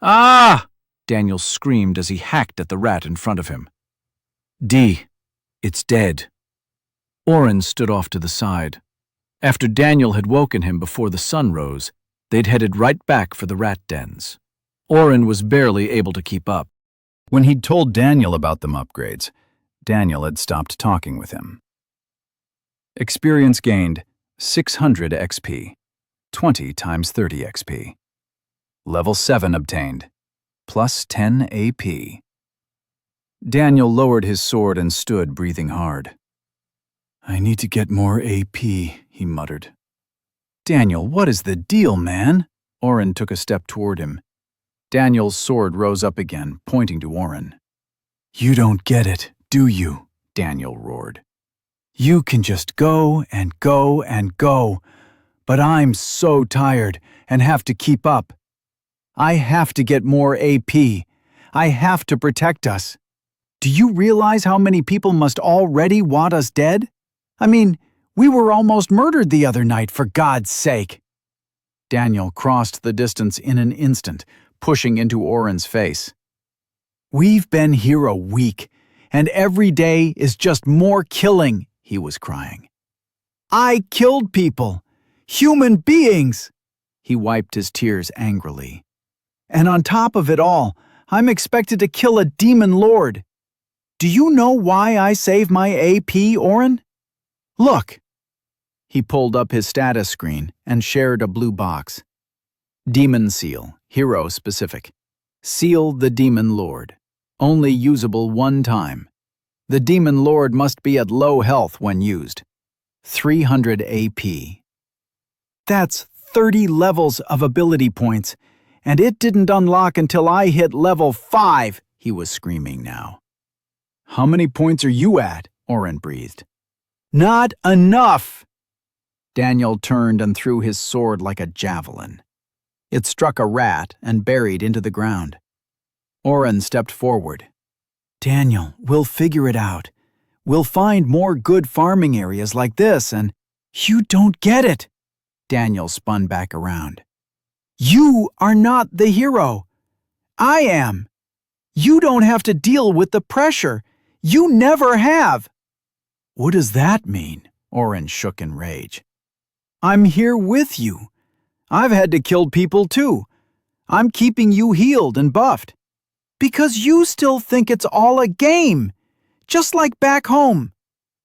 Ah! Daniel screamed as he hacked at the rat in front of him. D. It's dead. Oren stood off to the side. After Daniel had woken him before the sun rose, they'd headed right back for the rat dens. Oren was barely able to keep up. When he'd told Daniel about them upgrades, Daniel had stopped talking with him. Experience gained 600 XP, 20 times 30 XP. Level 7 obtained, plus 10 AP. Daniel lowered his sword and stood, breathing hard. I need to get more AP, he muttered. Daniel, what is the deal, man? Oren took a step toward him. Daniel's sword rose up again, pointing to Oren. You don't get it, do you? Daniel roared. You can just go and go and go, but I'm so tired and have to keep up. I have to get more AP. I have to protect us. Do you realize how many people must already want us dead? I mean, we were almost murdered the other night, for God's sake. Daniel crossed the distance in an instant, pushing into Oren's face. We've been here a week, and every day is just more killing, he was crying. I killed people! Human beings! He wiped his tears angrily. And on top of it all, I'm expected to kill a demon lord. Do you know why I save my AP, Oren? Look. He pulled up his status screen and shared a blue box. Demon Seal, hero specific. Seal the Demon Lord. Only usable one time. The Demon Lord must be at low health when used. 300 AP. That's 30 levels of ability points, and it didn't unlock until I hit level 5, he was screaming now. How many points are you at? Oren breathed. Not enough! Daniel turned and threw his sword like a javelin. It struck a rat and buried into the ground. Oren stepped forward. Daniel, we'll figure it out. We'll find more good farming areas like this and… You don't get it! Daniel spun back around. You are not the hero. I am. You don't have to deal with the pressure. You never have. What does that mean? Oren shook in rage. I'm here with you. I've had to kill people too. I'm keeping you healed and buffed. Because you still think it's all a game. Just like back home.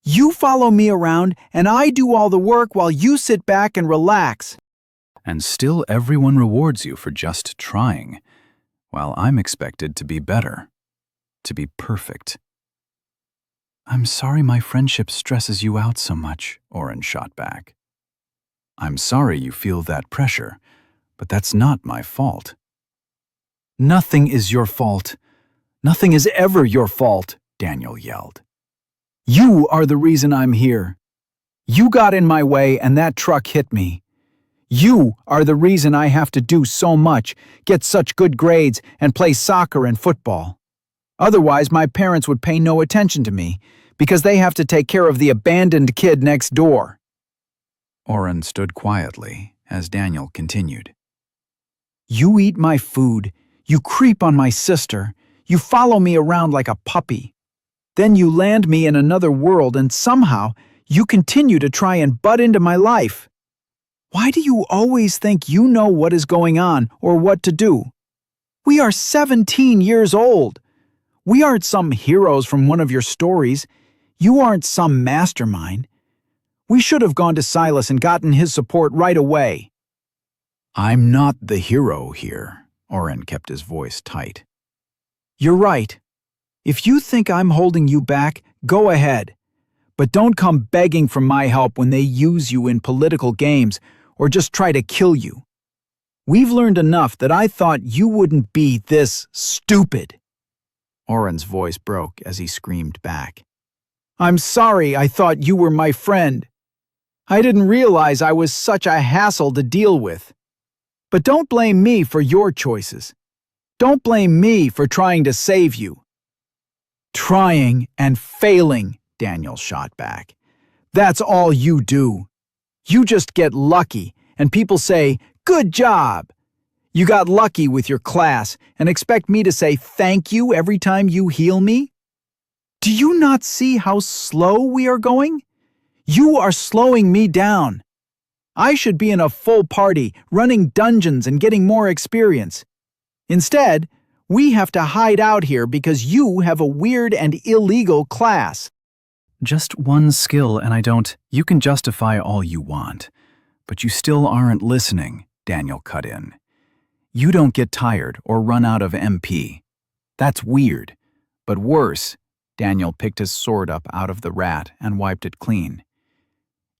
You follow me around and I do all the work while you sit back and relax. And still everyone rewards you for just trying, while I'm expected to be better, to be perfect. I'm sorry my friendship stresses you out so much, Oren shot back. I'm sorry you feel that pressure, but that's not my fault. Nothing is your fault. Nothing is ever your fault, Daniel yelled. You are the reason I'm here. You got in my way and that truck hit me. You are the reason I have to do so much, get such good grades, and play soccer and football. Otherwise, my parents would pay no attention to me, because they have to take care of the abandoned kid next door. Oren stood quietly as Daniel continued. You eat my food, you creep on my sister, you follow me around like a puppy. Then you land me in another world and somehow you continue to try and butt into my life. Why do you always think you know what is going on or what to do? We are 17 years old. We aren't some heroes from one of your stories. You aren't some mastermind. We should have gone to Silas and gotten his support right away. I'm not the hero here, Oren kept his voice tight. You're right. If you think I'm holding you back, go ahead. But don't come begging for my help when they use you in political games or just try to kill you. We've learned enough that I thought you wouldn't be this stupid. Oren's voice broke as he screamed back. I'm sorry I thought you were my friend. I didn't realize I was such a hassle to deal with. But don't blame me for your choices. Don't blame me for trying to save you. Trying and failing, Daniel shot back. That's all you do. You just get lucky, and people say, good job. You got lucky with your class and expect me to say thank you every time you heal me? Do you not see how slow we are going? You are slowing me down. I should be in a full party, running dungeons and getting more experience. Instead, we have to hide out here because you have a weird and illegal class. Just one skill and I don't… You can justify all you want, but you still aren't listening, Daniel cut in. You don't get tired or run out of MP. That's weird. But worse, Daniel picked his sword up out of the rat and wiped it clean.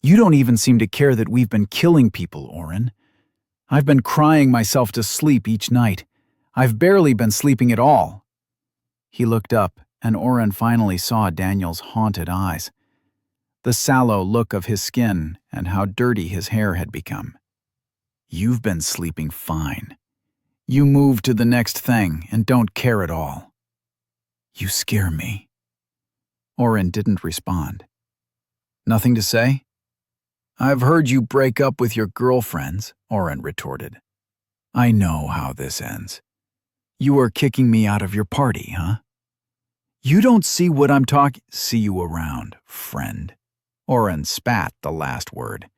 You don't even seem to care that we've been killing people, Oren. I've been crying myself to sleep each night. I've barely been sleeping at all. He looked up, and Oren finally saw Daniel's haunted eyes. The sallow look of his skin and how dirty his hair had become. You've been sleeping fine. You move to the next thing and don't care at all. You scare me. Oren didn't respond. Nothing to say? I've heard you break up with your girlfriends, Oren retorted. I know how this ends. You are kicking me out of your party, huh? You don't see what I'm talking… See you around, friend. Oren spat the last word.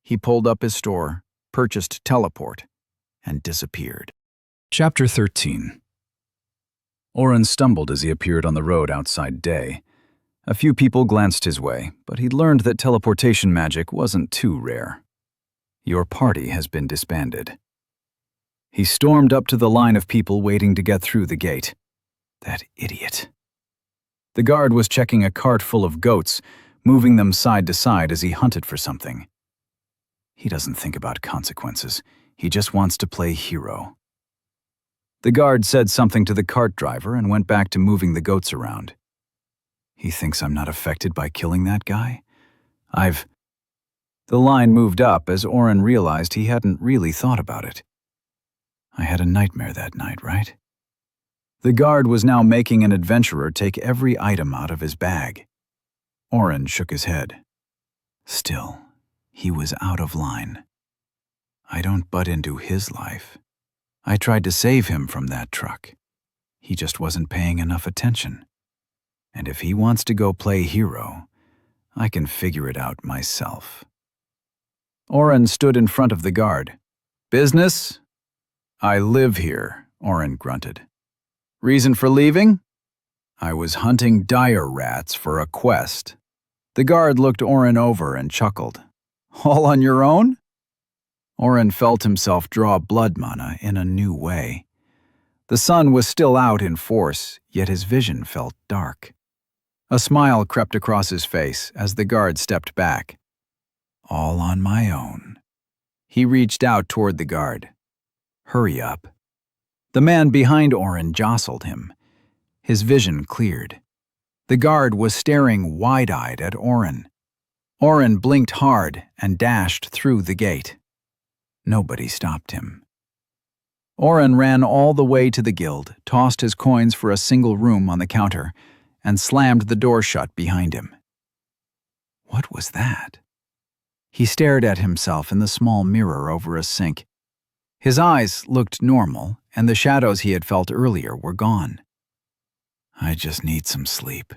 He pulled up his store, purchased teleport, and disappeared. Chapter 13. Oren stumbled as he appeared on the road outside Day. A few people glanced his way, but he'd learned that teleportation magic wasn't too rare. Your party has been disbanded. He stormed up to the line of people waiting to get through the gate. That idiot. The guard was checking a cart full of goats, moving them side to side as he hunted for something. He doesn't think about consequences. He just wants to play hero. The guard said something to the cart driver and went back to moving the goats around. He thinks I'm not affected by killing that guy? The line moved up as Oren realized he hadn't really thought about it. I had a nightmare that night, right? The guard was now making an adventurer take every item out of his bag. Oren shook his head. Still, he was out of line. I don't butt into his life. I tried to save him from that truck. He just wasn't paying enough attention. And if he wants to go play hero, I can figure it out myself. Oren stood in front of the guard. Business? I live here, Oren grunted. Reason for leaving? I was hunting dire rats for a quest. The guard looked Oren over and chuckled. All on your own? Oren felt himself draw blood mana in a new way. The sun was still out in force, yet his vision felt dark. A smile crept across his face as the guard stepped back. All on my own. He reached out toward the guard. Hurry up. The man behind Oren jostled him. His vision cleared. The guard was staring wide-eyed at Oren. Oren blinked hard and dashed through the gate. Nobody stopped him. Oren ran all the way to the guild, tossed his coins for a single room on the counter, and slammed the door shut behind him. What was that? He stared at himself in the small mirror over a sink. His eyes looked normal, and the shadows he had felt earlier were gone. I just need some sleep.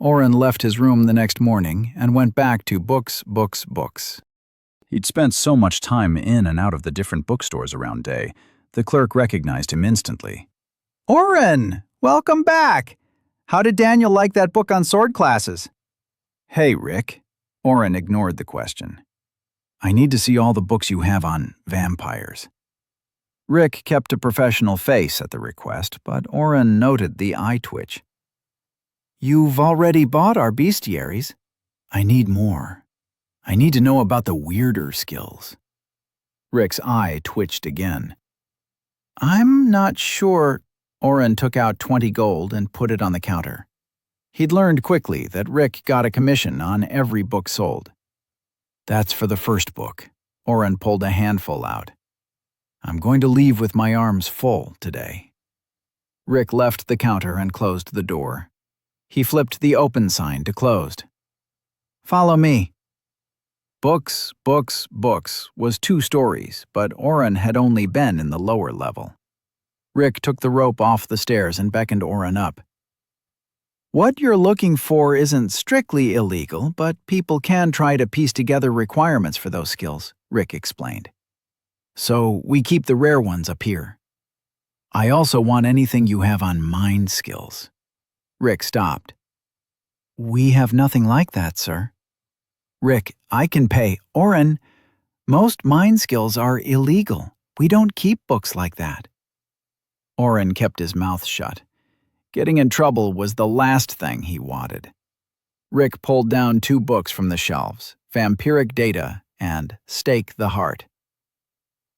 Oren left his room the next morning and went back to books. He'd spent so much time in and out of the different bookstores around Day, the clerk recognized him instantly. Oren, welcome back! How did Daniel like that book on sword classes? Hey, Rick. Oren ignored the question. I need to see all the books you have on vampires. Rick kept a professional face at the request, but Oren noted the eye twitch. You've already bought our bestiaries. I need more. I need to know about the weirder skills. Rick's eye twitched again. I'm not sure. Oren took out 20 gold and put it on the counter. He'd learned quickly that Rick got a commission on every book sold. That's for the first book. Oren pulled a handful out. I'm going to leave with my arms full today. Rick left the counter and closed the door. He flipped the open sign to closed. Follow me. Books was 2 stories, but Oren had only been in the lower level. Rick took the rope off the stairs and beckoned Oren up. What you're looking for isn't strictly illegal, but people can try to piece together requirements for those skills, Rick explained. So we keep the rare ones up here. I also want anything you have on mind skills. Rick stopped. We have nothing like that, sir. Rick, I can pay. Oren, most mind skills are illegal. We don't keep books like that. Oren kept his mouth shut. Getting in trouble was the last thing he wanted. Rick pulled down 2 books from the shelves, Vampiric Data and Stake the Heart.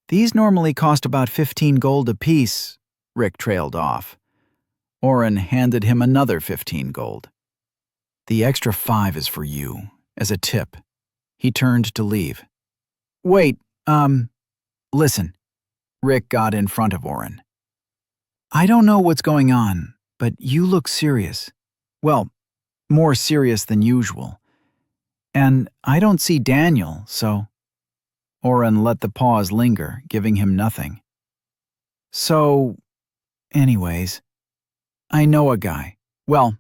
These normally cost about 15 gold apiece, Rick trailed off. Oren handed him another 15 gold. The extra 5 is for you, as a tip. He turned to leave. Wait, listen. Rick got in front of Oren. I don't know what's going on, but you look serious. Well, more serious than usual. And I don't see Daniel, so... Oren let the pause linger, giving him nothing. So, anyways, I know a guy. Well,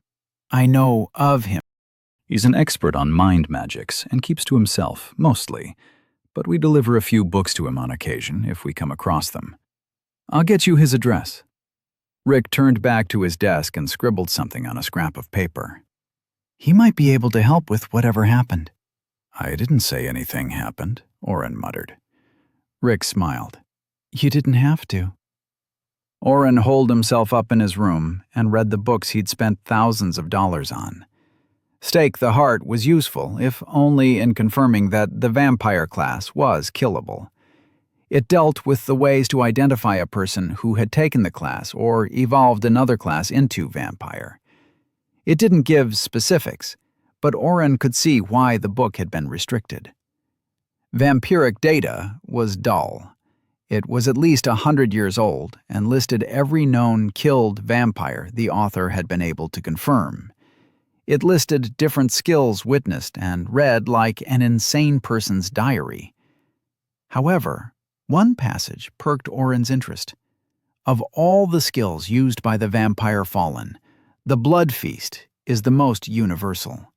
I know of him. He's an expert on mind magics and keeps to himself, mostly, but we deliver a few books to him on occasion if we come across them. I'll get you his address. Rick turned back to his desk and scribbled something on a scrap of paper. He might be able to help with whatever happened. I didn't say anything happened, Oren muttered. Rick smiled. You didn't have to. Oren holed himself up in his room and read the books he'd spent thousands of dollars on. Stake the Heart was useful, if only in confirming that the vampire class was killable. It dealt with the ways to identify a person who had taken the class or evolved another class into vampire. It didn't give specifics, but Oren could see why the book had been restricted. Vampiric data was dull. It was at least 100 years old and listed every known killed vampire the author had been able to confirm. It listed different skills witnessed and read like an insane person's diary. However, one passage perked Oren's interest. Of all the skills used by the vampire fallen, the blood feast is the most universal.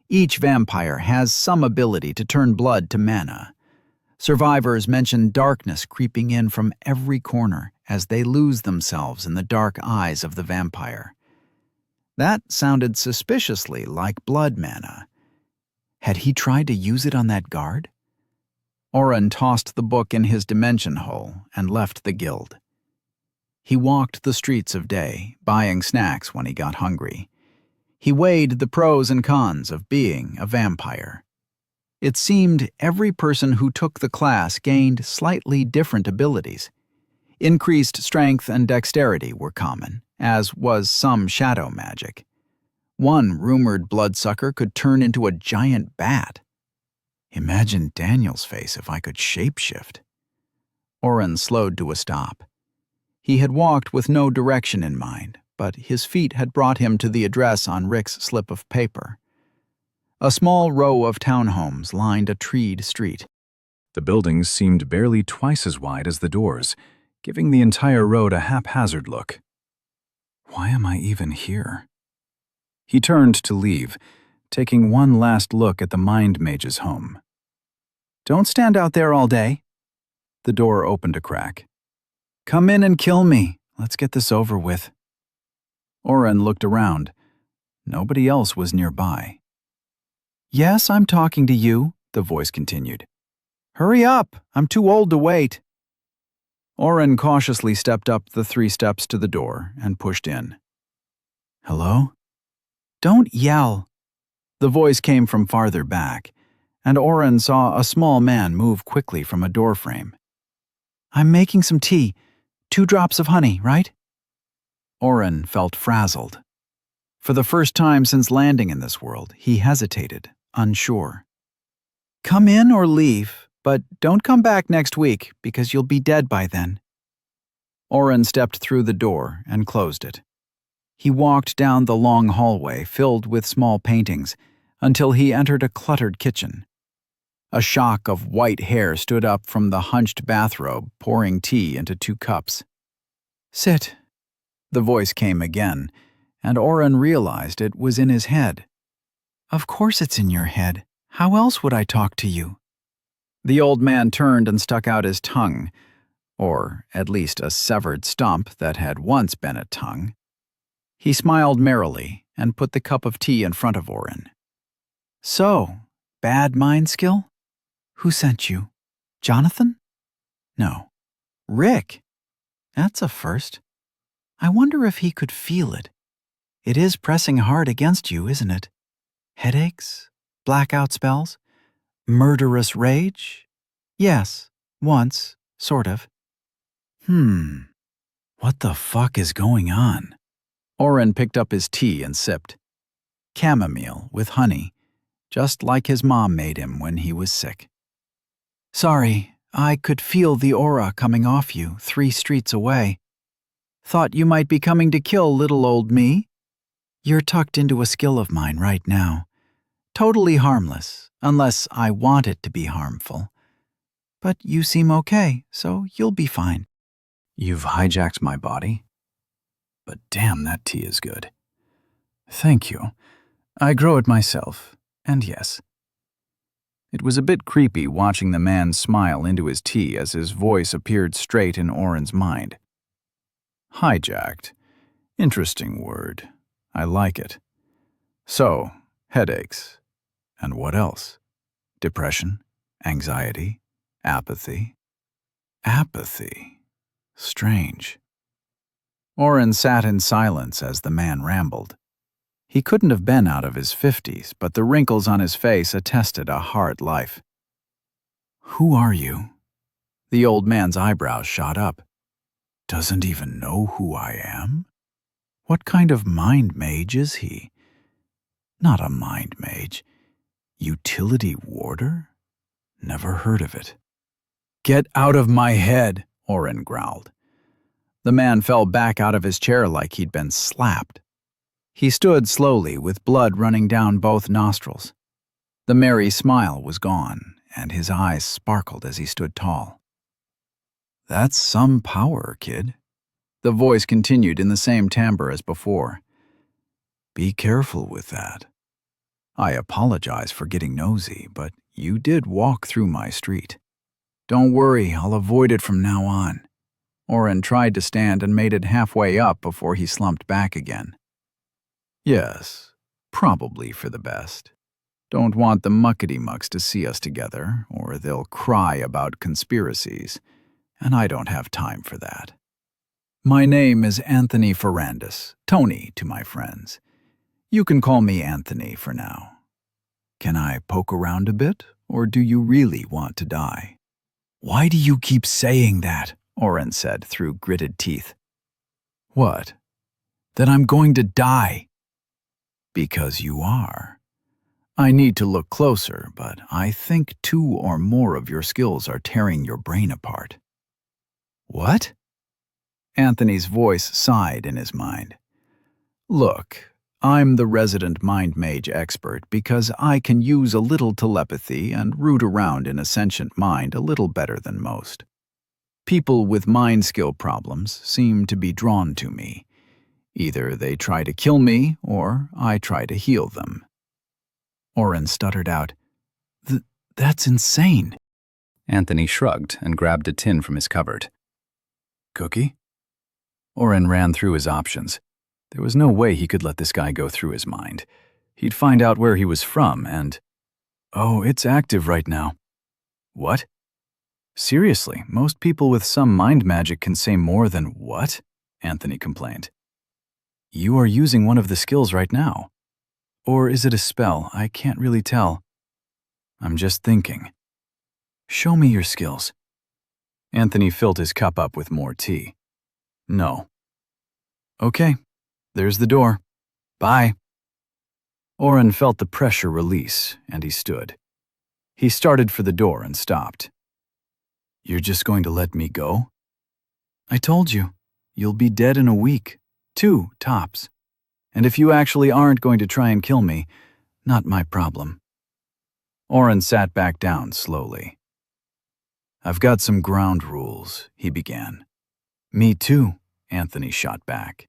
Each vampire has some ability to turn blood to mana. Survivors mention darkness creeping in from every corner as they lose themselves in the dark eyes of the vampire. That sounded suspiciously like blood mana. Had he tried to use it on that guard? Oren tossed the book in his dimension hole and left the guild. He walked the streets of Day, buying snacks when he got hungry. He weighed the pros and cons of being a vampire. It seemed every person who took the class gained slightly different abilities. Increased strength and dexterity were common, as was some shadow magic. One rumored bloodsucker could turn into a giant bat. Imagine Daniel's face if I could shapeshift. Oren slowed to a stop. He had walked with no direction in mind, but his feet had brought him to the address on Rick's slip of paper. A small row of townhomes lined a treed street. The buildings seemed barely twice as wide as the doors, giving the entire road a haphazard look. Why am I even here? He turned to leave, taking one last look at the Mind Mage's home. Don't stand out there all day. The door opened a crack. Come in and kill me. Let's get this over with. Oren looked around. Nobody else was nearby. Yes, I'm talking to you, the voice continued. Hurry up, I'm too old to wait. Oren cautiously stepped up the 3 steps to the door and pushed in. Hello? Don't yell. The voice came from farther back, and Oren saw a small man move quickly from a doorframe. I'm making some tea. 2 drops of honey, right? Oren felt frazzled. For the first time since landing in this world, he hesitated, unsure. Come in or leave, but don't come back next week because you'll be dead by then. Oren stepped through the door and closed it. He walked down the long hallway filled with small paintings until he entered a cluttered kitchen. A shock of white hair stood up from the hunched bathrobe, pouring tea into 2 cups. Sit. The voice came again, and Oren realized it was in his head. Of course it's in your head. How else would I talk to you? The old man turned and stuck out his tongue, or at least a severed stump that had once been a tongue. He smiled merrily and put the cup of tea in front of Oren. So, bad mind skill? Who sent you? Jonathan? No. Rick? That's a first. I wonder if he could feel it. It is pressing hard against you, isn't it? Headaches? Blackout spells? Murderous rage? Yes, once, sort of. What the fuck is going on? Oren picked up his tea and sipped. Chamomile with honey, just like his mom made him when he was sick. Sorry, I could feel the aura coming off you 3 streets away. Thought you might be coming to kill little old me? You're tucked into a skill of mine right now. Totally harmless, unless I want it to be harmful. But you seem okay, so you'll be fine. You've hijacked my body? But damn, that tea is good. Thank you. I grow it myself, and yes. It was a bit creepy watching the man smile into his tea as his voice appeared straight in Oren's mind. Hijacked. Interesting word. I like it. So, headaches. And what else? Depression? Anxiety? Apathy? Apathy. Strange. Oren sat in silence as the man rambled. He couldn't have been out of his 50s, but the wrinkles on his face attested a hard life. Who are you? The old man's eyebrows shot up. Doesn't even know who I am? What kind of mind mage is he? Not a mind mage. Utility warder? Never heard of it. Get out of my head, Oren growled. The man fell back out of his chair like he'd been slapped. He stood slowly with blood running down both nostrils. The merry smile was gone, and his eyes sparkled as he stood tall. That's some power, kid. The voice continued in the same timbre as before. Be careful with that. I apologize for getting nosy, but you did walk through my street. Don't worry, I'll avoid it from now on. Oren tried to stand and made it halfway up before he slumped back again. Yes, probably for the best. Don't want the muckety-mucks to see us together, or they'll cry about conspiracies, and I don't have time for that. My name is Anthony Ferrandis, Tony to my friends. You can call me Anthony for now. Can I poke around a bit, or do you really want to die? Why do you keep saying that? Oren said through gritted teeth. What? That I'm going to die. Because you are. I need to look closer, but I think 2 or more of your skills are tearing your brain apart. What? Anthony's voice sighed in his mind. Look, I'm the resident mind mage expert because I can use a little telepathy and root around in a sentient mind a little better than most. People with mind skill problems seem to be drawn to me. Either they try to kill me, or I try to heal them. Oren stuttered out, That's insane. Anthony shrugged and grabbed a tin from his cupboard. Cookie? Oren ran through his options. There was no way he could let this guy go through his mind. He'd find out where he was from and... Oh, it's active right now. What? Seriously, most people with some mind magic can say more than what? Anthony complained. You are using one of the skills right now. Or is it a spell? I can't really tell. I'm just thinking. Show me your skills. Anthony filled his cup up with more tea. No. Okay, there's the door. Bye. Oren felt the pressure release, and he stood. He started for the door and stopped. You're just going to let me go? I told you, you'll be dead in a week. 2, tops. And if you actually aren't going to try and kill me, not my problem. Oren sat back down slowly. I've got some ground rules, he began. Me too, Anthony shot back.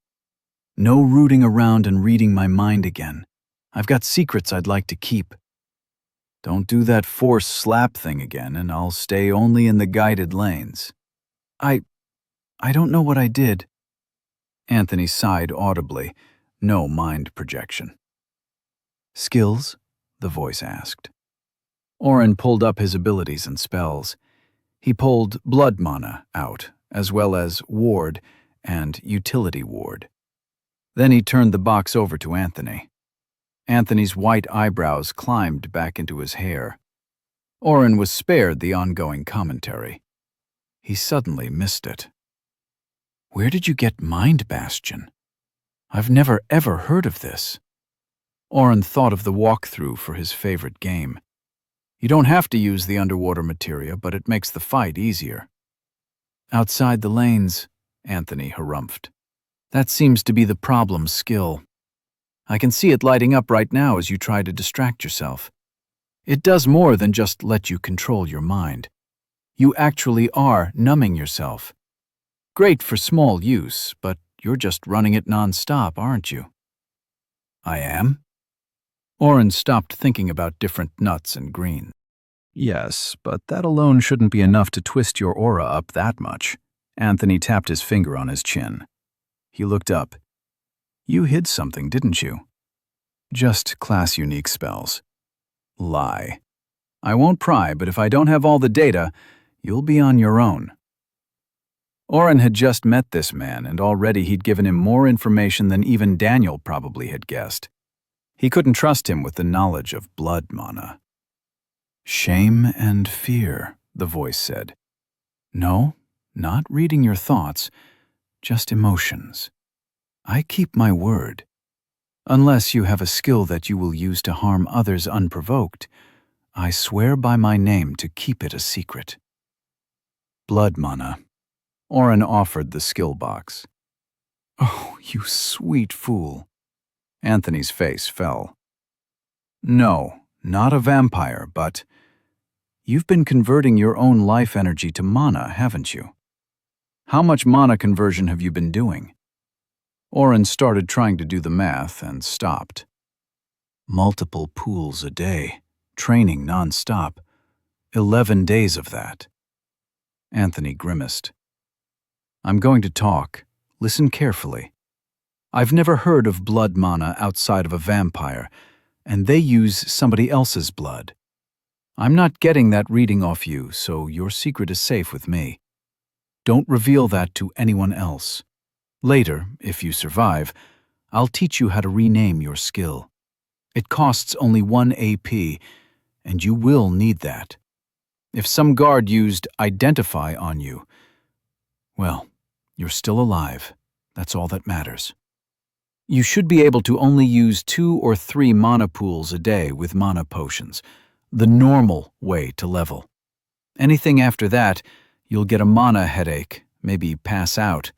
No rooting around and reading my mind again. I've got secrets I'd like to keep. Don't do that force slap thing again, and I'll stay only in the guided lanes. I don't know what I did. Anthony sighed audibly. No mind projection. Skills? The voice asked. Oren pulled up his abilities and spells. He pulled blood mana out, as well as ward and utility ward. Then he turned the box over to Anthony. Anthony's white eyebrows climbed back into his hair. Oren was spared the ongoing commentary. He suddenly missed it. Where did you get Mind Bastion? I've never ever heard of this. Oren thought of the walkthrough for his favorite game. You don't have to use the underwater materia, but it makes the fight easier. Outside the lanes, Anthony harumphed. That seems to be the problem's skill. I can see it lighting up right now as you try to distract yourself. It does more than just let you control your mind. You actually are numbing yourself. Great for small use, but you're just running it non-stop, aren't you? I am? Oren stopped thinking about different nuts and greens. Yes, but that alone shouldn't be enough to twist your aura up that much. Anthony tapped his finger on his chin. He looked up. You hid something, didn't you? Just class-unique spells. Lie. I won't pry, but if I don't have all the data, you'll be on your own. Oren had just met this man, and already he'd given him more information than even Daniel probably had guessed. He couldn't trust him with the knowledge of blood mana. Shame and fear, the voice said. No, not reading your thoughts, just emotions. I keep my word. Unless you have a skill that you will use to harm others unprovoked, I swear by my name to keep it a secret. Blood mana. Oren offered the skill box. Oh, you sweet fool. Anthony's face fell. No, not a vampire, but you've been converting your own life energy to mana, haven't you? How much mana conversion have you been doing? Oren started trying to do the math and stopped. Multiple pools a day, training non-stop. 11 days of that. Anthony grimaced. I'm going to talk. Listen carefully. I've never heard of blood mana outside of a vampire, and they use somebody else's blood. I'm not getting that reading off you, so your secret is safe with me. Don't reveal that to anyone else. Later, if you survive, I'll teach you how to rename your skill. It costs only 1 AP, and you will need that. If some guard used identify on you, well, you're still alive. That's all that matters. You should be able to only use 2 or 3 mana pools a day with mana potions, the normal way to level. Anything after that, you'll get a mana headache, maybe pass out.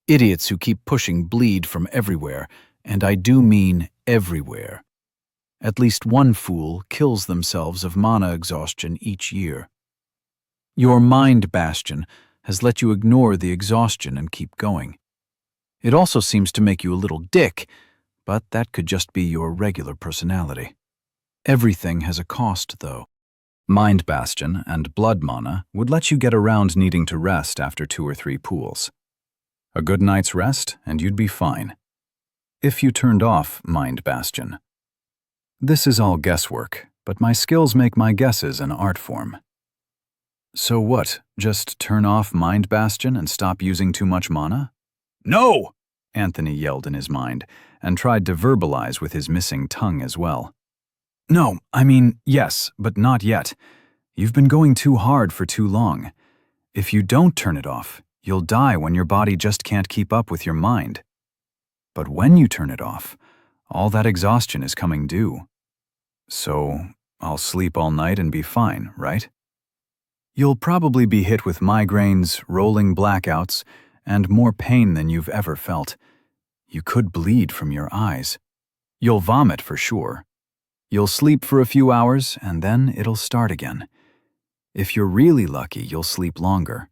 Idiots who keep pushing bleed from everywhere, and I do mean everywhere. At least one fool kills themselves of mana exhaustion each year. Your mind bastion has let you ignore the exhaustion and keep going. It also seems to make you a little dick, but that could just be your regular personality. Everything has a cost, though. Mind bastion and blood mana would let you get around needing to rest after 2 or 3 pools. A good night's rest, and you'd be fine. If you turned off Mind Bastion. This is all guesswork, but my skills make my guesses an art form. So what, just turn off Mind Bastion and stop using too much mana? No! Anthony yelled in his mind, and tried to verbalize with his missing tongue as well. No, I mean, yes, but not yet. You've been going too hard for too long. If you don't turn it off, you'll die when your body just can't keep up with your mind. But when you turn it off, all that exhaustion is coming due. So, I'll sleep all night and be fine, right? You'll probably be hit with migraines, rolling blackouts, and more pain than you've ever felt. You could bleed from your eyes. You'll vomit for sure. You'll sleep for a few hours, and then it'll start again. If you're really lucky, you'll sleep longer.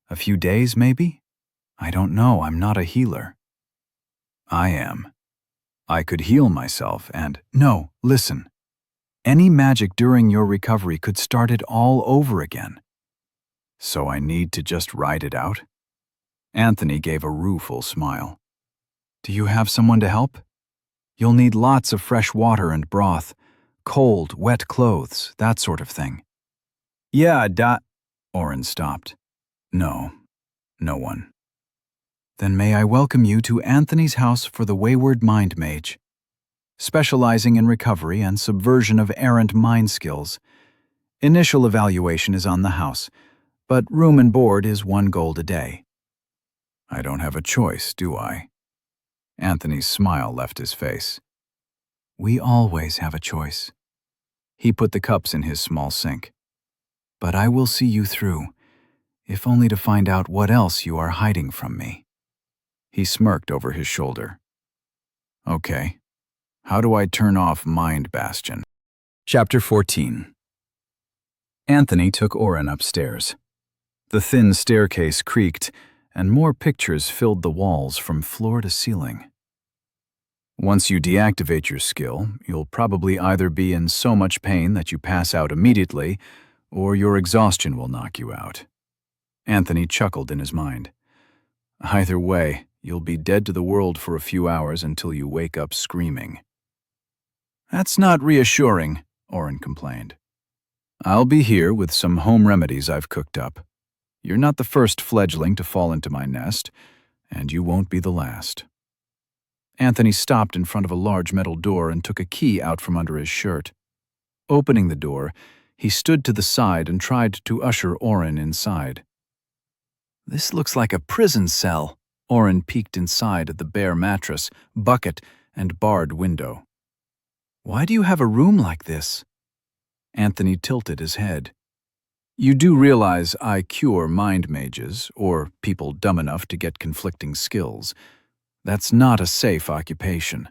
A few days, maybe? I don't know, I'm not a healer. I am. I could heal myself and— No, listen. Any magic during your recovery could start it all over again. So I need to just ride it out? Anthony gave a rueful smile. Do you have someone to help? You'll need lots of fresh water and broth, cold, wet clothes, that sort of thing. Yeah, Oren stopped. No, no one. Then may I welcome you to Anthony's House for the Wayward Mind Mage, specializing in recovery and subversion of errant mind skills. Initial evaluation is on the house, but room and board is 1 gold a day. I don't have a choice, do I? Anthony's smile left his face. We always have a choice. He put the cups in his small sink. But I will see you through, if only to find out what else you are hiding from me. He smirked over his shoulder. Okay, how do I turn off Mind Bastion? Chapter 14. Anthony took Oren upstairs. The thin staircase creaked, and more pictures filled the walls from floor to ceiling. Once you deactivate your skill, you'll probably either be in so much pain that you pass out immediately, or your exhaustion will knock you out. Anthony chuckled in his mind. Either way, you'll be dead to the world for a few hours until you wake up screaming. That's not reassuring, Oren complained. I'll be here with some home remedies I've cooked up. You're not the first fledgling to fall into my nest, and you won't be the last. Anthony stopped in front of a large metal door and took a key out from under his shirt. Opening the door, he stood to the side and tried to usher Oren inside. This looks like a prison cell. Oren peeked inside at the bare mattress, bucket, and barred window. Why do you have a room like this? Anthony tilted his head. You do realize I cure mind mages, or people dumb enough to get conflicting skills. That's not a safe occupation.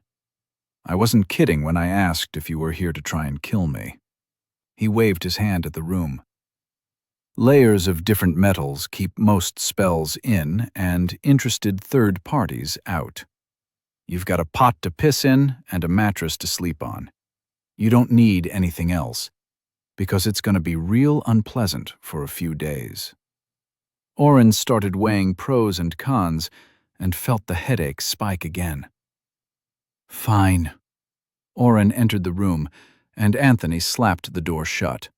I wasn't kidding when I asked if you were here to try and kill me. He waved his hand at the room. Layers of different metals keep most spells in and interested third parties out. You've got a pot to piss in and a mattress to sleep on. You don't need anything else, because it's going to be real unpleasant for a few days. Oren started weighing pros and cons and felt the headache spike again. Fine. Oren entered the room, and Anthony slapped the door shut.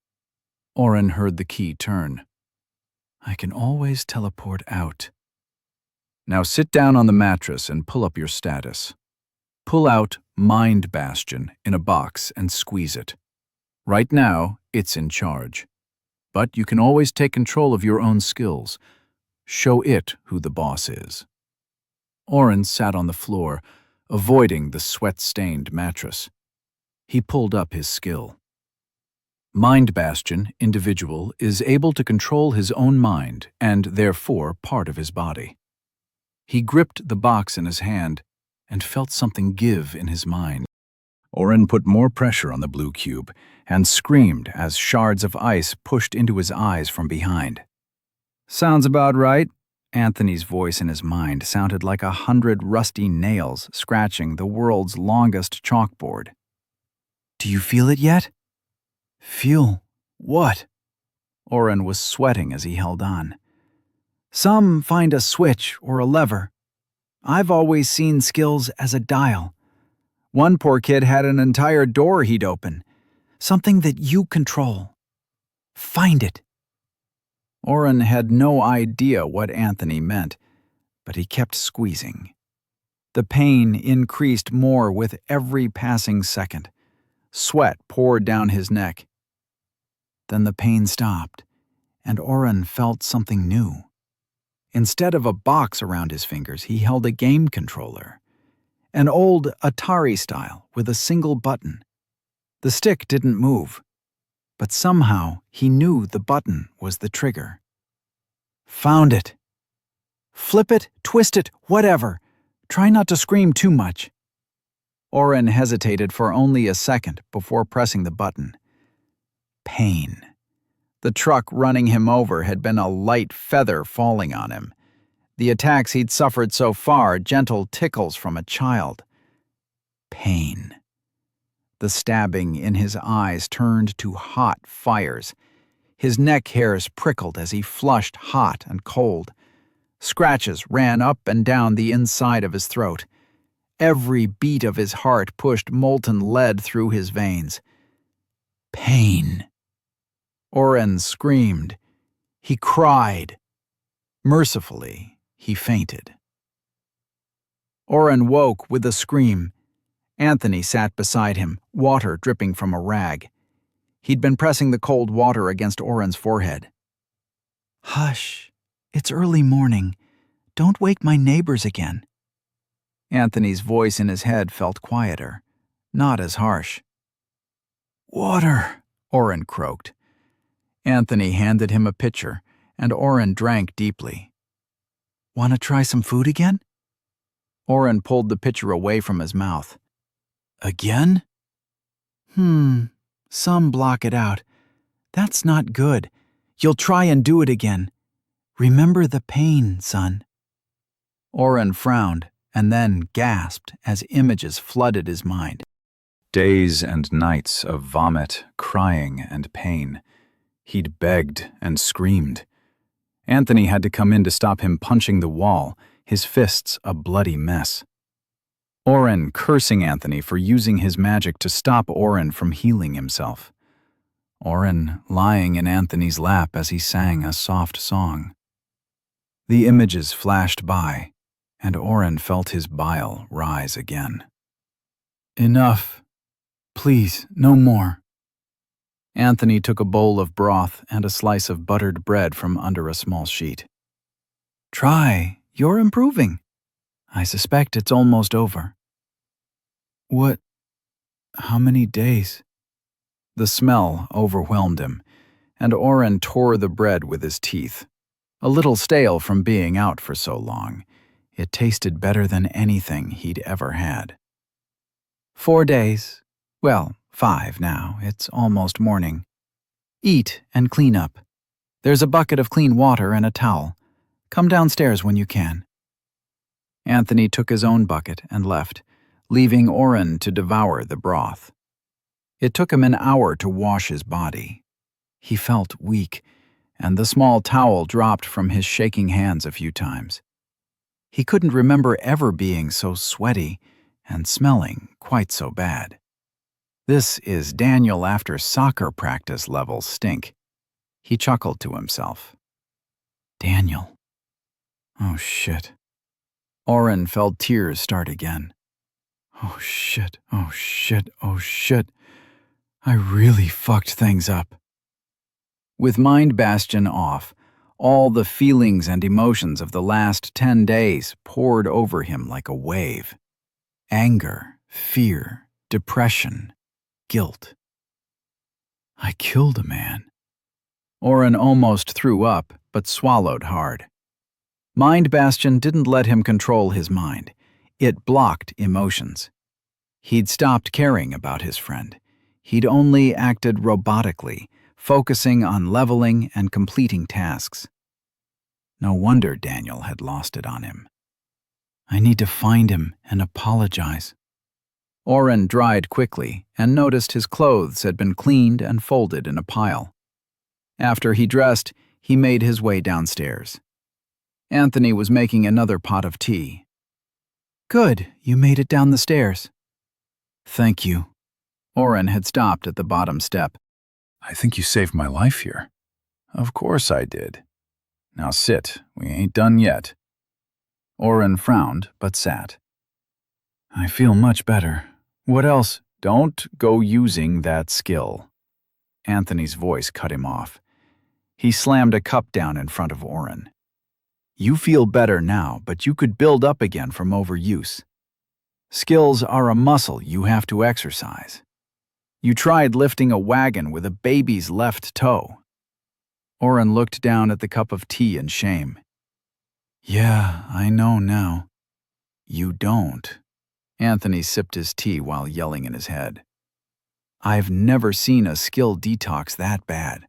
Oren heard the key turn. I can always teleport out. Now sit down on the mattress and pull up your status. Pull out Mind Bastion in a box and squeeze it. Right now, it's in charge. But you can always take control of your own skills. Show it who the boss is. Oren sat on the floor, avoiding the sweat-stained mattress. He pulled up his skill. Mind Bastion, individual, is able to control his own mind and therefore part of his body. He gripped the box in his hand and felt something give in his mind. Oren put more pressure on the blue cube and screamed as shards of ice pushed into his eyes from behind. Sounds about right. Anthony's voice in his mind sounded like 100 rusty nails scratching the world's longest chalkboard. Do you feel it yet? Feel what? Oren was sweating as he held on. Some find a switch or a lever. I've always seen skills as a dial. One poor kid had an entire door he'd open. Something that you control. Find it. Oren had no idea what Anthony meant, but he kept squeezing. The pain increased more with every passing second. Sweat poured down his neck. Then the pain stopped, and Oren felt something new. Instead of a box around his fingers, he held a game controller. An old Atari style with a single button. The stick didn't move, but somehow he knew the button was the trigger. Found it. Flip it, twist it, whatever. Try not to scream too much. Oren hesitated for only a second before pressing the button. Pain. The truck running him over had been a light feather falling on him. The attacks he'd suffered so far, gentle tickles from a child. Pain. The stabbing in his eyes turned to hot fires. His neck hairs prickled as he flushed hot and cold. Scratches ran up and down the inside of his throat. Every beat of his heart pushed molten lead through his veins. Pain. Oren screamed. He cried. Mercifully, he fainted. Oren woke with a scream. Anthony sat beside him, water dripping from a rag. He'd been pressing the cold water against Oren's forehead. Hush, it's early morning. Don't wake my neighbors again. Anthony's voice in his head felt quieter, not as harsh. Water, Oren croaked. Anthony handed him a pitcher, and Oren drank deeply. Want to try some food again? Oren pulled the pitcher away from his mouth. Again? Some block it out. That's not good. You'll try and do it again. Remember the pain, son. Oren frowned and then gasped as images flooded his mind. Days and nights of vomit, crying, and pain. He'd begged and screamed. Anthony had to come in to stop him punching the wall, his fists a bloody mess. Oren cursing Anthony for using his magic to stop Oren from healing himself. Oren lying in Anthony's lap as he sang a soft song. The images flashed by, and Oren felt his bile rise again. Enough. Please, no more. Anthony took a bowl of broth and a slice of buttered bread from under a small sheet. Try, you're improving. I suspect it's almost over. What? How many days? The smell overwhelmed him, and Oren tore the bread with his teeth. A little stale from being out for so long, it tasted better than anything he'd ever had. 4 days. Well, 5 now. It's almost morning. Eat and clean up. There's a bucket of clean water and a towel. Come downstairs when you can. Anthony took his own bucket and left, leaving Oren to devour the broth. It took him an hour to wash his body. He felt weak, and the small towel dropped from his shaking hands a few times. He couldn't remember ever being so sweaty and smelling quite so bad. This is Daniel after soccer practice level stink. He chuckled to himself. Daniel. Oh shit. Oren felt tears start again. Oh shit, oh shit, oh shit. I really fucked things up. With Mind Bastion off, all the feelings and emotions of the last 10 days poured over him like a wave. Anger, fear, depression, guilt. I killed a man. Oren almost threw up, but swallowed hard. Mind Bastion didn't let him control his mind. It blocked emotions. He'd stopped caring about his friend. He'd only acted robotically, focusing on leveling and completing tasks. No wonder Daniel had lost it on him. I need to find him and apologize. Oren dried quickly and noticed his clothes had been cleaned and folded in a pile. After he dressed, he made his way downstairs. Anthony was making another pot of tea. Good, you made it down the stairs. Thank you. Oren had stopped at the bottom step. I think you saved my life here. Of course I did. Now sit, we ain't done yet. Oren frowned, but sat. I feel much better. What else? Don't go using that skill. Anthony's voice cut him off. He slammed a cup down in front of Oren. You feel better now, but you could build up again from overuse. Skills are a muscle you have to exercise. You tried lifting a wagon with a baby's left toe. Oren looked down at the cup of tea in shame. Yeah, I know now. You don't. Anthony sipped his tea while yelling in his head. I've never seen a skill detox that bad.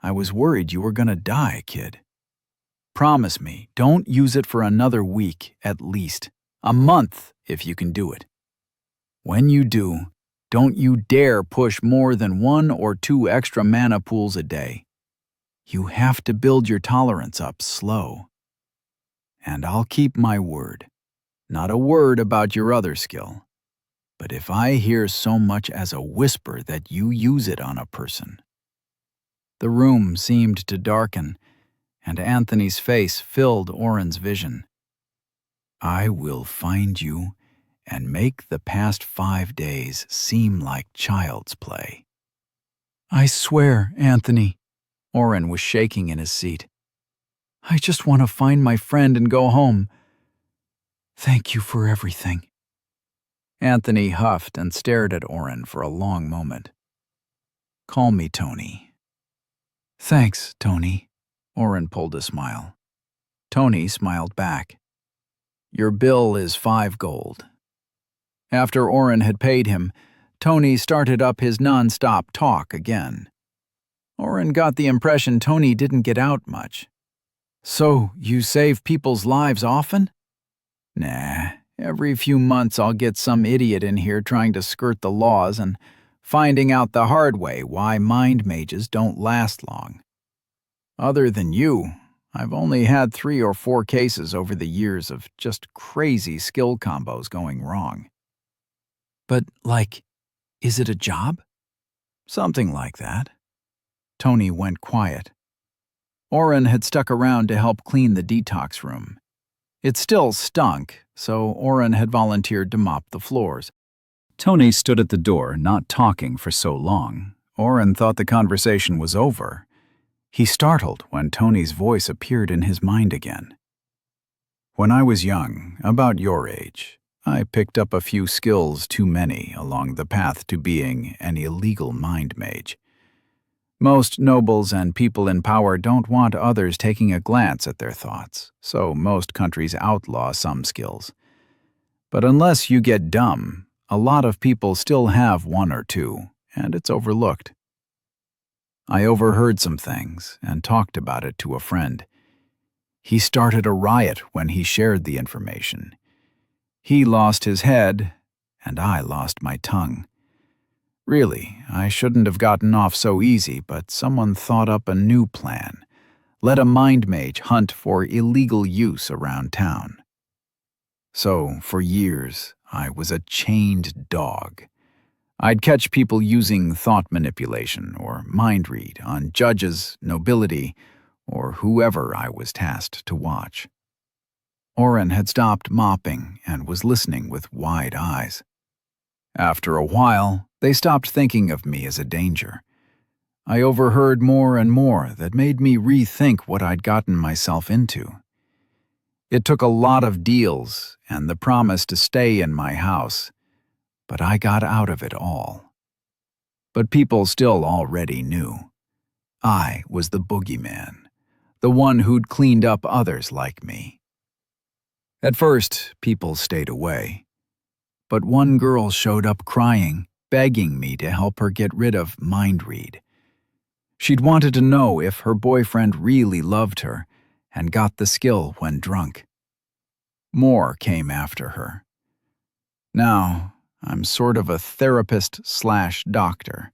I was worried you were gonna die, kid. Promise me, don't use it for another week, at least. A month, if you can do it. When you do, don't you dare push more than 1 or 2 extra mana pools a day. You have to build your tolerance up slow. And I'll keep my word. Not a word about your other skill. But if I hear so much as a whisper that you use it on a person. The room seemed to darken, and Anthony's face filled Oren's vision. I will find you and make the past 5 days seem like child's play. I swear, Anthony. Oren was shaking in his seat. I just want to find my friend and go home. Thank you for everything. Anthony huffed and stared at Oren for a long moment. Call me Tony. Thanks, Tony. Oren pulled a smile. Tony smiled back. Your bill is 5 gold. After Oren had paid him, Tony started up his non-stop talk again. Oren got the impression Tony didn't get out much. So, you save people's lives often? Nah, every few months I'll get some idiot in here trying to skirt the laws and finding out the hard way why mind mages don't last long. Other than you, I've only had 3 or 4 cases over the years of just crazy skill combos going wrong. But, is it a job? Something like that. Tony went quiet. Oren had stuck around to help clean the detox room. It still stunk, so Oren had volunteered to mop the floors. Tony stood at the door, not talking for so long. Oren thought the conversation was over. He startled when Tony's voice appeared in his mind again. When I was young, about your age, I picked up a few skills too many along the path to being an illegal mind mage. Most nobles and people in power don't want others taking a glance at their thoughts, so most countries outlaw some skills. But unless you get dumb, a lot of people still have 1 or 2, and it's overlooked. I overheard some things and talked about it to a friend. He started a riot when he shared the information. He lost his head, and I lost my tongue. Really, I shouldn't have gotten off so easy, but someone thought up a new plan. Let a mind mage hunt for illegal use around town. So, for years, I was a chained dog. I'd catch people using thought manipulation or mind read on judges, nobility, or whoever I was tasked to watch. Oren had stopped mopping and was listening with wide eyes. After a while, they stopped thinking of me as a danger. I overheard more and more that made me rethink what I'd gotten myself into. It took a lot of deals and the promise to stay in my house, but I got out of it all. But people still already knew. I was the boogeyman, the one who'd cleaned up others like me. At first, people stayed away. But one girl showed up crying, begging me to help her get rid of mind read. She'd wanted to know if her boyfriend really loved her and got the skill when drunk. More came after her. Now, I'm sort of a therapist/doctor.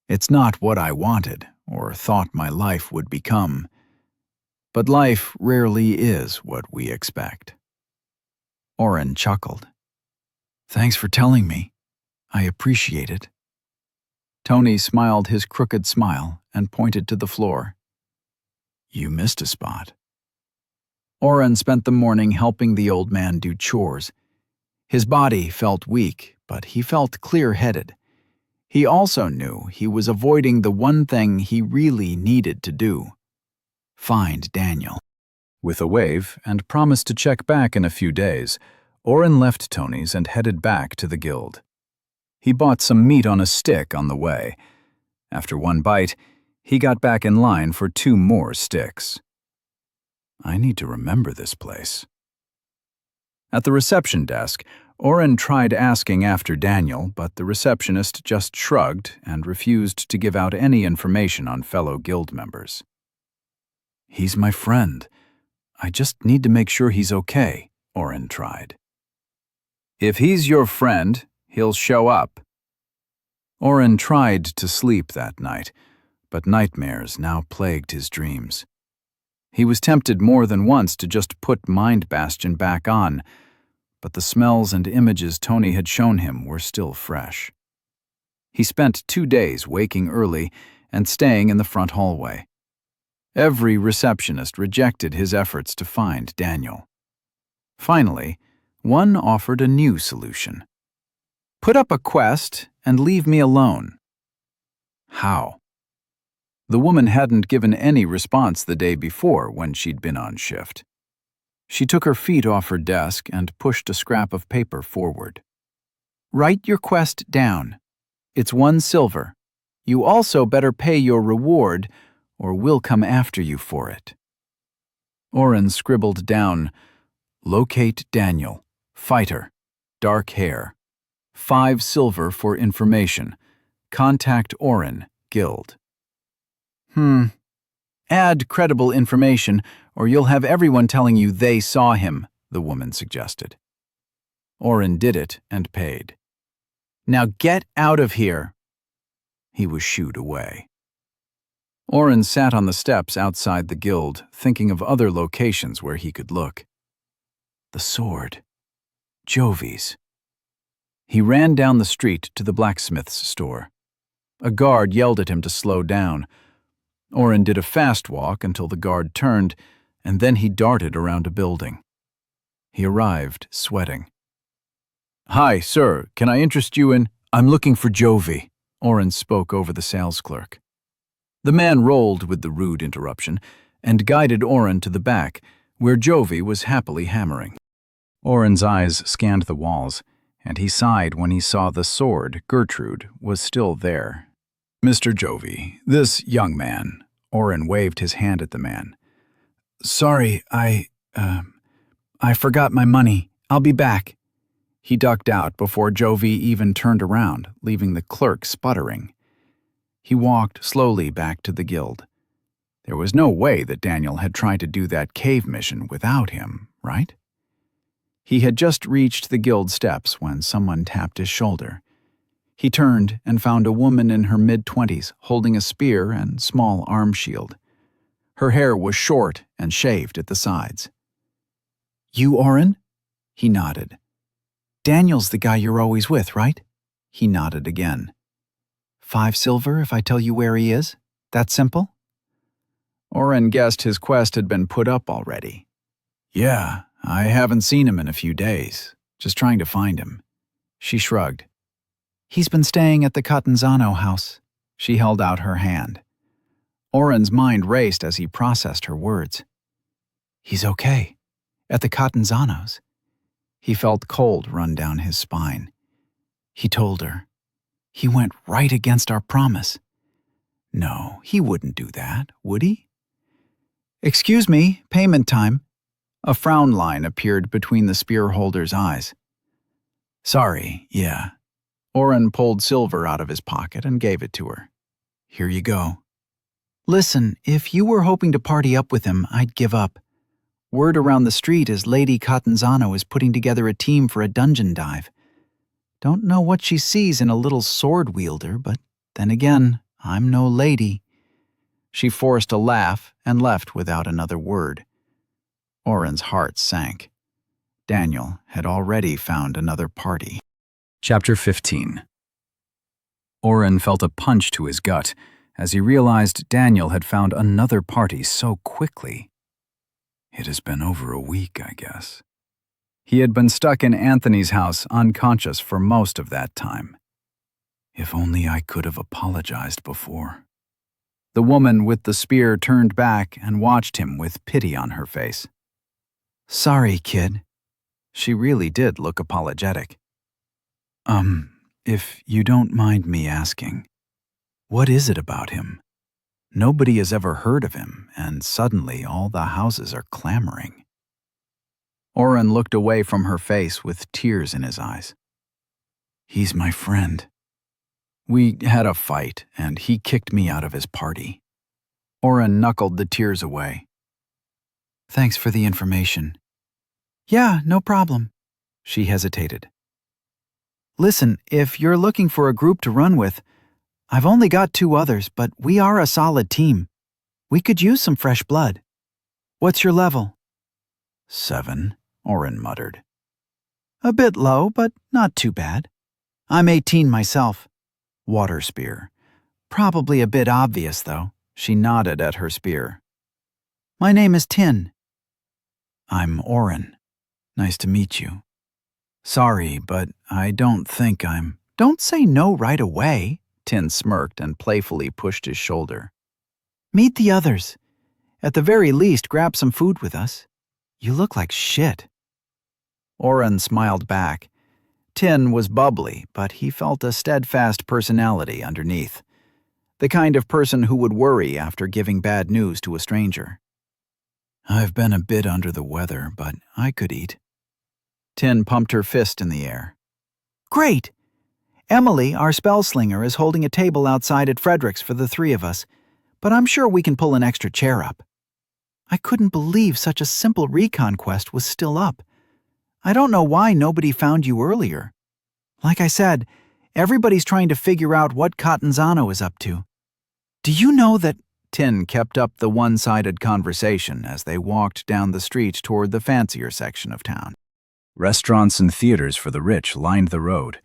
It's not what I wanted or thought my life would become, but life rarely is what we expect. Oren chuckled. Thanks for telling me. I appreciate it. Tony smiled his crooked smile and pointed to the floor. You missed a spot. Oren spent the morning helping the old man do chores. His body felt weak, but he felt clear-headed. He also knew he was avoiding the one thing he really needed to do: find Daniel. With a wave and promised to check back in a few days, Oren left Tony's and headed back to the guild. He bought some meat on a stick on the way. After 1 bite, he got back in line for 2 more sticks. I need to remember this place. At the reception desk, Oren tried asking after Daniel, but the receptionist just shrugged and refused to give out any information on fellow guild members. He's my friend. I just need to make sure he's okay, Oren tried. If he's your friend, he'll show up. Oren tried to sleep that night, but nightmares now plagued his dreams. He was tempted more than once to just put Mind Bastion back on, but the smells and images Tony had shown him were still fresh. He spent 2 days waking early and staying in the front hallway. Every receptionist rejected his efforts to find Daniel. Finally, one offered a new solution. Put up a quest and leave me alone. How? The woman hadn't given any response the day before when she'd been on shift. She took her feet off her desk and pushed a scrap of paper forward. Write your quest down. It's 1 silver. You also better pay your reward, or we'll come after you for it. Oren scribbled down, locate Daniel, fighter, dark hair, 5 silver for information, contact Oren, guild. Add credible information, or you'll have everyone telling you they saw him, the woman suggested. Oren did it and paid. Now get out of here. He was shooed away. Oren sat on the steps outside the guild, thinking of other locations where he could look. The sword. Jovi's. He ran down the street to the blacksmith's store. A guard yelled at him to slow down. Oren did a fast walk until the guard turned, and then he darted around a building. He arrived, sweating. "Hi, sir, can I interest you in—" "I'm looking for Jovi," Oren spoke over the sales clerk. The man rolled with the rude interruption and guided Oren to the back, where Jovi was happily hammering. Oren's eyes scanned the walls, and he sighed when he saw the sword, Gertrude, was still there. "Mr. Jovi, this young man," Oren waved his hand at the man. "Sorry, I forgot my money. I'll be back." He ducked out before Jovi even turned around, leaving the clerk sputtering. He walked slowly back to the guild. There was no way that Daniel had tried to do that cave mission without him, right? He had just reached the guild steps when someone tapped his shoulder. He turned and found a woman in her mid-20s holding a spear and small arm shield. Her hair was short and shaved at the sides. "You Oren?" He nodded. "Daniel's the guy you're always with, right?" He nodded again. 5 silver if I tell you where he is? That simple? Oren guessed his quest had been put up already. "Yeah, I haven't seen him in a few days. Just trying to find him." She shrugged. "He's been staying at the Catanzano house." She held out her hand. Oren's mind raced as he processed her words. "He's okay. At the Catanzanos." He felt cold run down his spine. He told her. He went right against our promise. No, he wouldn't do that, would he? "Excuse me, payment time." A frown line appeared between the spear holder's eyes. "Sorry, yeah." Oren pulled silver out of his pocket and gave it to her. "Here you go." "Listen, if you were hoping to party up with him, I'd give up. Word around the street is Lady Catanzano is putting together a team for a dungeon dive. Don't know what she sees in a little sword wielder, but then again, I'm no lady." She forced a laugh and left without another word. Oren's heart sank. Daniel had already found another party. Chapter 15. Oren felt a punch to his gut as he realized Daniel had found another party so quickly. It has been over a week, I guess. He had been stuck in Anthony's house unconscious for most of that time. If only I could have apologized before. The woman with the spear turned back and watched him with pity on her face. "Sorry, kid." She really did look apologetic. If you don't mind me asking, what is it about him? Nobody has ever heard of him, and suddenly all the houses are clamoring." Oren looked away from her face with tears in his eyes. "He's my friend. We had a fight, and he kicked me out of his party." Oren knuckled the tears away. "Thanks for the information." "Yeah, no problem." She hesitated. "Listen, if you're looking for a group to run with, I've only got 2 others, but we are a solid team. We could use some fresh blood. What's your level?" 7, Oren muttered. "A bit low, but not too bad. I'm 18 myself." Water spear. "Probably a bit obvious, though." She nodded at her spear. "My name is Tin." "I'm Oren. Nice to meet you. Sorry, but I don't think I'm—" "Don't say no right away." Tin smirked and playfully pushed his shoulder. "Meet the others. At the very least, grab some food with us. You look like shit." Oren smiled back. Tin was bubbly, but he felt a steadfast personality underneath. The kind of person who would worry after giving bad news to a stranger. "I've been a bit under the weather, but I could eat." Tin pumped her fist in the air. "Great! Emily, our spell slinger, is holding a table outside at Frederick's for the 3 of us, but I'm sure we can pull an extra chair up. I couldn't believe such a simple recon quest was still up. I don't know why nobody found you earlier. Like I said, Everybody's trying to figure out what Catanzano is up to. Do you know that Tin kept up the one-sided conversation as they walked down the street toward the fancier section of town. Restaurants and theaters for the rich lined the road.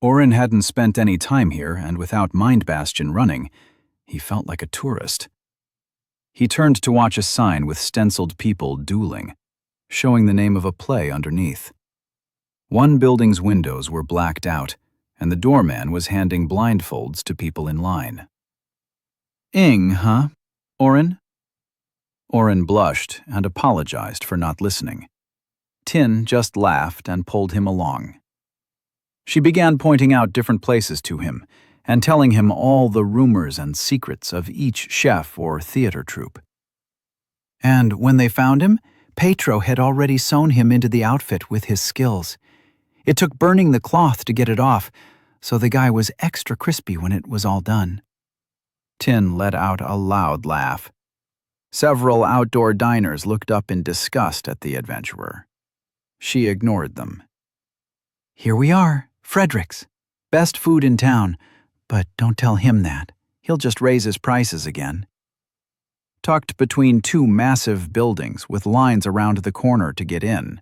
Oren hadn't spent any time here, and without Mind Bastion running, he felt like a tourist. He turned to watch a sign with stenciled people dueling, showing the name of a play underneath. One building's windows were blacked out, and the doorman was handing blindfolds to people in line. Ing, huh, Oren? Oren blushed and apologized for not listening. Tin just laughed and pulled him along. She began pointing out different places to him and telling him all the rumors and secrets of each chef or theater troupe. And when they found him, Petro had already sewn him into the outfit with his skills. It took burning the cloth to get it off, so the guy was extra crispy when it was all done. Tin let out a loud laugh. Several outdoor diners looked up in disgust at the adventurer. She ignored them. Here we are, Frederick's. Best food in town, but don't tell him that. He'll just raise his prices again. Tucked between two massive buildings with lines around the corner to get in,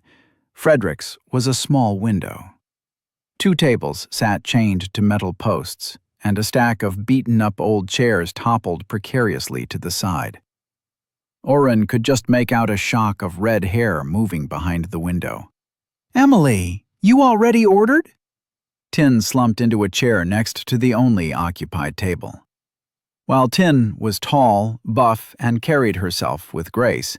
Frederick's was a small window. Two tables sat chained to metal posts, and a stack of beaten-up old chairs toppled precariously to the side. Oren could just make out a shock of red hair moving behind the window. "Emily, you already ordered?" Tin slumped into a chair next to the only occupied table. While Tin was tall, buff, and carried herself with grace,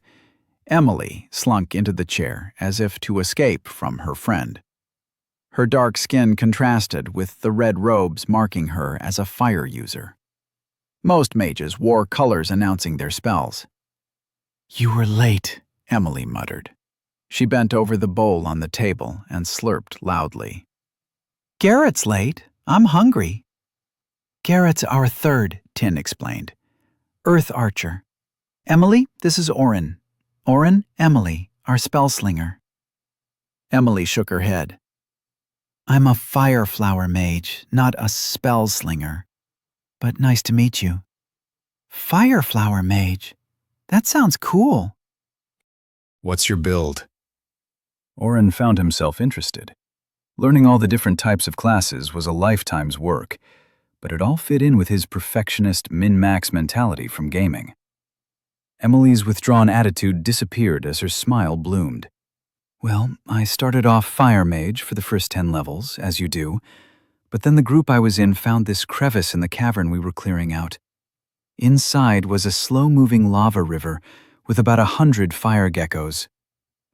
Emily slunk into the chair as if to escape from her friend. Her dark skin contrasted with the red robes marking her as a fire user. Most mages wore colors announcing their spells. "You were late," Emily muttered. She bent over the bowl on the table and slurped loudly. "Garrett's late. I'm hungry." "Garrett's our third," Tin explained. "Earth Archer. Emily, this is Oren. Oren, Emily, our spellslinger." Emily shook her head. "I'm a fireflower mage, not a spellslinger. But nice to meet you." "Fireflower mage? That sounds cool." "What's your build?" Oren found himself interested. Learning all the different types of classes was a lifetime's work, but it all fit in with his perfectionist min-max mentality from gaming. Emily's withdrawn attitude disappeared as her smile bloomed. "Well, I started off Fire Mage for the first 10 levels, as you do, but then the group I was in found this crevice in the cavern we were clearing out. Inside was a slow-moving lava river with about 100 fire geckos.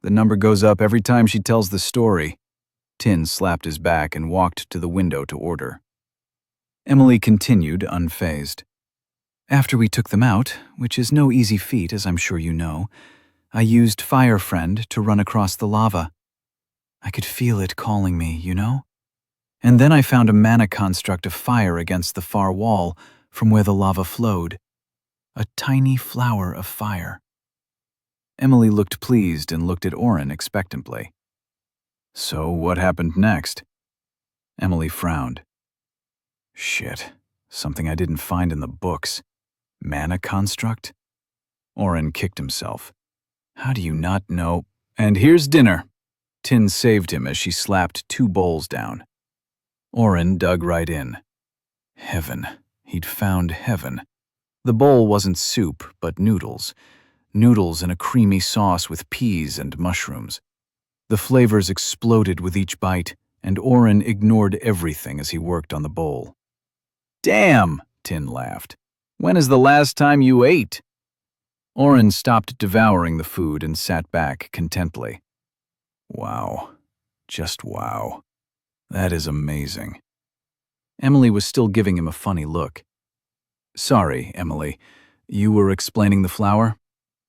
The number goes up every time she tells the story." Tin slapped his back and walked to the window to order. Emily continued, unfazed. "After we took them out, which is no easy feat, as I'm sure you know, I used Fire Friend to run across the lava. I could feel it calling me, you know? And then I found a mana construct of fire against the far wall from where the lava flowed. A tiny flower of fire." Emily looked pleased and looked at Oren expectantly. "So what happened next?" Emily frowned. "Shit, something I didn't find in the books. Mana construct?" Oren kicked himself. "How do you not know?" "And here's dinner." Tin saved him as she slapped 2 bowls down. Oren dug right in. Heaven. He'd found heaven. The bowl wasn't soup, but noodles. Noodles in a creamy sauce with peas and mushrooms. The flavors exploded with each bite, and Oren ignored everything as he worked on the bowl. "Damn," Tin laughed. "When is the last time you ate?" Oren stopped devouring the food and sat back contently. Wow. Just wow. That is amazing. Emily was still giving him a funny look. "Sorry, Emily. You were explaining the flower?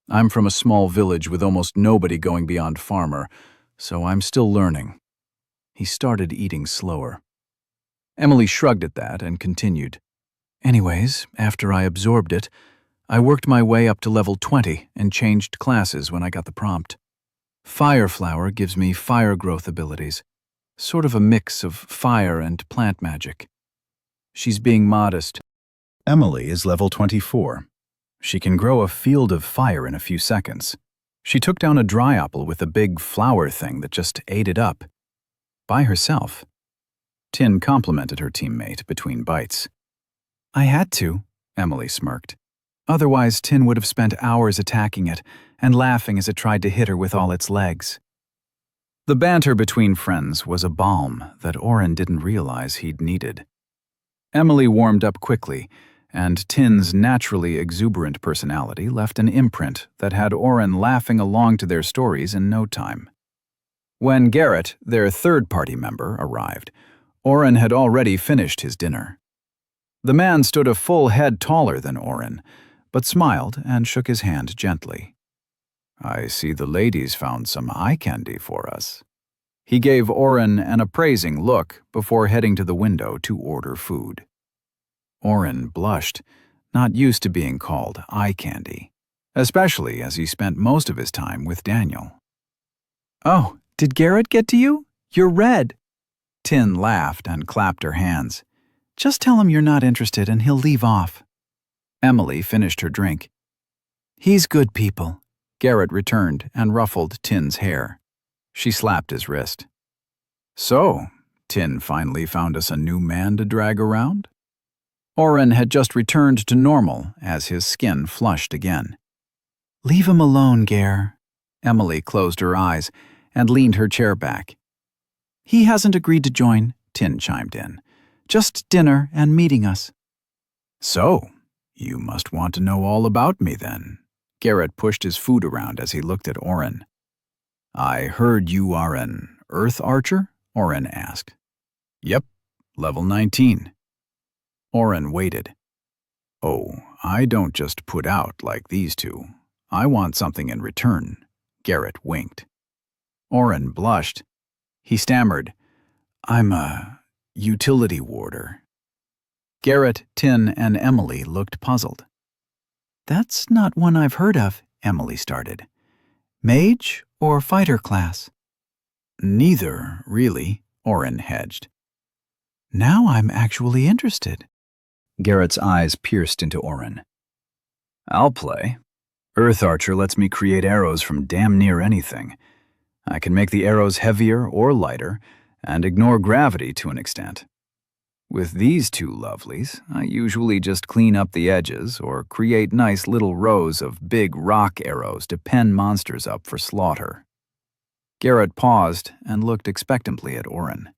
I'm from a small village with almost nobody going beyond farmer, so I'm still learning." He started eating slower. Emily shrugged at that and continued. "Anyways, after I absorbed it, I worked my way up to level 20 and changed classes when I got the prompt. Fire Flower gives me fire growth abilities, sort of a mix of fire and plant magic. She's being modest. Emily is level 24. She can grow a field of fire in a few seconds. She took down a dry apple with a big flower thing that just ate it up. By herself. Tin complimented her teammate between bites. I had to, Emily smirked. Otherwise, Tin would have spent hours attacking it and laughing as it tried to hit her with all its legs. The banter between friends was a balm that Oren didn't realize he'd needed. Emily warmed up quickly, and Tin's naturally exuberant personality left an imprint that had Oren laughing along to their stories in no time. When Garrett, their third-party member, arrived, Oren had already finished his dinner. The man stood a full head taller than Oren, but smiled and shook his hand gently. I see the ladies found some eye candy for us. He gave Oren an appraising look before heading to the window to order food. Oren blushed, not used to being called eye candy, especially as he spent most of his time with Daniel. Oh, did Garrett get to you? You're red. Tin laughed and clapped her hands. Just tell him you're not interested and he'll leave off. Emily finished her drink. He's good people. Garrett returned and ruffled Tin's hair. She slapped his wrist. So, Tin finally found us a new man to drag around? Oren had just returned to normal as his skin flushed again. Leave him alone, Gare. Emily closed her eyes and leaned her chair back. He hasn't agreed to join, Tin chimed in. Just dinner and meeting us. So, you must want to know all about me then. Garrett pushed his food around as he looked at Oren. I heard you are an Earth Archer? Oren asked. Yep, level 19. Oren waited. Oh, I don't just put out like these two. I want something in return. Garrett winked. Oren blushed. He stammered, I'm a utility warder. Garrett, Tin, and Emily looked puzzled. That's not one I've heard of, Emily started. Mage or fighter class? Neither, really, Oren hedged. Now I'm actually interested. Garrett's eyes pierced into Oren. I'll play. Earth Archer lets me create arrows from damn near anything. I can make the arrows heavier or lighter, and ignore gravity to an extent. With these two lovelies, I usually just clean up the edges or create nice little rows of big rock arrows to pen monsters up for slaughter. Garrett paused and looked expectantly at Oren.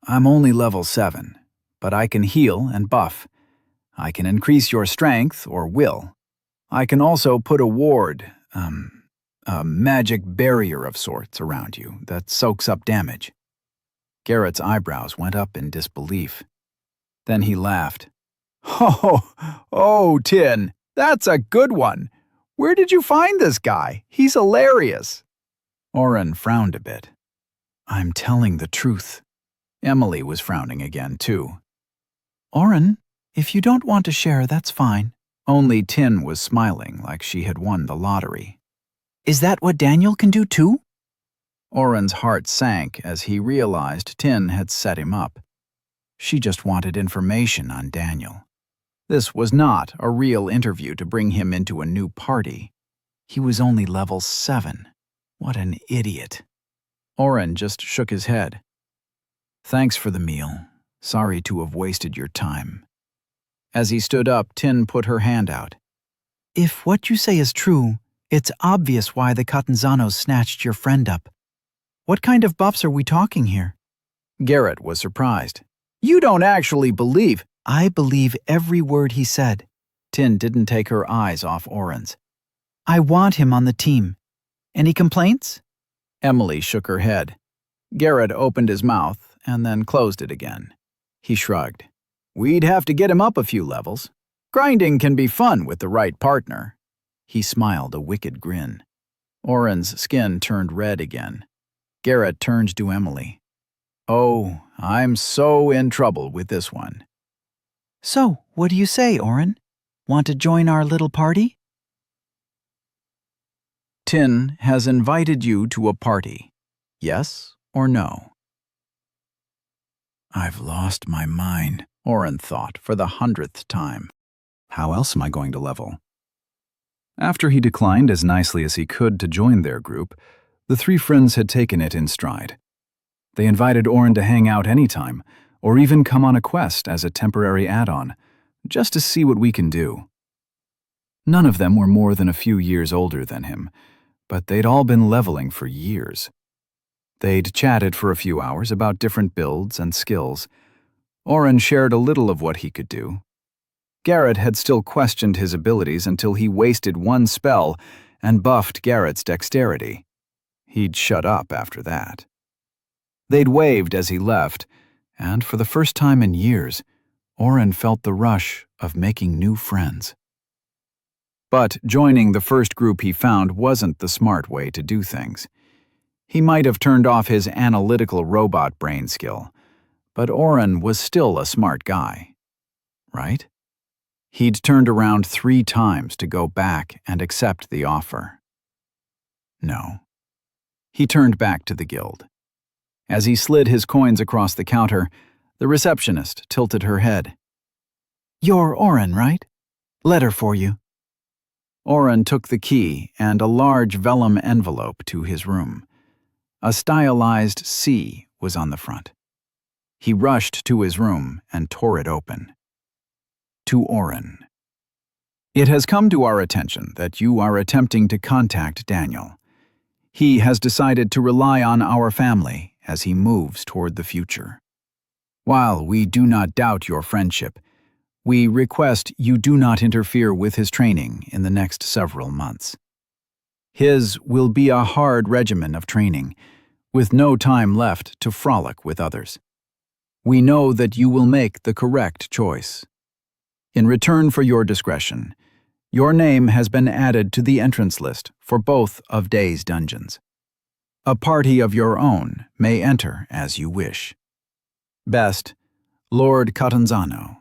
I'm only level 7, but I can heal and buff. I can increase your strength or will. I can also put a ward, a magic barrier of sorts around you that soaks up damage. Garrett's eyebrows went up in disbelief. Then he laughed. Oh, Tin, that's a good one. Where did you find this guy? He's hilarious. Oren frowned a bit. I'm telling the truth. Emily was frowning again, too. Oren, if you don't want to share, that's fine. Only Tin was smiling like she had won the lottery. Is that what Daniel can do, too? Oren's heart sank as he realized Tin had set him up. She just wanted information on Daniel. This was not a real interview to bring him into a new party. He was only level 7. What an idiot. Oren just shook his head. Thanks for the meal. Sorry to have wasted your time. As he stood up, Tin put her hand out. If what you say is true, it's obvious why the Catanzanos snatched your friend up. What kind of buffs are we talking here? Garrett was surprised. You don't actually believe. I believe every word he said. Tin didn't take her eyes off Oren's. I want him on the team. Any complaints? Emily shook her head. Garrett opened his mouth and then closed it again. He shrugged. We'd have to get him up a few levels. Grinding can be fun with the right partner. He smiled a wicked grin. Oren's skin turned red again. Garrett turned to Emily. Oh, I'm so in trouble with this one. So, what do you say, Oren? Want to join our little party? Tin has invited you to a party. Yes or no? I've lost my mind, Oren thought for the 100th time. How else am I going to level? After he declined as nicely as he could to join their group, the three friends had taken it in stride. They invited Oren to hang out anytime, or even come on a quest as a temporary add-on, just to see what we can do. None of them were more than a few years older than him, but they'd all been leveling for years. They'd chatted for a few hours about different builds and skills. Oren shared a little of what he could do. Garrett had still questioned his abilities until he wasted one spell and buffed Garrett's dexterity. He'd shut up after that. They'd waved as he left, and for the first time in years, Oren felt the rush of making new friends. But joining the first group he found wasn't the smart way to do things. He might have turned off his analytical robot brain skill, but Oren was still a smart guy, right? He'd turned around 3 times to go back and accept the offer. No. He turned back to the guild. As he slid his coins across the counter, the receptionist tilted her head. "You're Oren, right? Letter for you." Oren took the key and a large vellum envelope to his room. A stylized C was on the front. He rushed to his room and tore it open. To Oren. It has come to our attention that you are attempting to contact Daniel. He has decided to rely on our family as he moves toward the future. While we do not doubt your friendship, we request you do not interfere with his training in the next several months. His will be a hard regimen of training, with no time left to frolic with others. We know that you will make the correct choice. In return for your discretion, your name has been added to the entrance list for both of Day's dungeons. A party of your own may enter as you wish. Best, Lord Catanzano,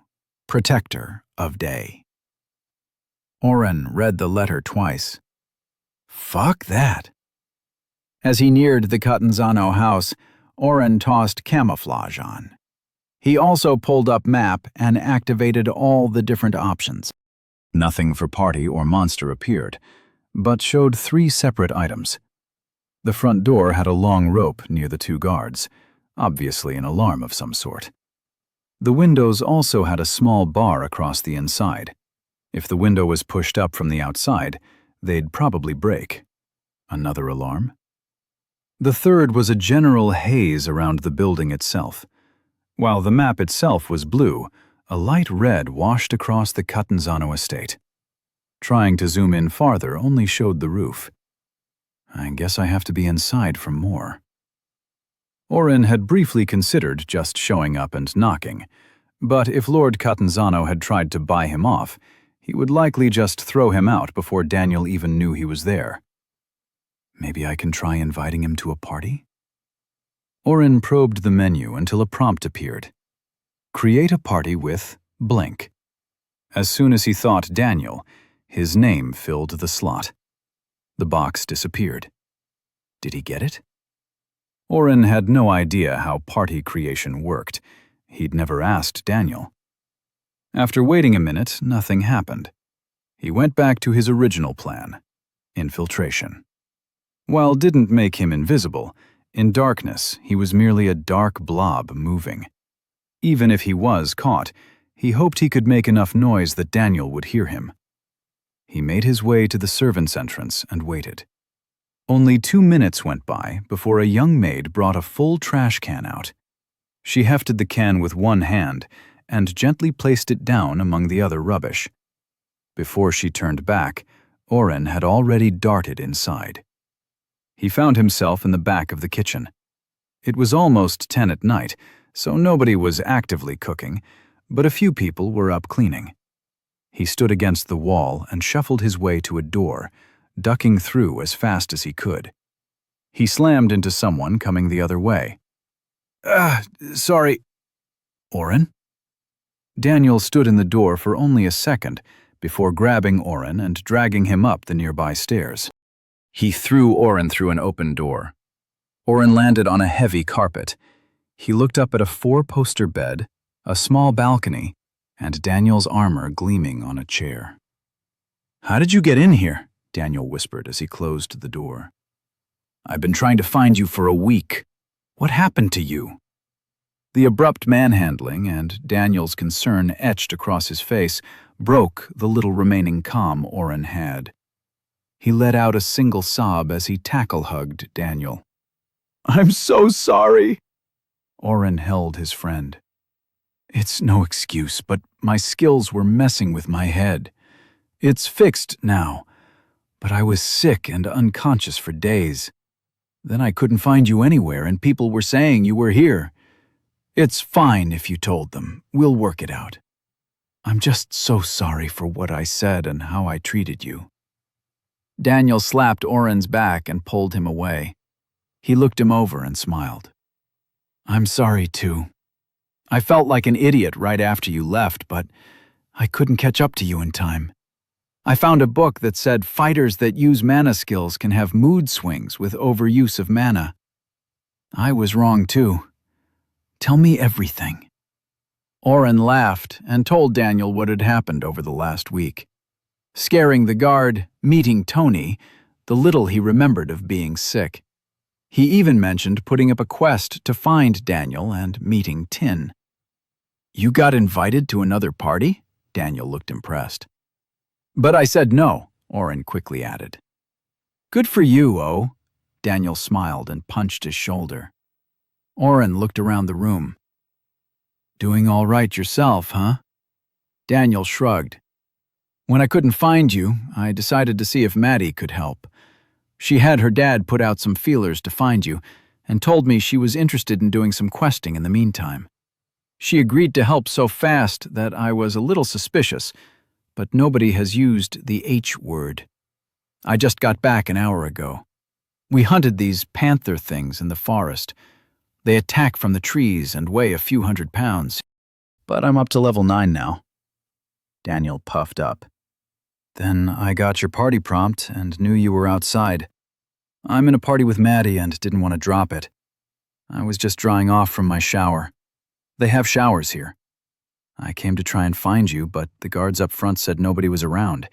Protector of Day. Oren read the letter twice. Fuck that. As he neared the Catanzano house, Oren tossed camouflage on. He also pulled up map and activated all the different options. Nothing for party or monster appeared, but showed 3 separate items. The front door had a long rope near the 2 guards, obviously an alarm of some sort. The windows also had a small bar across the inside. If the window was pushed up from the outside, they'd probably break. Another alarm? The third was a general haze around the building itself. While the map itself was blue, a light red washed across the Catanzano estate. Trying to zoom in farther only showed the roof. I guess I have to be inside for more. Oren had briefly considered just showing up and knocking, but if Lord Catanzano had tried to buy him off, he would likely just throw him out before Daniel even knew he was there. Maybe I can try inviting him to a party? Oren probed the menu until a prompt appeared. Create a party with blank. As soon as he thought Daniel, his name filled the slot. The box disappeared. Did he get it? Oren had no idea how party creation worked. He'd never asked Daniel. After waiting a minute, nothing happened. He went back to his original plan, infiltration. While didn't make him invisible, in darkness he was merely a dark blob moving. Even if he was caught, he hoped he could make enough noise that Daniel would hear him. He made his way to the servants' entrance and waited. Only 2 minutes went by before a young maid brought a full trash can out. She hefted the can with one hand and gently placed it down among the other rubbish. Before she turned back, Oren had already darted inside. He found himself in the back of the kitchen. It was almost 10 at night, so nobody was actively cooking, but a few people were up cleaning. He stood against the wall and shuffled his way to a door, ducking through as fast as he could. He slammed into someone coming the other way. Sorry. Oren? Daniel stood in the door for only a second before grabbing Oren and dragging him up the nearby stairs. He threw Oren through an open door. Oren landed on a heavy carpet. He looked up at a 4-poster bed, a small balcony, and Daniel's armor gleaming on a chair. "How did you get in here?" Daniel whispered as he closed the door. "I've been trying to find you for a week. What happened to you?" The abrupt manhandling and Daniel's concern etched across his face broke the little remaining calm Oren had. He let out a single sob as he tackle-hugged Daniel. "I'm so sorry." Oren held his friend. "It's no excuse, but my skills were messing with my head. It's fixed now, but I was sick and unconscious for days. Then I couldn't find you anywhere, and people were saying you were here. It's fine if you told them. We'll work it out. I'm just so sorry for what I said and how I treated you." Daniel slapped Oren's back and pulled him away. He looked him over and smiled. "I'm sorry, too. I felt like an idiot right after you left, but I couldn't catch up to you in time. I found a book that said fighters that use mana skills can have mood swings with overuse of mana. I was wrong, too. Tell me everything." Oren laughed and told Daniel what had happened over the last week. Scaring the guard, meeting Tony, the little he remembered of being sick. He even mentioned putting up a quest to find Daniel and meeting Tin. "You got invited to another party?" Daniel looked impressed. "But I said no," Oren quickly added. "Good for you, O." Daniel smiled and punched his shoulder. Oren looked around the room. "Doing all right yourself, huh?" Daniel shrugged. "When I couldn't find you, I decided to see if Maddie could help. She had her dad put out some feelers to find you and told me she was interested in doing some questing in the meantime. She agreed to help so fast that I was a little suspicious, but nobody has used the H word. I just got back an hour ago. We hunted these panther things in the forest. They attack from the trees and weigh a few 100 pounds, but I'm up to level 9 now." Daniel puffed up. "Then I got your party prompt and knew you were outside. I'm in a party with Maddie and didn't want to drop it. I was just drying off from my shower. They have showers here. I came to try and find you, but the guards up front said nobody was around.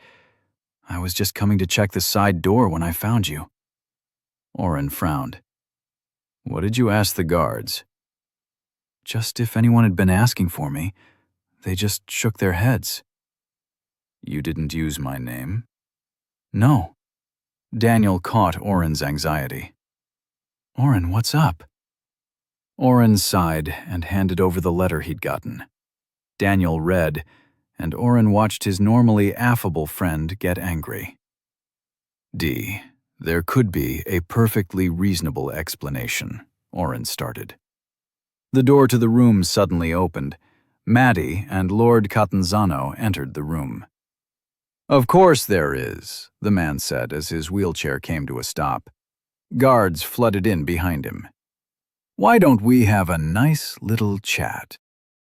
I was just coming to check the side door when I found you." Oren frowned. "What did you ask the guards?" "Just if anyone had been asking for me. They just shook their heads." "You didn't use my name?" "No." Daniel caught Oren's anxiety. "Oren, what's up?" Oren sighed and handed over the letter he'd gotten. Daniel read, and Oren watched his normally affable friend get angry. "D. There could be a perfectly reasonable explanation," Oren started. The door to the room suddenly opened. Maddie and Lord Catanzano entered the room. "Of course there is," the man said as his wheelchair came to a stop. Guards flooded in behind him. "Why don't we have a nice little chat?"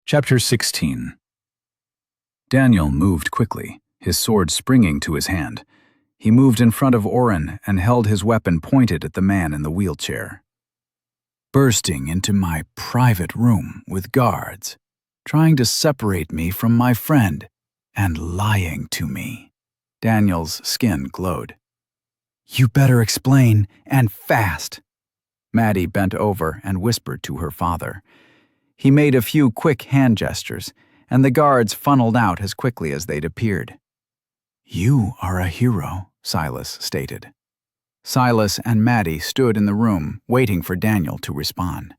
Chapter 16. Daniel moved quickly, his sword springing to his hand. He moved in front of Oren and held his weapon pointed at the man in the wheelchair. "Bursting into my private room with guards, trying to separate me from my friend, and lying to me." Daniel's skin glowed. "You better explain, and fast." Maddie bent over and whispered to her father. He made a few quick hand gestures, and the guards funneled out as quickly as they'd appeared. "You are a hero," Silas stated. Silas and Maddie stood in the room, waiting for Daniel to respond.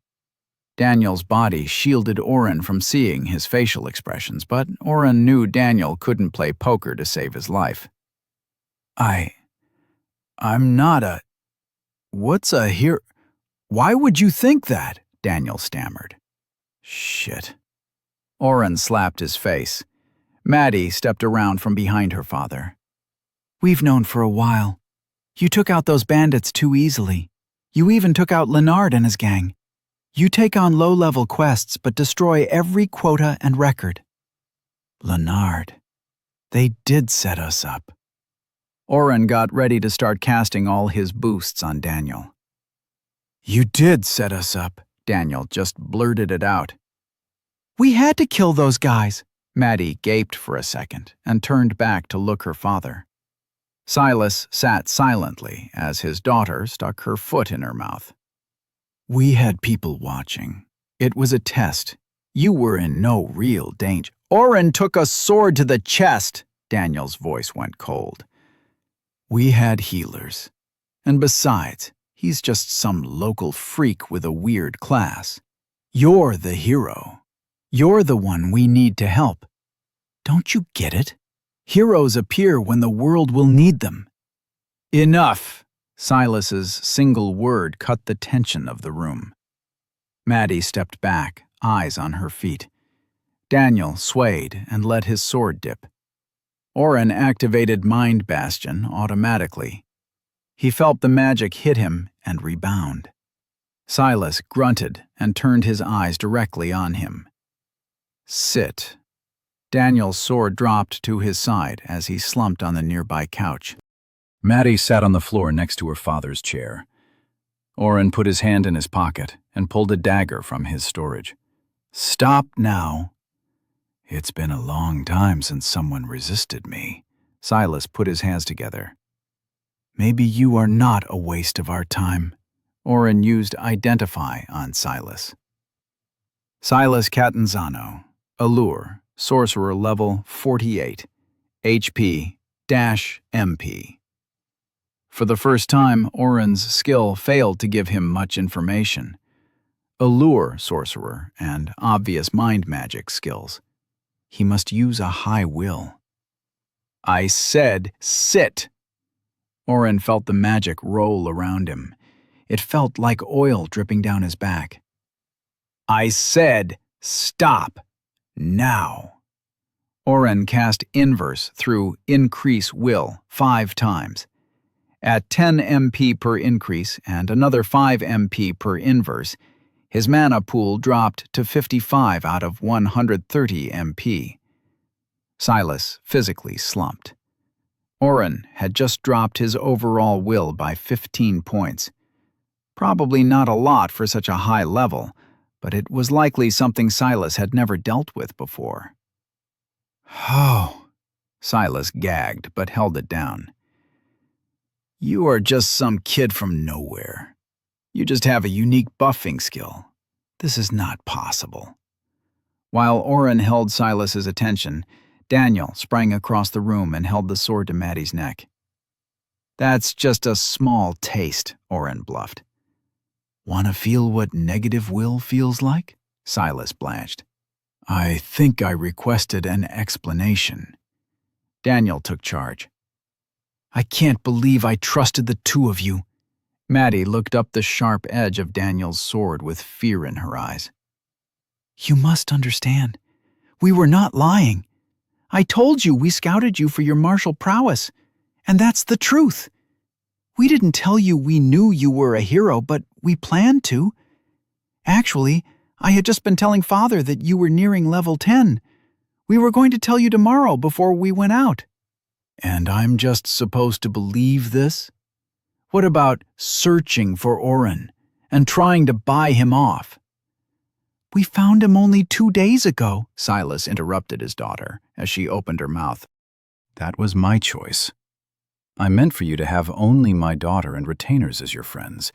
Daniel's body shielded Oren from seeing his facial expressions, but Oren knew Daniel couldn't play poker to save his life. I'm not a... What's a hero? Why would you think that?" Daniel stammered. "Shit." Oren slapped his face. Maddie stepped around from behind her father. "We've known for a while. You took out those bandits too easily. You even took out Leonard and his gang. You take on low-level quests but destroy every quota and record." "Leonard. They did set us up." Oren got ready to start casting all his boosts on Daniel. "You did set us up," Daniel just blurted it out. We had to kill those guys. Maddie gaped for a second and turned back to look her father. Silas sat silently as his daughter stuck her foot in her mouth. We had people watching. It was a test. You were in no real danger. Oren took a sword to the chest. Daniel's voice went cold. We had healers. And besides, he's just some local freak with a weird class. You're the hero. You're the one we need to help. Don't you get it? Heroes appear when the world will need them. Enough! Silas's single word cut the tension of the room. Maddie stepped back, eyes on her feet. Daniel swayed and let his sword dip. Oren activated Mind Bastion automatically. He felt the magic hit him and rebound. Silas grunted and turned his eyes directly on him. Sit. Daniel's sword dropped to his side as he slumped on the nearby couch. Maddie sat on the floor next to her father's chair. Oren put his hand in his pocket and pulled a dagger from his storage. Stop now. It's been a long time since someone resisted me. Silas put his hands together. Maybe you are not a waste of our time. Oren used Identify on Silas. Silas Catanzano, Allure, Sorcerer level 48, HP-MP. For the first time, Oren's skill failed to give him much information. Allure Sorcerer and obvious mind magic skills. He must use a high will. I said, sit! Oren felt the magic roll around him. It felt like oil dripping down his back. I said, stop! Now! Oren cast Inverse through Increase Will 5 times. At 10 MP per increase and another 5 MP per inverse, his mana pool dropped to 55 out of 130 MP. Silas physically slumped. Oren had just dropped his overall will by 15 points. Probably not a lot for such a high level, but it was likely something Silas had never dealt with before. Oh, Silas gagged but held it down. You are just some kid from nowhere. You just have a unique buffing skill. This is not possible. While Oren held Silas's attention, Daniel sprang across the room and held the sword to Maddie's neck. That's just a small taste, Oren bluffed. Want to feel what negative will feels like? Silas blanched. I think I requested an explanation. Daniel took charge. I can't believe I trusted the two of you. Maddie looked up the sharp edge of Daniel's sword with fear in her eyes. You must understand. We were not lying. I told you we scouted you for your martial prowess, and that's the truth. We didn't tell you we knew you were a hero, but we planned to. Actually, I had just been telling Father that you were nearing level 10. We were going to tell you tomorrow before we went out. And I'm just supposed to believe this? What about searching for Oren and trying to buy him off? We found him only 2 days ago, Silas interrupted his daughter as she opened her mouth. That was my choice. I meant for you to have only my daughter and retainers as your friends.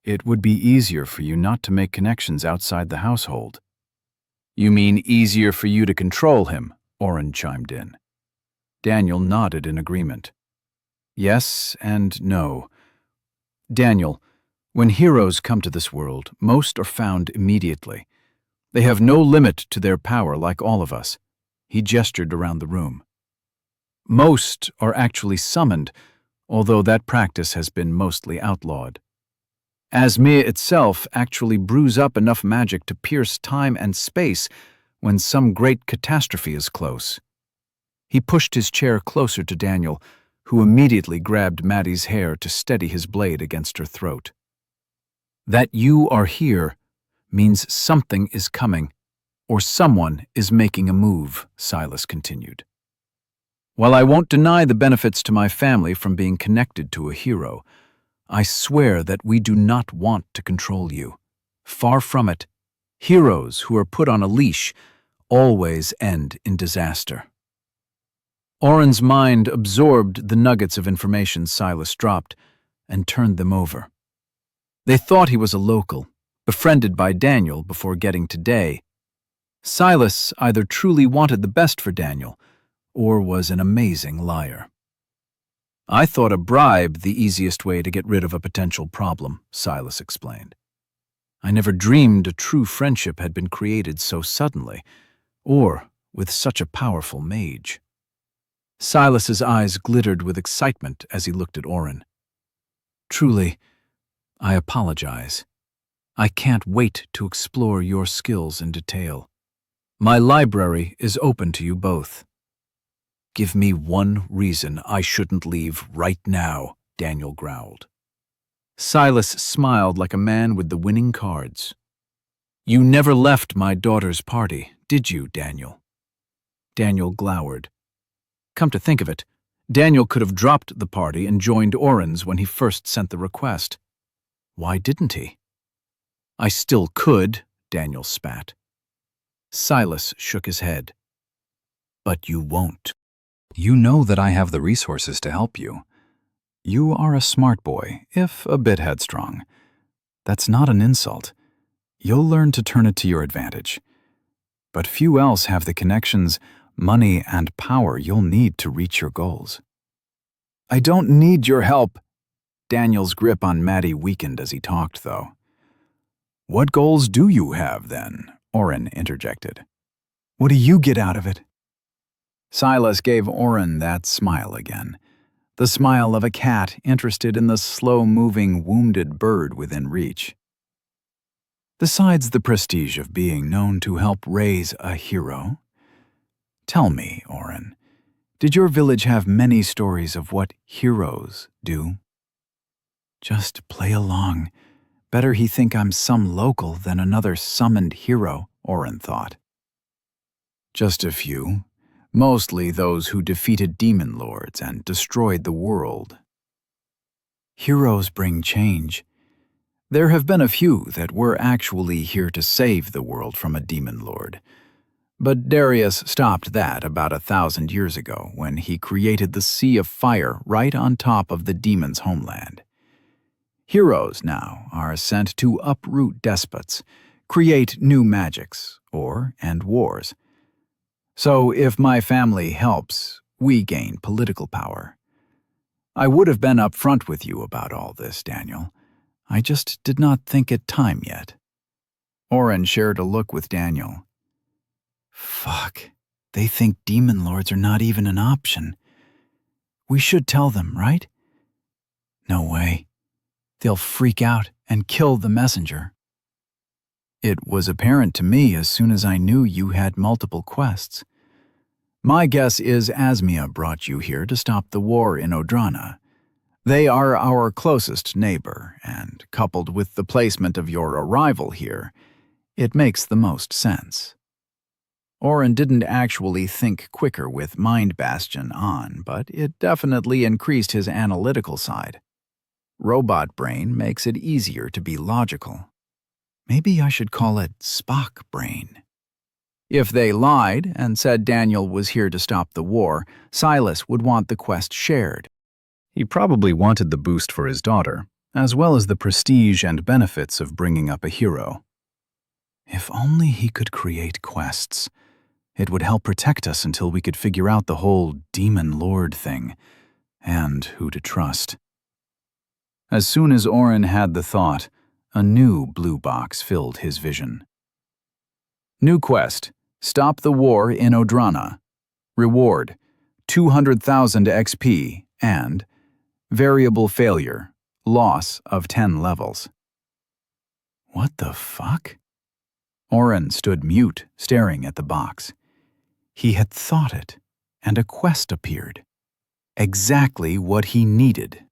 It would be easier for you not to make connections outside the household. You mean easier for you to control him, Oren chimed in. Daniel nodded in agreement. Yes and no. Daniel, when heroes come to this world, most are found immediately. They have no limit to their power like all of us. He gestured around the room. Most are actually summoned, although that practice has been mostly outlawed. Asmir itself actually brews up enough magic to pierce time and space when some great catastrophe is close. He pushed his chair closer to Daniel, who immediately grabbed Maddie's hair to steady his blade against her throat. That you are here means something is coming, or someone is making a move, Silas continued. While I won't deny the benefits to my family from being connected to a hero, I swear that we do not want to control you. Far from it. Heroes who are put on a leash always end in disaster. Oren's mind absorbed the nuggets of information Silas dropped and turned them over. They thought he was a local, befriended by Daniel before getting to Day. Silas either truly wanted the best for Daniel or was an amazing liar. I thought a bribe the easiest way to get rid of a potential problem, Silas explained. I never dreamed a true friendship had been created so suddenly, or with such a powerful mage. Silas's eyes glittered with excitement as he looked at Oren. Truly, I apologize. I can't wait to explore your skills in detail. My library is open to you both. Give me one reason I shouldn't leave right now, Daniel growled. Silas smiled like a man with the winning cards. You never left my daughter's party, did you, Daniel? Daniel glowered. Come to think of it, Daniel could have dropped the party and joined Oren's when he first sent the request. Why didn't he? I still could, Daniel spat. Silas shook his head. But you won't. You know that I have the resources to help you. You are a smart boy, if a bit headstrong. That's not an insult. You'll learn to turn it to your advantage. But few else have the connections, money, and power you'll need to reach your goals. I don't need your help. Daniel's grip on Maddie weakened as he talked, though. What goals do you have, then? Oren interjected. What do you get out of it? Silas gave Oren that smile again, the smile of a cat interested in the slow-moving, wounded bird within reach. Besides the prestige of being known to help raise a hero, tell me, Oren, did your village have many stories of what heroes do? Just play along. Better he think I'm some local than another summoned hero, Oren thought. Just a few. Mostly those who defeated demon lords and destroyed the world. Heroes bring change. There have been a few that were actually here to save the world from a demon lord. But Darius stopped that about 1,000 years ago when he created the Sea of Fire right on top of the demon's homeland. Heroes now are sent to uproot despots, create new magics, or end wars. So if my family helps, we gain political power. I would have been upfront with you about all this, Daniel. I just did not think it time yet. Oren shared a look with Daniel. Fuck, they think demon lords are not even an option. We should tell them, right? No way. They'll freak out and kill the messenger. It was apparent to me as soon as I knew you had multiple quests. My guess is Asmia brought you here to stop the war in Odrana. They are our closest neighbor, and coupled with the placement of your arrival here, it makes the most sense. Oren didn't actually think quicker with Mind Bastion on, but it definitely increased his analytical side. Robot brain makes it easier to be logical. Maybe I should call it Spock brain. If they lied and said Daniel was here to stop the war, Silas would want the quest shared. He probably wanted the boost for his daughter, as well as the prestige and benefits of bringing up a hero. If only he could create quests. It would help protect us until we could figure out the whole demon lord thing, and who to trust. As soon as Oren had the thought, a new blue box filled his vision. New quest. Stop the war in Odrana. Reward, 200,000 XP and variable failure, loss of 10 levels. What the fuck? Oren stood mute, staring at the box. He had thought it, and a quest appeared. Exactly what he needed.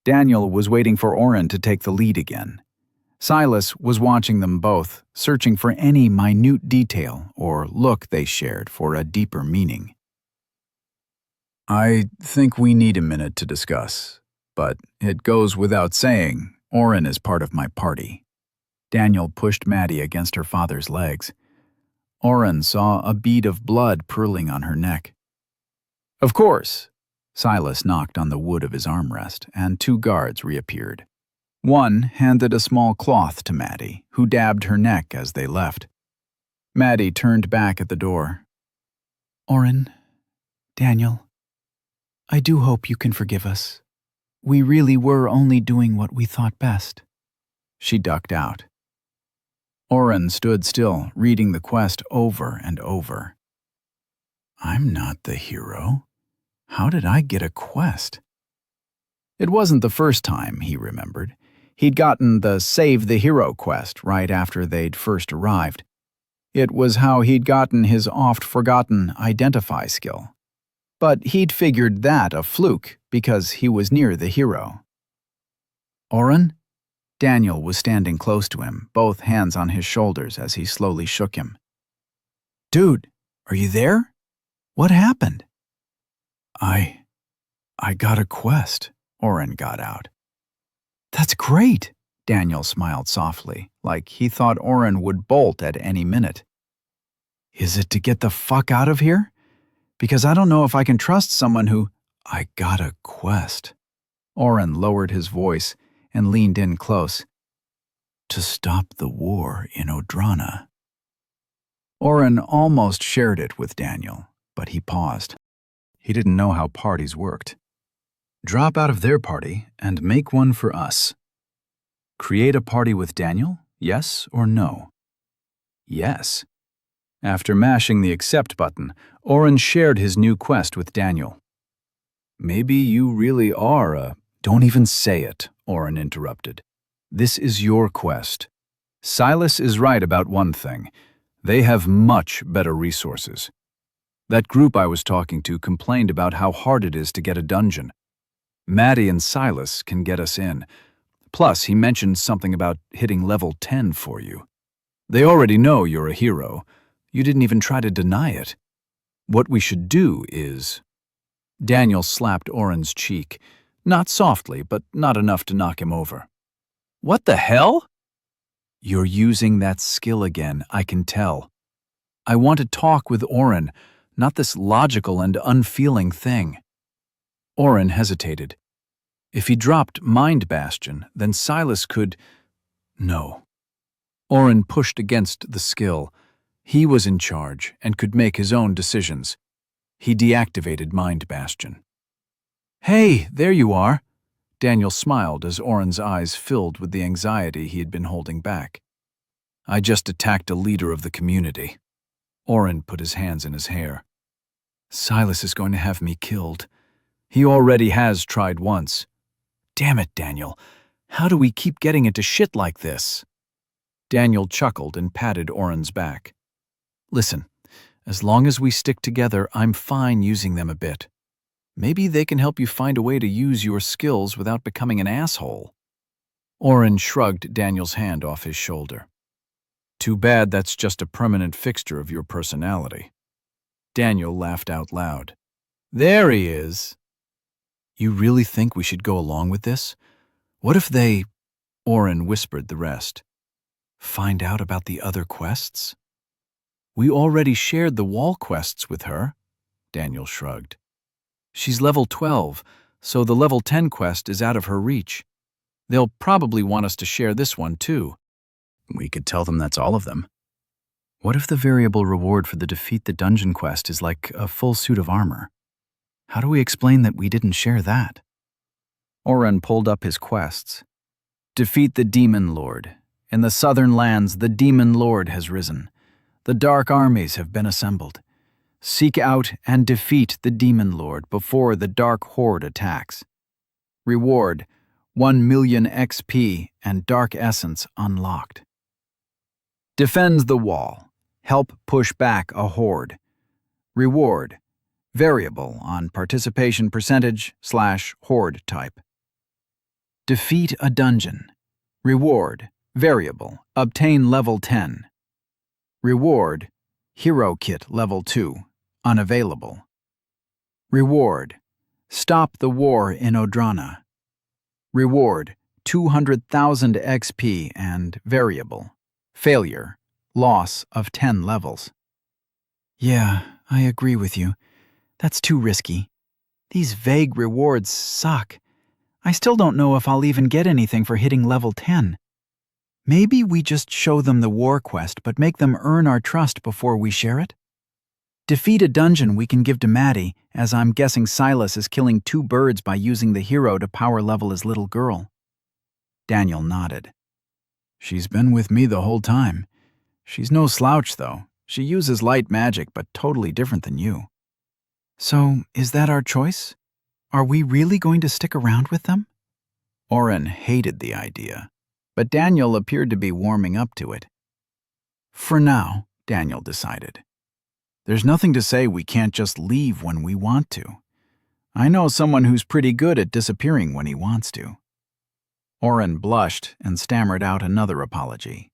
Daniel was waiting for Oren to take the lead again. Silas was watching them both, searching for any minute detail or look they shared for a deeper meaning. I think we need a minute to discuss, but it goes without saying, Oren is part of my party. Daniel pushed Maddie against her father's legs. Oren saw a bead of blood purling on her neck. Of course. Silas knocked on the wood of his armrest, and 2 guards reappeared. One handed a small cloth to Maddie, who dabbed her neck as they left. Maddie turned back at the door. Oren, Daniel, I do hope you can forgive us. We really were only doing what we thought best. She ducked out. Oren stood still, reading the quest over and over. I'm not the hero. How did I get a quest? It wasn't the first time, he remembered. He'd gotten the Save the Hero quest right after they'd first arrived. It was how he'd gotten his oft-forgotten Identify skill. But he'd figured that a fluke because he was near the hero. Oren? Daniel was standing close to him, both hands on his shoulders as he slowly shook him. Dude, are you there? What happened? I got a quest, Oren got out. That's great, Daniel smiled softly, like he thought Oren would bolt at any minute. Is it to get the fuck out of here? Because I don't know if I can trust someone who... I got a quest. Oren lowered his voice and leaned in close. To stop the war in Odrana. Oren almost shared it with Daniel, but he paused. He didn't know how parties worked. Drop out of their party and make one for us. Create a party with Daniel, yes or no? Yes. After mashing the accept button, Oren shared his new quest with Daniel. Maybe you really are a... Don't even say it, Oren interrupted. This is your quest. Silas is right about one thing. They have much better resources. That group I was talking to complained about how hard it is to get a dungeon. Maddie and Silas can get us in. Plus, he mentioned something about hitting level 10 for you. They already know you're a hero. You didn't even try to deny it. What we should do is... Daniel slapped Oren's cheek. Not softly, but not enough to knock him over. What the hell? You're using that skill again, I can tell. I want to talk with Oren, not this logical and unfeeling thing. Oren hesitated. If he dropped Mind Bastion, then Silas could... No. Oren pushed against the skill. He was in charge and could make his own decisions. He deactivated Mind Bastion. Hey, there you are. Daniel smiled as Oren's eyes filled with the anxiety he had been holding back. I just attacked a leader of the community. Oren put his hands in his hair. Silas is going to have me killed. He already has tried once. Damn it, Daniel. How do we keep getting into shit like this? Daniel chuckled and patted Oren's back. Listen, as long as we stick together, I'm fine using them a bit. Maybe they can help you find a way to use your skills without becoming an asshole. Oren shrugged Daniel's hand off his shoulder. Too bad that's just a permanent fixture of your personality. Daniel laughed out loud. There he is. You really think we should go along with this? What if they... Oren whispered the rest. Find out about the other quests? We already shared the wall quests with her. Daniel shrugged. She's level 12, so the level 10 quest is out of her reach. They'll probably want us to share this one too. We could tell them that's all of them. What if the variable reward for the Defeat the Dungeon quest is like a full suit of armor? How do we explain that we didn't share that? Oren pulled up his quests. Defeat the Demon Lord. In the southern lands, the Demon Lord has risen. The dark armies have been assembled. Seek out and defeat the Demon Lord before the Dark Horde attacks. Reward, 1 million XP and Dark Essence unlocked. Defends the wall. Help push back a horde. Reward, variable on participation percentage / horde type. Defeat a dungeon. Reward, variable, obtain level 10. Reward, Hero Kit level 2, unavailable. Reward, stop the war in Odrana. Reward, 200,000 XP and variable. Failure. Loss of 10 levels. Yeah, I agree with you. That's too risky. These vague rewards suck. I still don't know if I'll even get anything for hitting level 10. Maybe we just show them the war quest but make them earn our trust before we share it? Defeat a dungeon we can give to Maddie, as I'm guessing Silas is killing 2 birds by using the hero to power level his little girl. Daniel nodded. She's been with me the whole time. She's no slouch, though. She uses light magic, but totally different than you. So, is that our choice? Are we really going to stick around with them? Oren hated the idea, but Daniel appeared to be warming up to it. For now, Daniel decided. There's nothing to say we can't just leave when we want to. I know someone who's pretty good at disappearing when he wants to. Oren blushed and stammered out another apology.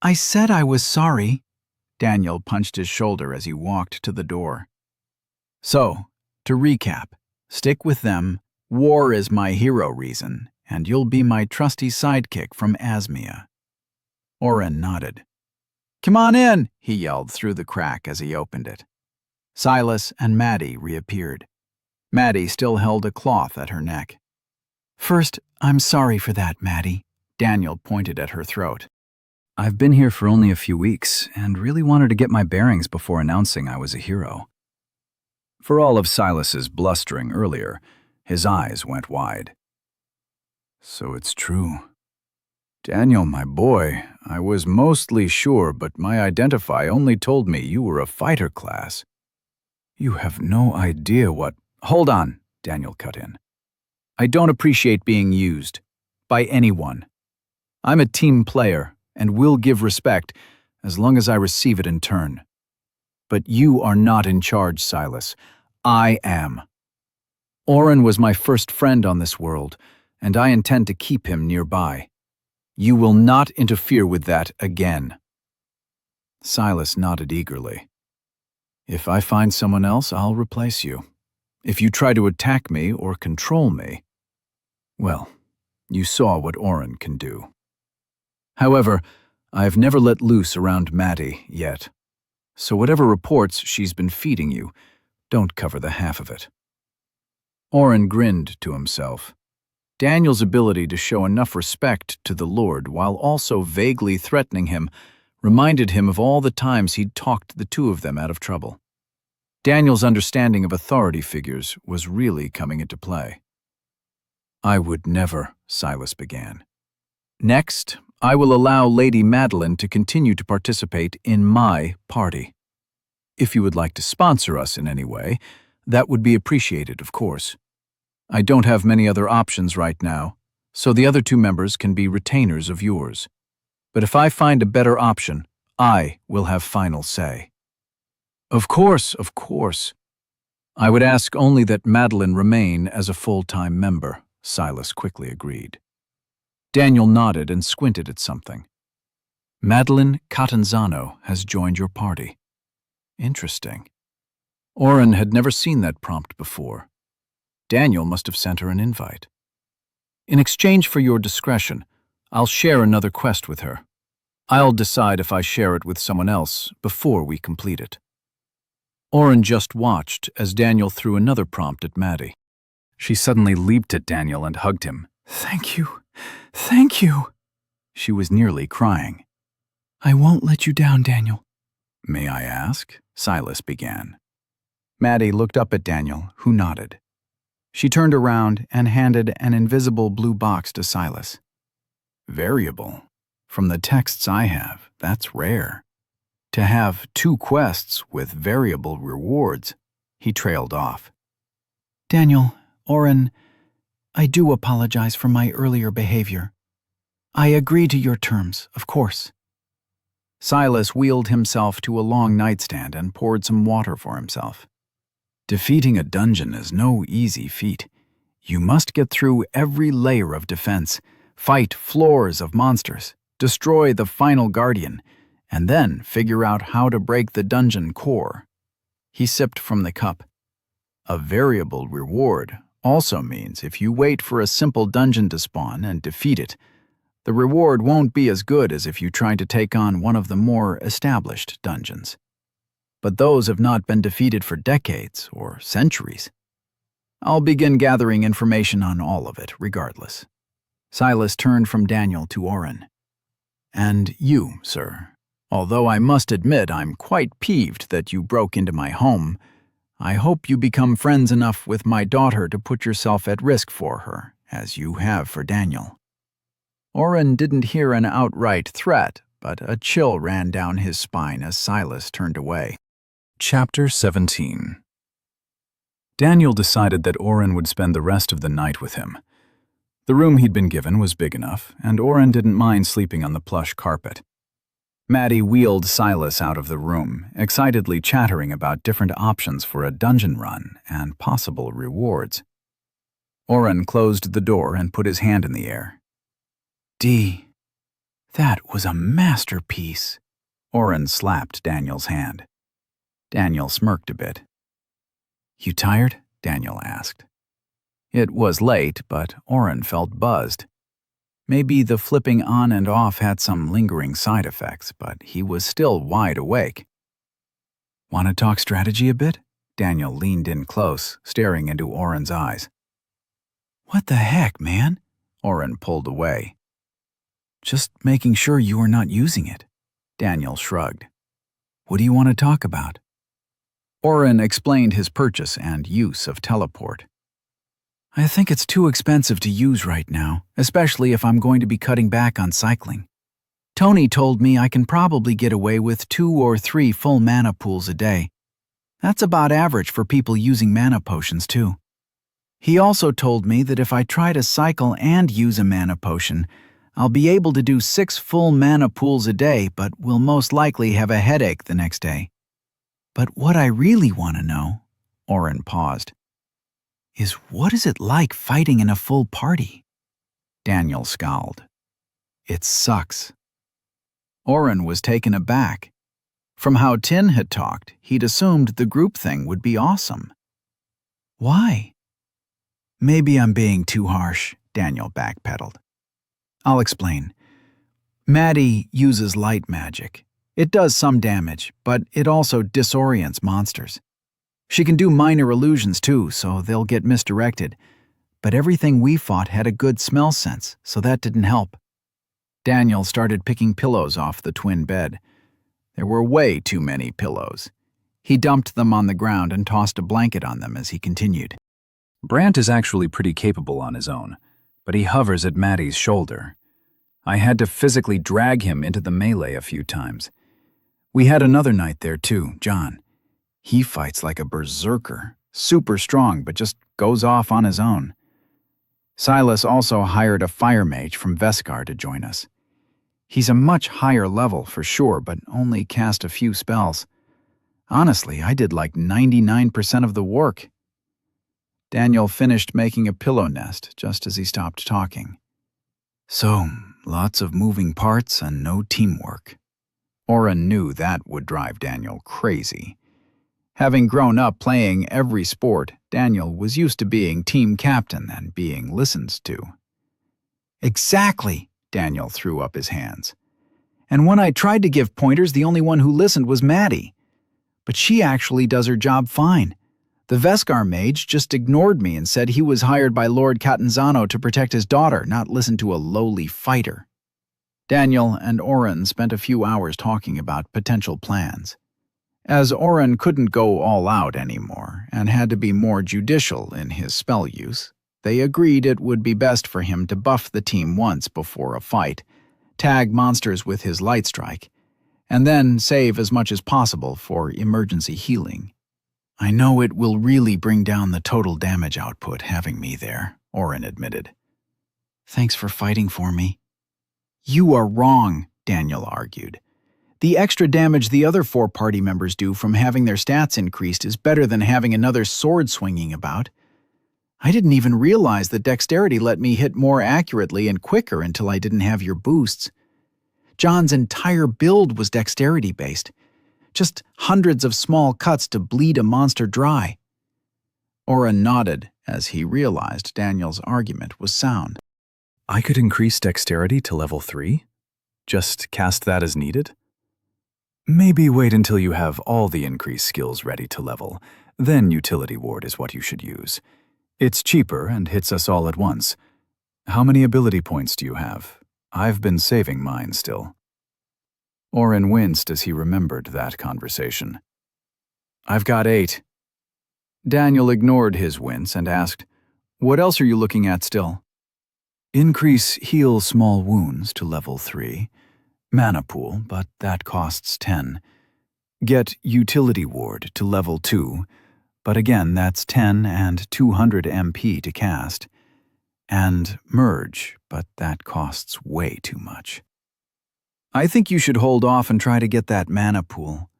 I said I was sorry. Daniel punched his shoulder as he walked to the door. So, to recap, stick with them, war is my hero reason, and you'll be my trusty sidekick from Asmia. Oren nodded. Come on in, he yelled through the crack as he opened it. Silas and Maddie reappeared. Maddie still held a cloth at her neck. First, I'm sorry for that, Maddie. Daniel pointed at her throat. I've been here for only a few weeks and really wanted to get my bearings before announcing I was a hero. For all of Silas's blustering earlier, his eyes went wide. So it's true. Daniel, my boy, I was mostly sure, but my identify only told me you were a fighter class. You have no idea what— Hold on, Daniel cut in. I don't appreciate being used. By anyone. I'm a team player, and will give respect as long as I receive it in turn. But you are not in charge, Silas. I am. Oren was my first friend on this world, and I intend to keep him nearby. You will not interfere with that again. Silas nodded eagerly. If I find someone else, I'll replace you. If you try to attack me or control me, well, you saw what Oren can do. However, I've never let loose around Maddie yet. So whatever reports she's been feeding you, don't cover the half of it. Oren grinned to himself. Daniel's ability to show enough respect to the Lord while also vaguely threatening him reminded him of all the times he'd talked the two of them out of trouble. Daniel's understanding of authority figures was really coming into play. I would never, Silas began. Next, I will allow Lady Madeline to continue to participate in my party. If you would like to sponsor us in any way, that would be appreciated, of course. I don't have many other options right now, so the other 2 members can be retainers of yours. But if I find a better option, I will have final say. Of course, of course. I would ask only that Madeline remain as a full-time member, Silas quickly agreed. Daniel nodded and squinted at something. Madeline Catanzano has joined your party. Interesting. Oren had never seen that prompt before. Daniel must have sent her an invite. In exchange for your discretion, I'll share another quest with her. I'll decide if I share it with someone else before we complete it. Oren just watched as Daniel threw another prompt at Maddie. She suddenly leaped at Daniel and hugged him. Thank you. Thank you. She was nearly crying. I won't let you down, Daniel. May I ask? Silas began. Maddie looked up at Daniel, who nodded. She turned around and handed an invisible blue box to Silas. Variable. From the texts I have, that's rare. To have 2 quests with variable rewards, he trailed off. Daniel, Oren, I do apologize for my earlier behavior. I agree to your terms, of course. Silas wheeled himself to a long nightstand and poured some water for himself. Defeating a dungeon is no easy feat. You must get through every layer of defense, fight floors of monsters, destroy the final guardian, and then figure out how to break the dungeon core. He sipped from the cup. A variable reward Also means if you wait for a simple dungeon to spawn and defeat it, the reward won't be as good as if you try to take on one of the more established dungeons. But those have not been defeated for decades or centuries. I'll begin gathering information on all of it, regardless. Silas turned from Daniel to Oren. And you, sir, although I must admit I'm quite peeved that you broke into my home, I hope you become friends enough with my daughter to put yourself at risk for her, as you have for Daniel. Oren didn't hear an outright threat, but a chill ran down his spine as Silas turned away. Chapter 17. Daniel decided that Oren would spend the rest of the night with him. The room he'd been given was big enough, and Oren didn't mind sleeping on the plush carpet. Maddie wheeled Silas out of the room, excitedly chattering about different options for a dungeon run and possible rewards. Oren closed the door and put his hand in the air. Dee, that was a masterpiece. Oren slapped Daniel's hand. Daniel smirked a bit. You tired? Daniel asked. It was late, but Oren felt buzzed. Maybe the flipping on and off had some lingering side effects, but he was still wide awake. Want to talk strategy a bit? Daniel leaned in close, staring into Oren's eyes. What the heck, man? Oren pulled away. Just making sure you are not using it. Daniel shrugged. What do you want to talk about? Oren explained his purchase and use of teleport. I think it's too expensive to use right now, especially if I'm going to be cutting back on cycling. Tony told me I can probably get away with 2 or 3 full mana pools a day. That's about average for people using mana potions too. He also told me that if I try to cycle and use a mana potion, I'll be able to do 6 full mana pools a day, but will most likely have a headache the next day. But what I really want to know, Oren paused, is what is it like fighting in a full party? Daniel scowled. It sucks. Oren was taken aback. From how Tin had talked, he'd assumed the group thing would be awesome. Why? Maybe I'm being too harsh, Daniel backpedaled. I'll explain. Maddie uses light magic. It does some damage, but it also disorients monsters. She can do minor illusions too, so they'll get misdirected. But everything we fought had a good smell sense, so that didn't help. Daniel started picking pillows off the twin bed. There were way too many pillows. He dumped them on the ground and tossed a blanket on them as he continued. Brant is actually pretty capable on his own, but he hovers at Maddie's shoulder. I had to physically drag him into the melee a few times. We had another knight there too, John. He fights like a berserker, super strong, but just goes off on his own. Silas also hired a fire mage from Veskar to join us. He's a much higher level for sure, but only cast a few spells. Honestly, I did like 99% of the work. Daniel finished making a pillow nest just as he stopped talking. So, lots of moving parts and no teamwork. Oren knew that would drive Daniel crazy. Having grown up playing every sport, Daniel was used to being team captain and being listened to. Exactly, Daniel threw up his hands. And when I tried to give pointers, the only one who listened was Maddie. But she actually does her job fine. The Veskar mage just ignored me and said he was hired by Lord Catanzano to protect his daughter, not listen to a lowly fighter. Daniel and Oren spent a few hours talking about potential plans. As Oren couldn't go all out anymore and had to be more judicial in his spell use, they agreed it would be best for him to buff the team once before a fight, tag monsters with his light strike, and then save as much as possible for emergency healing. I know it will really bring down the total damage output having me there, Oren admitted. Thanks for fighting for me. You are wrong, Daniel argued. The extra damage the other 4 party members do from having their stats increased is better than having another sword swinging about. I didn't even realize that dexterity let me hit more accurately and quicker until I didn't have your boosts. John's entire build was dexterity-based. Just hundreds of small cuts to bleed a monster dry. Oren nodded as he realized Daniel's argument was sound. I could increase dexterity to level 3? Just cast that as needed? Maybe wait until you have all the increased skills ready to level. Then Utility Ward is what you should use. It's cheaper and hits us all at once. How many ability points do you have? I've been saving mine still. Oren winced as he remembered that conversation. I've got 8. Daniel ignored his wince and asked, What else are you looking at still? Increase heal small wounds to level 3. Mana pool, but that costs 10. Get Utility Ward to level 2, but again that's 10 and 200 MP to cast. And Merge, but that costs way too much. I think you should hold off and try to get that mana pool.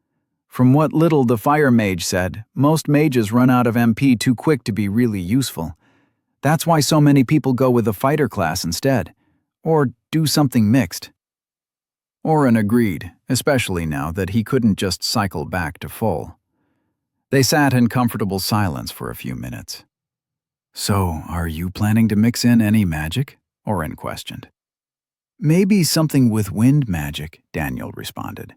From what little the fire mage said, most mages run out of MP too quick to be really useful. That's why so many people go with the fighter class instead, or do something mixed. Oren agreed, especially now that he couldn't just cycle back to full. They sat in comfortable silence for a few minutes. So, are you planning to mix in any magic? Oren questioned. Maybe something with wind magic, Daniel responded.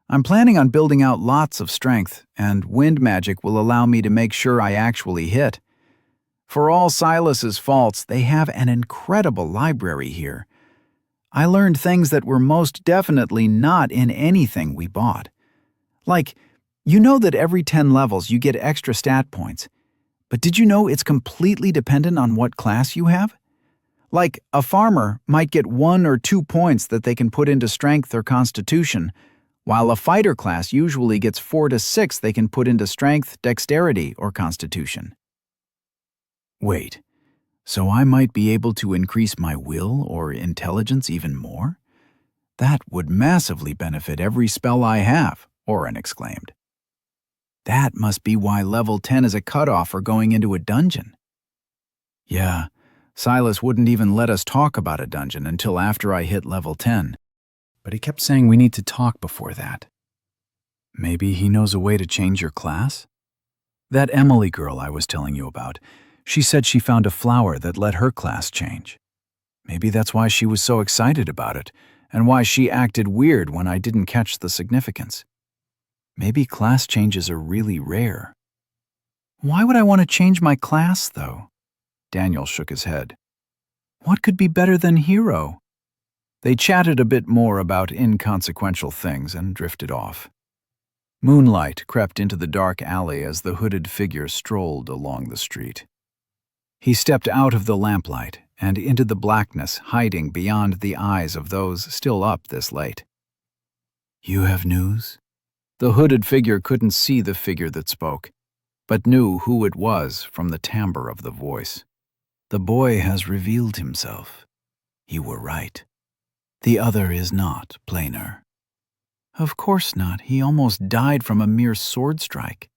I'm planning on building out lots of strength, and wind magic will allow me to make sure I actually hit. For all Silas's faults, they have an incredible library here. I learned things that were most definitely not in anything we bought. Like, you know that every 10 levels you get extra stat points, but did you know it's completely dependent on what class you have? Like, a farmer might get 1 or 2 points that they can put into strength or constitution, while a fighter class usually gets 4 to 6 they can put into strength, dexterity, or constitution. Wait, so I might be able to increase my will or intelligence even more? That would massively benefit every spell I have, Oren exclaimed. That must be why level 10 is a cutoff for going into a dungeon. Yeah, Silas wouldn't even let us talk about a dungeon until after I hit level 10. But he kept saying we need to talk before that. Maybe he knows a way to change your class? That Emily girl I was telling you about, she said she found a flower that let her class change. Maybe that's why she was so excited about it, and why she acted weird when I didn't catch the significance. Maybe class changes are really rare. Why would I want to change my class, though? Daniel shook his head. What could be better than hero? They chatted a bit more about inconsequential things and drifted off. Moonlight crept into the dark alley as the hooded figure strolled along the street. He stepped out of the lamplight and into the blackness hiding beyond the eyes of those still up this late. You have news? The hooded figure couldn't see the figure that spoke, but knew who it was from the timbre of the voice. The boy has revealed himself. You were right. The other is not plainer. Of course not. He almost died from a mere sword strike.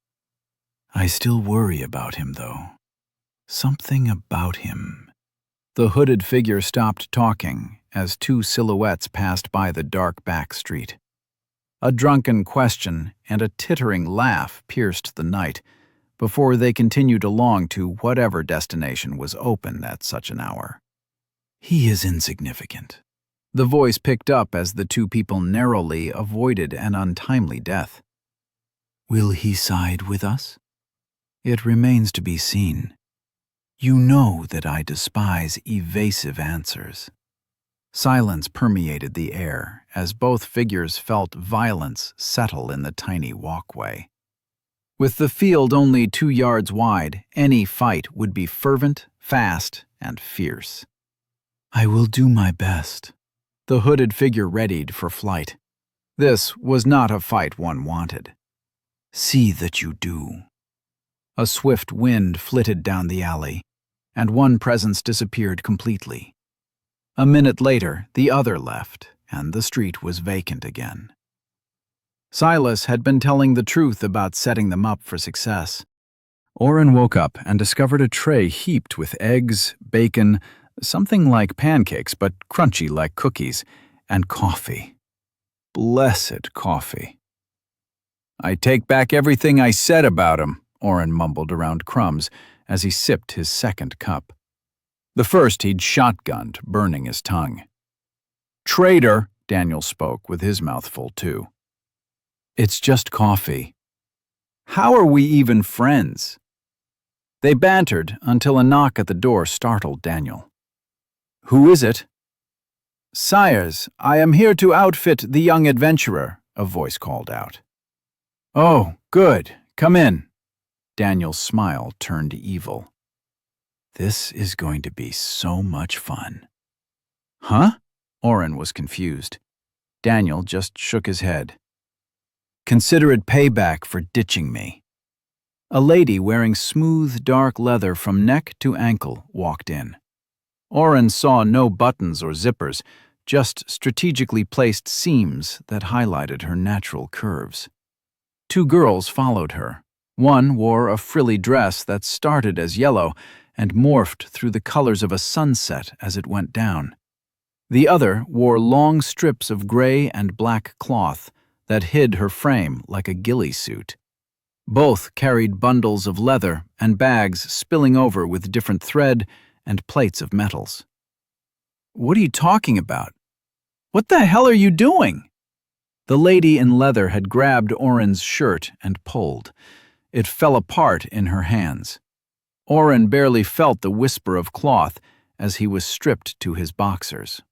I still worry about him, though. Something about him. The hooded figure stopped talking as 2 silhouettes passed by the dark back street. A drunken question and a tittering laugh pierced the night before they continued along to whatever destination was open at such an hour. He is insignificant. The voice picked up as the 2 people narrowly avoided an untimely death. Will he side with us? It remains to be seen. You know that I despise evasive answers. Silence permeated the air as both figures felt violence settle in the tiny walkway. With the field only 2 yards wide, any fight would be fervent, fast, and fierce. I will do my best. The hooded figure readied for flight. This was not a fight one wanted. See that you do. A swift wind flitted down the alley, and one presence disappeared completely. A minute later, the other left, and the street was vacant again. Silas had been telling the truth about setting them up for success. Oren woke up and discovered a tray heaped with eggs, bacon, something like pancakes but crunchy like cookies, and coffee. Blessed coffee. I take back everything I said about him, Oren mumbled around crumbs as he sipped his second cup. The first he'd shotgunned, burning his tongue. "Traitor," Daniel spoke with his mouth full too. "It's just coffee." "How are we even friends?" They bantered until a knock at the door startled Daniel. "Who is it?" "Sires, I am here to outfit the young adventurer," a voice called out. "Oh, good. Come in." Daniel's smile turned evil. "This is going to be so much fun." "Huh?" Oren was confused. Daniel just shook his head. "Consider it payback for ditching me." A lady wearing smooth, dark leather from neck to ankle walked in. Oren saw no buttons or zippers, just strategically placed seams that highlighted her natural curves. Two girls followed her. One wore a frilly dress that started as yellow and morphed through the colors of a sunset as it went down. The other wore long strips of gray and black cloth that hid her frame like a ghillie suit. Both carried bundles of leather and bags spilling over with different thread and plates of metals. "What are you talking about? What the hell are you doing?" The lady in leather had grabbed Oren's shirt and pulled. It fell apart in her hands. Oren barely felt the whisper of cloth as he was stripped to his boxers.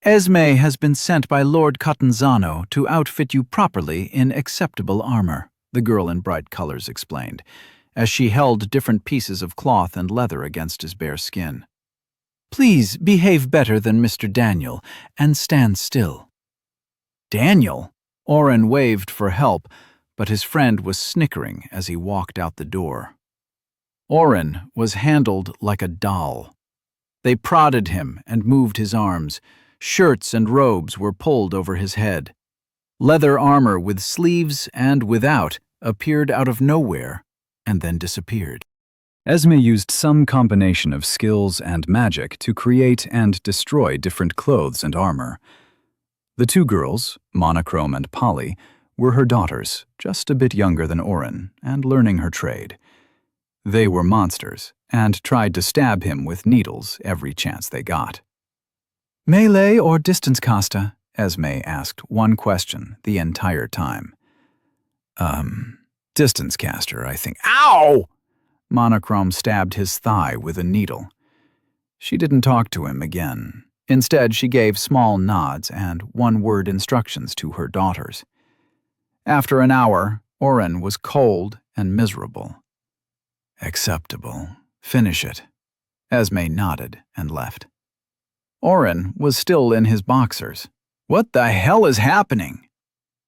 "Esme has been sent by Lord Catanzano to outfit you properly in acceptable armor," the girl in bright colors explained, as she held different pieces of cloth and leather against his bare skin. "Please behave better than Mr. Daniel and stand still." "Daniel?" Oren waved for help, but his friend was snickering as he walked out the door. Oren was handled like a doll. They prodded him and moved his arms. Shirts and robes were pulled over his head. Leather armor with sleeves and without appeared out of nowhere and then disappeared. Esme used some combination of skills and magic to create and destroy different clothes and armor. The two girls, Monochrome and Polly, were her daughters, just a bit younger than Oren, and learning her trade. They were monsters, and tried to stab him with needles every chance they got. "Melee or distance casta?" Esme asked one question the entire time. Distance caster, I think." "Ow!" Monochrome stabbed his thigh with a needle. She didn't talk to him again. Instead, she gave small nods and one-word instructions to her daughters. After an hour, Oren was cold and miserable. "Acceptable. Finish it." Esme nodded and left. Oren was still in his boxers. "What the hell is happening?"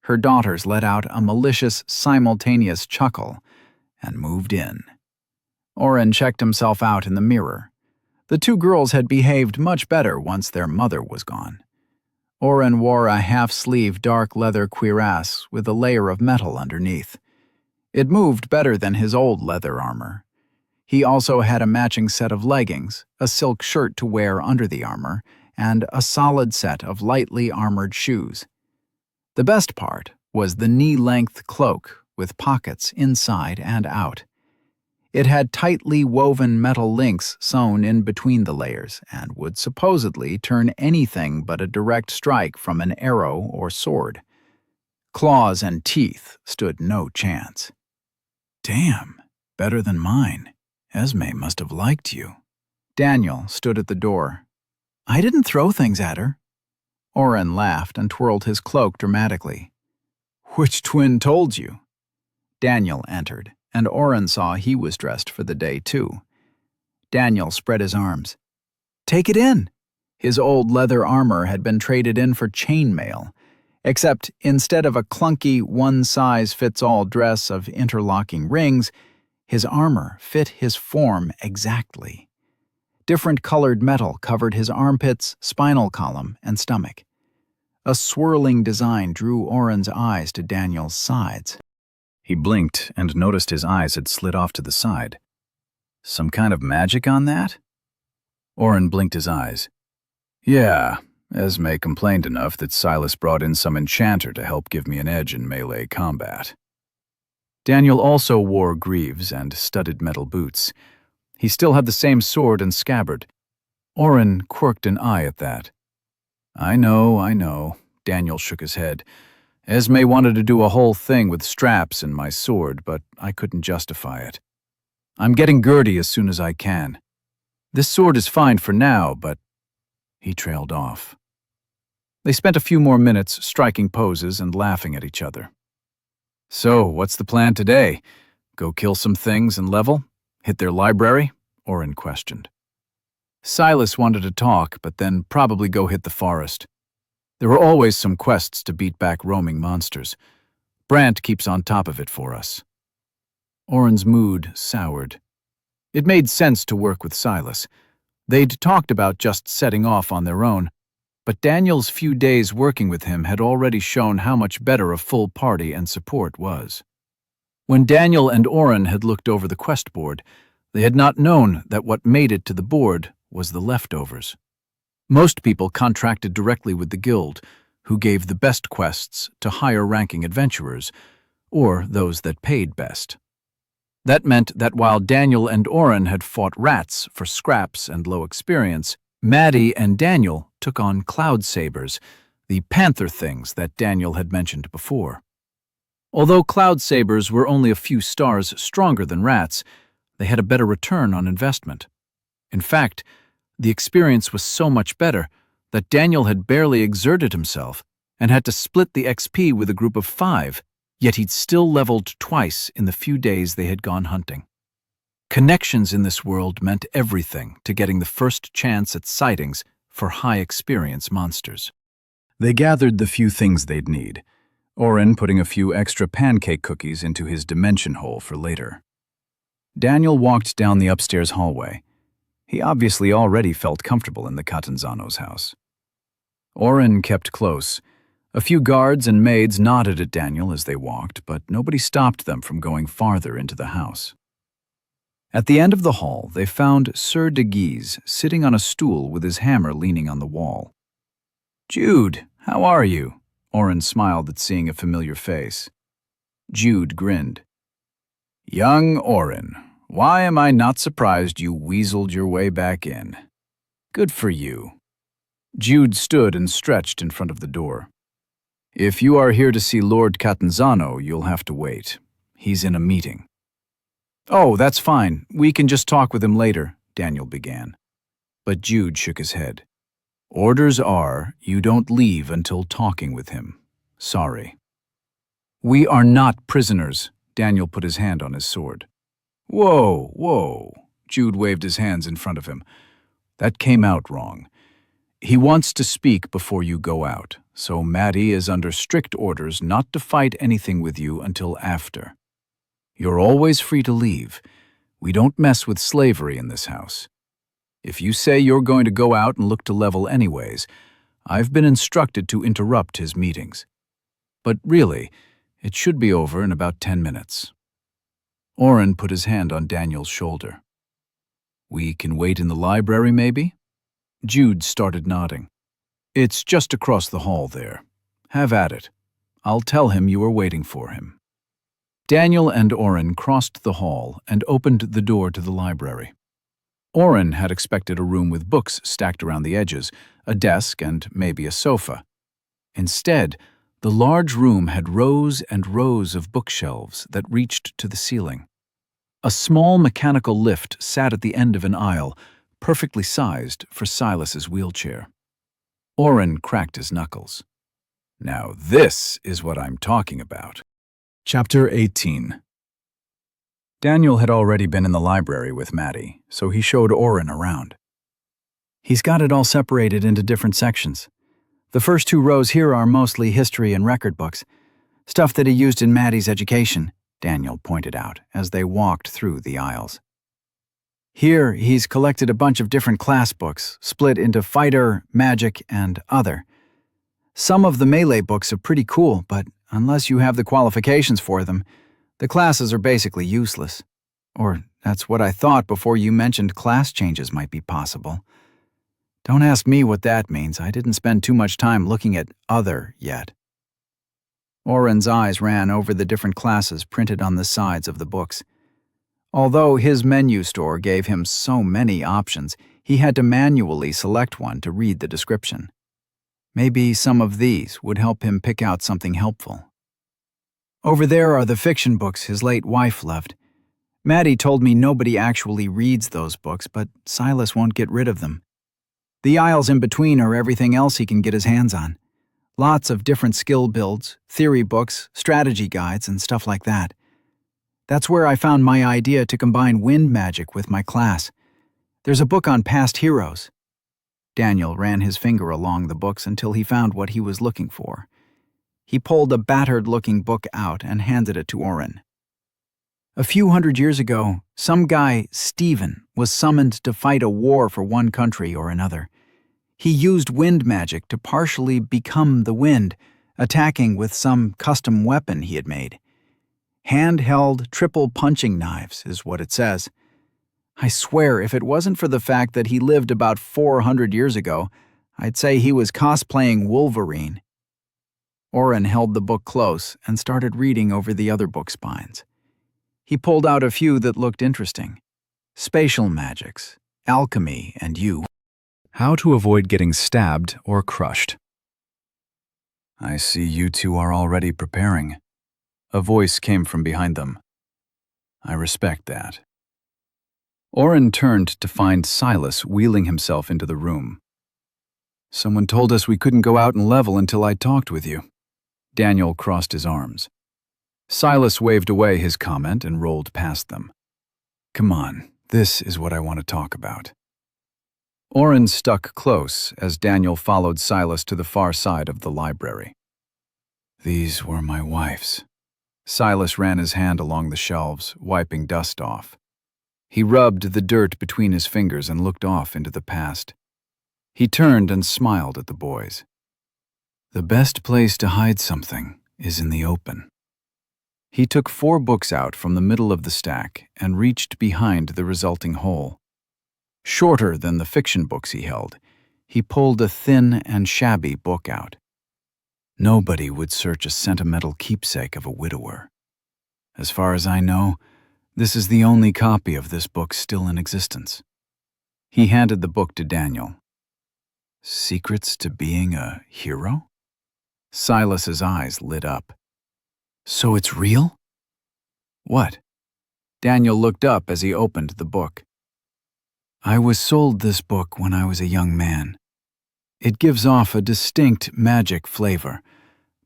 Her daughters let out a malicious, simultaneous chuckle and moved in. Oren checked himself out in the mirror. The two girls had behaved much better once their mother was gone. Oren wore a half-sleeve dark leather cuirass with a layer of metal underneath. It moved better than his old leather armor. He also had a matching set of leggings, a silk shirt to wear under the armor, and a solid set of lightly armored shoes. The best part was the knee-length cloak with pockets inside and out. It had tightly woven metal links sewn in between the layers and would supposedly turn anything but a direct strike from an arrow or sword. Claws and teeth stood no chance. "Damn, better than mine. Esme must have liked you." Daniel stood at the door. "I didn't throw things at her." Oren laughed and twirled his cloak dramatically. "Which twin told you?" Daniel entered, and Oren saw he was dressed for the day too. Daniel spread his arms. "Take it in." His old leather armor had been traded in for chainmail, except instead of a clunky one-size-fits-all dress of interlocking rings, his armor fit his form exactly. Different colored metal covered his armpits, spinal column, and stomach. A swirling design drew Oren's eyes to Daniel's sides. He blinked and noticed his eyes had slid off to the side. "Some kind of magic on that?" Oren blinked his eyes. "Yeah, Esme complained enough that Silas brought in some enchanter to help give me an edge in melee combat." Daniel also wore greaves and studded metal boots. He still had the same sword and scabbard. Oren quirked an eye at that. I know, Daniel shook his head. Esme wanted to do a whole thing with straps and my sword, but I couldn't justify it. I'm getting Gertie as soon as I can. This sword is fine for now, but... He trailed off. They spent a few more minutes striking poses and laughing at each other. So, what's the plan today? Go kill some things and level? Hit their library? Oren questioned. Silas wanted to talk, but then probably go hit the forest. There were always some quests to beat back roaming monsters. Brant keeps on top of it for us. Oren's mood soured. It made sense to work with Silas. They'd talked about just setting off on their own, but Daniel's few days working with him had already shown how much better a full party and support was. When Daniel and Oren had looked over the quest board, they had not known that what made it to the board was the leftovers. Most people contracted directly with the guild, who gave the best quests to higher-ranking adventurers, or those that paid best. That meant that while Daniel and Oren had fought rats for scraps and low experience, Maddie and Daniel took on cloud sabers, the panther things that Daniel had mentioned before. Although cloud sabers were only a few stars stronger than rats, they had a better return on investment. In fact, the experience was so much better that Daniel had barely exerted himself and had to split the XP with a group of 5, yet he'd still leveled twice in the few days they had gone hunting. Connections in this world meant everything to getting the first chance at sightings for high-experience monsters. They gathered the few things they'd need, Oren putting a few extra pancake cookies into his dimension hole for later. Daniel walked down the upstairs hallway. He obviously already felt comfortable in the Catanzano's house. Oren kept close. A few guards and maids nodded at Daniel as they walked, but nobody stopped them from going farther into the house. At the end of the hall, they found Sir de Guise sitting on a stool with his hammer leaning on the wall. "Jude, how are you?" Oren smiled at seeing a familiar face. Jude grinned. "Young Oren, why am I not surprised you weaseled your way back in? Good for you." Jude stood and stretched in front of the door. "If you are here to see Lord Catanzano, you'll have to wait. He's in a meeting." "Oh, that's fine. We can just talk with him later," Daniel began. But Jude shook his head. "Orders are, you don't leave until talking with him. Sorry." "We are not prisoners," Daniel put his hand on his sword. Whoa, Jude waved his hands in front of him. "That came out wrong. He wants to speak before you go out, so Maddie is under strict orders not to fight anything with you until after. You're always free to leave. We don't mess with slavery in this house. If you say you're going to go out and look to level anyways, I've been instructed to interrupt his meetings. But really, it should be over in about 10 minutes. Oren put his hand on Daniel's shoulder. "We can wait in the library, maybe?" Jude started nodding. "It's just across the hall there. Have at it. I'll tell him you are waiting for him." Daniel and Oren crossed the hall and opened the door to the library. Oren had expected a room with books stacked around the edges, a desk, and maybe a sofa. Instead, the large room had rows and rows of bookshelves that reached to the ceiling. A small mechanical lift sat at the end of an aisle, perfectly sized for Silas's wheelchair. Oren cracked his knuckles. "Now this is what I'm talking about." Chapter 18. Daniel had already been in the library with Maddie, so he showed Oren around. "He's got it all separated into different sections. The first 2 rows here are mostly history and record books, stuff that he used in Maddie's education," Daniel pointed out as they walked through the aisles. "Here, he's collected a bunch of different class books, split into fighter, magic, and other. Some of the melee books are pretty cool, but unless you have the qualifications for them, the classes are basically useless. Or that's what I thought before you mentioned class changes might be possible. Don't ask me what that means. I didn't spend too much time looking at other yet." Oren's eyes ran over the different classes printed on the sides of the books. Although his menu store gave him so many options, he had to manually select one to read the description. Maybe some of these would help him pick out something helpful. Over there are the fiction books his late wife loved. Maddie told me nobody actually reads those books, but Silas won't get rid of them. The aisles in between are everything else he can get his hands on. Lots of different skill builds, theory books, strategy guides, and stuff like that. That's where I found my idea to combine wind magic with my class. There's a book on past heroes. Daniel ran his finger along the books until he found what he was looking for. He pulled a battered-looking book out and handed it to Oren. A few hundred years ago, some guy, Stephen, was summoned to fight a war for one country or another. He used wind magic to partially become the wind, attacking with some custom weapon he had made. Hand-held triple punching knives is what it says. I swear if it wasn't for the fact that he lived about 400 years ago, I'd say he was cosplaying Wolverine. Oren held the book close and started reading over the other book spines. He pulled out a few that looked interesting. Spatial magics, alchemy, and you. How to avoid getting stabbed or crushed. I see you two are already preparing. A voice came from behind them. I respect that. Oren turned to find Silas wheeling himself into the room. Someone told us we couldn't go out and level until I talked with you. Daniel crossed his arms. Silas waved away his comment and rolled past them. Come on, this is what I want to talk about. Oren stuck close as Daniel followed Silas to the far side of the library. These were my wife's. Silas ran his hand along the shelves, wiping dust off. He rubbed the dirt between his fingers and looked off into the past. He turned and smiled at the boys. The best place to hide something is in the open. He took 4 books out from the middle of the stack and reached behind the resulting hole. Shorter than the fiction books he held, he pulled a thin and shabby book out. Nobody would search a sentimental keepsake of a widower. As far as I know, this is the only copy of this book still in existence. He handed the book to Daniel. Secrets to being a hero? Silas's eyes lit up. So it's real? What? Daniel looked up as he opened the book. I was sold this book when I was a young man. It gives off a distinct magic flavor,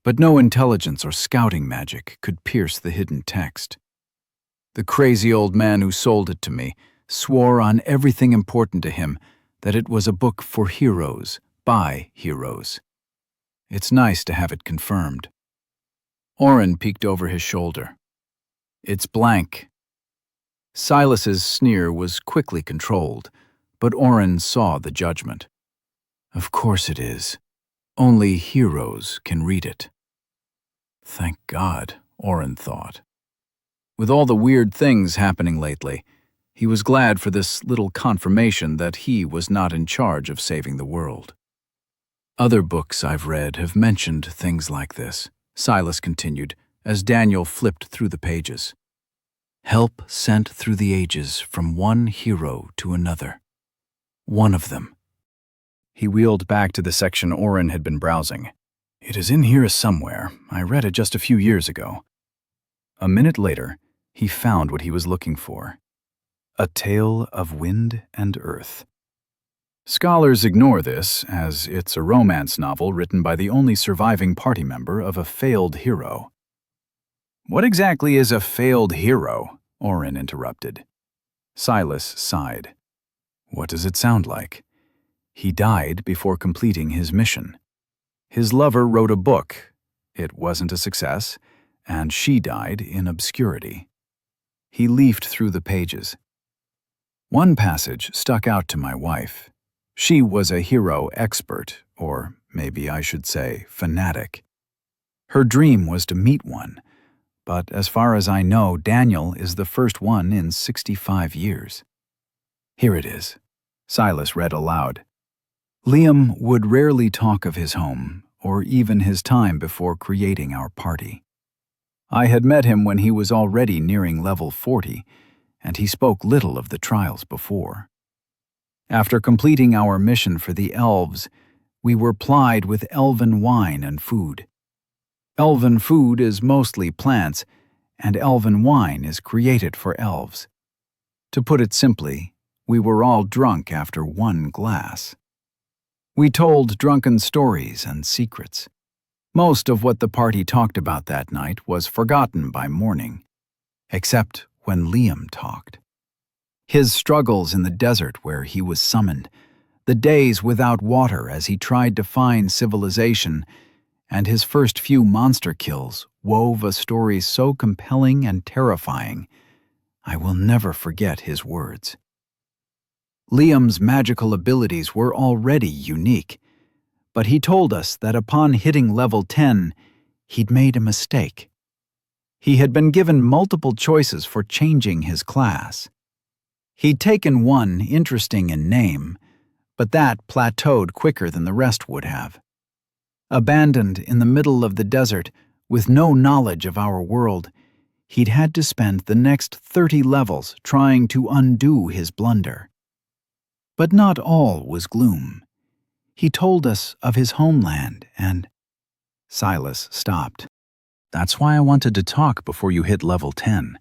but no intelligence or scouting magic could pierce the hidden text. The crazy old man who sold it to me swore on everything important to him that it was a book for heroes, by heroes. It's nice to have it confirmed. Oren peeked over his shoulder. It's blank. Silas's sneer was quickly controlled, but Oren saw the judgment. Of course it is. Only heroes can read it. Thank God, Oren thought. With all the weird things happening lately, he was glad for this little confirmation that he was not in charge of saving the world. Other books I've read have mentioned things like this, Silas continued, as Daniel flipped through the pages. Help sent through the ages from one hero to another. One of them. He wheeled back to the section Oren had been browsing. It is in here somewhere. I read it just a few years ago. A minute later, he found what he was looking for. A Tale of Wind and Earth. Scholars ignore this, as it's a romance novel written by the only surviving party member of a failed hero. What exactly is a failed hero? Oren interrupted. Silas sighed. What does it sound like? He died before completing his mission. His lover wrote a book. It wasn't a success, and she died in obscurity. He leafed through the pages. One passage stuck out to my wife. She was a hero expert, or maybe I should say fanatic. Her dream was to meet one, but as far as I know, Daniel is the first one in 65 years. Here it is. Silas read aloud. Liam would rarely talk of his home or even his time before creating our party. I had met him when he was already nearing level 40, and he spoke little of the trials before. After completing our mission for the elves, we were plied with elven wine and food. Elven food is mostly plants, and elven wine is created for elves. To put it simply, we were all drunk after one glass. We told drunken stories and secrets. Most of what the party talked about that night was forgotten by morning, except when Liam talked. His struggles in the desert where he was summoned, the days without water as he tried to find civilization, and his first few monster kills wove a story so compelling and terrifying, I will never forget his words. Liam's magical abilities were already unique, but he told us that upon hitting level 10, he'd made a mistake. He had been given multiple choices for changing his class. He'd taken one interesting in name, but that plateaued quicker than the rest would have. Abandoned in the middle of the desert, with no knowledge of our world, he'd had to spend the next 30 levels trying to undo his blunder. But not all was gloom. He told us of his homeland and... Silas stopped. That's why I wanted to talk before you hit level 10.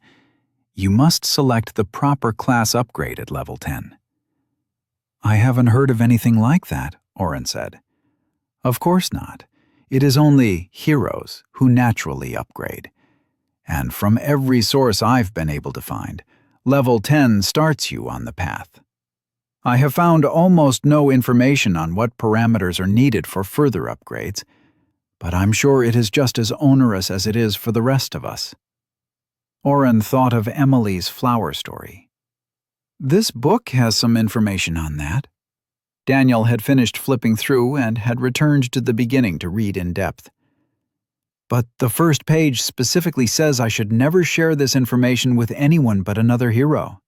You must select the proper class upgrade at level 10. I haven't heard of anything like that, Oren said. Of course not. It is only heroes who naturally upgrade. And from every source I've been able to find, level 10 starts you on the path. I have found almost no information on what parameters are needed for further upgrades, but I'm sure it is just as onerous as it is for the rest of us. Oren thought of Emily's flower story. This book has some information on that. Daniel had finished flipping through and had returned to the beginning to read in depth. But the first page specifically says I should never share this information with anyone but another hero.